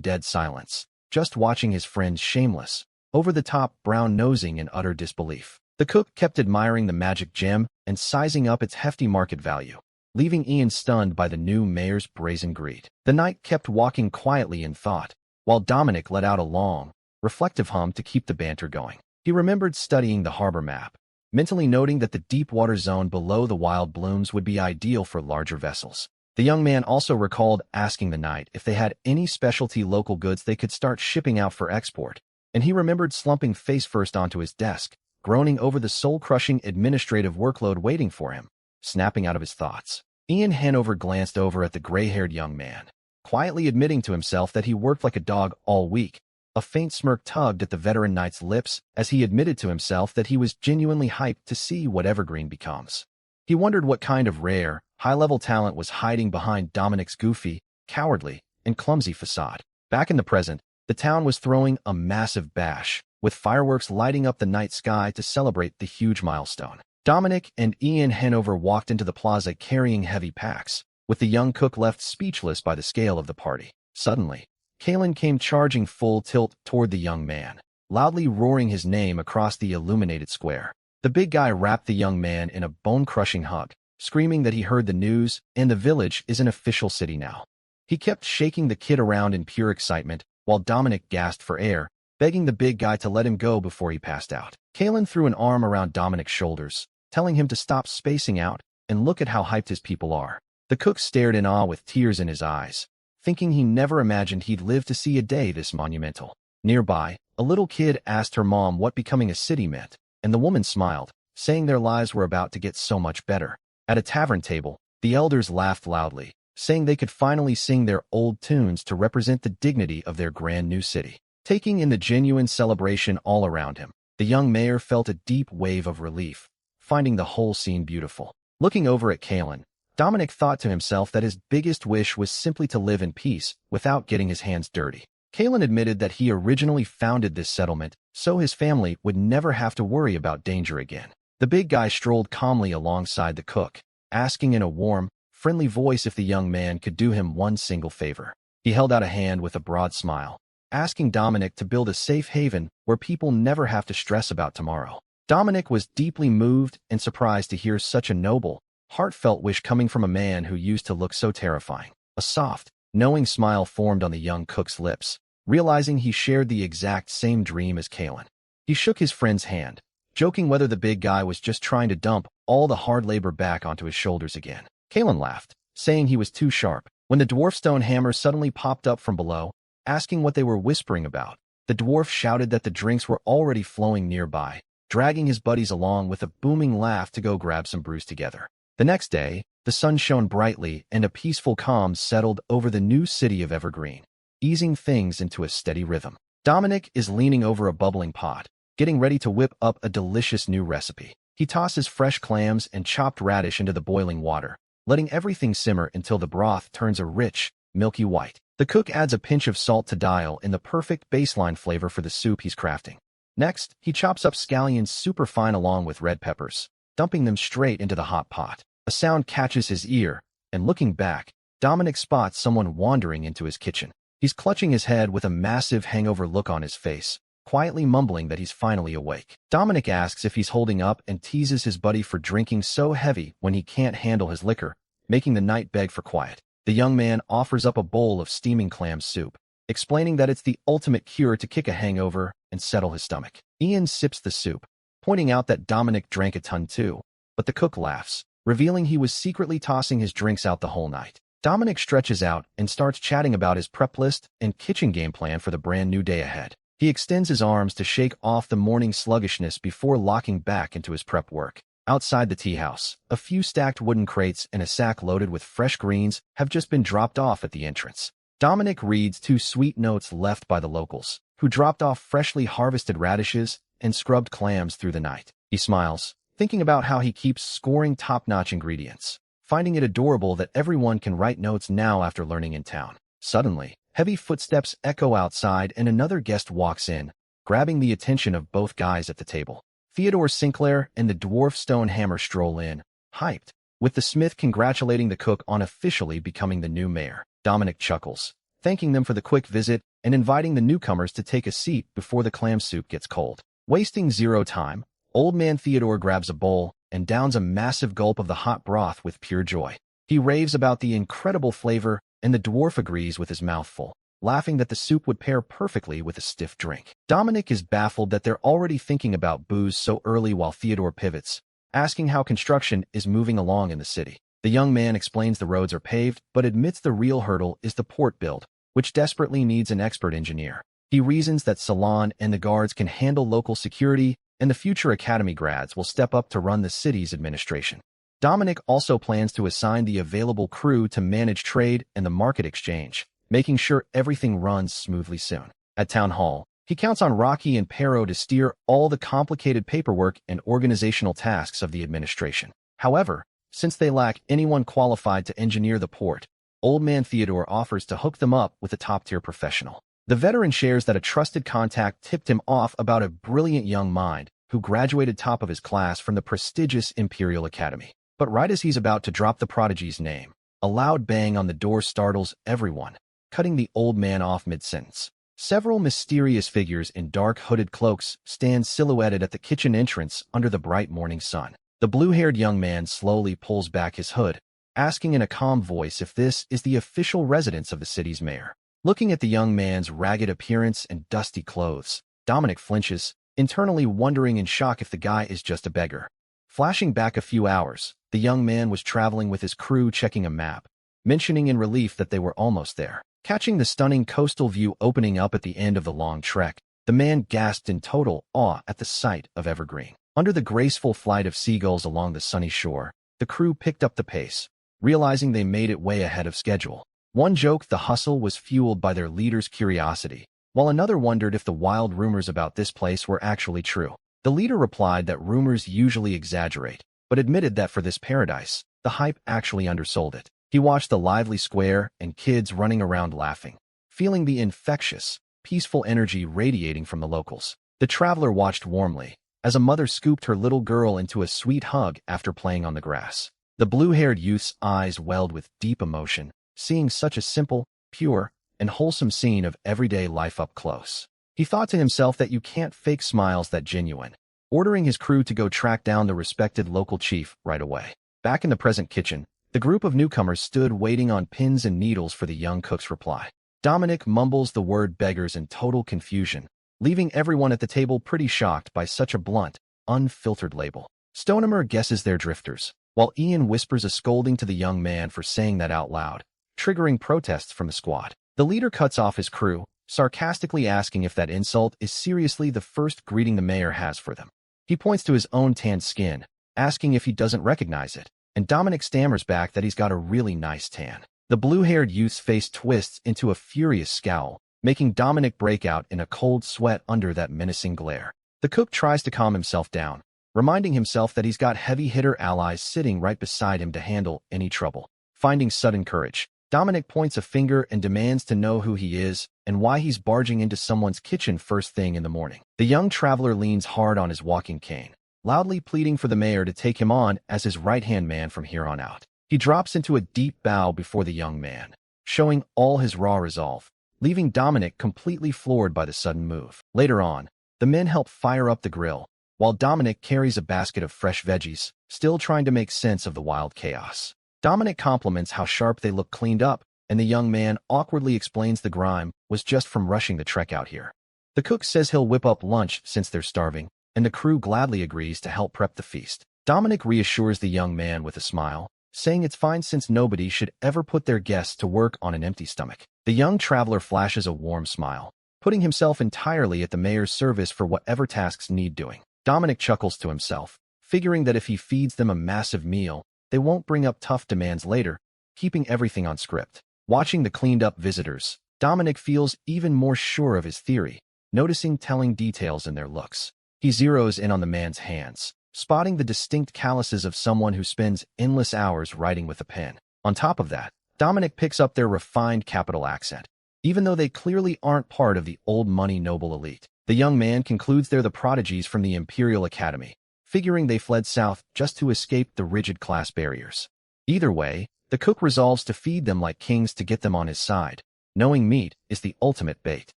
dead silence, just watching his friend's shameless, over-the-top brown-nosing in utter disbelief. The cook kept admiring the magic gem and sizing up its hefty market value, leaving Ian stunned by the new mayor's brazen greed. The knight kept walking quietly in thought, while Dominic let out a long, reflective hum to keep the banter going. He remembered studying the harbor map, mentally noting that the deep water zone below the wild blooms would be ideal for larger vessels. The young man also recalled asking the knight if they had any specialty local goods they could start shipping out for export, and he remembered slumping face first onto his desk, groaning over the soul-crushing administrative workload waiting for him, snapping out of his thoughts. Ian Hanover glanced over at the gray-haired young man, quietly admitting to himself that he worked like a dog all week. A faint smirk tugged at the veteran knight's lips as he admitted to himself that he was genuinely hyped to see what Evergreen becomes. He wondered what kind of rare, high-level talent was hiding behind Dominic's goofy, cowardly, and clumsy facade. Back in the present, the town was throwing a massive bash, with fireworks lighting up the night sky to celebrate the huge milestone. Dominic and Ian Hanover walked into the plaza carrying heavy packs, with the young cook left speechless by the scale of the party. Suddenly, Kalen came charging full tilt toward the young man, loudly roaring his name across the illuminated square. The big guy wrapped the young man in a bone-crushing hug, screaming that he heard the news and the village is an official city now. He kept shaking the kid around in pure excitement, while Dominic gasped for air, begging the big guy to let him go before he passed out. Kalen threw an arm around Dominic's shoulders, telling him to stop spacing out and look at how hyped his people are. The cook stared in awe with tears in his eyes, thinking he never imagined he'd live to see a day this monumental. Nearby, a little kid asked her mom what becoming a city meant, and the woman smiled, saying their lives were about to get so much better. At a tavern table, the elders laughed loudly, saying they could finally sing their old tunes to represent the dignity of their grand new city. Taking in the genuine celebration all around him, the young mayor felt a deep wave of relief, finding the whole scene beautiful. Looking over at Kalen, Dominic thought to himself that his biggest wish was simply to live in peace without getting his hands dirty. Kalen admitted that he originally founded this settlement so his family would never have to worry about danger again. The big guy strolled calmly alongside the cook, asking in a warm, friendly voice if the young man could do him one single favor. He held out a hand with a broad smile, asking Dominic to build a safe haven where people never have to stress about tomorrow. Dominic was deeply moved and surprised to hear such a noble, heartfelt wish coming from a man who used to look so terrifying. A soft, knowing smile formed on the young cook's lips, realizing he shared the exact same dream as Kalen. He shook his friend's hand, joking whether the big guy was just trying to dump all the hard labor back onto his shoulders again. Kalen laughed, saying he was too sharp. When the dwarf stone hammer suddenly popped up from below, asking what they were whispering about, the dwarf shouted that the drinks were already flowing nearby, dragging his buddies along with a booming laugh to go grab some brews together. The next day, the sun shone brightly and a peaceful calm settled over the new city of Evergreen, easing things into a steady rhythm. Dominic is leaning over a bubbling pot, getting ready to whip up a delicious new recipe. He tosses fresh clams and chopped radish into the boiling water, letting everything simmer until the broth turns a rich, milky white. The cook adds a pinch of salt to dial in the perfect baseline flavor for the soup he's crafting. Next, he chops up scallions super fine along with red peppers, dumping them straight into the hot pot. A sound catches his ear, and looking back, Dominic spots someone wandering into his kitchen. He's clutching his head with a massive hangover look on his face, quietly mumbling that he's finally awake. Dominic asks if he's holding up and teases his buddy for drinking so heavy when he can't handle his liquor, making the knight beg for quiet. The young man offers up a bowl of steaming clam soup, explaining that it's the ultimate cure to kick a hangover and settle his stomach. Ian sips the soup, pointing out that Dominic drank a ton too, but the cook laughs, revealing he was secretly tossing his drinks out the whole night. Dominic stretches out and starts chatting about his prep list and kitchen game plan for the brand new day ahead. He extends his arms to shake off the morning sluggishness before locking back into his prep work. Outside the tea house, a few stacked wooden crates and a sack loaded with fresh greens have just been dropped off at the entrance. Dominic reads 2 sweet notes left by the locals, who dropped off freshly harvested radishes and scrubbed clams through the night. He smiles, thinking about how he keeps scoring top-notch ingredients, finding it adorable that everyone can write notes now after learning in town. Suddenly, heavy footsteps echo outside and another guest walks in, grabbing the attention of both guys at the table. Theodore Sinclair and the dwarf Stonehammer stroll in, hyped, with the smith congratulating the cook on officially becoming the new mayor. Dominic chuckles, thanking them for the quick visit and inviting the newcomers to take a seat before the clam soup gets cold. Wasting zero time, Old Man Theodore grabs a bowl and downs a massive gulp of the hot broth with pure joy. He raves about the incredible flavor, and the dwarf agrees with his mouth full, laughing that the soup would pair perfectly with a stiff drink. Dominic is baffled that they're already thinking about booze so early while Theodore pivots, asking how construction is moving along in the city. The young man explains the roads are paved, but admits the real hurdle is the port build, which desperately needs an expert engineer. He reasons that Salon and the guards can handle local security, and the future academy grads will step up to run the city's administration. Dominic also plans to assign the available crew to manage trade and the market exchange, making sure everything runs smoothly soon. At Town Hall, he counts on Rocky and Perro to steer all the complicated paperwork and organizational tasks of the administration. However, since they lack anyone qualified to engineer the port, Old Man Theodore offers to hook them up with a top-tier professional. The veteran shares that a trusted contact tipped him off about a brilliant young mind who graduated top of his class from the prestigious Imperial Academy. But right as he's about to drop the prodigy's name, a loud bang on the door startles everyone, cutting the old man off mid-sentence. Several mysterious figures in dark hooded cloaks stand silhouetted at the kitchen entrance under the bright morning sun. The blue-haired young man slowly pulls back his hood, asking in a calm voice if this is the official residence of the city's mayor. Looking at the young man's ragged appearance and dusty clothes, Dominic flinches, internally wondering in shock if the guy is just a beggar. Flashing back a few hours, the young man was traveling with his crew checking a map, mentioning in relief that they were almost there. Catching the stunning coastal view opening up at the end of the long trek, the man gasped in total awe at the sight of Evergreen. Under the graceful flight of seagulls along the sunny shore, the crew picked up the pace, realizing they made it way ahead of schedule. One joked the hustle was fueled by their leader's curiosity, while another wondered if the wild rumors about this place were actually true. The leader replied that rumors usually exaggerate, but admitted that for this paradise, the hype actually undersold it. He watched the lively square and kids running around laughing, feeling the infectious, peaceful energy radiating from the locals. The traveler watched warmly, as a mother scooped her little girl into a sweet hug after playing on the grass. The blue-haired youth's eyes welled with deep emotion, seeing such a simple, pure, and wholesome scene of everyday life up close. He thought to himself that you can't fake smiles that genuine, ordering his crew to go track down the respected local chief right away. Back in the present kitchen, the group of newcomers stood waiting on pins and needles for the young cook's reply. Dominic mumbles the word beggars in total confusion, leaving everyone at the table pretty shocked by such a blunt, unfiltered label. Stonehammer guesses they're drifters, while Ian whispers a scolding to the young man for saying that out loud, triggering protests from the squad. The leader cuts off his crew, sarcastically asking if that insult is seriously the first greeting the mayor has for them. He points to his own tanned skin, asking if he doesn't recognize it, and Dominic stammers back that he's got a really nice tan. The blue-haired youth's face twists into a furious scowl, making Dominic break out in a cold sweat under that menacing glare. The cook tries to calm himself down, reminding himself that he's got heavy-hitter allies sitting right beside him to handle any trouble. Finding sudden courage, Dominic points a finger and demands to know who he is and why he's barging into someone's kitchen first thing in the morning. The young traveler leans hard on his walking cane, loudly pleading for the mayor to take him on as his right-hand man from here on out. He drops into a deep bow before the young man, showing all his raw resolve, leaving Dominic completely floored by the sudden move. Later on, the men help fire up the grill, while Dominic carries a basket of fresh veggies, still trying to make sense of the wild chaos. Dominic compliments how sharp they look cleaned up, and the young man awkwardly explains the grime was just from rushing the trek out here. The cook says he'll whip up lunch since they're starving, and the crew gladly agrees to help prep the feast. Dominic reassures the young man with a smile, saying it's fine since nobody should ever put their guests to work on an empty stomach. The young traveler flashes a warm smile, putting himself entirely at the mayor's service for whatever tasks need doing. Dominic chuckles to himself, figuring that if he feeds them a massive meal, they won't bring up tough demands later, keeping everything on script. Watching the cleaned-up visitors, Dominic feels even more sure of his theory, noticing telling details in their looks. He zeroes in on the man's hands, spotting the distinct calluses of someone who spends endless hours writing with a pen. On top of that, Dominic picks up their refined capital accent, even though they clearly aren't part of the old money noble elite. The young man concludes they're the prodigies from the Imperial Academy, figuring they fled south just to escape the rigid class barriers. Either way, the cook resolves to feed them like kings to get them on his side, knowing meat is the ultimate bait.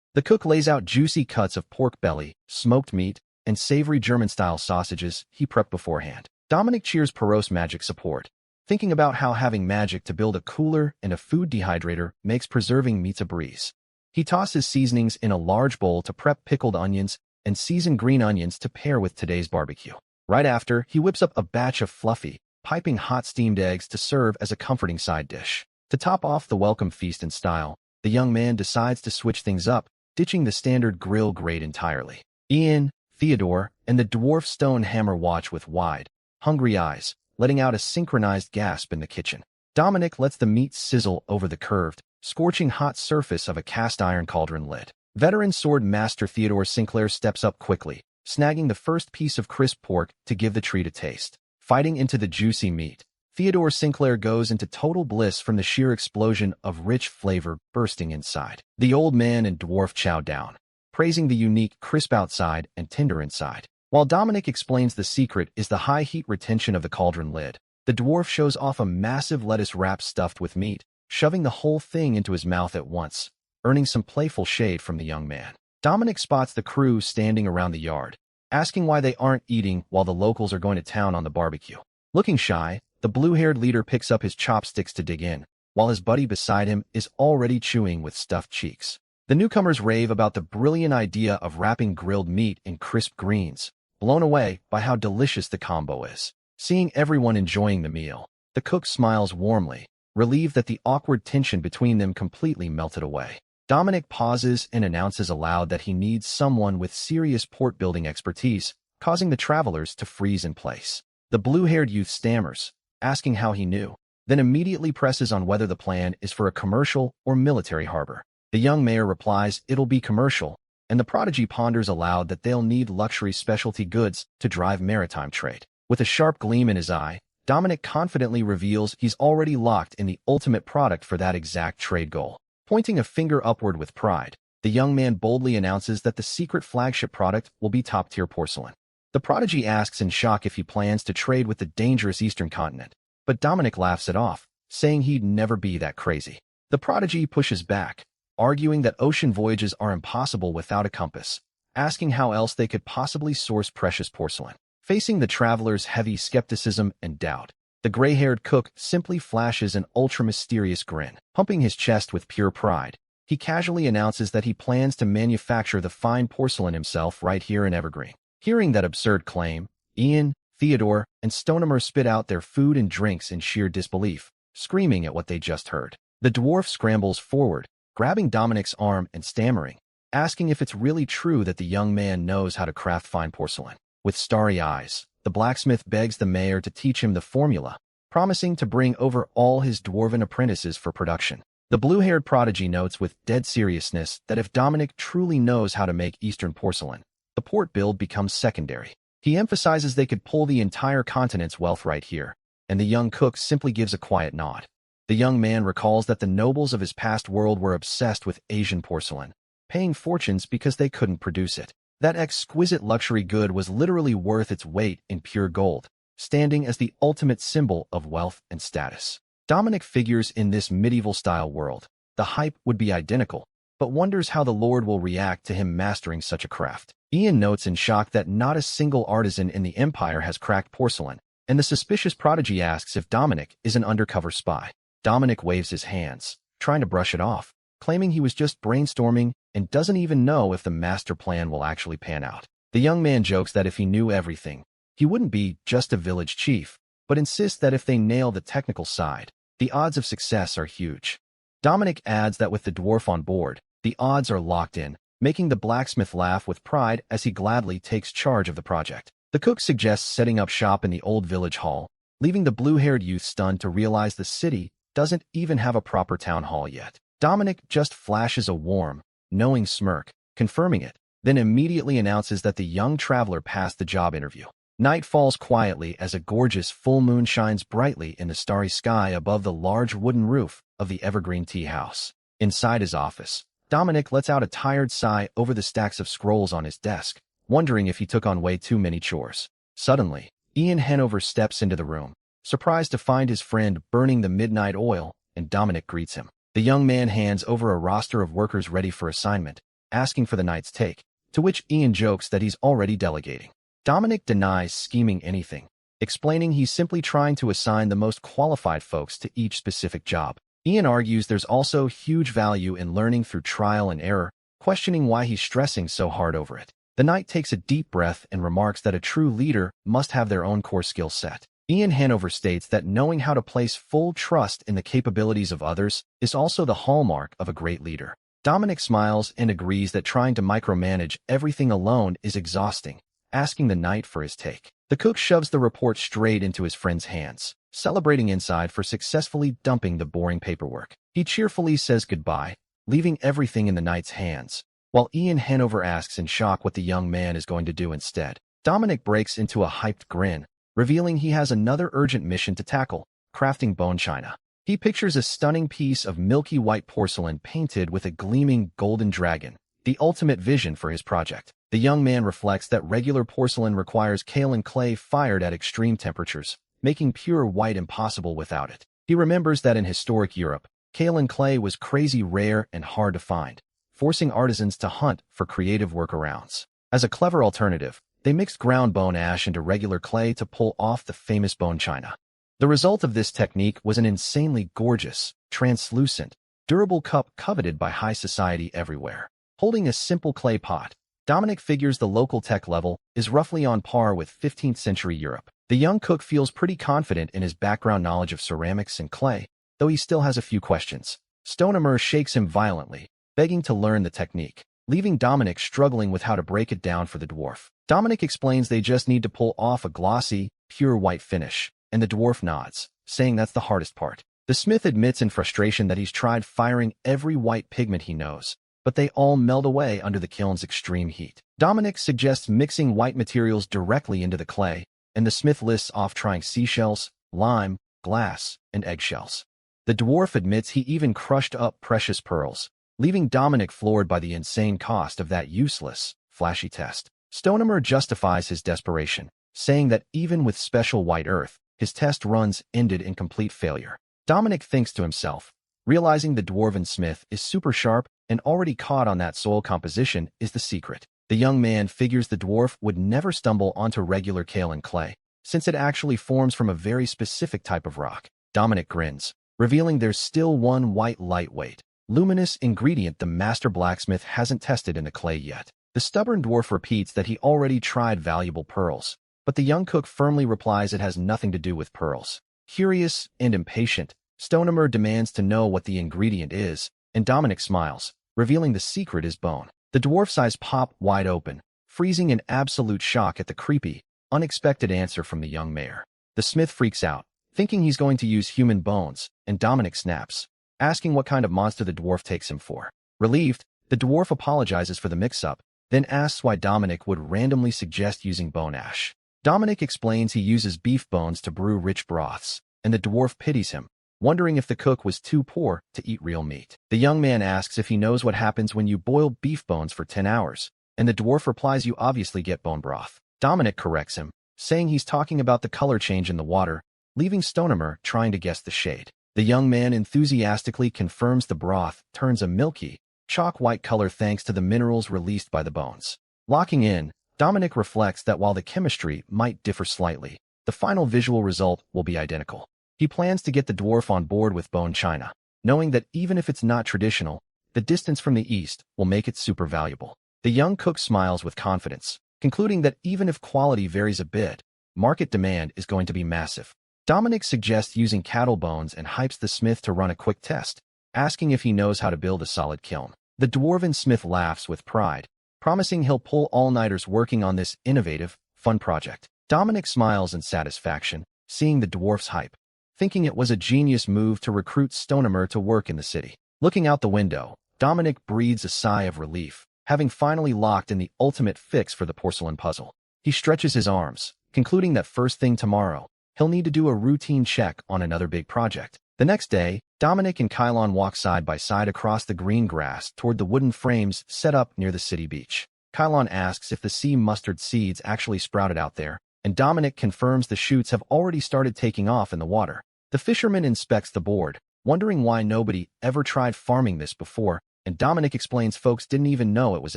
The cook lays out juicy cuts of pork belly, smoked meat, and savory German-style sausages he prepped beforehand. Dominic cheers Perot's magic support, thinking about how having magic to build a cooler and a food dehydrator makes preserving meats a breeze. He tosses seasonings in a large bowl to prep pickled onions and seasoned green onions to pair with today's barbecue. Right after, he whips up a batch of fluffy, piping hot steamed eggs to serve as a comforting side dish. To top off the welcome feast in style, the young man decides to switch things up, ditching the standard grill grate entirely. Ian, Theodore, and the dwarf stone hammer watch with wide, hungry eyes, letting out a synchronized gasp in the kitchen. Dominic lets the meat sizzle over the curved, scorching hot surface of a cast-iron cauldron lid. Veteran sword master Theodore Sinclair steps up quickly, snagging the first piece of crisp pork to give the treat a taste. Fighting into the juicy meat, Theodore Sinclair goes into total bliss from the sheer explosion of rich flavor bursting inside. The old man and dwarf chow down, praising the unique crisp outside and tender inside. While Dominic explains the secret is the high heat retention of the cauldron lid, the dwarf shows off a massive lettuce wrap stuffed with meat, shoving the whole thing into his mouth at once, earning some playful shade from the young man. Dominic spots the crew standing around the yard, asking why they aren't eating while the locals are going to town on the barbecue. Looking shy, the blue-haired leader picks up his chopsticks to dig in, while his buddy beside him is already chewing with stuffed cheeks. The newcomers rave about the brilliant idea of wrapping grilled meat in crisp greens, blown away by how delicious the combo is. Seeing everyone enjoying the meal, the cook smiles warmly, relieved that the awkward tension between them completely melted away. Dominic pauses and announces aloud that he needs someone with serious port-building expertise, causing the travelers to freeze in place. The blue-haired youth stammers, asking how he knew, then immediately presses on whether the plan is for a commercial or military harbor. The young mayor replies it'll be commercial, and the prodigy ponders aloud that they'll need luxury specialty goods to drive maritime trade. With a sharp gleam in his eye, Dominic confidently reveals he's already locked in the ultimate product for that exact trade goal. Pointing a finger upward with pride, the young man boldly announces that the secret flagship product will be top-tier porcelain. The prodigy asks in shock if he plans to trade with the dangerous eastern continent, but Dominic laughs it off, saying he'd never be that crazy. The prodigy pushes back, arguing that ocean voyages are impossible without a compass, asking how else they could possibly source precious porcelain. Facing the traveler's heavy skepticism and doubt, the gray-haired cook simply flashes an ultra-mysterious grin. Pumping his chest with pure pride, he casually announces that he plans to manufacture the fine porcelain himself right here in Evergreen. Hearing that absurd claim, Ian, Theodore, and Stonemer spit out their food and drinks in sheer disbelief, screaming at what they just heard. The dwarf scrambles forward, grabbing Dominic's arm and stammering, asking if it's really true that the young man knows how to craft fine porcelain. With starry eyes, the blacksmith begs the mayor to teach him the formula, promising to bring over all his dwarven apprentices for production. The blue-haired prodigy notes with dead seriousness that if Dominic truly knows how to make Eastern porcelain, the port build becomes secondary. He emphasizes they could pull the entire continent's wealth right here, and the young cook simply gives a quiet nod. The young man recalls that the nobles of his past world were obsessed with Asian porcelain, paying fortunes because they couldn't produce it. That exquisite luxury good was literally worth its weight in pure gold, standing as the ultimate symbol of wealth and status. Dominic figures in this medieval-style world. The hype would be identical, but wonders how the Lord will react to him mastering such a craft. Ian notes in shock that not a single artisan in the Empire has cracked porcelain, and the suspicious prodigy asks if Dominic is an undercover spy. Dominic waves his hands, trying to brush it off, claiming he was just brainstorming and doesn't even know if the master plan will actually pan out. The young man jokes that if he knew everything, he wouldn't be just a village chief, but insists that if they nail the technical side, the odds of success are huge. Dominic adds that with the dwarf on board, the odds are locked in, making the blacksmith laugh with pride as he gladly takes charge of the project. The cook suggests setting up shop in the old village hall, leaving the blue-haired youth stunned to realize the city doesn't even have a proper town hall yet. Dominic just flashes a warm, knowing smirk, confirming it, then immediately announces that the young traveler passed the job interview. Night falls quietly as a gorgeous full moon shines brightly in the starry sky above the large wooden roof of the evergreen tea house. Inside his office, Dominic lets out a tired sigh over the stacks of scrolls on his desk, wondering if he took on way too many chores. Suddenly, Ian Hanover steps into the room, surprised to find his friend burning the midnight oil, and Dominic greets him. The young man hands over a roster of workers ready for assignment, asking for the night's take, to which Ian jokes that he's already delegating. Dominic denies scheming anything, explaining he's simply trying to assign the most qualified folks to each specific job. Ian argues there's also huge value in learning through trial and error, questioning why he's stressing so hard over it. The knight takes a deep breath and remarks that a true leader must have their own core skill set. Ian Hanover states that knowing how to place full trust in the capabilities of others is also the hallmark of a great leader. Dominic smiles and agrees that trying to micromanage everything alone is exhausting, asking the knight for his take. The cook shoves the report straight into his friend's hands, celebrating inside for successfully dumping the boring paperwork. He cheerfully says goodbye, leaving everything in the knight's hands, while Ian Hanover asks in shock what the young man is going to do instead. Dominic breaks into a hyped grin, revealing he has another urgent mission to tackle, crafting bone china. He pictures a stunning piece of milky white porcelain painted with a gleaming golden dragon, the ultimate vision for his project. The young man reflects that regular porcelain requires kaolin clay fired at extreme temperatures, making pure white impossible without it. He remembers that in historic Europe, kaolin clay was crazy rare and hard to find, forcing artisans to hunt for creative workarounds. As a clever alternative, they mixed ground bone ash into regular clay to pull off the famous bone china. The result of this technique was an insanely gorgeous, translucent, durable cup coveted by high society everywhere. Holding a simple clay pot, Dominic figures the local tech level is roughly on par with 15th century Europe. The young cook feels pretty confident in his background knowledge of ceramics and clay, though he still has a few questions. Stonehammer shakes him violently, begging to learn the technique, leaving Dominic struggling with how to break it down for the dwarf. Dominic explains they just need to pull off a glossy, pure white finish, and the dwarf nods, saying that's the hardest part. The smith admits in frustration that he's tried firing every white pigment he knows, but they all melt away under the kiln's extreme heat. Dominic suggests mixing white materials directly into the clay, and the smith lists off trying seashells, lime, glass, and eggshells. The dwarf admits he even crushed up precious pearls, leaving Dominic floored by the insane cost of that useless, flashy test. Stonehammer justifies his desperation, saying that even with special white earth, his test runs ended in complete failure. Dominic thinks to himself, realizing the dwarven smith is super sharp and already caught on that soil composition is the secret. The young man figures the dwarf would never stumble onto regular kaolin clay, since it actually forms from a very specific type of rock. Dominic grins, revealing there's still one white lightweight, luminous ingredient the master blacksmith hasn't tested in the clay yet. The stubborn dwarf repeats that he already tried valuable pearls, but the young cook firmly replies it has nothing to do with pearls. Curious and impatient, Stonehammer demands to know what the ingredient is, and Dominic smiles, revealing the secret is bone. The dwarf's eyes pop wide open, freezing in absolute shock at the creepy, unexpected answer from the young mayor. The smith freaks out, thinking he's going to use human bones, and Dominic snaps, asking what kind of monster the dwarf takes him for. Relieved, the dwarf apologizes for the mix-up, then asks why Dominic would randomly suggest using bone ash. Dominic explains he uses beef bones to brew rich broths, and the dwarf pities him, wondering if the cook was too poor to eat real meat. The young man asks if he knows what happens when you boil beef bones for 10 hours, and the dwarf replies you obviously get bone broth. Dominic corrects him, saying he's talking about the color change in the water, leaving Stonehammer trying to guess the shade. The young man enthusiastically confirms the broth turns a milky, chalk-white color thanks to the minerals released by the bones. Locking in, Dominic reflects that while the chemistry might differ slightly, the final visual result will be identical. He plans to get the dwarf on board with bone china, knowing that even if it's not traditional, the distance from the east will make it super valuable. The young cook smiles with confidence, concluding that even if quality varies a bit, market demand is going to be massive. Dominic suggests using cattle bones and hypes the smith to run a quick test, asking if he knows how to build a solid kiln. The dwarven smith laughs with pride, promising he'll pull all-nighters working on this innovative, fun project. Dominic smiles in satisfaction, seeing the dwarf's hype, thinking it was a genius move to recruit Stonemer to work in the city. Looking out the window, Dominic breathes a sigh of relief, having finally locked in the ultimate fix for the porcelain puzzle. He stretches his arms, concluding that first thing tomorrow, he'll need to do a routine check on another big project. The next day, Dominic and Kylon walk side by side across the green grass toward the wooden frames set up near the city beach. Kylon asks if the sea mustard seeds actually sprouted out there, and Dominic confirms the shoots have already started taking off in the water. The fisherman inspects the board, wondering why nobody ever tried farming this before, and Dominic explains folks didn't even know it was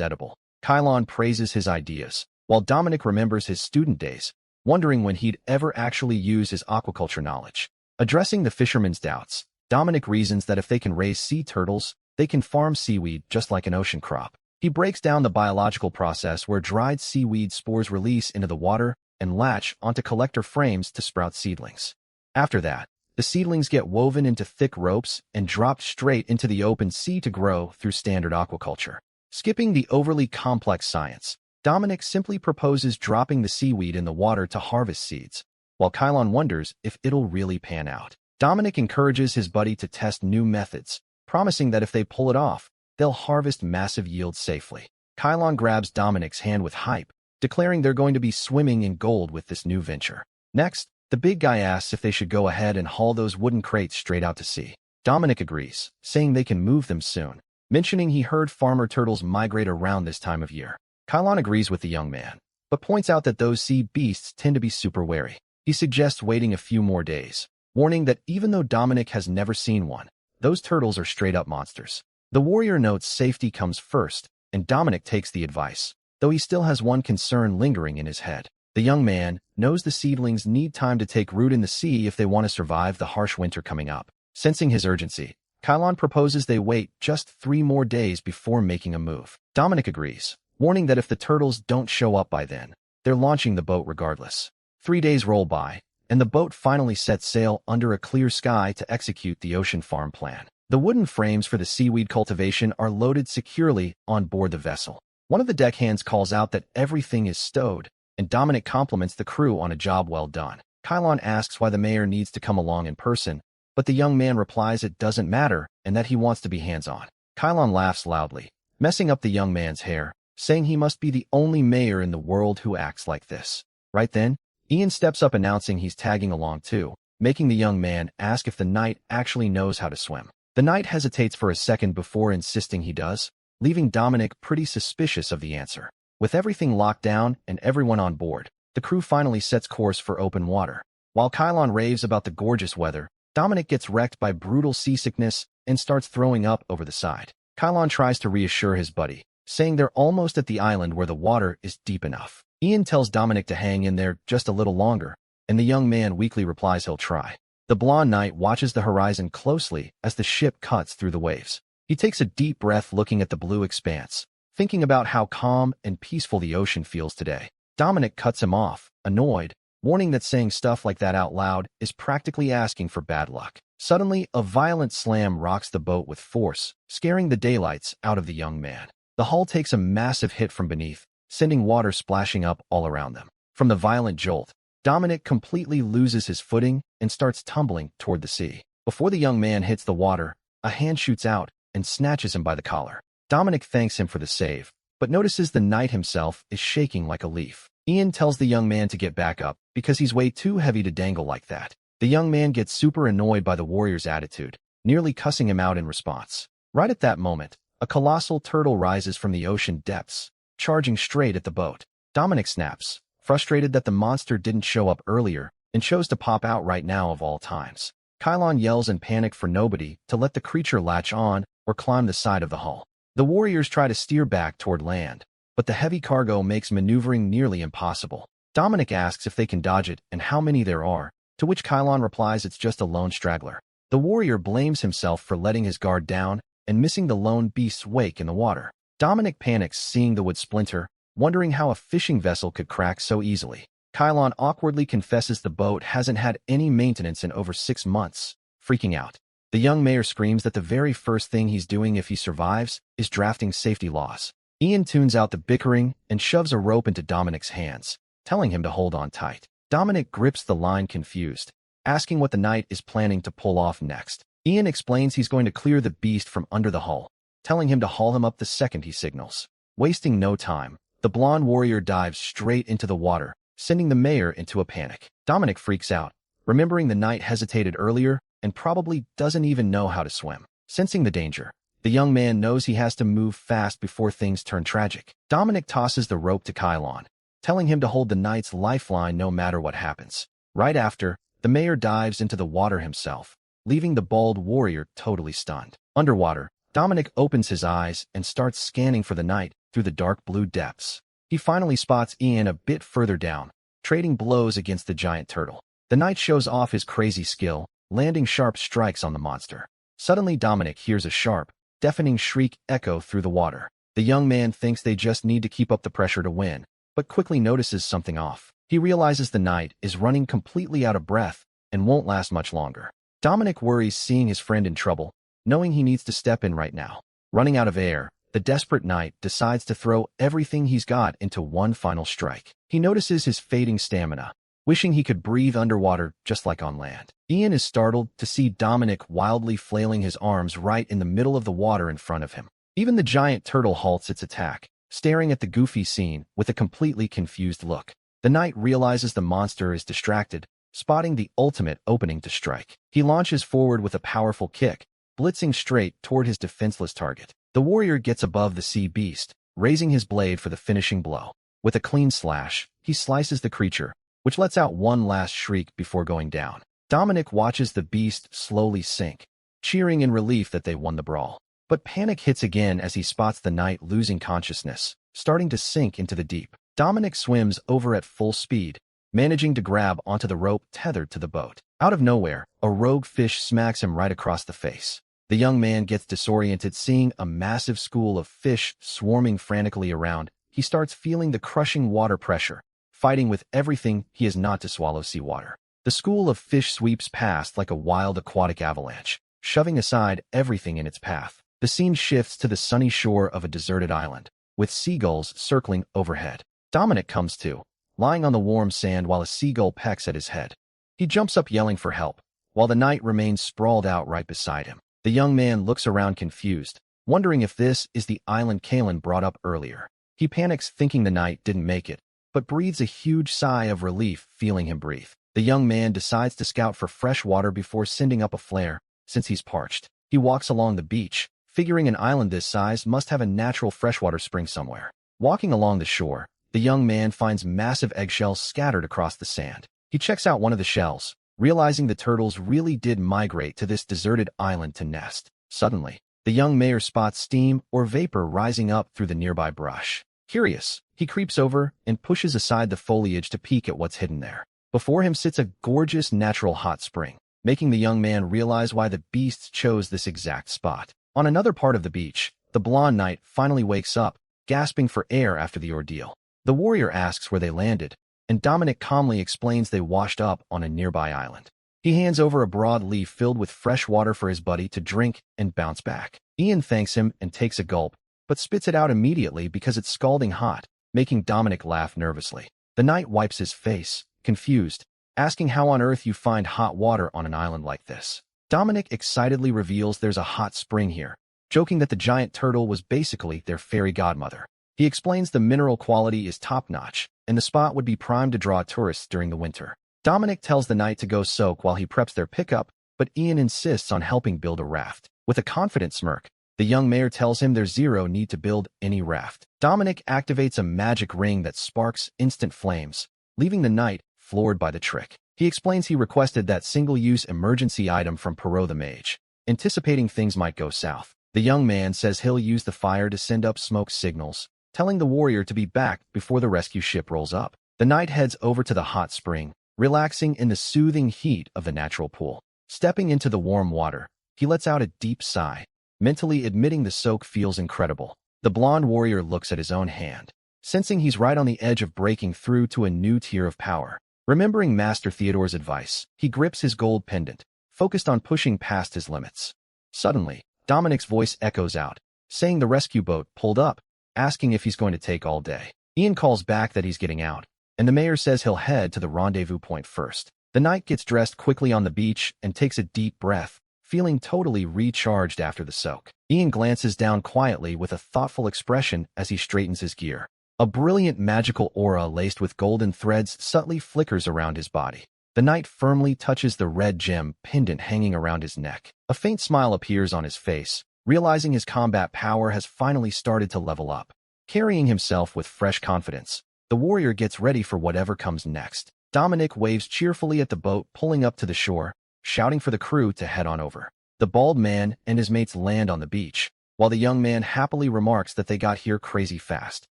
edible. Kylon praises his ideas, while Dominic remembers his student days, wondering when he'd ever actually use his aquaculture knowledge. Addressing the fisherman's doubts, Dominic reasons that if they can raise sea turtles, they can farm seaweed just like an ocean crop. He breaks down the biological process where dried seaweed spores release into the water and latch onto collector frames to sprout seedlings. After that, the seedlings get woven into thick ropes and dropped straight into the open sea to grow through standard aquaculture. Skipping the overly complex science, Dominic simply proposes dropping the seaweed in the water to harvest seeds, while Kylon wonders if it'll really pan out. Dominic encourages his buddy to test new methods, promising that if they pull it off, they'll harvest massive yields safely. Kylon grabs Dominic's hand with hype, declaring they're going to be swimming in gold with this new venture. Next, the big guy asks if they should go ahead and haul those wooden crates straight out to sea. Dominic agrees, saying they can move them soon, mentioning he heard farmer turtles migrate around this time of year. Kylon agrees with the young man, but points out that those sea beasts tend to be super wary. He suggests waiting a few more days, warning that even though Dominic has never seen one, those turtles are straight-up monsters. The warrior notes safety comes first, and Dominic takes the advice, though he still has one concern lingering in his head. The young man knows the seedlings need time to take root in the sea if they want to survive the harsh winter coming up. Sensing his urgency, Kylon proposes they wait just 3 more days before making a move. Dominic agrees, warning that if the turtles don't show up by then, they're launching the boat regardless. 3 days roll by, and the boat finally sets sail under a clear sky to execute the ocean farm plan. The wooden frames for the seaweed cultivation are loaded securely on board the vessel. One of the deckhands calls out that everything is stowed, and Dominic compliments the crew on a job well done. Kylon asks why the mayor needs to come along in person, but the young man replies it doesn't matter and that he wants to be hands-on. Kylon laughs loudly, messing up the young man's hair, saying he must be the only mayor in the world who acts like this. Right then, Ian steps up announcing he's tagging along too, making the young man ask if the knight actually knows how to swim. The knight hesitates for a second before insisting he does, leaving Dominic pretty suspicious of the answer. With everything locked down and everyone on board, the crew finally sets course for open water. While Kylon raves about the gorgeous weather, Dominic gets wrecked by brutal seasickness and starts throwing up over the side. Kylon tries to reassure his buddy, saying they're almost at the island where the water is deep enough. Ian tells Dominic to hang in there just a little longer, and the young man weakly replies he'll try. The blonde knight watches the horizon closely as the ship cuts through the waves. He takes a deep breath looking at the blue expanse, thinking about how calm and peaceful the ocean feels today. Dominic cuts him off, annoyed, warning that saying stuff like that out loud is practically asking for bad luck. Suddenly, a violent slam rocks the boat with force, scaring the daylights out of the young man. The hull takes a massive hit from beneath, sending water splashing up all around them. From the violent jolt, Dominic completely loses his footing and starts tumbling toward the sea. Before the young man hits the water, a hand shoots out and snatches him by the collar. Dominic thanks him for the save, but notices the knight himself is shaking like a leaf. Ian tells the young man to get back up because he's way too heavy to dangle like that. The young man gets super annoyed by the warrior's attitude, nearly cussing him out in response. Right at that moment, a colossal turtle rises from the ocean depths, charging straight at the boat. Dominic snaps, frustrated that the monster didn't show up earlier and chose to pop out right now of all times. Kylon yells in panic for nobody to let the creature latch on or climb the side of the hull. The warriors try to steer back toward land, but the heavy cargo makes maneuvering nearly impossible. Dominic asks if they can dodge it and how many there are, to which Kylon replies it's just a lone straggler. The warrior blames himself for letting his guard down and missing the lone beast's wake in the water. Dominic panics seeing the wood splinter, wondering how a fishing vessel could crack so easily. Kylon awkwardly confesses the boat hasn't had any maintenance in over 6 months, freaking out. The young mayor screams that the very first thing he's doing if he survives is drafting safety laws. Ian tunes out the bickering and shoves a rope into Dominic's hands, telling him to hold on tight. Dominic grips the line confused, asking what the knight is planning to pull off next. Ian explains he's going to clear the beast from under the hull, telling him to haul him up the second he signals. Wasting no time, the blonde warrior dives straight into the water, sending the mayor into a panic. Dominic freaks out, remembering the knight hesitated earlier and probably doesn't even know how to swim. Sensing the danger, the young man knows he has to move fast before things turn tragic. Dominic tosses the rope to Kylon, telling him to hold the knight's lifeline no matter what happens. Right after, the mayor dives into the water himself, leaving the bald warrior totally stunned. Underwater, Dominic opens his eyes and starts scanning for the knight through the dark blue depths. He finally spots Ian a bit further down, trading blows against the giant turtle. The knight shows off his crazy skill, landing sharp strikes on the monster. Suddenly Dominic hears a sharp, deafening shriek echo through the water. The young man thinks they just need to keep up the pressure to win, but quickly notices something off. He realizes the knight is running completely out of breath and won't last much longer. Dominic worries seeing his friend in trouble, knowing he needs to step in right now. Running out of air, the desperate knight decides to throw everything he's got into one final strike. He notices his fading stamina, wishing he could breathe underwater just like on land. Ian is startled to see Dominic wildly flailing his arms right in the middle of the water in front of him. Even the giant turtle halts its attack, staring at the goofy scene with a completely confused look. The knight realizes the monster is distracted, spotting the ultimate opening to strike. He launches forward with a powerful kick, blitzing straight toward his defenseless target. The warrior gets above the sea beast, raising his blade for the finishing blow. With a clean slash, he slices the creature, which lets out one last shriek before going down. Dominic watches the beast slowly sink, cheering in relief that they won the brawl. But panic hits again as he spots the knight losing consciousness, starting to sink into the deep. Dominic swims over at full speed, managing to grab onto the rope tethered to the boat. Out of nowhere, a rogue fish smacks him right across the face. The young man gets disoriented seeing a massive school of fish swarming frantically around. He starts feeling the crushing water pressure, fighting with everything he is not to swallow seawater. The school of fish sweeps past like a wild aquatic avalanche, shoving aside everything in its path. The scene shifts to the sunny shore of a deserted island, with seagulls circling overhead. Dominic comes to, lying on the warm sand while a seagull pecks at his head. He jumps up yelling for help, while the knight remains sprawled out right beside him. The young man looks around confused, wondering if this is the island Kalen brought up earlier. He panics thinking the knight didn't make it, but breathes a huge sigh of relief feeling him breathe. The young man decides to scout for fresh water before sending up a flare, since he's parched. He walks along the beach, figuring an island this size must have a natural freshwater spring somewhere. Walking along the shore, the young man finds massive eggshells scattered across the sand. He checks out one of the shells, realizing the turtles really did migrate to this deserted island to nest. Suddenly, the young mayor spots steam or vapor rising up through the nearby brush. Curious, he creeps over and pushes aside the foliage to peek at what's hidden there. Before him sits a gorgeous natural hot spring, making the young man realize why the beasts chose this exact spot. On another part of the beach, the blonde knight finally wakes up, gasping for air after the ordeal. The warrior asks where they landed, and Dominic calmly explains they washed up on a nearby island. He hands over a broad leaf filled with fresh water for his buddy to drink and bounce back. Ian thanks him and takes a gulp, but spits it out immediately because it's scalding hot, making Dominic laugh nervously. The knight wipes his face, confused, asking how on earth you find hot water on an island like this. Dominic excitedly reveals there's a hot spring here, joking that the giant turtle was basically their fairy godmother. He explains the mineral quality is top-notch, and the spot would be primed to draw tourists during the winter. Dominic tells the knight to go soak while he preps their pickup, but Ian insists on helping build a raft. With a confident smirk, the young mayor tells him there's zero need to build any raft. Dominic activates a magic ring that sparks instant flames, leaving the knight floored by the trick. He explains he requested that single-use emergency item from Perot the mage, anticipating things might go south. The young man says he'll use the fire to send up smoke signals, telling the warrior to be back before the rescue ship rolls up. The knight heads over to the hot spring, relaxing in the soothing heat of the natural pool. Stepping into the warm water, he lets out a deep sigh, mentally admitting the soak feels incredible. The blonde warrior looks at his own hand, sensing he's right on the edge of breaking through to a new tier of power. Remembering Master Theodore's advice, he grips his gold pendant, focused on pushing past his limits. Suddenly, Dominic's voice echoes out, saying the rescue boat pulled up, asking if he's going to take all day. Ian calls back that he's getting out, and the mayor says he'll head to the rendezvous point first. The knight gets dressed quickly on the beach and takes a deep breath, feeling totally recharged after the soak. Ian glances down quietly with a thoughtful expression as he straightens his gear. A brilliant magical aura laced with golden threads subtly flickers around his body. The knight firmly touches the red gem pendant hanging around his neck. A faint smile appears on his face, realizing his combat power has finally started to level up. Carrying himself with fresh confidence, the warrior gets ready for whatever comes next. Dominic waves cheerfully at the boat pulling up to the shore, shouting for the crew to head on over. The bald man and his mates land on the beach, while the young man happily remarks that they got here crazy fast.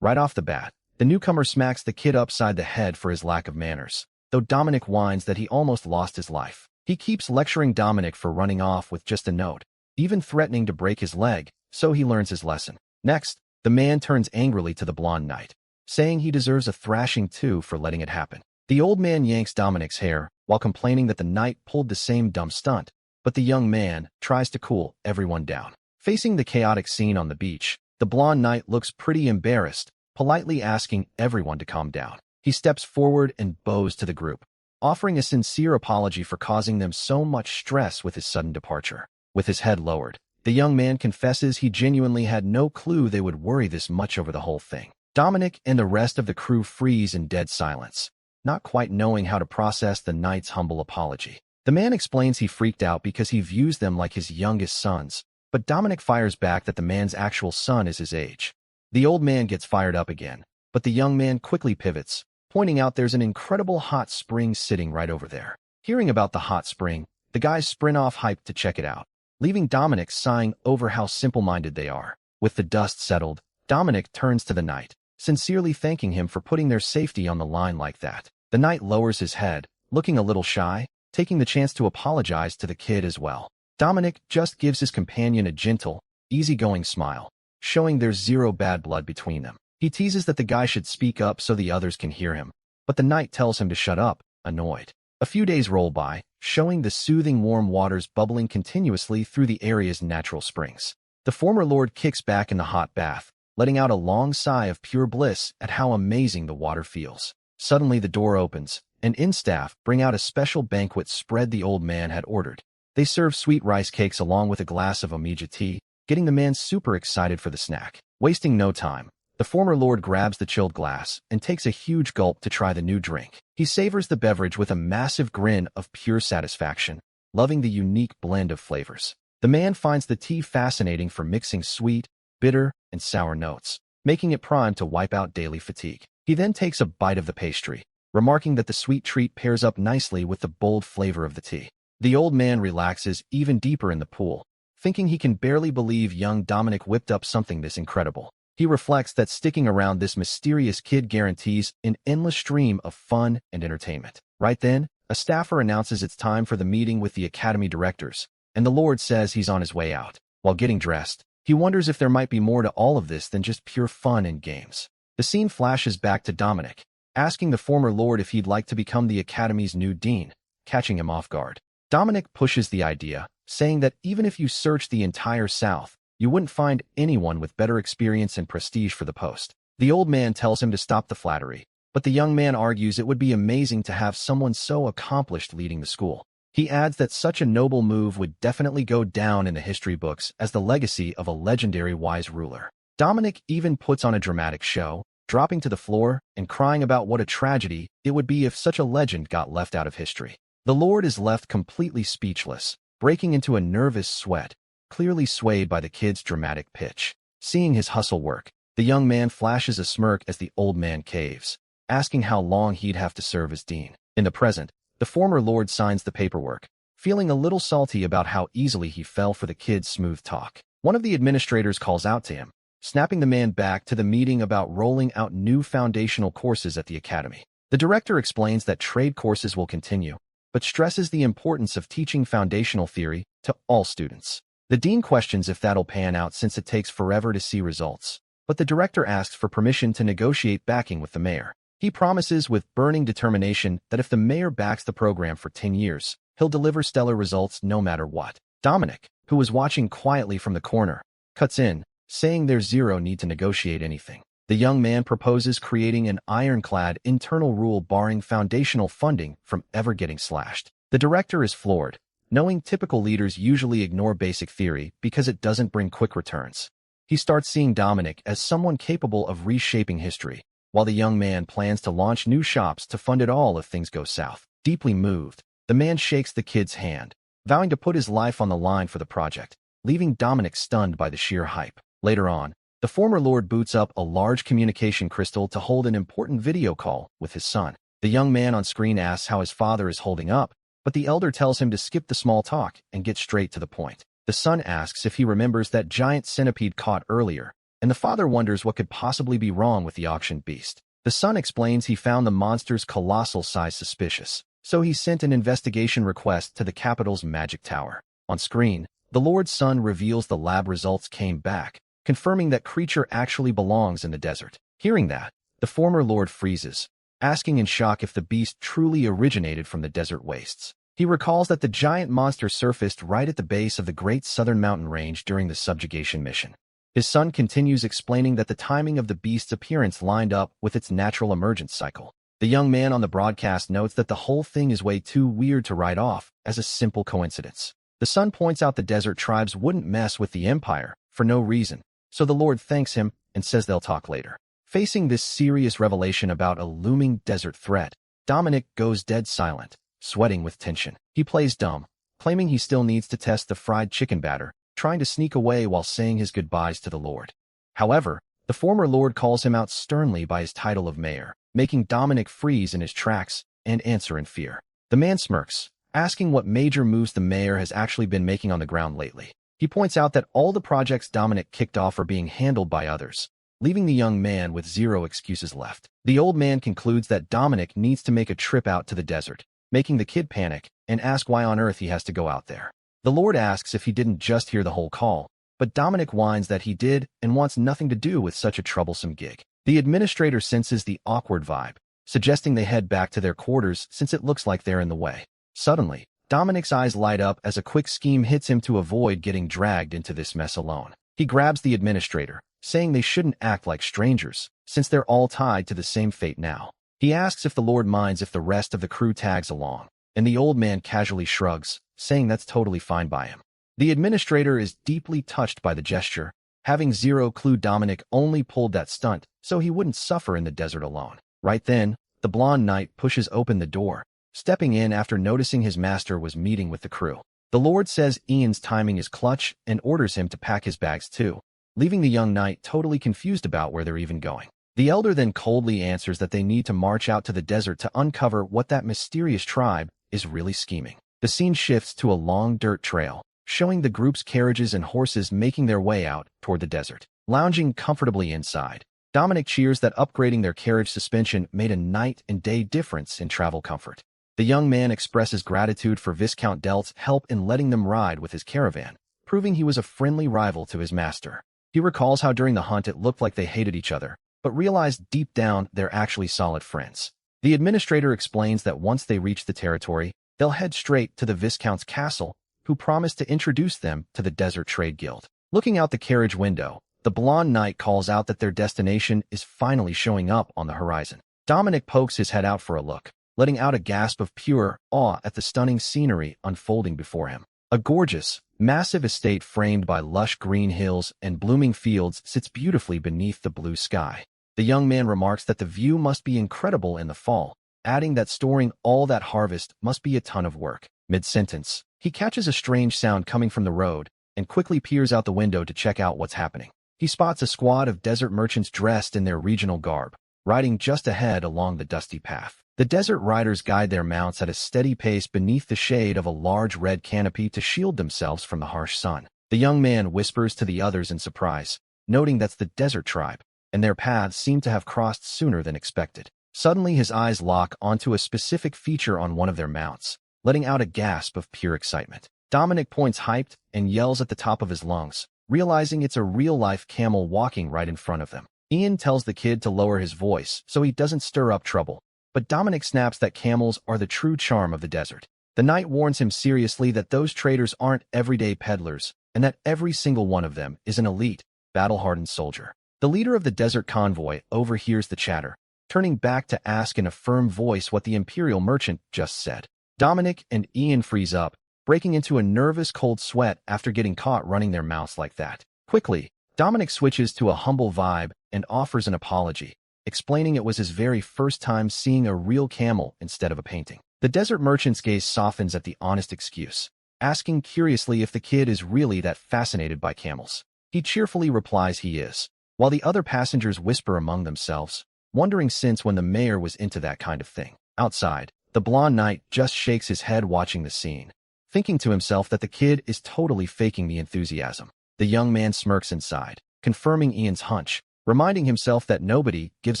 Right off the bat, the newcomer smacks the kid upside the head for his lack of manners, though Dominic whines that he almost lost his life. He keeps lecturing Dominic for running off with just a note, even threatening to break his leg, so he learns his lesson. Next, the man turns angrily to the blonde knight, saying he deserves a thrashing too for letting it happen. The old man yanks Dominic's hair while complaining that the knight pulled the same dumb stunt, but the young man tries to cool everyone down. Facing the chaotic scene on the beach, the blonde knight looks pretty embarrassed, politely asking everyone to calm down. He steps forward and bows to the group, offering a sincere apology for causing them so much stress with his sudden departure. With his head lowered, the young man confesses he genuinely had no clue they would worry this much over the whole thing. Dominic and the rest of the crew freeze in dead silence, not quite knowing how to process the knight's humble apology. The man explains he freaked out because he views them like his youngest sons, but Dominic fires back that the man's actual son is his age. The old man gets fired up again, but the young man quickly pivots, pointing out there's an incredible hot spring sitting right over there. Hearing about the hot spring, the guys sprint off hyped to check it out, leaving Dominic sighing over how simple-minded they are. With the dust settled, Dominic turns to the knight, sincerely thanking him for putting their safety on the line like that. The knight lowers his head, looking a little shy, taking the chance to apologize to the kid as well. Dominic just gives his companion a gentle, easygoing smile, showing there's zero bad blood between them. He teases that the guy should speak up so the others can hear him, but the knight tells him to shut up, annoyed. A few days roll by, showing the soothing warm waters bubbling continuously through the area's natural springs. The former lord kicks back in the hot bath, letting out a long sigh of pure bliss at how amazing the water feels. Suddenly the door opens, and inn staff bring out a special banquet spread the old man had ordered. They serve sweet rice cakes along with a glass of omija tea, getting the man super excited for the snack. Wasting no time, the former lord grabs the chilled glass and takes a huge gulp to try the new drink. He savors the beverage with a massive grin of pure satisfaction, loving the unique blend of flavors. The man finds the tea fascinating for mixing sweet, bitter, and sour notes, making it prime to wipe out daily fatigue. He then takes a bite of the pastry, remarking that the sweet treat pairs up nicely with the bold flavor of the tea. The old man relaxes even deeper in the pool, thinking he can barely believe young Dominic whipped up something this incredible. He reflects that sticking around this mysterious kid guarantees an endless stream of fun and entertainment. Right then, a staffer announces it's time for the meeting with the academy directors, and the Lord says he's on his way out. While getting dressed, he wonders if there might be more to all of this than just pure fun and games. The scene flashes back to Dominic, asking the former Lord if he'd like to become the academy's new dean, catching him off guard. Dominic pushes the idea, saying that even if you search the entire South, you wouldn't find anyone with better experience and prestige for the post. The old man tells him to stop the flattery, but the young man argues it would be amazing to have someone so accomplished leading the school. He adds that such a noble move would definitely go down in the history books as the legacy of a legendary wise ruler. Dominic even puts on a dramatic show, dropping to the floor and crying about what a tragedy it would be if such a legend got left out of history. The Lord is left completely speechless, breaking into a nervous sweat, clearly swayed by the kid's dramatic pitch. Seeing his hustle work, the young man flashes a smirk as the old man caves, asking how long he'd have to serve as dean. In the present, the former lord signs the paperwork, feeling a little salty about how easily he fell for the kid's smooth talk. One of the administrators calls out to him, snapping the man back to the meeting about rolling out new foundational courses at the academy. The director explains that trade courses will continue, but stresses the importance of teaching foundational theory to all students. The dean questions if that'll pan out since it takes forever to see results, but the director asks for permission to negotiate backing with the mayor. He promises with burning determination that if the mayor backs the program for 10 years, he'll deliver stellar results no matter what. Dominic, who was watching quietly from the corner, cuts in, saying there's zero need to negotiate anything. The young man proposes creating an ironclad internal rule barring foundational funding from ever getting slashed. The director is floored, knowing typical leaders usually ignore basic theory because it doesn't bring quick returns. He starts seeing Dominic as someone capable of reshaping history, while the young man plans to launch new shops to fund it all if things go south. Deeply moved, the man shakes the kid's hand, vowing to put his life on the line for the project, leaving Dominic stunned by the sheer hype. Later on, the former lord boots up a large communication crystal to hold an important video call with his son. The young man on screen asks how his father is holding up, but the elder tells him to skip the small talk and get straight to the point. The son asks if he remembers that giant centipede caught earlier, and the father wonders what could possibly be wrong with the auctioned beast. The son explains he found the monster's colossal size suspicious, so he sent an investigation request to the capital's magic tower. On screen, the Lord's son reveals the lab results came back, confirming that creature actually belongs in the desert. Hearing that, the former lord freezes, asking in shock if the beast truly originated from the desert wastes. He recalls that the giant monster surfaced right at the base of the Great Southern Mountain Range during the subjugation mission. His son continues explaining that the timing of the beast's appearance lined up with its natural emergence cycle. The young man on the broadcast notes that the whole thing is way too weird to write off as a simple coincidence. The son points out the desert tribes wouldn't mess with the Empire for no reason, so the Lord thanks him and says they'll talk later. Facing this serious revelation about a looming desert threat, Dominic goes dead silent, sweating with tension. He plays dumb, claiming he still needs to test the fried chicken batter, trying to sneak away while saying his goodbyes to the Lord. However, the former Lord calls him out sternly by his title of mayor, making Dominic freeze in his tracks and answer in fear. The man smirks, asking what major moves the mayor has actually been making on the ground lately. He points out that all the projects Dominic kicked off are being handled by others, leaving the young man with zero excuses left. The old man concludes that Dominic needs to make a trip out to the desert, making the kid panic and ask why on earth he has to go out there. The Lord asks if he didn't just hear the whole call, but Dominic whines that he did and wants nothing to do with such a troublesome gig. The administrator senses the awkward vibe, suggesting they head back to their quarters since it looks like they're in the way. Suddenly, Dominic's eyes light up as a quick scheme hits him to avoid getting dragged into this mess alone. He grabs the administrator, saying they shouldn't act like strangers, since they're all tied to the same fate now. He asks if the Lord minds if the rest of the crew tags along, and the old man casually shrugs, saying that's totally fine by him. The administrator is deeply touched by the gesture, having zero clue Dominic only pulled that stunt so he wouldn't suffer in the desert alone. Right then, the blonde knight pushes open the door, stepping in after noticing his master was meeting with the crew. The Lord says Ian's timing is clutch and orders him to pack his bags too, leaving the young knight totally confused about where they're even going. The elder then coldly answers that they need to march out to the desert to uncover what that mysterious tribe is really scheming. The scene shifts to a long dirt trail, showing the group's carriages and horses making their way out toward the desert. Lounging comfortably inside, Dominic cheers that upgrading their carriage suspension made a night and day difference in travel comfort. The young man expresses gratitude for Viscount Delt's help in letting them ride with his caravan, proving he was a friendly rival to his master. He recalls how during the hunt it looked like they hated each other, but realized deep down they're actually solid friends. The administrator explains that once they reach the territory, they'll head straight to the Viscount's castle, who promised to introduce them to the Desert Trade Guild. Looking out the carriage window, the blonde knight calls out that their destination is finally showing up on the horizon. Dominic pokes his head out for a look, letting out a gasp of pure awe at the stunning scenery unfolding before him. A gorgeous, massive estate framed by lush green hills and blooming fields sits beautifully beneath the blue sky. The young man remarks that the view must be incredible in the fall, adding that storing all that harvest must be a ton of work. Mid-sentence, he catches a strange sound coming from the road and quickly peers out the window to check out what's happening. He spots a squad of desert merchants dressed in their regional garb, riding just ahead along the dusty path. The desert riders guide their mounts at a steady pace beneath the shade of a large red canopy to shield themselves from the harsh sun. The young man whispers to the others in surprise, noting that's the desert tribe, and their paths seem to have crossed sooner than expected. Suddenly his eyes lock onto a specific feature on one of their mounts, letting out a gasp of pure excitement. Dominic points hyped and yells at the top of his lungs, realizing it's a real-life camel walking right in front of them. Ian tells the kid to lower his voice so he doesn't stir up trouble, but Dominic snaps that camels are the true charm of the desert. The knight warns him seriously that those traders aren't everyday peddlers, and that every single one of them is an elite, battle-hardened soldier. The leader of the desert convoy overhears the chatter, turning back to ask in a firm voice what the imperial merchant just said. Dominic and Ian freeze up, breaking into a nervous cold sweat after getting caught running their mouths like that. Quickly, Dominic switches to a humble vibe and offers an apology, explaining it was his very first time seeing a real camel instead of a painting. The desert merchant's gaze softens at the honest excuse, asking curiously if the kid is really that fascinated by camels. He cheerfully replies he is, while the other passengers whisper among themselves, wondering since when the mayor was into that kind of thing. Outside, the blonde knight just shakes his head watching the scene, thinking to himself that the kid is totally faking the enthusiasm. The young man smirks inside, confirming Ian's hunch, reminding himself that nobody gives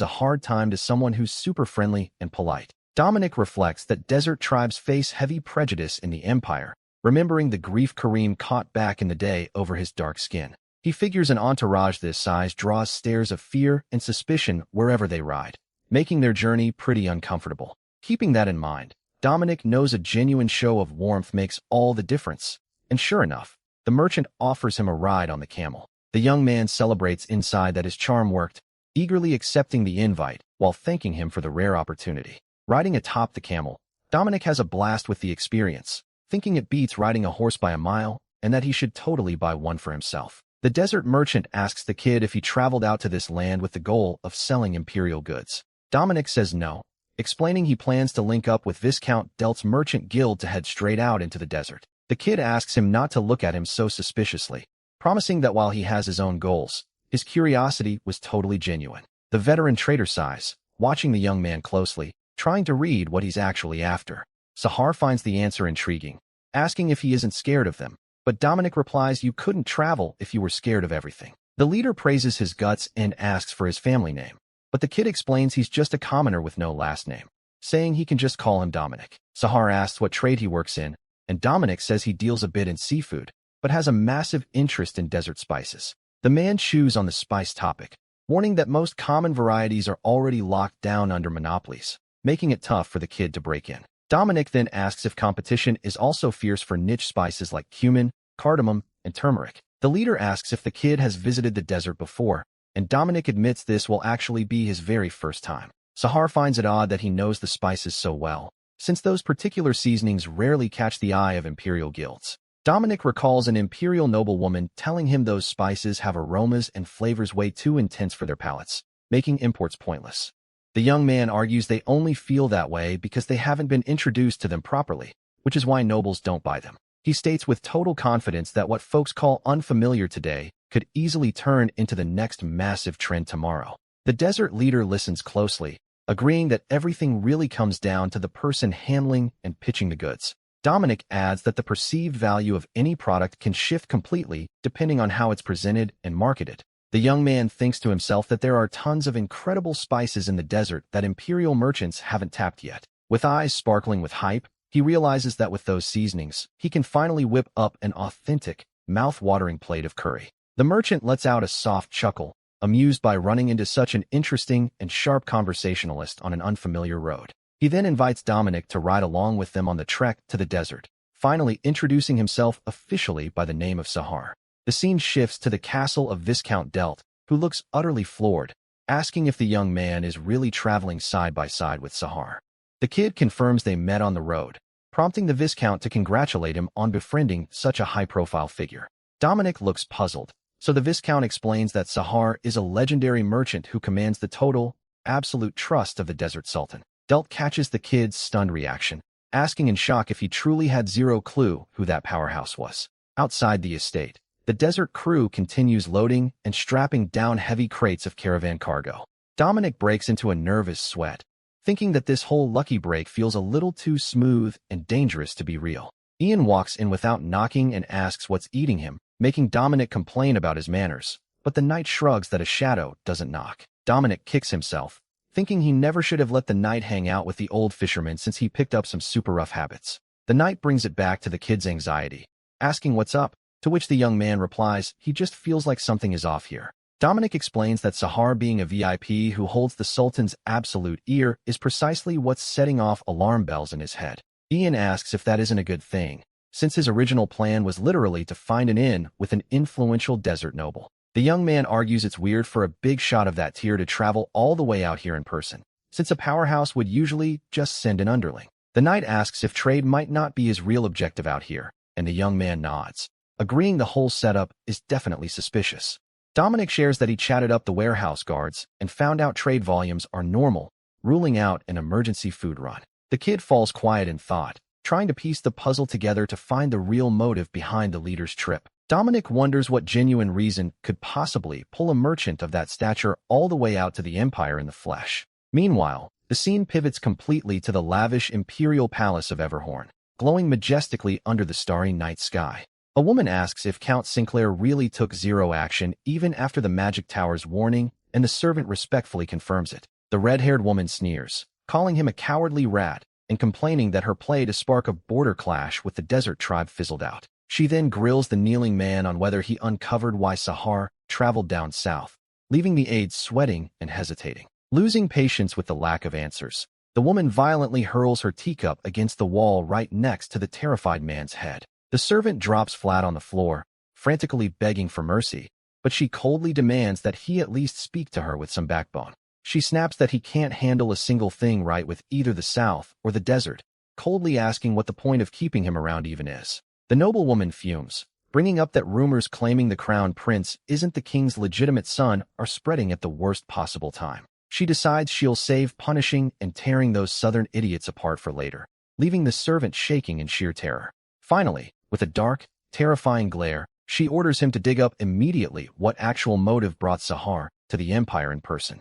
a hard time to someone who's super friendly and polite. Dominic reflects that desert tribes face heavy prejudice in the Empire, remembering the grief Kareem caught back in the day over his dark skin. He figures an entourage this size draws stares of fear and suspicion wherever they ride, making their journey pretty uncomfortable. Keeping that in mind, Dominic knows a genuine show of warmth makes all the difference, and sure enough, the merchant offers him a ride on the camel. The young man celebrates inside that his charm worked, eagerly accepting the invite while thanking him for the rare opportunity. Riding atop the camel, Dominic has a blast with the experience, thinking it beats riding a horse by a mile and that he should totally buy one for himself. The desert merchant asks the kid if he traveled out to this land with the goal of selling imperial goods. Dominic says no, explaining he plans to link up with Viscount Delt's merchant guild to head straight out into the desert. The kid asks him not to look at him so suspiciously, promising that while he has his own goals, his curiosity was totally genuine. The veteran trader sighs, watching the young man closely, trying to read what he's actually after. Sahar finds the answer intriguing, asking if he isn't scared of them, but Dominic replies you couldn't travel if you were scared of everything. The leader praises his guts and asks for his family name, but the kid explains he's just a commoner with no last name, saying he can just call him Dominic. Sahar asks what trade he works in, and Dominic says he deals a bit in seafood, but has a massive interest in desert spices. The man chews on the spice topic, warning that most common varieties are already locked down under monopolies, making it tough for the kid to break in. Dominic then asks if competition is also fierce for niche spices like cumin, cardamom, and turmeric. The leader asks if the kid has visited the desert before, and Dominic admits this will actually be his very first time. Sahar finds it odd that he knows the spices so well, since those particular seasonings rarely catch the eye of imperial guilds. Dominic recalls an imperial noblewoman telling him those spices have aromas and flavors way too intense for their palates, making imports pointless. The young man argues they only feel that way because they haven't been introduced to them properly, which is why nobles don't buy them. He states with total confidence that what folks call unfamiliar today could easily turn into the next massive trend tomorrow. The desert leader listens closely, agreeing that everything really comes down to the person handling and pitching the goods. Dominic adds that the perceived value of any product can shift completely depending on how it's presented and marketed. The young man thinks to himself that there are tons of incredible spices in the desert that imperial merchants haven't tapped yet. With eyes sparkling with hype, he realizes that with those seasonings, he can finally whip up an authentic, mouth-watering plate of curry. The merchant lets out a soft chuckle, amused by running into such an interesting and sharp conversationalist on an unfamiliar road. He then invites Dominic to ride along with them on the trek to the desert, finally introducing himself officially by the name of Sahar. The scene shifts to the castle of Viscount Delt, who looks utterly floored, asking if the young man is really traveling side by side with Sahar. The kid confirms they met on the road, prompting the Viscount to congratulate him on befriending such a high-profile figure. Dominic looks puzzled, so the Viscount explains that Sahar is a legendary merchant who commands the total, absolute trust of the Desert Sultan. Delt catches the kid's stunned reaction, asking in shock if he truly had zero clue who that powerhouse was. Outside the estate, the desert crew continues loading and strapping down heavy crates of caravan cargo. Dominic breaks into a nervous sweat, thinking that this whole lucky break feels a little too smooth and dangerous to be real. Ian walks in without knocking and asks what's eating him, making Dominic complain about his manners, but the knight shrugs that a shadow doesn't knock. Dominic kicks himself, thinking he never should have let the knight hang out with the old fisherman since he picked up some super rough habits. The knight brings it back to the kid's anxiety, asking what's up, to which the young man replies he just feels like something is off here. Dominic explains that Sahar being a VIP who holds the Sultan's absolute ear is precisely what's setting off alarm bells in his head. Ian asks if that isn't a good thing, since his original plan was literally to find an inn with an influential desert noble. The young man argues it's weird for a big shot of that tier to travel all the way out here in person, since a powerhouse would usually just send an underling. The knight asks if trade might not be his real objective out here, and the young man nods, agreeing the whole setup is definitely suspicious. Dominic shares that he chatted up the warehouse guards and found out trade volumes are normal, ruling out an emergency food run. The kid falls quiet in thought, trying to piece the puzzle together to find the real motive behind the leader's trip. Dominic wonders what genuine reason could possibly pull a merchant of that stature all the way out to the Empire in the flesh. Meanwhile, the scene pivots completely to the lavish imperial palace of Everhorn, glowing majestically under the starry night sky. A woman asks if Count Sinclair really took zero action even after the magic tower's warning, and the servant respectfully confirms it. The red-haired woman sneers, calling him a cowardly rat and complaining that her play to spark a border clash with the desert tribe fizzled out. She then grills the kneeling man on whether he uncovered why Sahar traveled down south, leaving the aides sweating and hesitating. Losing patience with the lack of answers, the woman violently hurls her teacup against the wall right next to the terrified man's head. The servant drops flat on the floor, frantically begging for mercy, but she coldly demands that he at least speak to her with some backbone. She snaps that he can't handle a single thing right with either the south or the desert, coldly asking what the point of keeping him around even is. The noblewoman fumes, bringing up that rumors claiming the crown prince isn't the king's legitimate son are spreading at the worst possible time. She decides she'll save punishing and tearing those southern idiots apart for later, leaving the servant shaking in sheer terror. Finally, with a dark, terrifying glare, she orders him to dig up immediately what actual motive brought Sahar to the Empire in person.